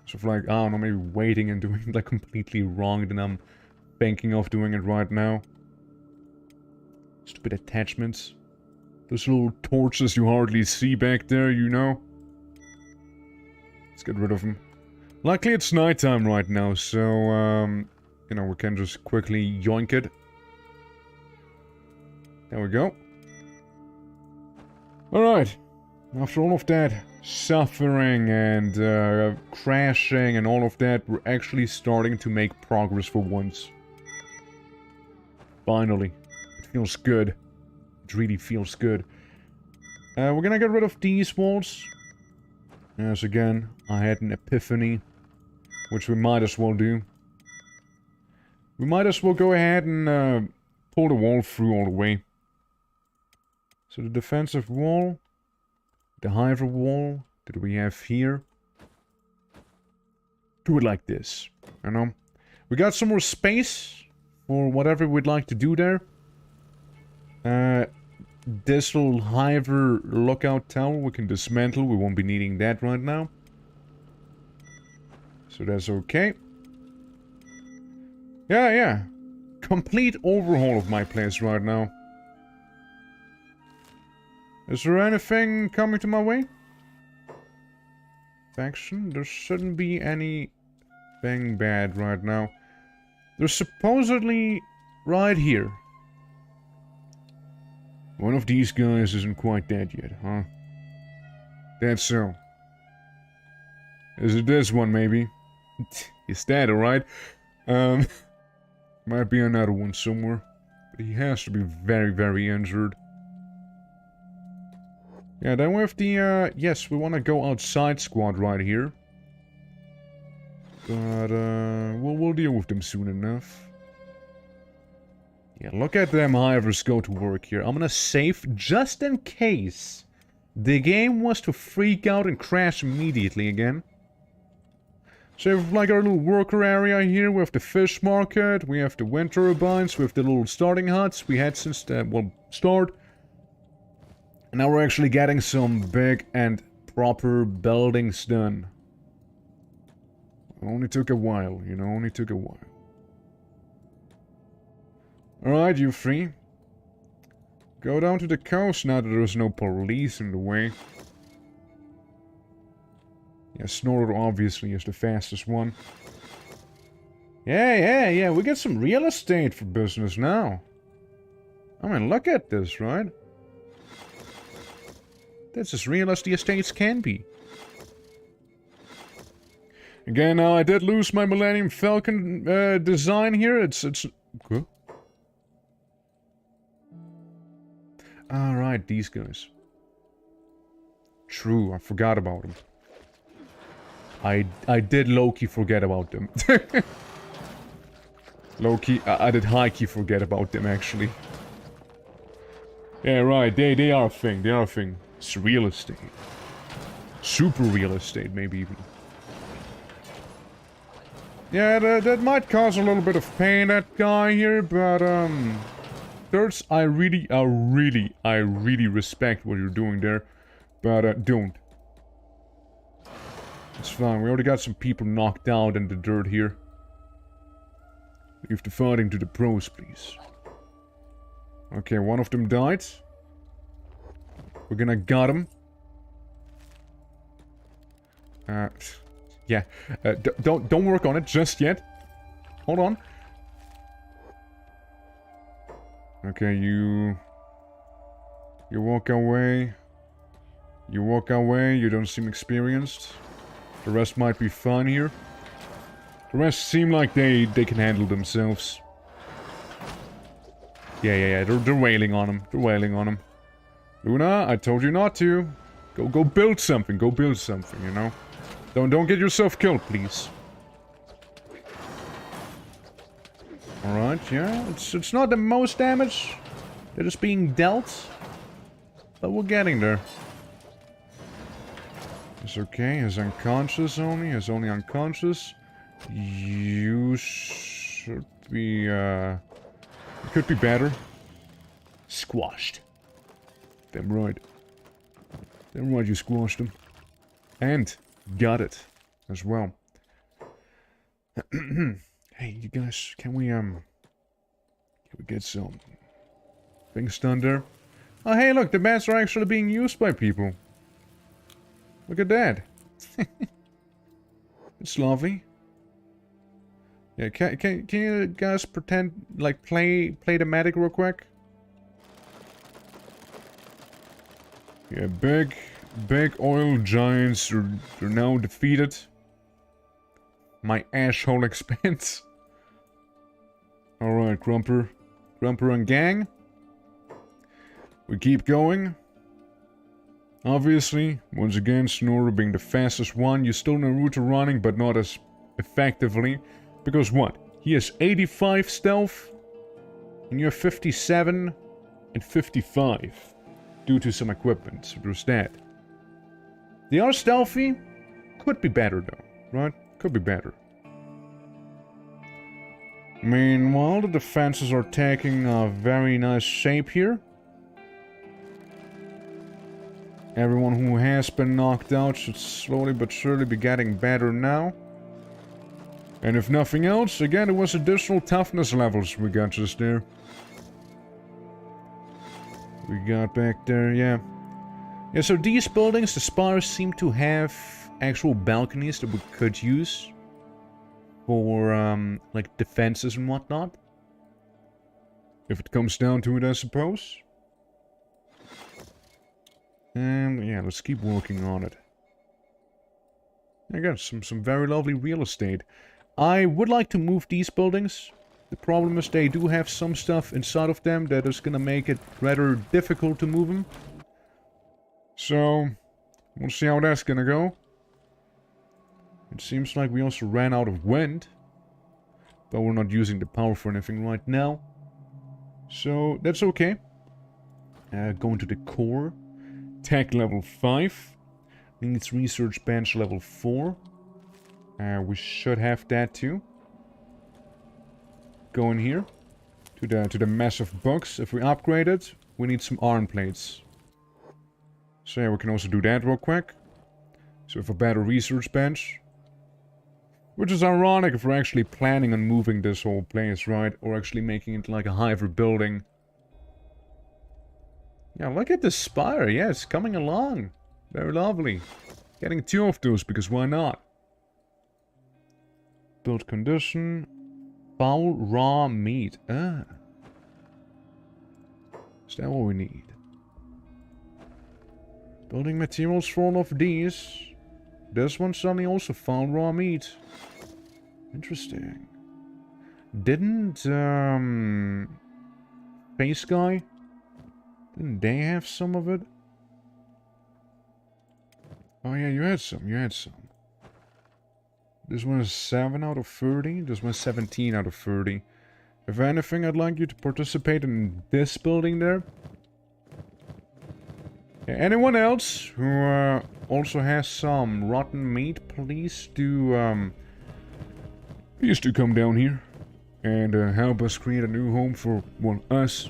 Sort of like, I don't know, maybe waiting and doing it like completely wrong than I'm thinking of doing it right now. Stupid attachments. Those little torches you hardly see back there, you know? Let's get rid of them. Luckily it's nighttime right now, so, you know, we can just quickly yoink it. There we go. Alright. After all of that suffering and crashing and all of that, we're actually starting to make progress for once. Finally. It feels good. It really feels good. We're gonna get rid of these walls. As again, I had an epiphany. Which we might as well do. We might as well go ahead and pull the wall through all the way. So the defensive wall. The hiver wall that we have here. Do it like this. You know? We got some more space for whatever we'd like to do there. This little hiver lookout tower we can dismantle. We won't be needing that right now. So that's okay. Yeah. Complete overhaul of my place right now. Is there anything coming to my way? Faction? There shouldn't be anything bad right now. There's supposedly right here. One of these guys isn't quite dead yet, huh? That's so. Is it this one, maybe? Is that alright? Might be another one somewhere. But he has to be very, very injured. Yeah, then we have the, yes, we want to go outside squad right here. But, we'll deal with them soon enough. Yeah, look at them hivers go to work here. I'm gonna save just in case the game was to freak out and crash immediately again. So we have like our little worker area here. We have the fish market. We have the wind turbines. We have the little starting huts we had since the, well, start. And now we're actually getting some big and proper buildings done. Only took a while, you know, only took a while. Alright, you three. Go down to the coast now that there's no police in the way. Yeah, Snorter obviously is the fastest one. Yeah, we get some real estate for business now. I mean, look at this, right? That's as real as the estates can be. Again, now I did lose my Millennium Falcon design here. It's... Huh? Alright, these guys. True, I forgot about them. I did low-key forget about them. Low-key, I did high-key forget about them, actually. Yeah, right, they are a thing, they are a thing. It's real estate. Super real estate, maybe even. Yeah, that might cause a little bit of pain, that guy here, but, Thirds, I really respect what you're doing there, but, don't. It's fine, we already got some people knocked out in the dirt here. Leave the fighting to the pros, please. Okay, one of them died. We're gonna gut him. Yeah. Don't work on it just yet. Hold on. Okay, you walk away. You walk away. You don't seem experienced. The rest might be fine here. The rest seem like they can handle themselves. Yeah. They're wailing on him. They're wailing on him. Luna, I told you not to. Go build something. Go build something, you know? Don't get yourself killed, please. Alright, yeah. It's not the most damage that is being dealt. But we're getting there. It's okay. He's unconscious only. He's only unconscious. You should be, it could be better. Squashed. Damn right. Damn right you squashed him. And got it as well. Hey, you guys, can we get some things done there? Oh, hey, look, the bats are actually being used by people. Look at that. It's lovely. Yeah, can you guys pretend, like, play the medic real quick? Yeah, big oil giants are now defeated. My asshole expands. Alright, Grumper and gang. We keep going. Obviously, once again, Snorri being the fastest one. You still know Naruto running, but not as effectively. Because what? He has 85 stealth, and you have 57 and 55. Due to some equipment, so there's that. They are stealthy. Could be better though, right? Could be better. Meanwhile, the defenses are taking a very nice shape here. Everyone who has been knocked out should slowly but surely be getting better now. And if nothing else, again, it was additional toughness levels we got just there. We got back there, yeah. Yeah, so these buildings, the spires seem to have actual balconies that we could use for, like, defenses and whatnot. If it comes down to it, I suppose. And, yeah, let's keep working on it. I got some very lovely real estate. I would like to move these buildings. The problem is they do have some stuff inside of them that is gonna make it rather difficult to move them. So, we'll see how that's gonna go. It seems like we also ran out of wind. But we're not using the power for anything right now. So, that's okay. Going to the core. Tech level 5. Needs research bench level 4. We should have that too. Go in here. To the massive box. If we upgrade it, we need some iron plates. So yeah, we can also do that real quick. So we have a better research bench. Which is ironic if we're actually planning on moving this whole place, right? Or actually making it like a Hiver building. Yeah, look at the spire. Yeah, it's coming along. Very lovely. Getting 2 of those, because why not? Build condition. Foul raw meat. Ah. Is that what we need? Building materials for all of these. This one suddenly also found raw meat. Interesting. Didn't, Face Guy? Didn't they have some of it? Oh yeah, you had some, This one is 7 out of 30. This one is 17 out of 30. If anything, I'd like you to participate in this building there. Yeah, anyone else who also has some rotten meat, please do come down here and help us create a new home for, well, us.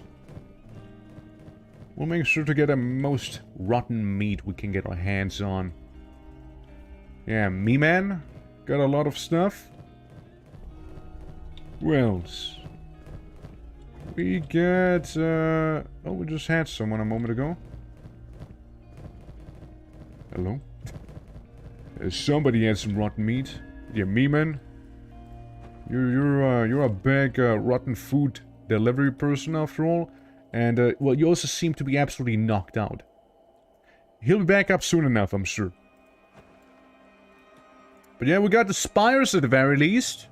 We'll make sure to get the most rotten meat we can get our hands on. Yeah, me man, got a lot of stuff. Who else? We get, oh, we just had someone a moment ago. Hello? Somebody had some rotten meat. Yeah, me man. You're a big rotten food delivery person after all. And, well, you also seem to be absolutely knocked out. He'll be back up soon enough, I'm sure. But yeah, we got the spires at the very least.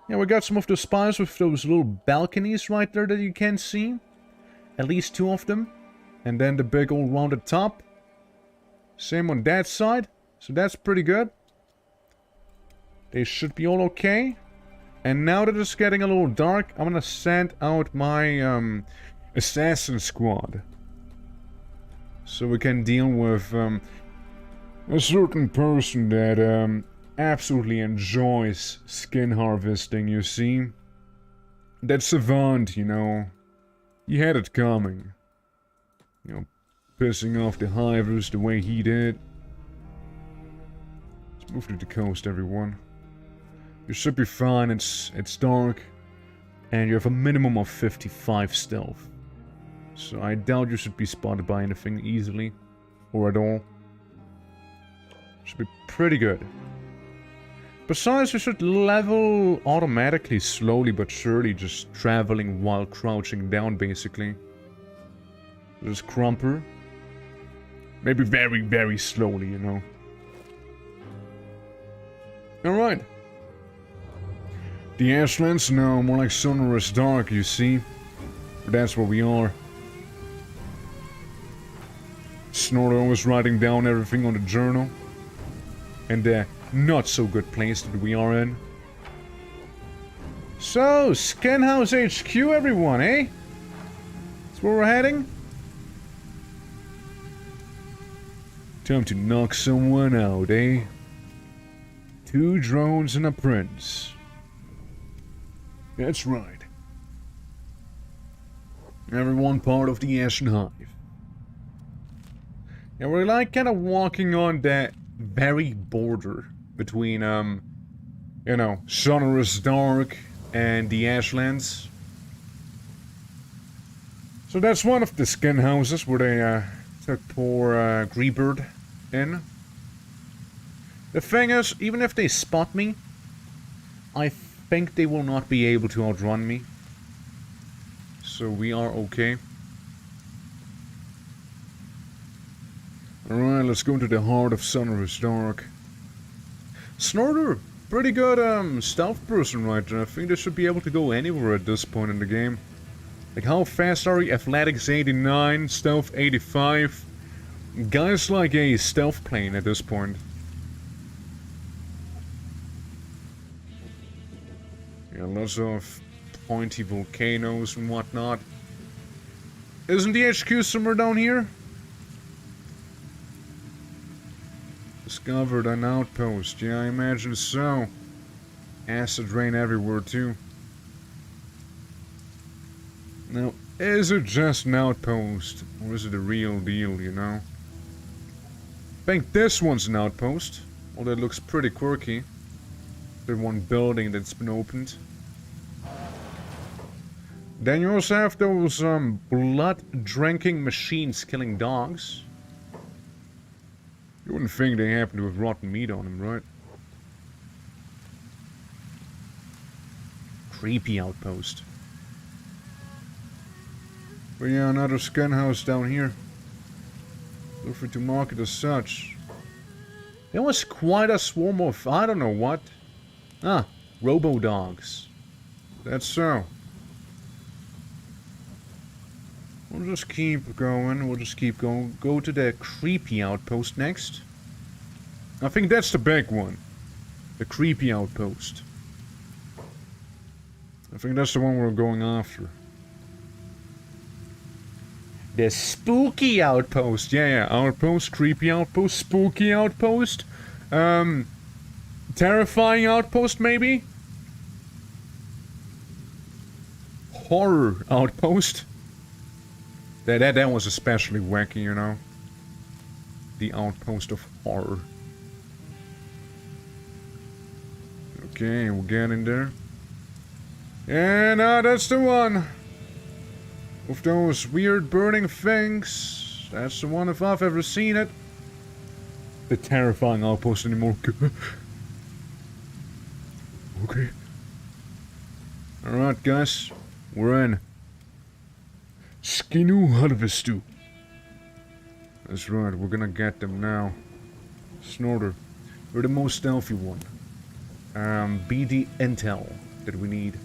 Yeah, we got some of the spires with those little balconies right there that you can see. At least 2 of them. And then the big old rounded top. Same on that side. So that's pretty good. They should be all okay. And now that it's getting a little dark, I'm gonna send out my assassin squad. So we can deal with a certain person that absolutely enjoys skin harvesting, you see. That savant, you know. He had it coming. You know, pissing off the Hivers the way he did. Let's move to the coast, everyone. You should be fine, it's dark. And you have a minimum of 55 stealth. So I doubt you should be spotted by anything easily. Or at all. Should be pretty good. Besides, you should level automatically, slowly but surely, just traveling while crouching down, basically. There's Crumper. Maybe very, very slowly, you know. Alright. The Ashlands? No, more like Sonorous Dark, you see. But that's where we are. Snorto was writing down everything on the journal. And the not so good place that we are in. So, Skinhouse HQ, everyone, eh? That's where we're heading? Time to knock someone out, eh? 2 drones and a prince. That's right. Everyone part of the Ashen Hive. And we're like kind of walking on that very border between, you know, Sonorous Dark and the Ashlands. So that's one of the skin houses where they took poor Greebird in. The thing is, even if they spot me, I think they will not be able to outrun me. So we are okay. Alright, let's go into the heart of Sonorous Dark. Snorter, pretty good stealth person right there. I think they should be able to go anywhere at this point in the game. Like, how fast are you? Athletics 89, stealth 85. Guy's like a stealth plane at this point. Yeah, lots of pointy volcanoes and whatnot. Isn't the HQ somewhere down here? Just Discovered an outpost. Yeah, I imagine so. Acid rain everywhere, too. Now, is it just an outpost? Or is it a real deal, you know? I think this one's an outpost. Although it looks pretty quirky. The one building that's been opened. Then you also have those blood-drinking machines killing dogs. You wouldn't think they happen to have rotten meat on them, right? Creepy outpost. But yeah, another scan house down here. Feel free to mark it as such. There was quite a swarm of, I don't know what. Ah, robo-dogs. That's so. We'll just keep going, we'll just keep going. Go to the creepy outpost next. I think that's the big one. The creepy outpost. I think that's the one we're going after. The spooky outpost. Yeah, outpost, creepy outpost, spooky outpost. Terrifying outpost, maybe? Horror outpost. That was especially wacky, you know. The outpost of horror. Okay, we'll get in there. And that's the one. With those weird burning things. That's the one if I've ever seen it. The terrifying outpost anymore. Okay. Alright, guys. We're in. Skinu Harvestu. That's right, we're gonna get them now. Snorter. We're the most stealthy one. Be the intel that we need.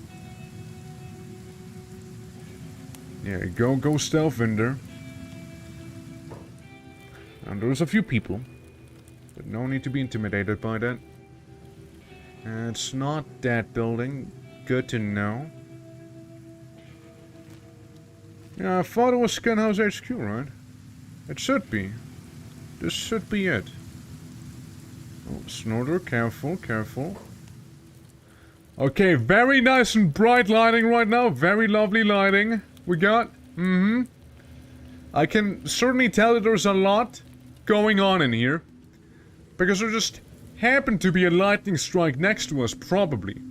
Yeah, go stealth in there. And there's a few people. But no need to be intimidated by that. It's not that building. Good to know. Yeah, I thought it was Scanhouse HQ, right? It should be. This should be it. Oh, Snorter, careful, careful. Okay, very nice and bright lighting right now. Very lovely lighting we got. I can certainly tell that there's a lot going on in here. Because there just happened to be a lightning strike next to us, probably.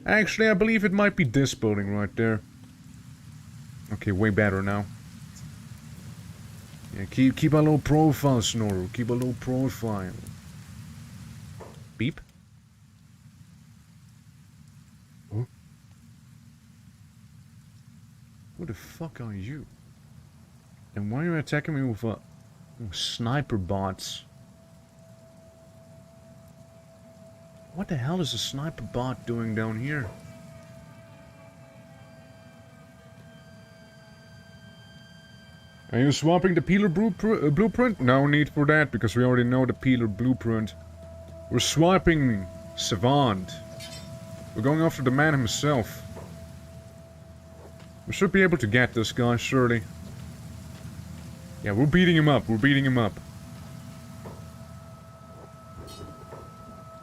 Actually, I believe it might be this building right there. Okay, way better now. Yeah, keep a low profile, Snorro. Keep a low profile. Beep. Huh? Who the fuck are you? And why are you attacking me with sniper bots? What the hell is a sniper bot doing down here? Are you swapping the peeler blueprint? No need for that, because we already know the peeler blueprint. We're swiping Savant. We're going after the man himself. We should be able to get this guy, surely. Yeah, we're beating him up, we're beating him up.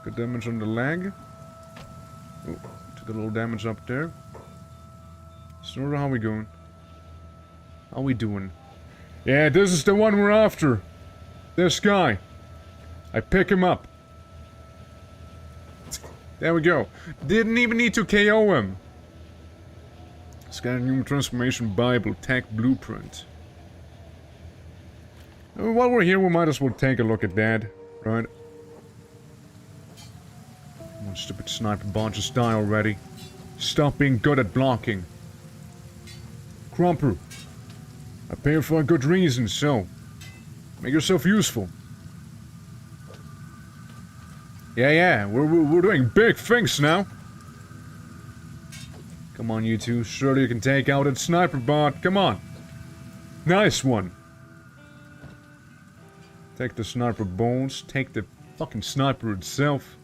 Good damage on the leg. Oh, took a little damage up there. So how we going? How we doing? Yeah, this is the one we're after. This guy. I pick him up. There we go. Didn't even need to KO him. Scan Human Transformation Bible, Tech Blueprint. While we're here, we might as well take a look at that, right? One stupid sniper bot, just die already. Stop being good at blocking. Crumper. I pay you for a good reason, so make yourself useful. Yeah, we're doing big things now. Come on, you two. Surely you can take out that sniper bot. Come on. Nice one. Take the sniper bones. Take the fucking sniper itself.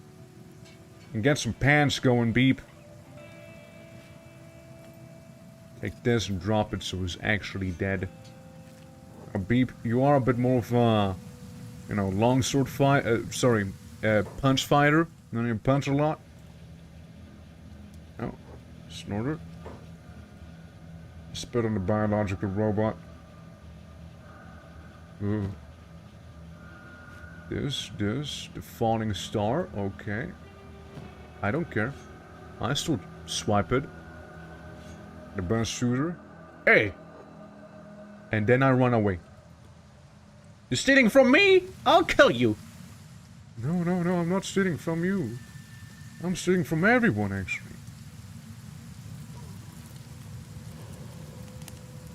And get some pants going, Beep. Take this and drop it so he's actually dead. Beep, you are a bit more of a You know, longsword fight. Sorry, punch fighter. You know, you punch a lot. Oh, snorter. Spit on the biological robot. Ooh. This, the falling star. Okay. I don't care. I still swipe it. The burn shooter. Hey! And then I run away. You're stealing from me? I'll kill you! No, I'm not stealing from you. I'm stealing from everyone, actually.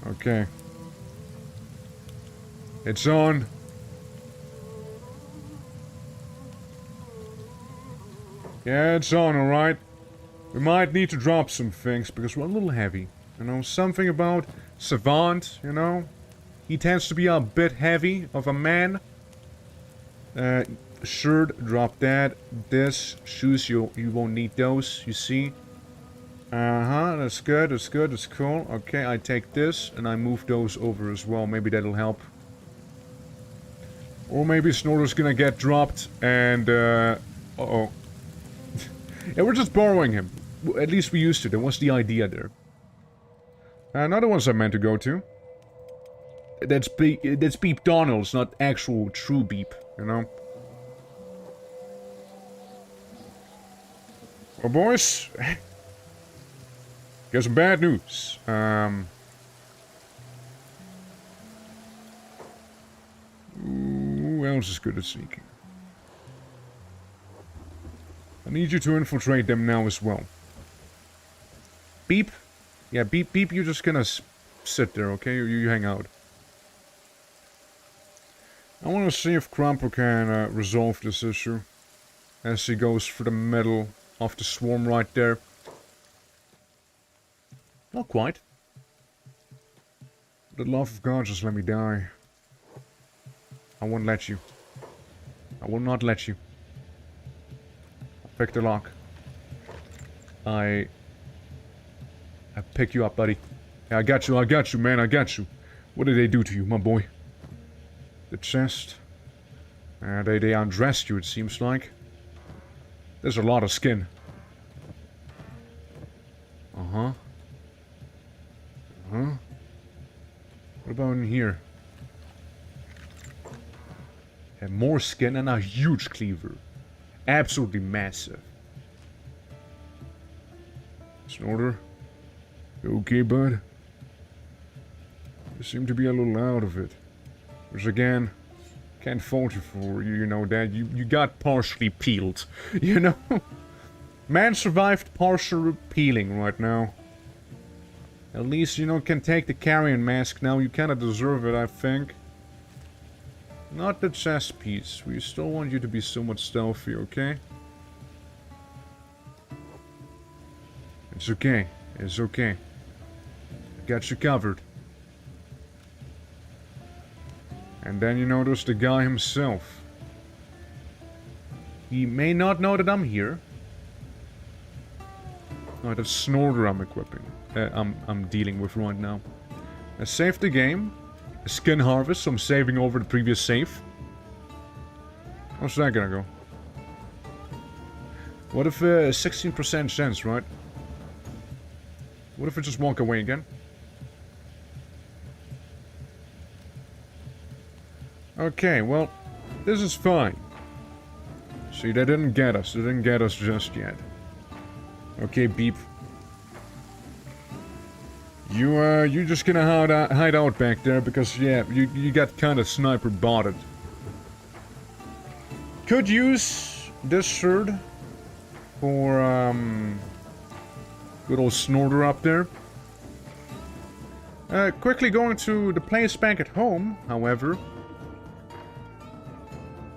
Okay. It's on. Yeah, it's on, alright. We might need to drop some things, because we're a little heavy. You know, something about Savant, you know? He tends to be a bit heavy of a man. Shirt, drop that. This, shoes, you won't need those, you see? That's good, that's cool. Okay, I take this, and I move those over as well. Maybe that'll help. Or maybe Snorter's gonna get dropped, and, uh-oh. Yeah, we're just borrowing him. At least we used to. That was the idea there. Another ones I meant to go to. That's Beep Donald's, not actual true Beep, you know? Well, boys. Got some bad news. Who else is good at sneaking? I need you to infiltrate them now as well. Beep? Yeah, Beep, you're just gonna sit there, okay? You hang out. I want to see if Crumple can resolve this issue. As he goes for the middle of the swarm right there. Not quite. For the love of God, just let me die. I won't let you. I will not let you. Pick the lock. I pick you up, buddy. Yeah, I got you, man, I got you. What did they do to you, my boy? The chest. They undressed you, it seems like. There's a lot of skin. Uh-huh. Uh-huh. What about in here? And more skin and a huge cleaver. Absolutely massive. Snorter? You okay, bud? You seem to be a little out of it. Which again, can't fault you for, you know, that you got partially peeled. You know? Man survived partial peeling right now. At least, you know, can take the carrion mask now. You kinda deserve it, I think. Not the chest piece. We still want you to be somewhat stealthy, okay? It's okay. It's okay. I got you covered. And then you notice the guy himself. He may not know that I'm here. Oh, that's Snorter I'm equipping. I'm dealing with right now. I saved the game. A skin harvest, so I'm saving over the previous save. How's that gonna go? What if 16% chance, right? What if I just walk away again? Okay, well, this is fine. See, they didn't get us. They didn't get us just yet. Okay, Beep. You're just gonna hide out back there because, yeah, you got kinda sniper botted. Could use this shirt for, good old Snorter up there. Quickly going to the place back at home, however.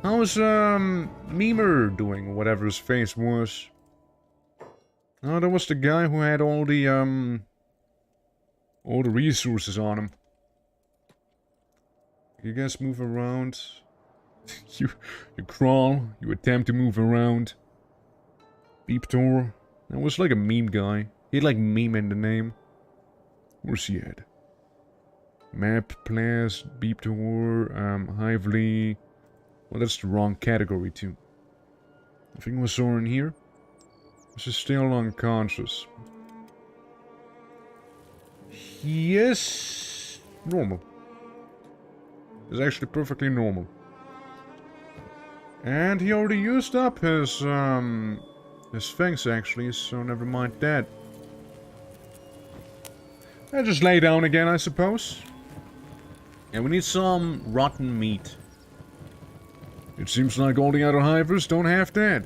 How's, Memer doing, whatever his face was? Oh, that was the guy who had all the resources on him. You guys move around. you crawl. You attempt to move around. Beep Tor. That was like a meme guy. He had like meme in the name. Where's he at? Map, Plas, Beep Tor, Hively. Well, that's the wrong category too. I think we saw in here. She's still unconscious. Yes, normal. It's actually perfectly normal. And he already used up his things actually, so never mind that. I just lay down again, I suppose. And we need some rotten meat. It seems like all the other hivers don't have that.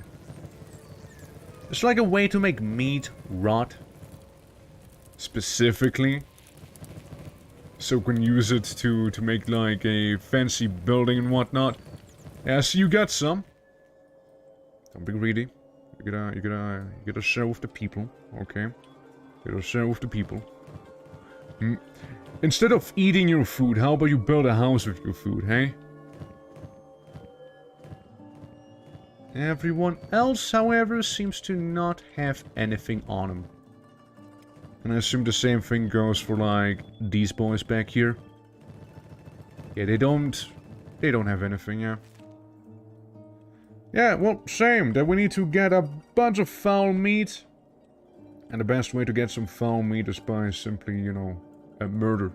It's like a way to make meat rot. Specifically. So we can use it to make like a fancy building and whatnot. Yeah, so you got some. Don't be greedy. You gotta share with the people. Okay. You gotta share with the people. Instead of eating your food, how about you build a house with your food, hey? Everyone else, however, seems to not have anything on them. And I assume the same thing goes for, like, these boys back here. Yeah, they don't have anything, yeah. Yeah, well, same. That we need to get a bunch of foul meat. And the best way to get some foul meat is by simply, you know, a murder.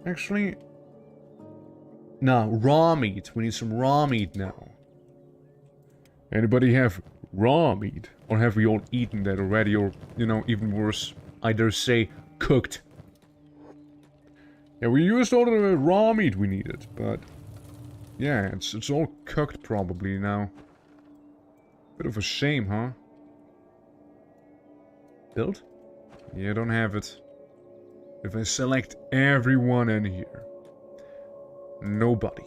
Actually... no, raw meat. We need some raw meat now. Anybody have raw meat? Or have we all eaten that already? Or, you know, even worse, I dare say, cooked. Yeah, we used all the raw meat we needed, but... yeah, it's all cooked probably now. Bit of a shame, huh? Build? Yeah, don't have it. If I select everyone in here... nobody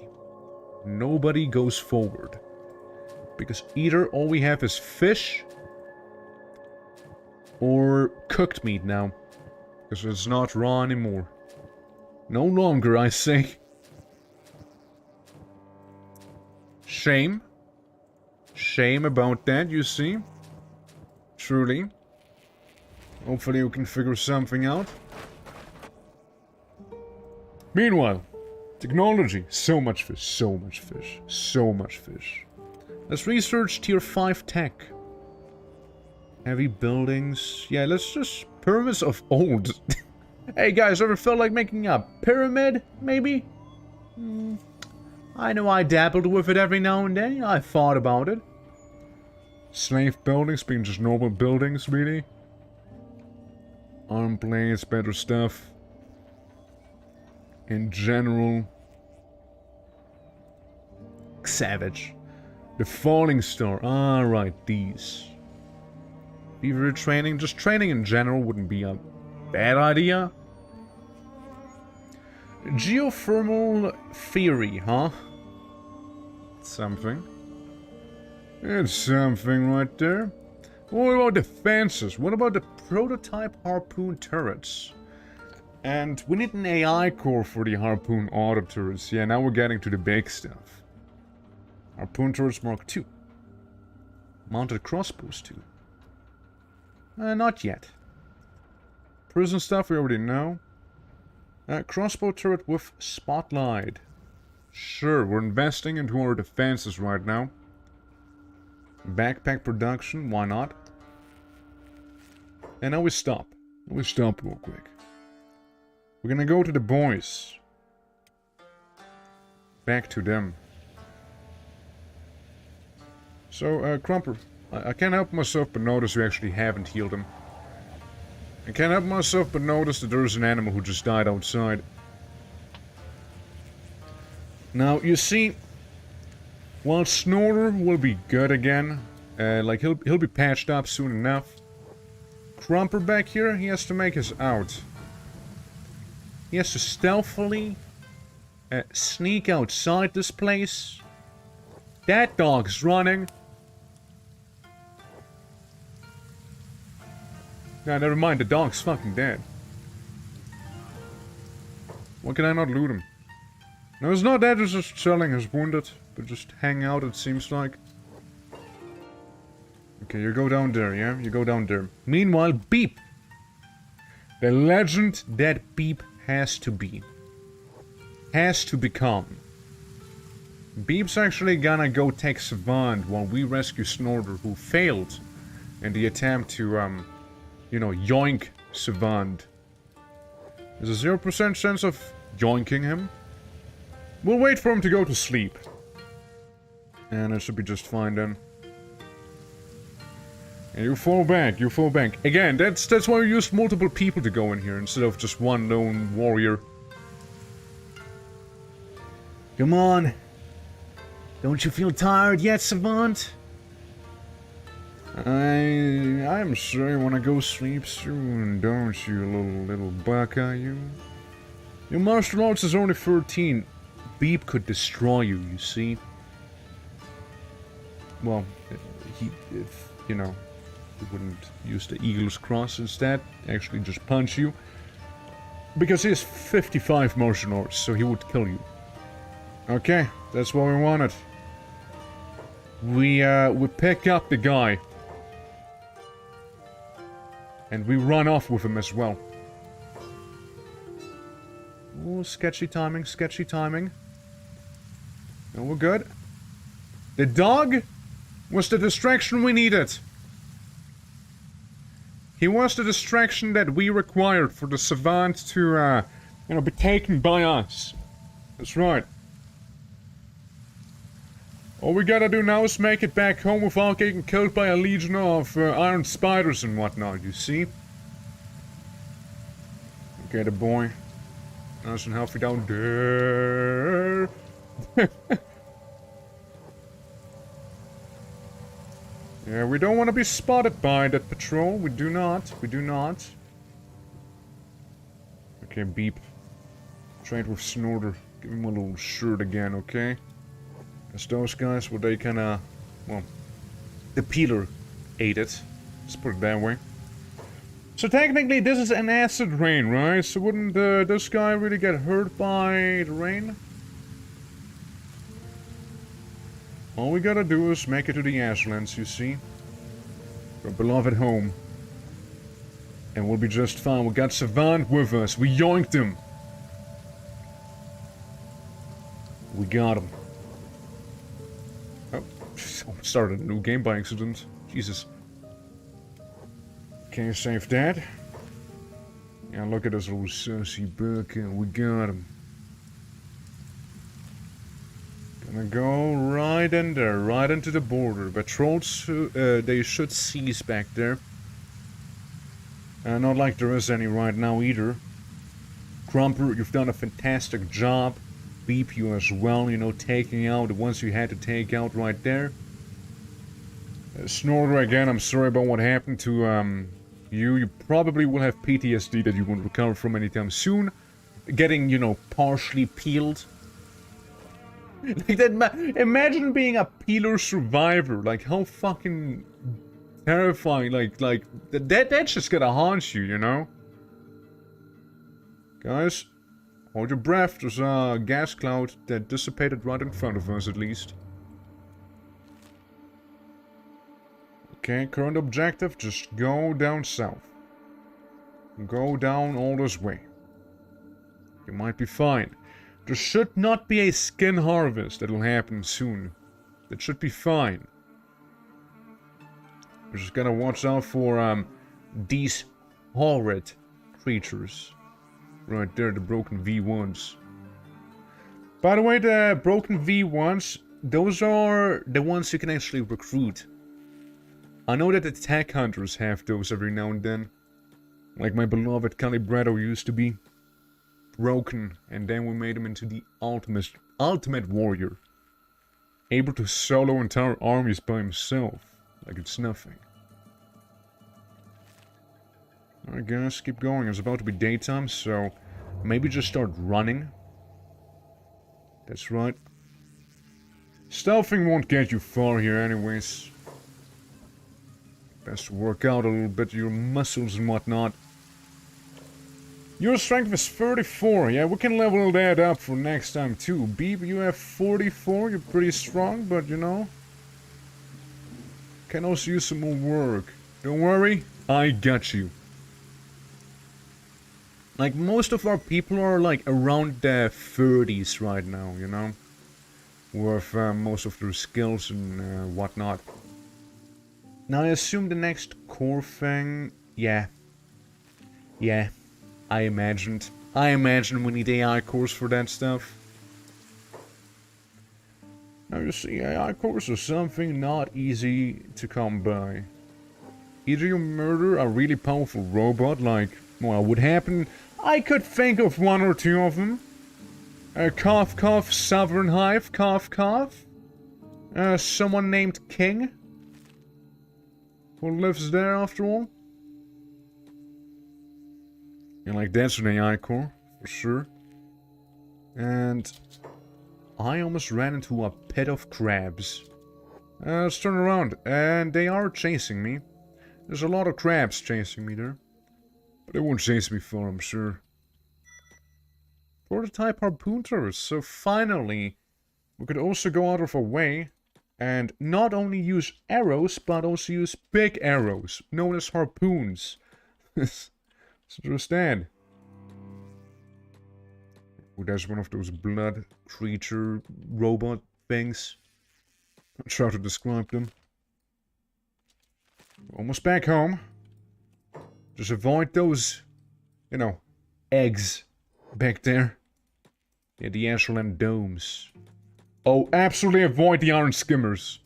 goes forward. Because either all we have is fish... or cooked meat now. Because it's not raw anymore. No longer, I say. Shame. Shame about that, you see. Truly. Hopefully we can figure something out. Meanwhile, technology. So much fish, so much fish, so much fish. Let's research tier 5 tech. Heavy buildings. Yeah, let's just... pyramids of old. Hey guys, ever felt like making a pyramid, maybe? I know I dabbled with it every now and then. I thought about it. Slave buildings being just normal buildings, really? Arm plates, better stuff. In general. Savage. The falling star. Ah, right, these. Beaver training. Just training in general wouldn't be a bad idea. Geothermal theory, huh? Something. It's something right there. What about defenses? What about the prototype harpoon turrets? And we need an AI core for the harpoon auto turrets. Yeah, now we're getting to the big stuff. Harpoon turrets Mark II. Mounted crossbows too. Not yet. Prison stuff we already know. Crossbow turret with spotlight. Sure, we're investing into our defenses right now. Backpack production, why not? And now we stop. We stop real quick. We're gonna go to the boys. Back to them. So, Crumper, I can't help myself but notice we actually haven't healed him. I can't help myself but notice that there's an animal who just died outside. Now, you see, while Snorter will be good again, like he'll be patched up soon enough. Crumper back here, he has to make his out. He has to stealthily sneak outside this place. That dog's running. Nah, never mind, the dog's fucking dead. Why can I not loot him? No, it's not that, it's just selling his wounded, but just hang out, it seems like. Okay, you go down there, yeah? You go down there. Meanwhile, Beep! The legend that Beep has to be. Has to become. Beep's actually gonna go take Savant while we rescue Snorter, who failed in the attempt to, you know, yoink Savant. There's a 0% chance of yoinking him. We'll wait for him to go to sleep. And it should be just fine then. And you fall back, you fall back. Again, that's why we used multiple people to go in here instead of just one lone warrior. Come on. Don't you feel tired yet, Savant? I'm sure you wanna go sleep soon, don't you, little buck, you? Your martial arts is only 13. Beep could destroy you, you see? Well, if, you know, he wouldn't use the Eagle's Cross instead, actually just punch you. Because he has 55 martial arts, so he would kill you. Okay, that's what we wanted. We pick up the guy. And we run off with him as well. Oh, sketchy timing, sketchy timing. No, we're good. The dog was the distraction we needed. He was the distraction that we required for the Savant to, you know, be taken by us. That's right. All we gotta do now is make it back home without getting killed by a legion of iron spiders and whatnot, you see? Okay, the boy. Nice and healthy down there. Yeah, we don't want to be spotted by that patrol. We do not. We do not. Okay, Beep. Trade with Snorter. Give him a little shirt again, okay? As those guys, were they kinda... well... the peeler ate it. Let's put it that way. So technically this is an acid rain, right? So wouldn't this guy really get hurt by the rain? All we gotta do is make it to the Ashlands, you see? Our beloved home. And we'll be just fine. We got Savant with us. We yoinked him. We got him. Oh, started a new game by accident. Jesus. Can you save that? Yeah, look at this little sussy buck. We got him. Gonna go right in there, right into the border. Patrols, they should cease back there. Not like there is any right now either. Crumper, you've done a fantastic job. Beep, you as well, you know, taking out the ones you had to take out right there. Snorter, again, I'm sorry about what happened to you. You probably will have PTSD that you won't recover from anytime soon. Getting, you know, partially peeled. Like that, imagine being a peeler survivor. Like, how fucking terrifying. Like that's just gonna haunt you, you know? Guys, hold your breath. There's a gas cloud that dissipated right in front of us, at least. Okay, current objective, just go down south. Go down all this way. You might be fine. There should not be a skin harvest that will happen soon. That should be fine. We're just gotta watch out for these horrid creatures. Right there, the broken V1s. By the way, the broken V1s, those are the ones you can actually recruit. I know that the tech hunters have those every now and then. Like my beloved Calibretto used to be. Broken, and then we made him into the ultimate warrior. Able to solo entire armies by himself. Like it's nothing. Alright guys, keep going. It's about to be daytime, so maybe just start running. That's right. Stealthing won't get you far here anyways. Best to work out a little bit your muscles and whatnot. Your strength is 34. Yeah, we can level that up for next time too. Beep, you have 44. You're pretty strong, but you know, can also use some more work. Don't worry, I got you. Like, most of our people are like around their 30s right now, you know? with most of their skills and whatnot. Now I assume the next core thing, yeah, I imagined we need AI cores for that stuff. Now you see, AI cores are something not easy to come by. Either you murder a really powerful robot, like, well, would happen. I could think of one or two of them. Cough cough, Sovereign Hive, cough cough. Someone named King. Who lives there after all. And like, that's an AI core, for sure. And I almost ran into a pit of crabs. Let's turn around, and they are chasing me. There's a lot of crabs chasing me there. But they won't chase me far, I'm sure. Prototype harpoon turrets, so finally we could also go out of our way and not only use arrows, but also use big arrows, known as harpoons. Let's understand. Oh, there's one of those blood creature robot things. I'll try to describe them. Almost back home. Just avoid those, you know, eggs back there. Yeah, the Ashland domes. Oh, absolutely avoid the iron skimmers.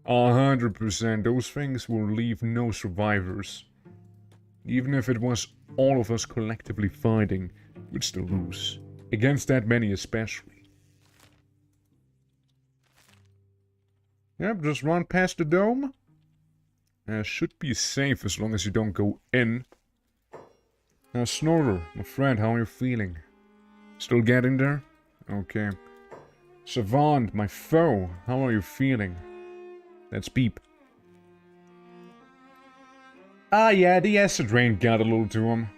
100%. Those things will leave no survivors. Even if it was all of us collectively fighting, we'd still lose. Against that many especially. Yep, just run past the dome. Should be safe as long as you don't go in. Snorter, my friend, how are you feeling? Still getting there? Okay. Savant, my foe, how are you feeling? That's Beep. Ah yeah, the acid rain got a little to him.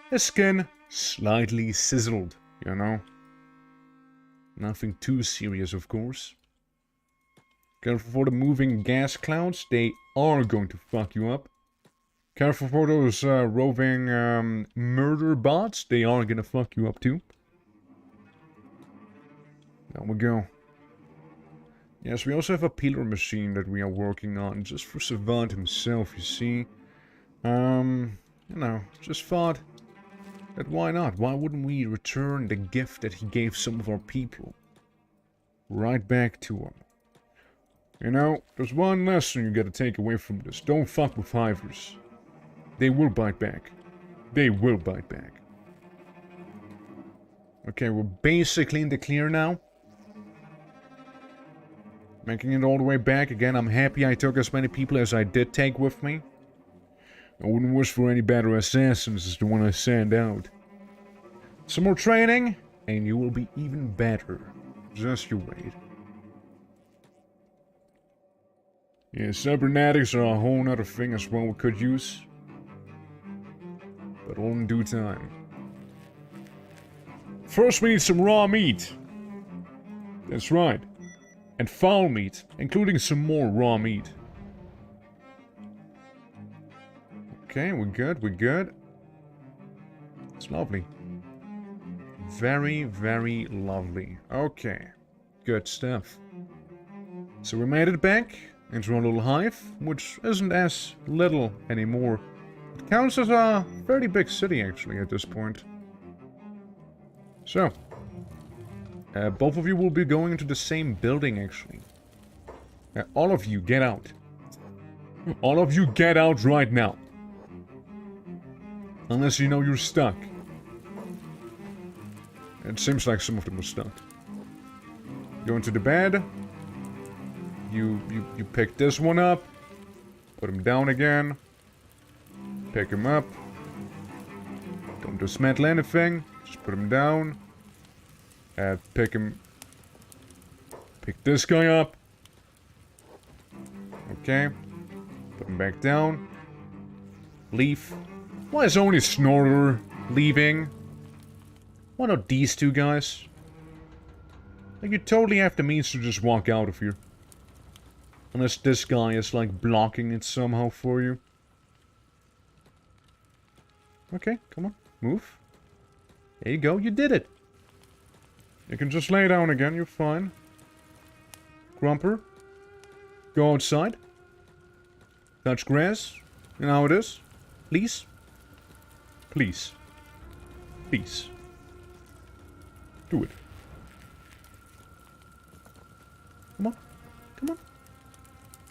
His skin slightly sizzled, you know. Nothing too serious, of course. Careful for the moving gas clouds, they are going to fuck you up. Careful for those roving murder bots, they are gonna fuck you up too. There we go. Yes, we also have a peeler machine that we are working on, just for Savant himself, you see. You know, just thought that why not? Why wouldn't we return the gift that he gave some of our people? Right back to him. You know, there's one lesson you gotta take away from this. Don't fuck with Hivers. They will bite back. They will bite back. Okay, we're basically in the clear now. Making it all the way back again. I'm happy I took as many people as I did take with me. I wouldn't wish for any better assassins as the one I send out. Some more training, and you will be even better. Just you wait. Yeah, cybernetics are a whole nother thing as well we could use. But all in due time. First we need some raw meat. That's right. And foul meat, including some more raw meat. Okay, we're good, we're good. It's lovely. Very, very lovely. Okay. Good stuff. So we made it back into our little hive, which isn't as little anymore. It counts as a fairly big city, actually, at this point. So, both of you will be going into the same building, actually. All of you, get out. All of you, get out right now. Unless you know you're stuck. It seems like some of them are stuck. Go into the bed. You pick this one up. Put him down again. Pick him up. Don't dismantle anything. Just put him down. Pick this guy up. Okay. Put him back down. Leave. Why is only Snorter leaving? Why not these two guys? Like, you totally have the means to just walk out of here. Unless this guy is, like, blocking it somehow for you. Okay, come on. Move. There you go, you did it. You can just lay down again, you're fine. Grumper. Go outside. Touch grass. You know how it is. Please. Please. Please. Do it. Come on. Come on.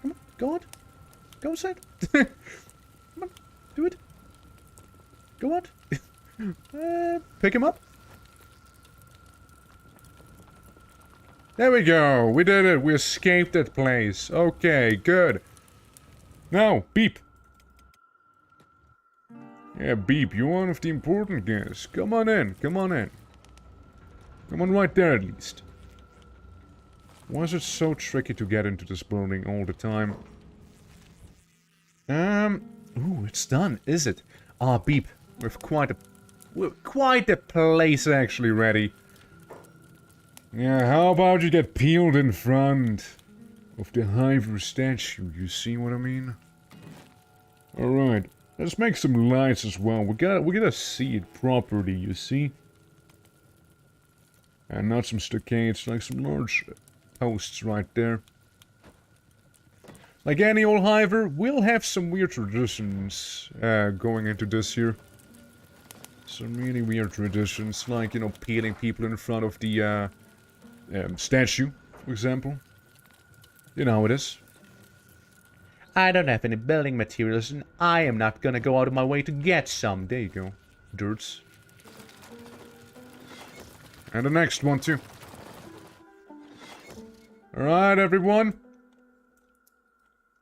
Come on. Go on. Go outside. Come on. Do it. Go on. Pick him up. There we go. We did it. We escaped that place. Okay, good. Now, Beep. Yeah, Beep, you're one of the important guys. Come on in. Come on in. Come on right there at least. Why is it so tricky to get into this building all the time? Ooh, it's done, is it? Ah, Beep, we've quite a place actually ready. Yeah, how about you get peeled in front of the Hivers statue, you see what I mean? Alright, let's make some lights as well. We gotta see it properly, you see? And not some stockades, like some large posts right there. Like any old Hiver, we'll have some weird traditions going into this here. Some really weird traditions, like, you know, peeling people in front of the statue, for example. You know how it is. I don't have any building materials and I am not gonna go out of my way to get some. There you go. Dirts. And the next one too. Alright, everyone.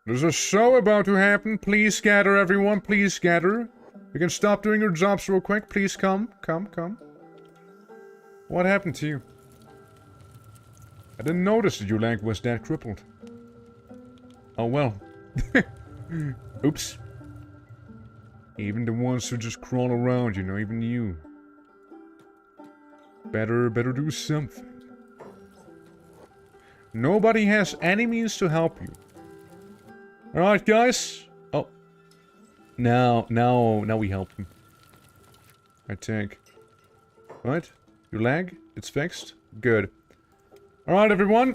There's a show about to happen. Please scatter, everyone. Please scatter. You can stop doing your jobs real quick. Please come. Come. What happened to you? I didn't notice that your leg was that crippled. Oh well. Oops. Even the ones who just crawl around, you know, even you. Better do something. Nobody has any means to help you. Alright, guys. Oh. Now we help him. I think. Right? Your leg? It's fixed? Good. Alright, everyone.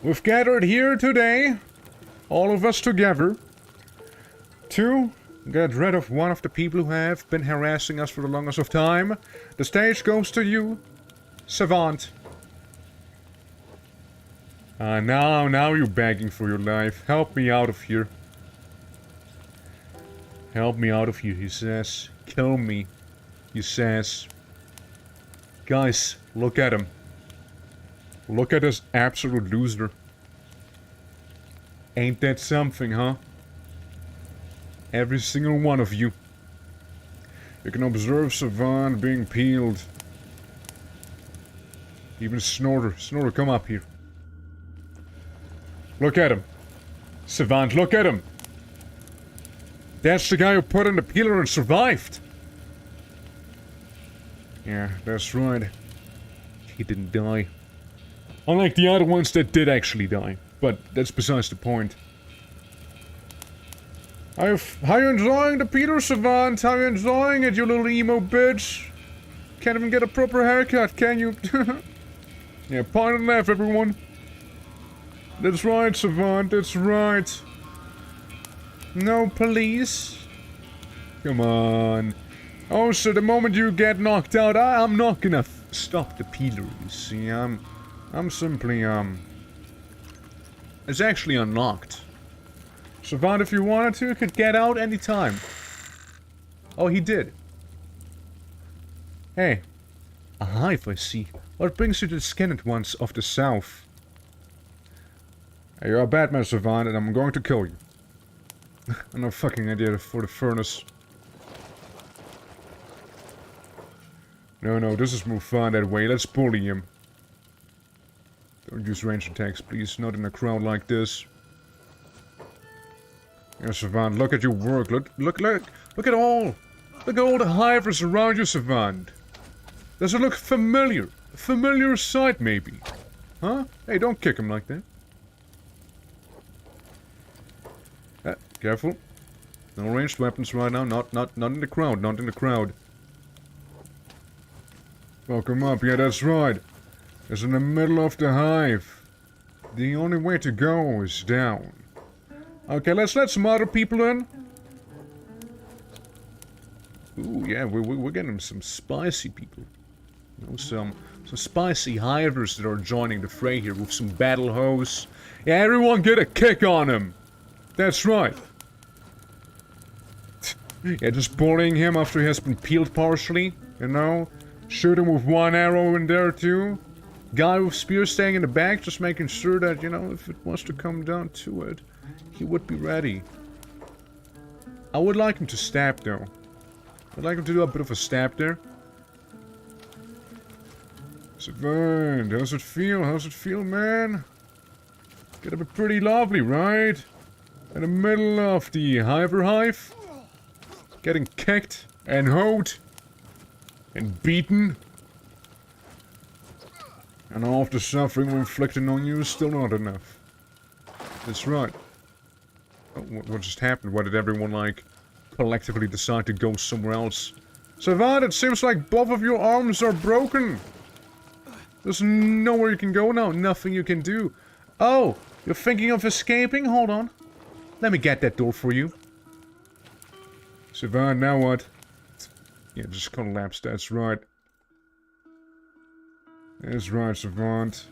We've gathered here today, all of us together, to get rid of one of the people who have been harassing us for the longest of time. The stage goes to you, Savant. Now you're begging for your life. Help me out of here. Help me out of here, he says. Kill me, he says. Guys, look at him. Look at this absolute loser. Ain't that something, huh? Every single one of you. You can observe Savant being peeled. Even Snorter. Snorter, come up here. Look at him. Savant, look at him. That's the guy who put in the peeler and survived. Yeah, that's right. He didn't die. Unlike the other ones that did actually die. But that's besides the point. How you enjoying the Peter, Savant? How you enjoying it, you little emo bitch? Can't even get a proper haircut, can you? Yeah, point and laugh, everyone. That's right, Savant, that's right. No police. Come on. Oh, so the moment you get knocked out, I'm not gonna stop the peeler, you see. I'm simply, it's actually unlocked. Savant, if you wanted to, could get out anytime. Oh, he did. Hey. A hive, I see. What brings you to the Skeleton ones of the south? Hey, you're a bad man, Savant, and I'm going to kill you. No fucking idea for the furnace. No, this is more fun that way. Let's bully him. Don't use range attacks, please. Not in a crowd like this. Yeah, Savant, look at your work. Look at all. Look at all the hivers around you, Savant. Does it look familiar? A familiar sight, maybe? Huh? Hey, don't kick him like that. Careful. No ranged weapons right now. Not in the crowd. Not in the crowd. Welcome up. Yeah, that's right. It's in the middle of the hive. The only way to go is down. Okay, let's let some other people in. Ooh, yeah, we're getting some spicy people. You know, some spicy hivers that are joining the fray here with some battle hose. Yeah, everyone get a kick on him. That's right. Yeah, just bullying him after he has been peeled partially, you know? Shoot him with one arrow in there too. Guy with spear staying in the back, just making sure that, you know, if it was to come down to it, he would be ready. I would like him to stab though. I'd like him to do a bit of a stab there. Savant, how's it feel? How's it feel, man? Gotta be pretty lovely, right? In the middle of the Hiver hive. Getting kicked and hoed and beaten. And all of the suffering we're inflicting on you is still not enough. That's right. Oh, what just happened? Why did everyone, like, collectively decide to go somewhere else? Savant, it seems like both of your arms are broken. There's nowhere you can go now. Nothing you can do. Oh, you're thinking of escaping? Hold on. Let me get that door for you. Savant, now what? Yeah, just collapsed. That's right. That's right, Savant.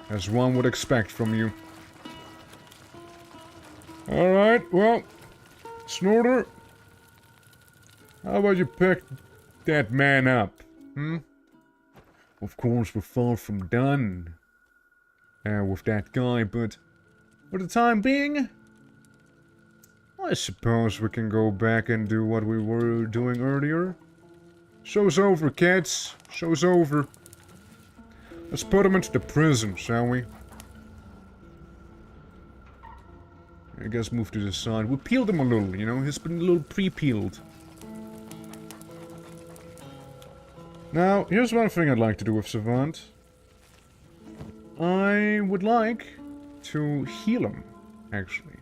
As one would expect from you. Alright, well, Snorter. How about you pick that man up, hmm? Of course, we're far from done with that guy, but for the time being, I suppose we can go back and do what we were doing earlier. Show's over, kids. Show's over. Let's put him into the prison, shall we? I guess move to the side. We peeled him a little, you know? He's been a little pre-peeled. Now, here's one thing I'd like to do with Savant. I would like to heal him, actually.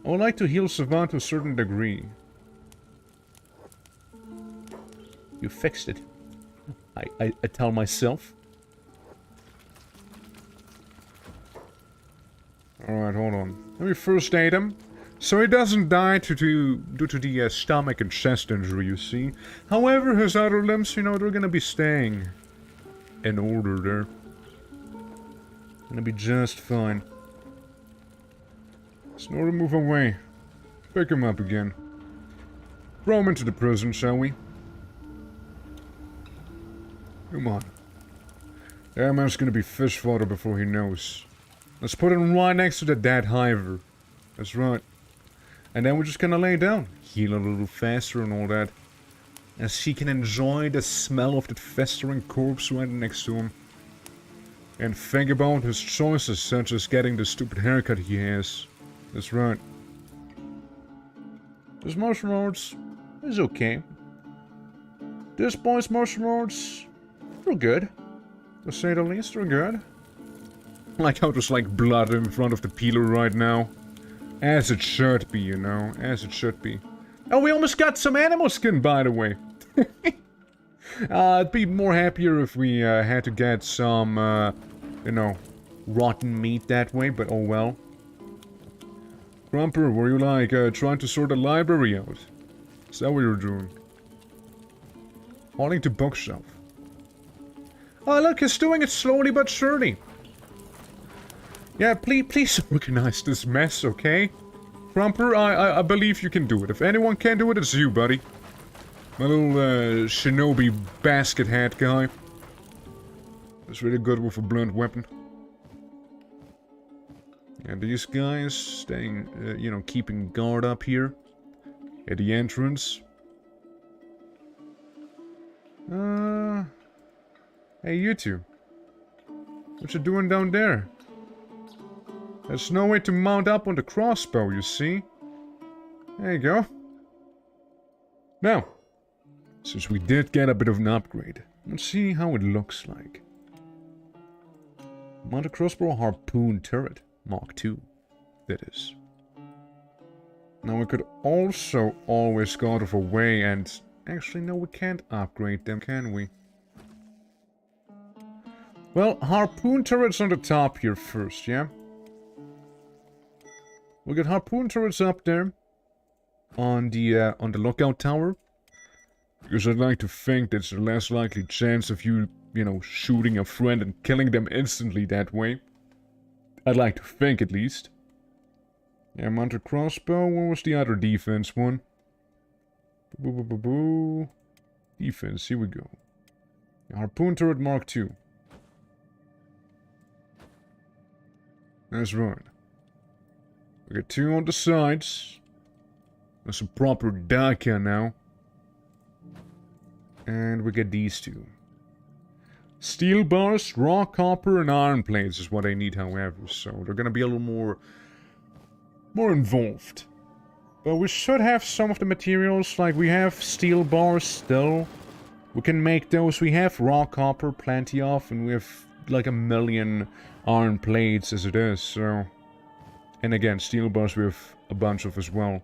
I would like to heal Savant to a certain degree. You fixed it. I tell myself. Alright, hold on. Let me first aid him. So he doesn't die due to the stomach and chest injury, you see. However, his other limbs, you know, they're gonna be staying in order there. Gonna be just fine. Snorter, move away. Pick him up again. Throw him into the prison, shall we? Come on. That man's gonna be fish fodder before he knows. Let's put him right next to the dead hiver. That's right. And then we're just gonna lay down. Heal a little faster and all that. As he can enjoy the smell of that festering corpse right next to him. And think about his choices, such as getting the stupid haircut he has. That's right. This martial arts is okay. This boy's martial arts, they're good. To say the least, they're good. Like how there's like blood in front of the peeler right now. As it should be, you know. As it should be. Oh, we almost got some animal skin, by the way. I'd be more happier if we had to get some, you know, rotten meat that way, but oh well. Grumper, were you like trying to sort the library out? Is that what you're doing? Hauling to bookshelf. Oh, look, he's doing it slowly but surely. Yeah, please organize this mess, okay? Grumper, I believe you can do it. If anyone can do it, it's you, buddy. My little shinobi basket hat guy. That's really good with a blunt weapon. And these guys staying, you know, keeping guard up here at the entrance. Hey, you two. What you doing down there? There's no way to mount up on the crossbow, you see. There you go. Now, since we did get a bit of an upgrade, let's see how it looks like. Mount a crossbow harpoon turret, Mark II, that is. Now we could also alwago out of our way and Actually, no, we can't upgrade them, can we? Well, harpoon turrets on the top here first, yeah? We'll get harpoon turrets up there on the lookout tower. Because I'd like to think there's a less likely chance of you, you know, shooting a friend and killing them instantly that way. I'd like to think, at least. Yeah, mounted crossbow. What was the other defense one? Boo. Defense, here we go. Harpoon turret Mark II. That's right. We got 2 on the sides. That's some proper Daka now. And we get these 2. Steel bars, raw copper, and iron plates is what I need, however. So they're gonna be a little more involved. But we should have some of the materials, like we have steel bars still. We can make those. We have raw copper, plenty of, and we have like 1 million iron plates as it is, so... And again, steel bars we have a bunch of as well.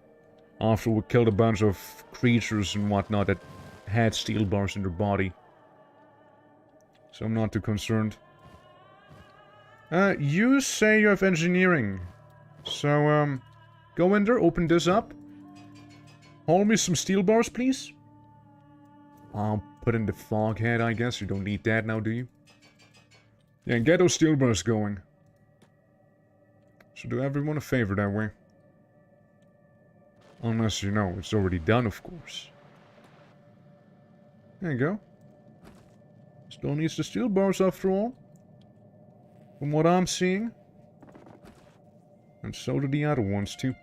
After we killed a bunch of creatures and whatnot that had steel bars in their body. So I'm not too concerned. You say you have engineering. So, go in there, open this up. Haul me some steel bars, please. I'll put in the fog head, I guess. You don't need that now, do you? Yeah, and get those steel bars going. So do everyone a favor that way. Unless, you know, it's already done, of course. There you go. Still needs the steel bars after all. From what I'm seeing. And so do the other ones too.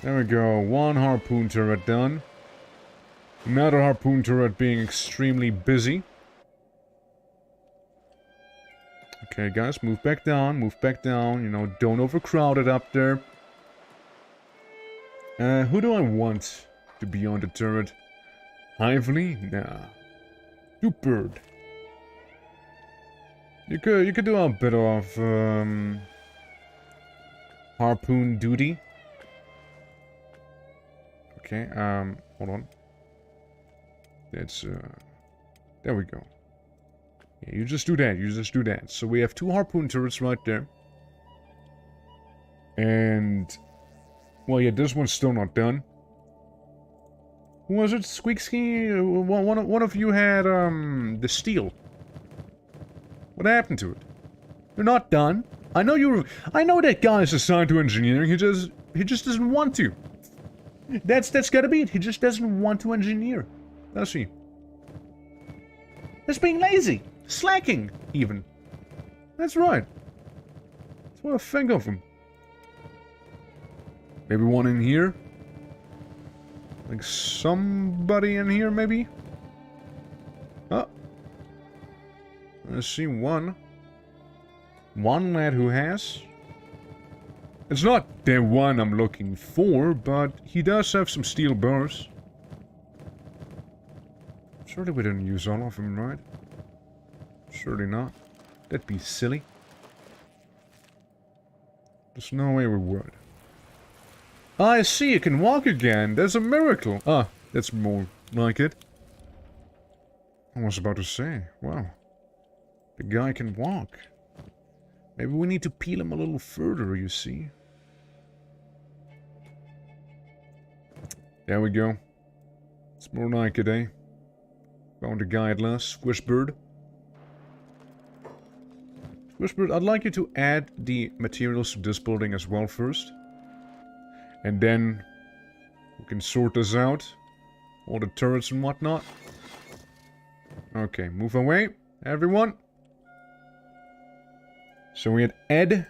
There we go. 1 harpoon turret done. Another harpoon turret being extremely busy. Okay, guys, move back down, you know, don't overcrowd it up there. Who do I want to be on the turret? Hively? Nah. Do bird. You could do a bit of, harpoon duty. Okay, hold on. That's, there we go. Yeah, you just do that, So we have 2 harpoon turrets right there. And... Well, yeah, this one's still not done. Who was it? Squeaksky? One of you had, the steel. What happened to it? They're not done. I know that guy is assigned to engineering, he just doesn't want to. That's gotta be it, he just doesn't want to engineer. Does he? That's being lazy. Slacking, even. That's right. That's what I think of him. Maybe one in here? Like somebody in here, maybe? Oh. I see one. One lad who has. It's not the one I'm looking for, but he does have some steel bars. Surely we didn't use all of them, right? Surely not. That'd be silly. There's no way we would. I see, you can walk again. That's a miracle. Ah, that's more like it. I was about to say, wow. The guy can walk. Maybe we need to peel him a little further, you see. There we go. It's more like it, eh? Found a guy at last. Squishbird. Squishbird, I'd like you to add the materials to this building as well first. And then we can sort this out. All the turrets and whatnot. Okay, move away, everyone. So we had Ed.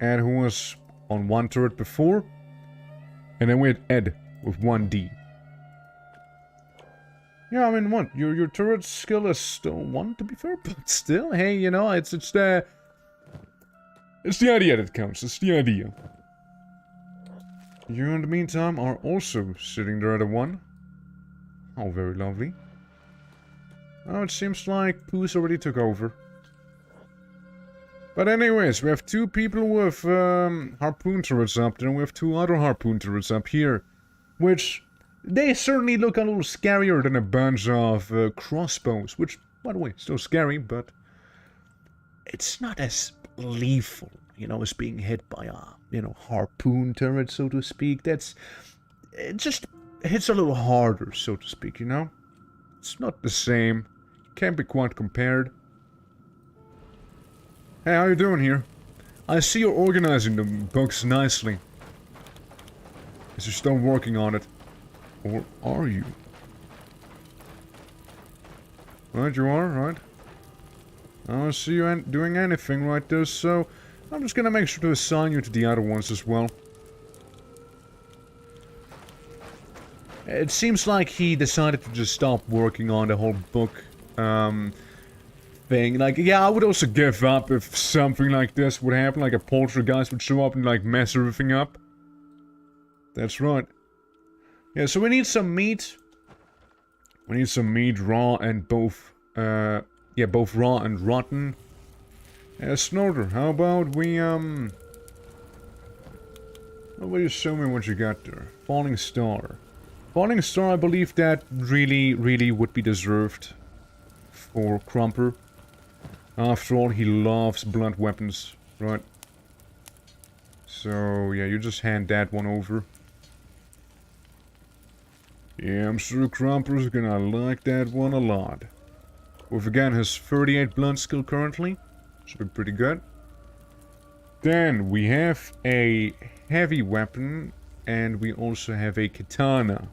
Ed who was on 1 turret before. And then we had Ed with 1D. Yeah, I mean, what? Your turret skill is still 1, to be fair, but still, hey, you know, it's the idea that counts. It's the idea. You, in the meantime, are also sitting there at a 1. Oh, very lovely. Oh, it seems like Pooh's already took over. But anyways, we have 2 people with harpoon turrets up there, and we have 2 other harpoon turrets up here. Which, they certainly look a little scarier than a bunch of crossbows. Which, by the way, still scary, but it's not as lethal, you know, as being hit by a, you know, harpoon turret, so to speak. It just hits a little harder, so to speak, you know? It's not the same. Can't be quite compared. Hey, how you doing here? I see you're organizing the books nicely. Is you still working on it? Or are you? Right, you are, right? I don't see you doing anything right there, so I'm just gonna make sure to assign you to the other ones as well. It seems like he decided to just stop working on the whole book, thing. Like, yeah, I would also give up if something like this would happen, like a poltergeist would show up and, like, mess everything up. That's right. Yeah, so we need some meat. We need some meat, raw and both, yeah, both raw and rotten. Snorter, how about we, how about you show me what you got there? Falling Star. Falling Star, I believe that really would be deserved for Crumper. After all, he loves blunt weapons, right? So, yeah, you just hand that one over. Yeah, I'm sure Crumper's gonna like that one a lot. With, again, his 38 blunt skill currently. Should be pretty good. Then, we have a heavy weapon, and we also have a katana.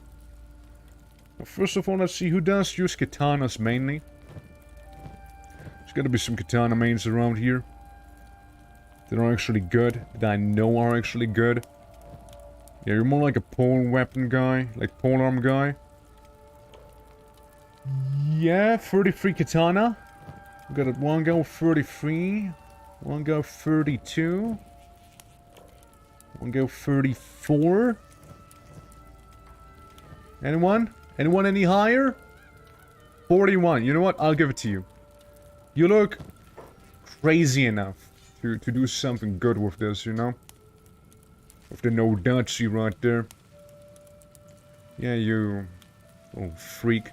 Well, first of all, let's see who does use katanas mainly. There's gotta be some katana mains around here that are actually good, that I know are actually good. Yeah, you're more like a pole weapon guy, like polearm guy. Yeah, 33 katana. We got one go 33, one go 32, one go 34. Anyone? Anyone any higher? 41. You know what? I'll give it to you. You look crazy enough to do something good with this, you know? With the no Dutchie right there. Yeah, you... oh, freak.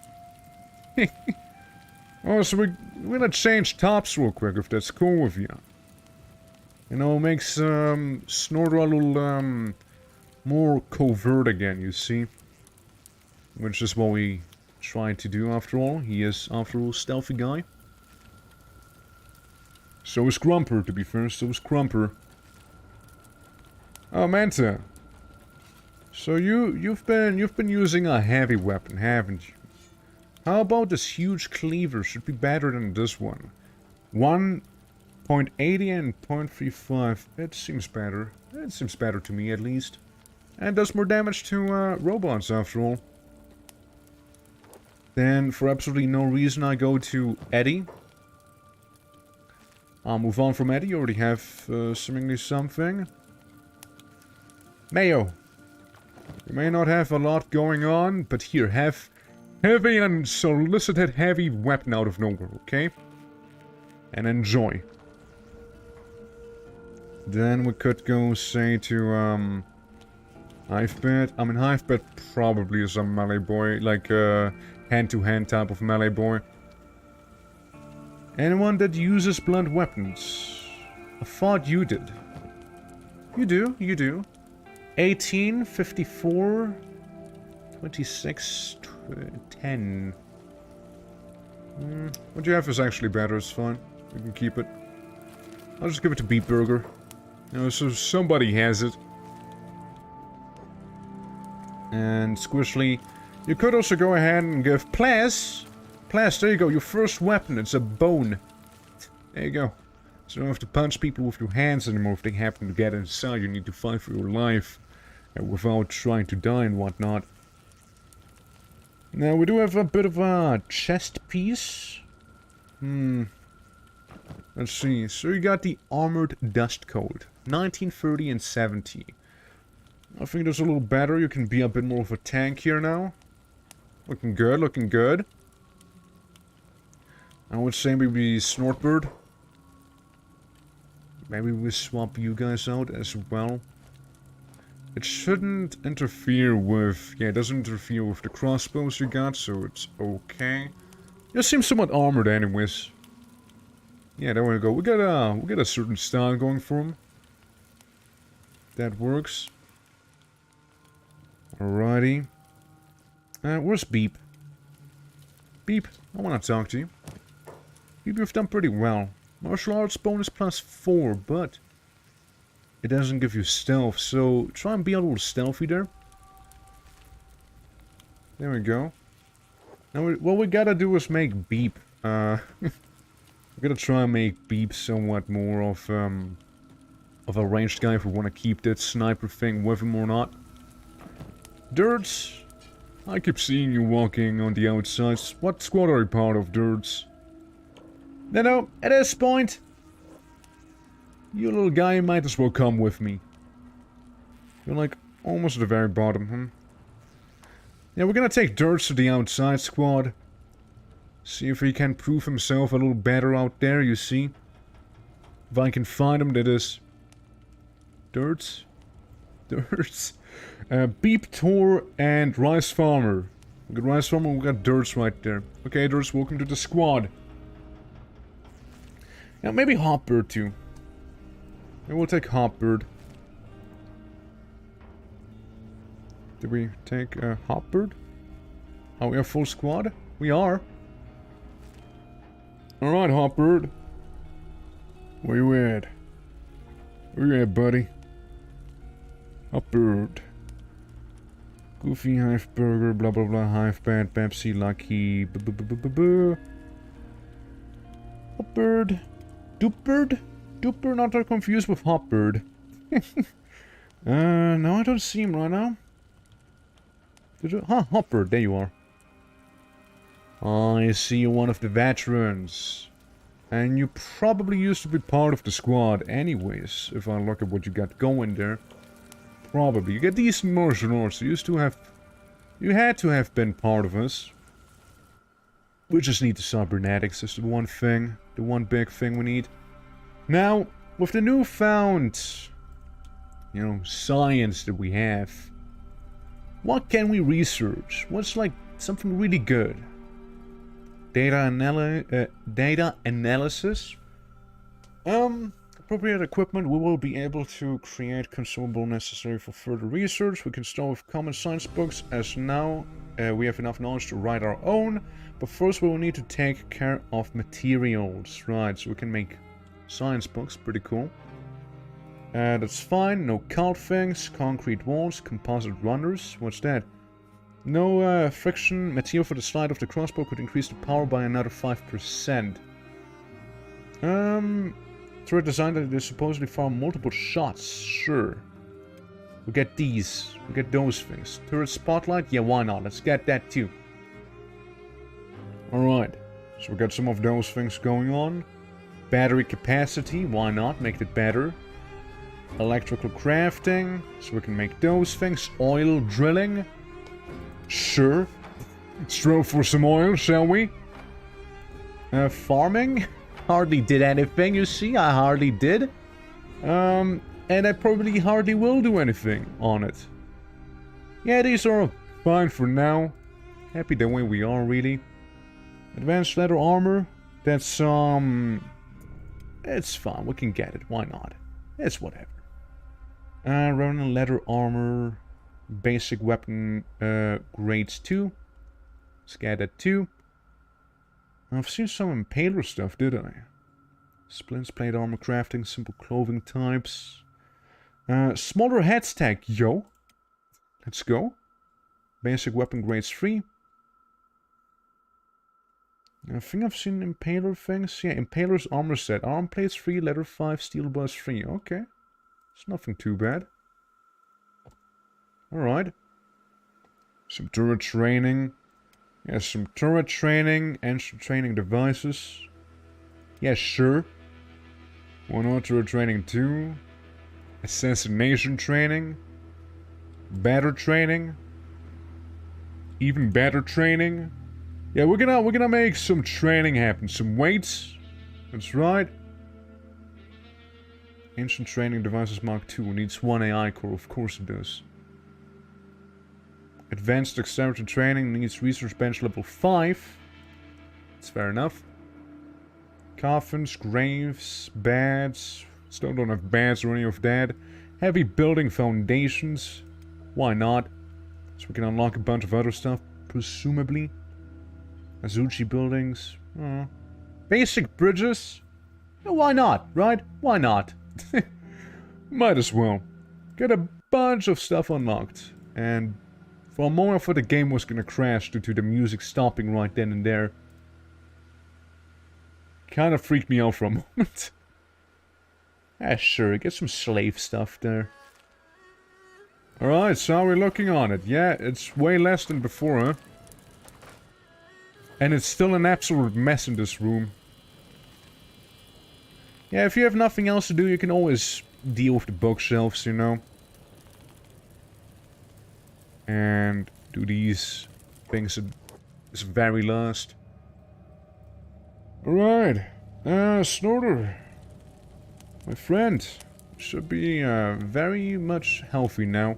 Oh, so we're gonna change tops real quick, if that's cool with you. You know, it makes, Snorter a little, more covert again, you see? Which is what we try to do after all. He is, after all, a stealthy guy. So is Crumper, to be fair, so is Crumper. Oh, Manta. So you've been using a heavy weapon, haven't you? How about this huge cleaver? Should be better than this one. 1.80 and 0.35. It seems better. It seems better to me, at least. And does more damage to robots, after all. Then, for absolutely no reason, I go to Eddie. I'll move on from Eddie. You already have seemingly something. Mayo. You may not have a lot going on, but here, have heavy and solicited heavy weapon out of nowhere, okay? And enjoy. Then we could go, say, to, Hivebed. I mean, Hivebed probably is a melee boy, like a hand-to-hand type of melee boy. Anyone that uses blunt weapons? I thought you did. You do, you do. 18, 54, 26, 10. What you have is actually better, it's fine. We can keep it. I'll just give it to Beef Burger. You know, so somebody has it. And Squishly, you could also go ahead and give Plas. Plas, there you go, your first weapon, it's a bone. There you go. So you don't have to punch people with your hands anymore if they happen to get inside. You need to fight for your life without trying to die and whatnot. Now, we do have a bit of a chest piece. Let's see. So you got the Armored Dust Coat. 1930 and 70. I think that's a little better. You can be a bit more of a tank here now. Looking good, looking good. I would say maybe Snortbird. Maybe we swap you guys out as well. It shouldn't interfere with... Yeah, it doesn't interfere with the crossbows you got, so it's okay. You seem somewhat armored anyways. Yeah, there we go. We got a certain style going for him. That works. Alrighty. Where's Beep? Beep, I want to talk to you. Beep, you've done pretty well. Martial arts bonus +4, but it doesn't give you stealth, so try and be a little stealthy there. There we go. Now, what we gotta do is make Beep, we gotta try and make Beep somewhat more of a ranged guy if we want to keep that sniper thing with him or not. Dirts, I keep seeing you walking on the outsides. What squad are you part of, Dirts? No, at this point, you little guy might as well come with me. You're like almost at the very bottom, Yeah, we're gonna take Dirts to the outside squad. See if he can prove himself a little better out there, you see. If I can find him, that is. Dirts? Dirts? Beep, Tor, and Rice Farmer. We got Rice Farmer, we got Dirts right there. Okay, Dirts, welcome to the squad. Yeah, maybe Hopbird too. Maybe we'll take Hopbird. Did we take Hopbird? Oh, we are full squad? We are. Alright, Hopbird. Where you at? Where you at, buddy? Hopbird. Goofy, Hive Burger, blah blah blah, Hive Bad, Pepsi, Lucky, Hopbird. Doopbird? Doopbird, not that confused with Hopbird. No, I don't see him right now. Did you? Huh, Hopbird, there you are. I see you're one of the veterans. And you probably used to be part of the squad anyways, if I look at what you got going there. Probably. You get decent martial arts, you had to have been part of us. We just need the cybernetics, that's the one thing. The one big thing we need. Now, with the newfound, you know, science that we have, what can we research? What's like something really good? Data analysis? Appropriate equipment, we will be able to create consumable necessary for further research. We can start with common science books, as now we have enough knowledge to write our own. But first we will need to take care of materials. Right, so we can make science books, pretty cool. That's fine, no cult things, concrete walls, composite runners. What's that? No friction material for the slide of the crossbow could increase the power by another 5%. Turret design that is supposedly fire multiple shots. Sure. We get these. We get those things. Turret spotlight? Yeah, why not? Let's get that too. Alright. So we got some of those things going on. Battery capacity? Why not? Make it better. Electrical crafting. So we can make those things. Oil drilling? Sure. Let's drill for some oil, shall we? Farming? Hardly did anything, you see, I hardly did. And I probably hardly will do anything on it. Yeah, these are fine for now. Happy the way we are, really. Advanced leather armor, that's, it's fine, we can get it, why not? It's whatever. Ronin leather armor, basic weapon, grades 2. Let's get that too. I've seen some impaler stuff, did I? Splints, plate armor crafting, simple clothing types. Smaller head stack, yo. Let's go. Basic weapon grades 3. I think I've seen impaler things. Yeah, impaler's armor set. Arm plates 3, leather 5, steel bars 3. Okay. It's nothing too bad. Alright. Some turret training. Yeah, some turret training and some training devices. Yeah, sure. Why not turret training too? Assassination training. Better training. Even better training. Yeah, we're gonna make some training happen. Some weights. That's right. Ancient training devices Mark II. Needs 1 AI core. Of course it does. Advanced dexterity training needs research bench level 5. That's fair enough. Coffins, graves, beds. Still don't have beds or any of that. Heavy building foundations. Why not? So we can unlock a bunch of other stuff, presumably. Azuchi buildings. Basic bridges. Why not, right? Why not? Might as well. Get a bunch of stuff unlocked. And for a moment I thought the game was gonna crash due to the music stopping right then and there. Kind of freaked me out for a moment. Sure, get some slave stuff there. Alright, so how are we looking on it? Yeah, it's way less than before, huh? And it's still an absolute mess in this room. Yeah, if you have nothing else to do, you can always deal with the bookshelves, you know. And do these things at this very last. Alright, Snorter. My friend should be very much healthy now.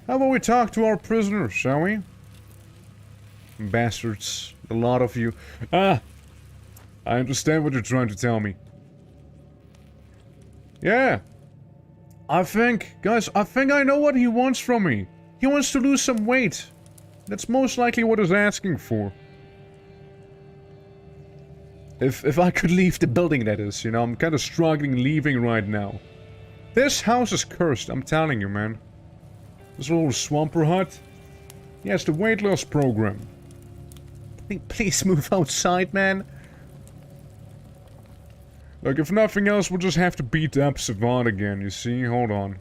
How about we talk to our prisoners, shall we? Bastards, a lot of you. I understand what you're trying to tell me. Yeah. Guys, I think I know what he wants from me. He wants to lose some weight. That's most likely what he's asking for. If I could leave the building, that is, you know, I'm kind of struggling leaving right now. This house is cursed, I'm telling you, man. This little swamper hut. Yeah, it's the weight loss program. Please move outside, man. Look, if nothing else, we'll just have to beat up Savant again, you see? Hold on.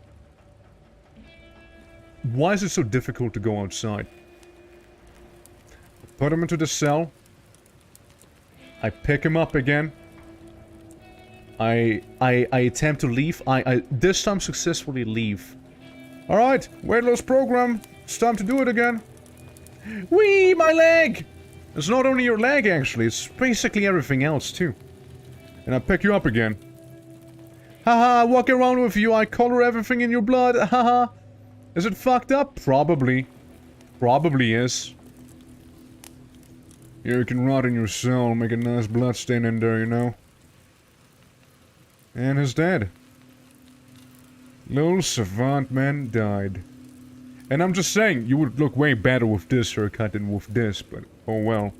Why is it so difficult to go outside? Put him into the cell. I pick him up again. I attempt to leave. I this time successfully leave. Alright, weight loss program. It's time to do it again. Whee, my leg! It's not only your leg, actually. It's basically everything else, too. And I pick you up again. Haha, I walk around with you. I color everything in your blood. Haha. Is it fucked up? Probably. Probably is. Here, you can rot in your cell, make a nice blood stain in there, you know. And he's dead. Little Savant man died. And I'm just saying, you would look way better with this haircut than with this, but oh well.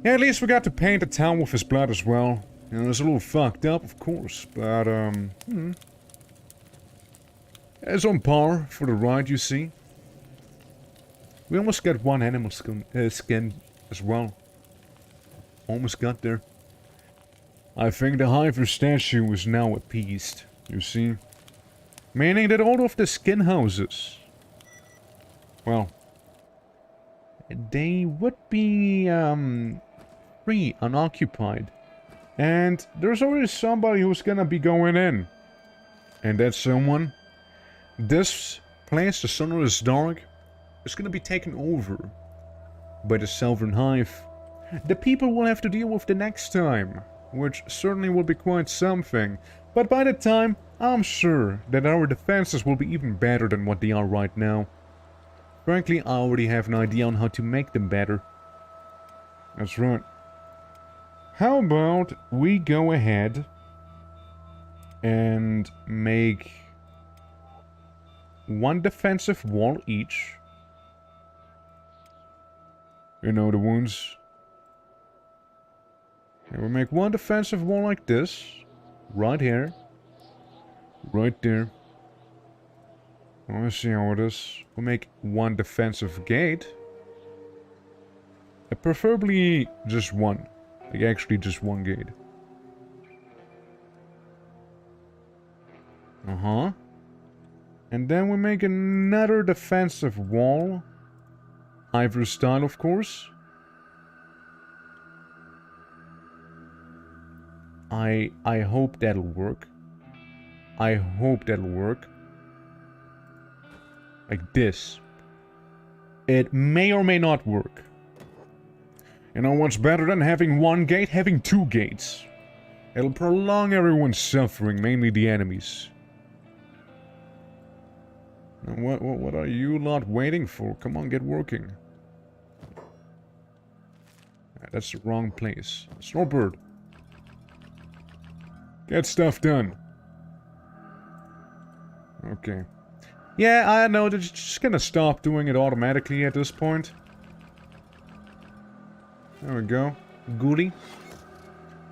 Yeah, at least we got to paint the town with his blood as well. You know, it's a little fucked up, of course, but it's on par for the ride, you see. We almost got one animal skin as well. Almost got there. I think the Hivers statue is now appeased, you see. Meaning that all of the skin houses, well, they would be free, unoccupied. And there's already somebody who's gonna be going in. And that someone, this place, the Sunless Dark, is gonna be taken over by the Southern Hive. The people will have to deal with the next time, which certainly will be quite something. But by the time, I'm sure that our defenses will be even better than what they are right now. Frankly, I already have an idea on how to make them better. That's right. How about we go ahead and make one defensive wall each. You know, the wounds. And we'll make one defensive wall like this. Right here. Right there. Let's see how it is. We'll make one defensive gate. Preferably just one. Like actually just one gate. And then we make another defensive wall. Hivers style, of course. I hope that'll work. I hope that'll work. Like this. It may or may not work. You know what's better than having one gate? Having two gates. It'll prolong everyone's suffering, mainly the enemies. Now, what are you lot waiting for? Come on, get working. That's the wrong place. Snowbird. Get stuff done. Okay. Yeah, I know, they're just gonna stop doing it automatically at this point. There we go. Goody.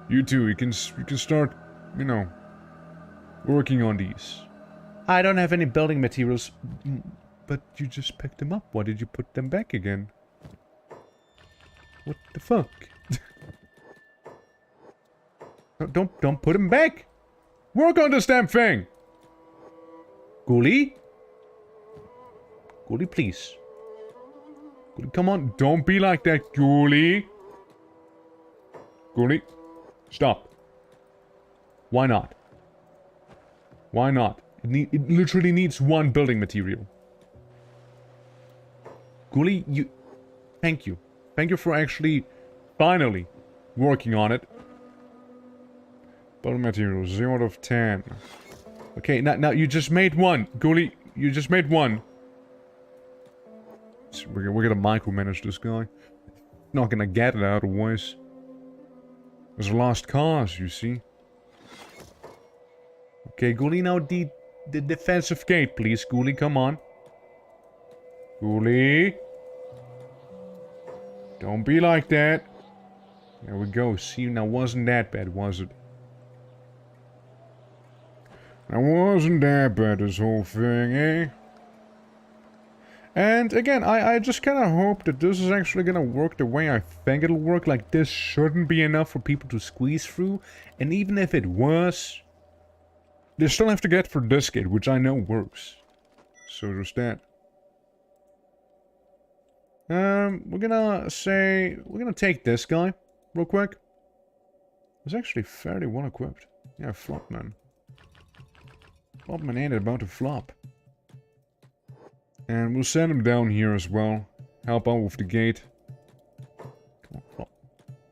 You too, you can start, you know, working on these. I don't have any building materials, but you just picked them up. Why did you put them back again? What the fuck? No, don't put them back! Work on this damn thing! Ghoulie? Ghoulie, please. Ghoulie, come on, don't be like that, Ghoulie. Ghoulie, stop. Why not? Why not? It literally needs one building material. Ghoulie, you... Thank you. Thank you for actually, finally, working on it. Building material, 0 out of 10. Okay, now you just made one. Ghoulie, you just made one. So we're gonna micromanage this guy. Not gonna get it otherwise. There's a lost cause, you see. Okay, Ghoulie, now the defensive gate, please. Ghoulie, come on. Ghoulie. Don't be like that. There we go. See, now wasn't that bad, was it? Now wasn't that bad, this whole thing, eh? And again, I just kind of hope that this is actually gonna work the way I think it'll work. Like, this shouldn't be enough for people to squeeze through. And even if it was, they still have to get through this gate, which I know works. So there's that. We're gonna take this guy, real quick. He's actually fairly well equipped. Yeah, Flopman. Flopman ain't about to flop. And we'll send him down here as well. Help out with the gate. Come on, Flop.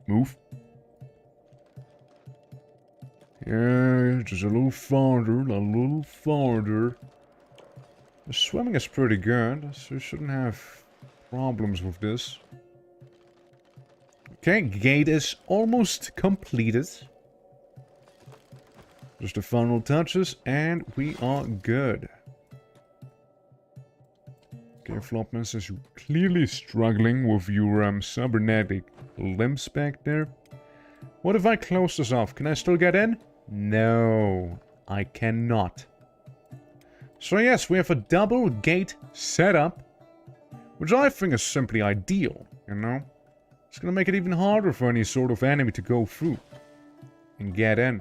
Move. Yeah, just a little farther, a little farther. The swimming is pretty good, so you shouldn't have problems with this. Okay, gate is almost completed. Just the final touches, and we are good. Okay, Flopman, since you're clearly struggling with your cybernetic limbs back there. What if I close this off? Can I still get in? No, I cannot. So yes, we have a double gate setup, which I think is simply ideal, you know? It's gonna make it even harder for any sort of enemy to go through and get in.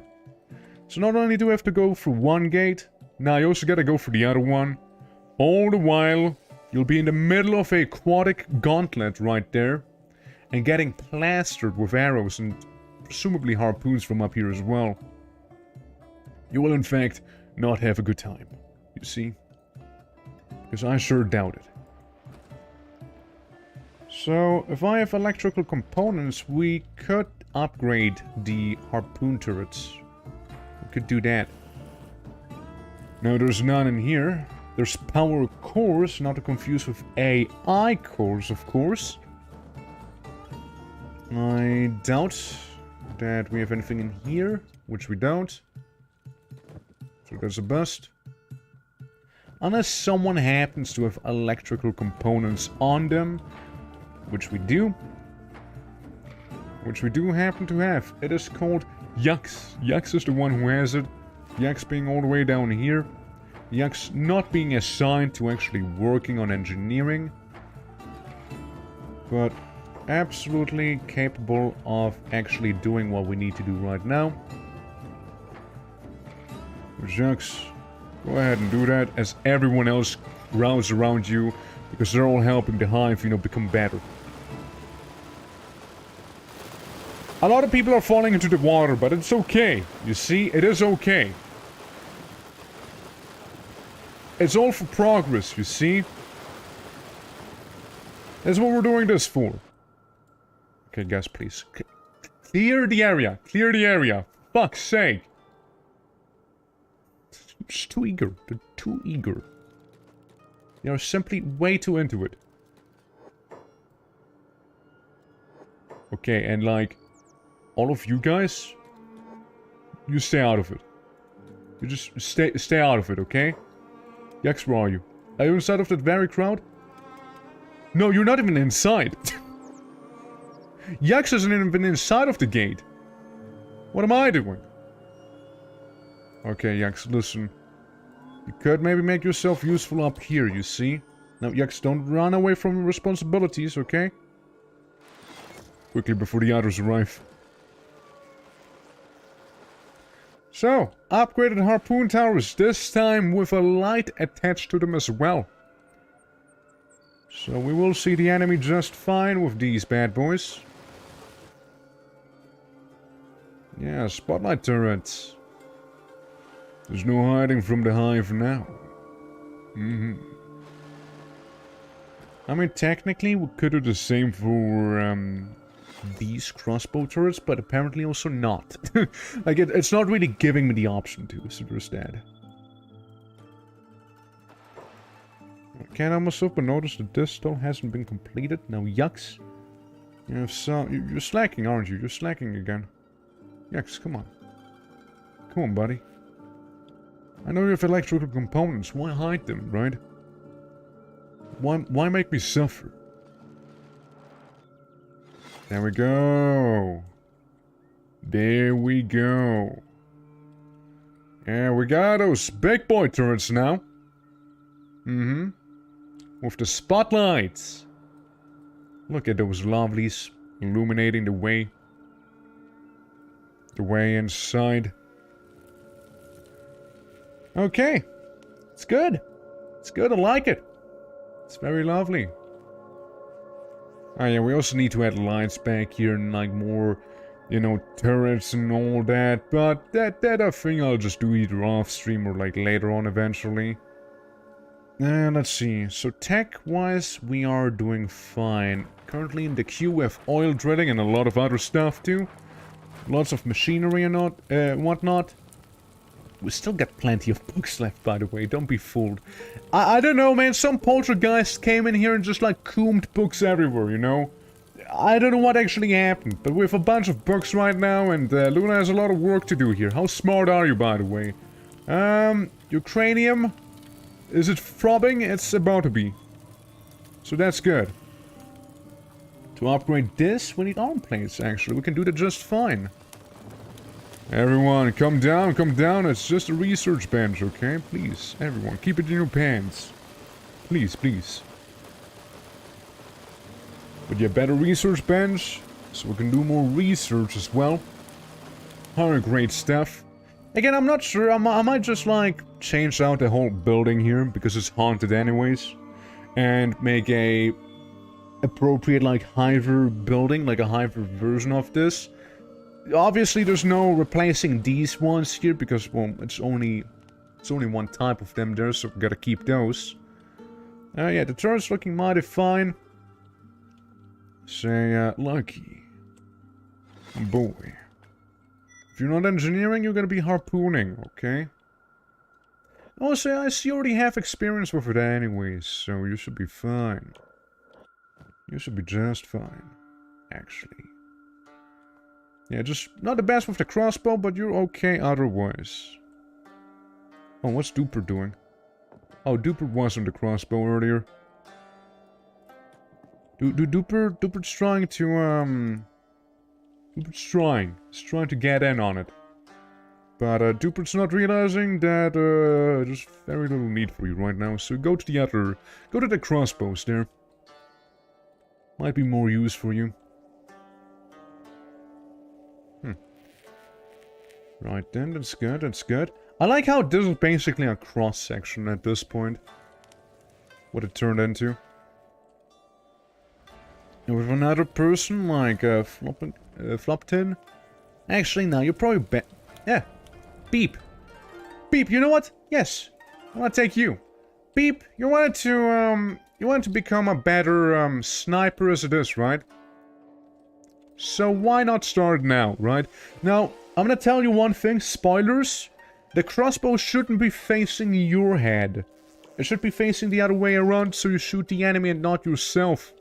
So not only do we have to go through one gate, now you also gotta go for the other one. All the while, you'll be in the middle of a aquatic gauntlet right there, and getting plastered with arrows and presumably harpoons from up here as well. You will in fact not have a good time, you see? Because I sure doubt it. So, if I have electrical components, we could upgrade the harpoon turrets. We could do that. Now, there's none in here. There's power cores, not to confuse with AI cores, of course. I doubt that we have anything in here, which we don't. So there's a bust. Unless someone happens to have electrical components on them, which we do. Which we do happen to have. It is called Yux. Yux is the one who has it. Yux being all the way down here. Yux not being assigned to actually working on engineering. But absolutely capable of actually doing what we need to do right now. Yux, go ahead and do that as everyone else rounds around you. Because they're all helping the hive, you know, become better. A lot of people are falling into the water, but it's okay. You see, it is okay. It's all for progress, you see. That's what we're doing this for. Okay, guys, please. Clear the area. Clear the area. fuck's sake. Just too eager. They're too eager. They are simply way too into it. Okay, and like, all of you guys, you stay out of it. You just stay out of it, okay? Yax, where are you? Are you inside of that very crowd? No, you're not even inside. Yax isn't even inside of the gate. What am I doing? Okay, Yax, listen. You could maybe make yourself useful up here, you see? Now, Yax, don't run away from your responsibilities, okay? Quickly before the others arrive. So, upgraded harpoon towers, this time with a light attached to them as well. So we will see the enemy just fine with these bad boys. Yeah, spotlight turrets. There's no hiding from the hive now. I mean, technically we could do the same for these crossbow turrets, but apparently also not. Like, it's not really giving me the option to, so there's that. I can't help myself but notice that this still hasn't been completed. Now, Yucks. You're slacking, aren't you? You're slacking again. Yucks, come on. Come on, buddy. I know you have electrical components. Why hide them, right? Why make me suffer? There we go. There we go. Yeah, we got those big boy turrets now. With the spotlights. Look at those lovelies illuminating the way. The way inside. Okay. It's good. It's good, I like it. It's very lovely. Oh yeah, we also need to add lights back here and like more, you know, turrets and all that. But that I think I'll just do either off stream or like later on eventually. Let's see. So tech-wise, we are doing fine. Currently in the queue we have oil drilling and a lot of other stuff too. Lots of machinery and whatnot. We still got plenty of books left, by the way, don't be fooled. I don't know, man, some poltergeist came in here and just, like, combed books everywhere, you know? I don't know what actually happened, but we have a bunch of books right now, and Luna has a lot of work to do here. How smart are you, by the way? Your cranium, is it throbbing? It's about to be. So that's good. To upgrade this, we need arm plates, actually. We can do that just fine. Everyone, come down, it's just a research bench, okay? Please, everyone, keep it in your pants. Please, please. But yeah, better research bench, so we can do more research as well. Great stuff. Again, I'm not sure, I might just, like, change out the whole building here, because it's haunted anyways. And make a appropriate, like, Hiver building, like a Hiver version of this. Obviously, there's no replacing these ones here because, well, it's only one type of them there, so we gotta keep those. Yeah, the turret's looking mighty fine. Say, lucky. Boy. If you're not engineering, you're gonna be harpooning, okay? Also, I see you already have experience with it anyways, so you should be fine. You should be just fine, actually. Yeah, just not the best with the crossbow, but you're okay otherwise. Oh, what's Duper doing? Oh, Duper was on the crossbow earlier. Duper's trying to, He's trying to get in on it. But, Duper's not realizing that, there's very little need for you right now, so go to the crossbows there. Might be more use for you. Right then, that's good, that's good. I like how this is basically a cross-section at this point. What it turned into. And with another person, like, Flopton. Actually, no, you're probably yeah. Beep. Beep, you know what? Yes. I want to take you. Beep, you wanted to become a better, sniper as it is, right? So why not start now, right? Now, I'm gonna tell you one thing, spoilers. The crossbow shouldn't be facing your head. It should be facing the other way around, so you shoot the enemy and not yourself.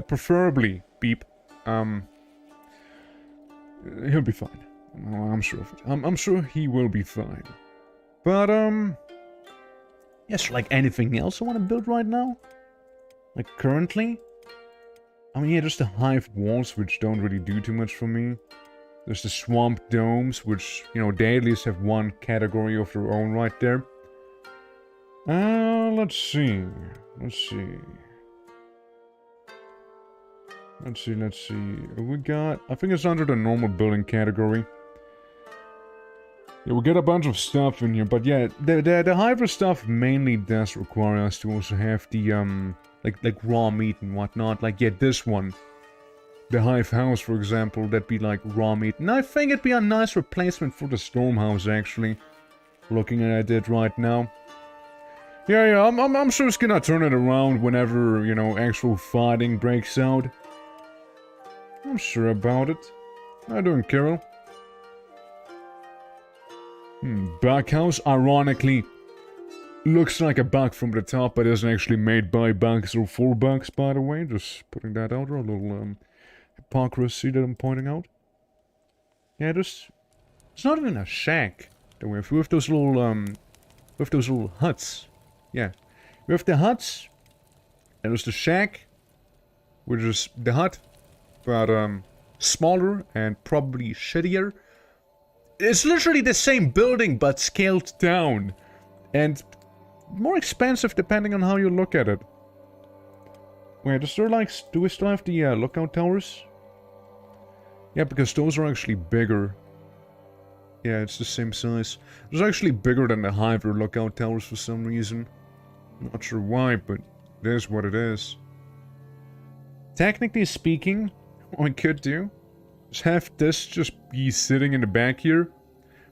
Preferably, beep. He'll be fine. I'm sure of it. I'm sure he will be fine. But, yes, like anything else I want to build right now? Like, currently? I mean, yeah, there's the hive walls, which don't really do too much for me. There's the swamp domes, which, you know, they at least have one category of their own right there. Let's see. We got... I think it's under the normal building category. Yeah, we get a bunch of stuff in here, but yeah, the Hivers stuff mainly does require us to also have the, like raw meat and whatnot. Like, yeah, this one. The Hive House, for example, that'd be like raw meat. And I think it'd be a nice replacement for the Storm House, actually. Looking at it right now. Yeah, I'm sure it's gonna turn it around whenever, you know, actual fighting breaks out. I'm sure about it. How you doing, Carol? Bughouse, ironically, looks like a bug from the top, but isn't actually made by bugs or for bugs, by the way. Just putting that out there, a little hypocrisy that I'm pointing out. Yeah, it's not even a shack that we have. We have those little huts. Yeah, we have the huts, and there's the shack, which is the hut, but smaller and probably shittier. It's literally the same building, but scaled down. And more expensive depending on how you look at it. Wait, is there like... do we still have the lookout towers? Yeah, because those are actually bigger. Yeah, it's the same size. It's actually bigger than the Hiver lookout towers for some reason. Not sure why, but it is what it is. Technically speaking, what we could do... just have this just be sitting in the back here.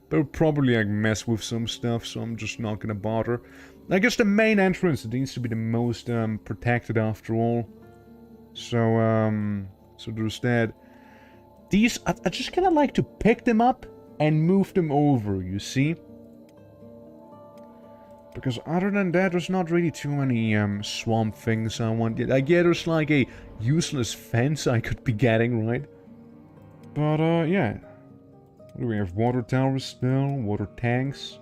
But it'll probably like mess with some stuff, so I'm just not gonna bother. I guess the main entrance needs to be the most protected after all. So there's that. These, I just kinda like to pick them up and move them over, you see? Because other than that, there's not really too many swamp things I want. Like, yeah, there's like a useless fence I could be getting, right? But, yeah. What do we have? Water towers still, water tanks.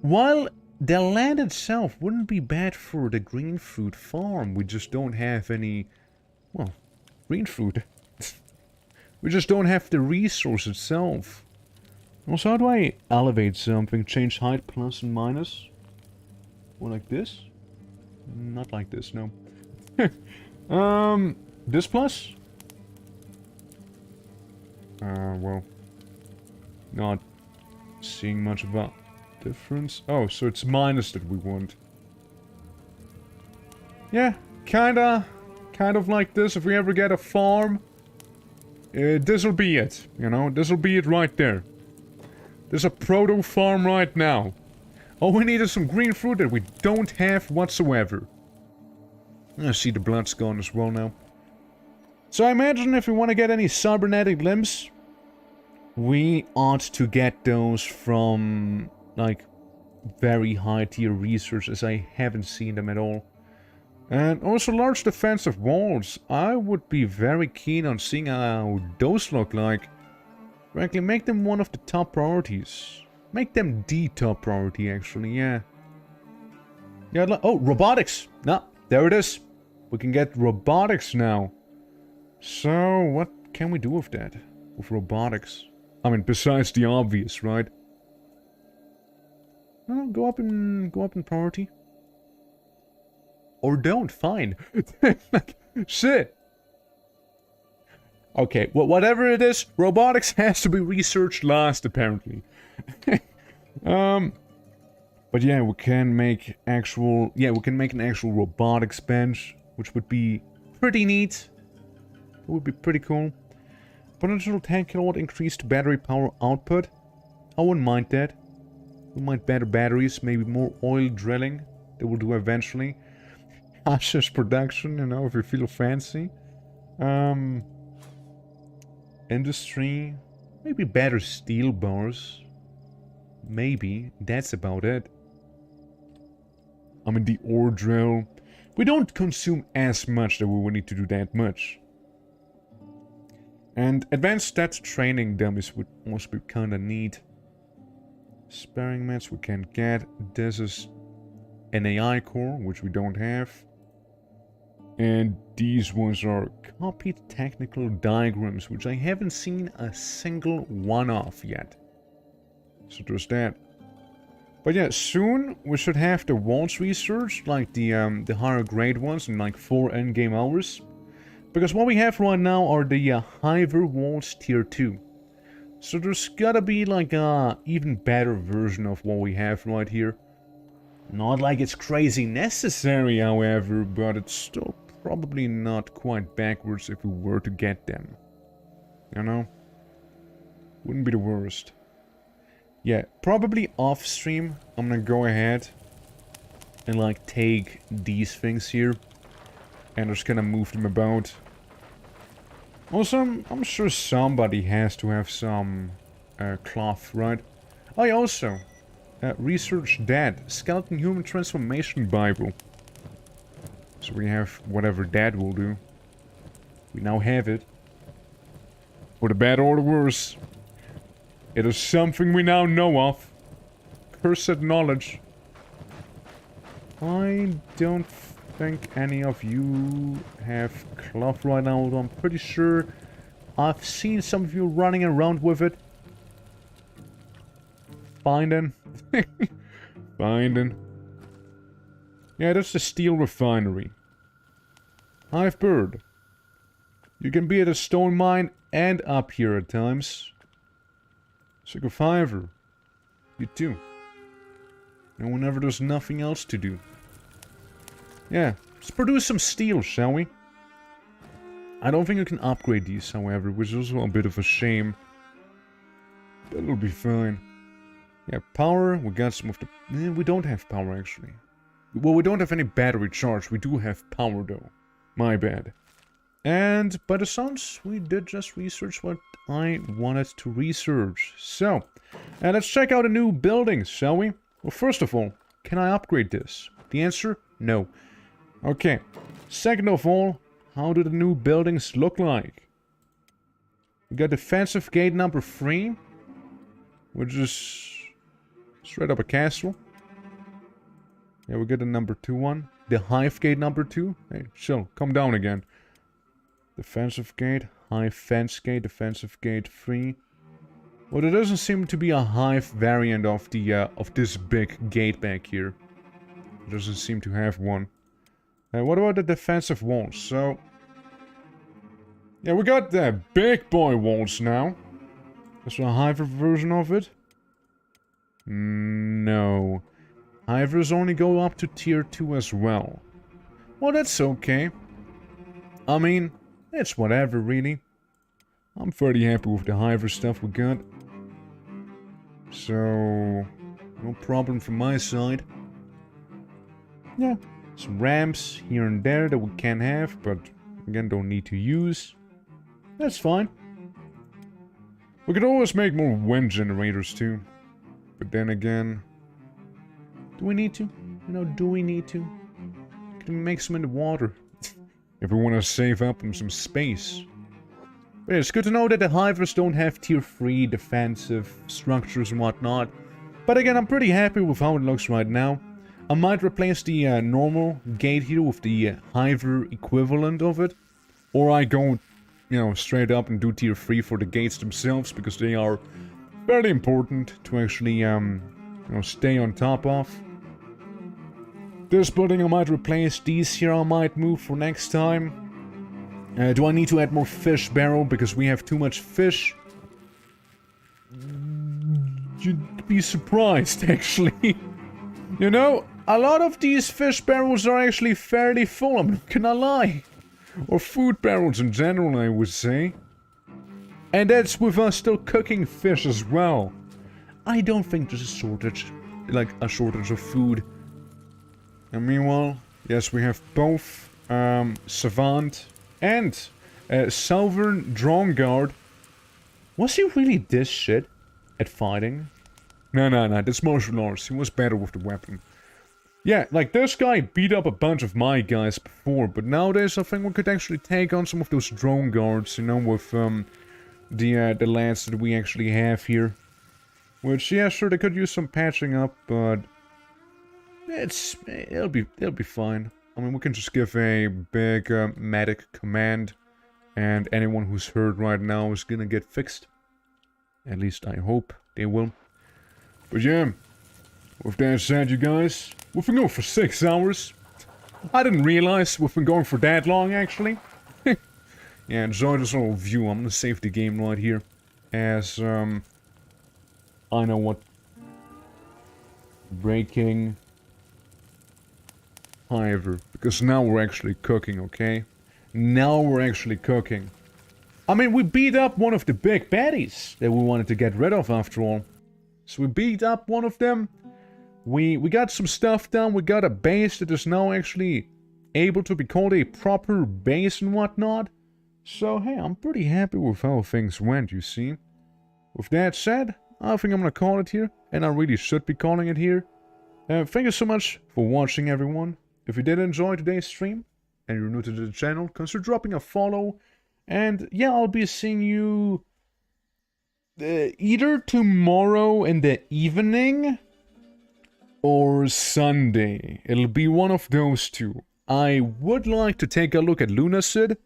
While the land itself wouldn't be bad for the green fruit farm, we just don't have any... well, green fruit. We just don't have the resource itself. Also, how do I elevate something? Change height plus and minus? Or like this? Not like this, no. This plus? Well, not seeing much of a difference. Oh, so it's minus that we want. Yeah, kind of like this. If we ever get a farm, this'll be it, you know? This'll be it right there. There's a proto farm right now. All we need is some green fruit that we don't have whatsoever. I see the blood's gone as well now. So I imagine if we want to get any cybernetic limbs, we ought to get those from, like, very high tier research, as I haven't seen them at all. And also large defensive walls. I would be very keen on seeing how those look like. Frankly, make them one of the top priorities. Make them the top priority, actually, yeah. Yeah, oh, robotics! No, there it is. We can get robotics now. So, what can we do with that? With robotics? I mean, besides the obvious, right? No, go up in priority. Or don't, fine. Like, shit. Okay, well, whatever it is, robotics has to be researched last, apparently. But yeah, we can make actual... yeah, we can make an actual robotics bench, which would be pretty neat. It would be pretty cool. Potential 10 kilowatt increased battery power output. I wouldn't mind that. We might better batteries, maybe more oil drilling. That we'll do eventually. Hashish production, you know, if you feel fancy. Industry. Maybe better steel bars. Maybe. That's about it. I mean, the ore drill. We don't consume as much that we will need to do that much. And advanced stats training dummies would also be kinda neat. Sparring mats we can't get. This is an AI core, which we don't have. And these ones are copied technical diagrams, which I haven't seen a single one of yet. So there's that. But yeah, soon we should have the walls researched, like the higher grade ones in like 4 endgame hours. Because what we have right now are the Hivers walls tier 2. So there's gotta be like a even better version of what we have right here. Not like it's crazy necessary, however, but it's still probably not quite backwards if we were to get them. You know? Wouldn't be the worst. Yeah, probably off stream, I'm gonna go ahead and like take these things here and just gonna move them about. Also, I'm sure somebody has to have some cloth, right? Oh, yeah, also, research that Skeleton Human Transformation Bible. So we have whatever that will do. We now have it. For the better or the worse. It is something we now know of. Cursed knowledge. I don't think any of you have cloth right now, although I'm pretty sure I've seen some of you running around with it. Finding. Finding. Yeah, that's the steel refinery. Hive bird. You can be at a stone mine and up here at times. Sick of Hiver. You too. And whenever there's nothing else to do. Yeah, let's produce some steel, shall we? I don't think you can upgrade these, however, which is also a bit of a shame. But it'll be fine. Yeah, power, we got some of the... we don't have power, actually. Well, we don't have any battery charge. We do have power, though. My bad. And by the sounds, we did just research what I wanted to research. So, let's check out the new buildings, shall we? Well, first of all, can I upgrade this? The answer? No. Okay. Second of all, how do the new buildings look like? We got defensive gate number 3, which is straight up a castle. Yeah, we got the number 2 one. The hive gate number 2. Hey, chill, come down again. Defensive gate, hive fence gate, defensive gate 3. Well, there doesn't seem to be a hive variant of the of this big gate back here. It doesn't seem to have one. What about the defensive walls? So, yeah, we got the big boy walls now. Is there a hive version of it? No. Hivers only go up to tier 2 as well. Well, that's okay. I mean, it's whatever, really. I'm pretty happy with the Hiver stuff we got. So, no problem from my side. Yeah, some ramps here and there that we can have, but again, don't need to use. That's fine. We could always make more wind generators too. But then again, do we need to? You know, do we need to? Can we make some in the water? If we want to save up on some space. But yeah, it's good to know that the Hivers don't have tier 3 defensive structures and whatnot. But again, I'm pretty happy with how it looks right now. I might replace the normal gate here with the Hiver equivalent of it. Or I go, you know, straight up and do tier 3 for the gates themselves, because they are fairly important to actually, you know, stay on top of. This building I might replace, these here I might move for next time. Do I need to add more fish barrel because we have too much fish? You'd be surprised, actually. You know, a lot of these fish barrels are actually fairly full, I'm not gonna lie. Or food barrels in general, I would say. And that's with us still cooking fish as well. I don't think there's a shortage, like a shortage of food. And meanwhile, yes, we have both Savant and Southern Drone Guard. Was he really this shit at fighting? No, that's martial arts. He was better with the weapon. Yeah, like this guy beat up a bunch of my guys before, but nowadays I think we could actually take on some of those drone guards, you know, with the lads that we actually have here. Which, yeah, sure, they could use some patching up, but it'll be fine. I mean, we can just give a big medic command, and anyone who's hurt right now is gonna get fixed. At least I hope they will. But yeah, with that said, you guys, we've been going for 6 hours. I didn't realize we've been going for that long, actually. Yeah, enjoy this little view. I'm gonna save the game right here, as I know what breaking Hivers, because now we're actually cooking, okay? Now we're actually cooking. I mean, we beat up one of the big baddies that we wanted to get rid of after all. So we beat up one of them. We got some stuff done. We got a base that is now actually able to be called a proper base and whatnot. So hey, I'm pretty happy with how things went, you see. With that said, I think I'm gonna call it here, and I really should be calling it here. Thank you so much for watching, everyone. If you did enjoy today's stream, and you're new to the channel, consider dropping a follow. And yeah, I'll be seeing you either tomorrow in the evening or Sunday. It'll be one of those two. I would like to take a look at Lunacid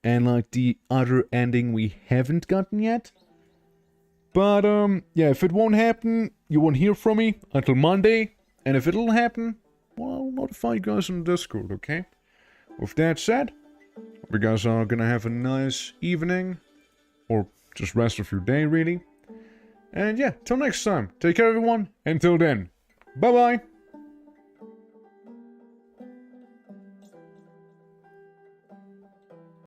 and like the other ending we haven't gotten yet. But yeah, if it won't happen, you won't hear from me until Monday. And if it'll happen, well, I'll notify you guys on Discord, okay? With that said, hope you guys are gonna have a nice evening, or just rest of your day, really. And yeah, till next time, take care everyone, until then, bye bye!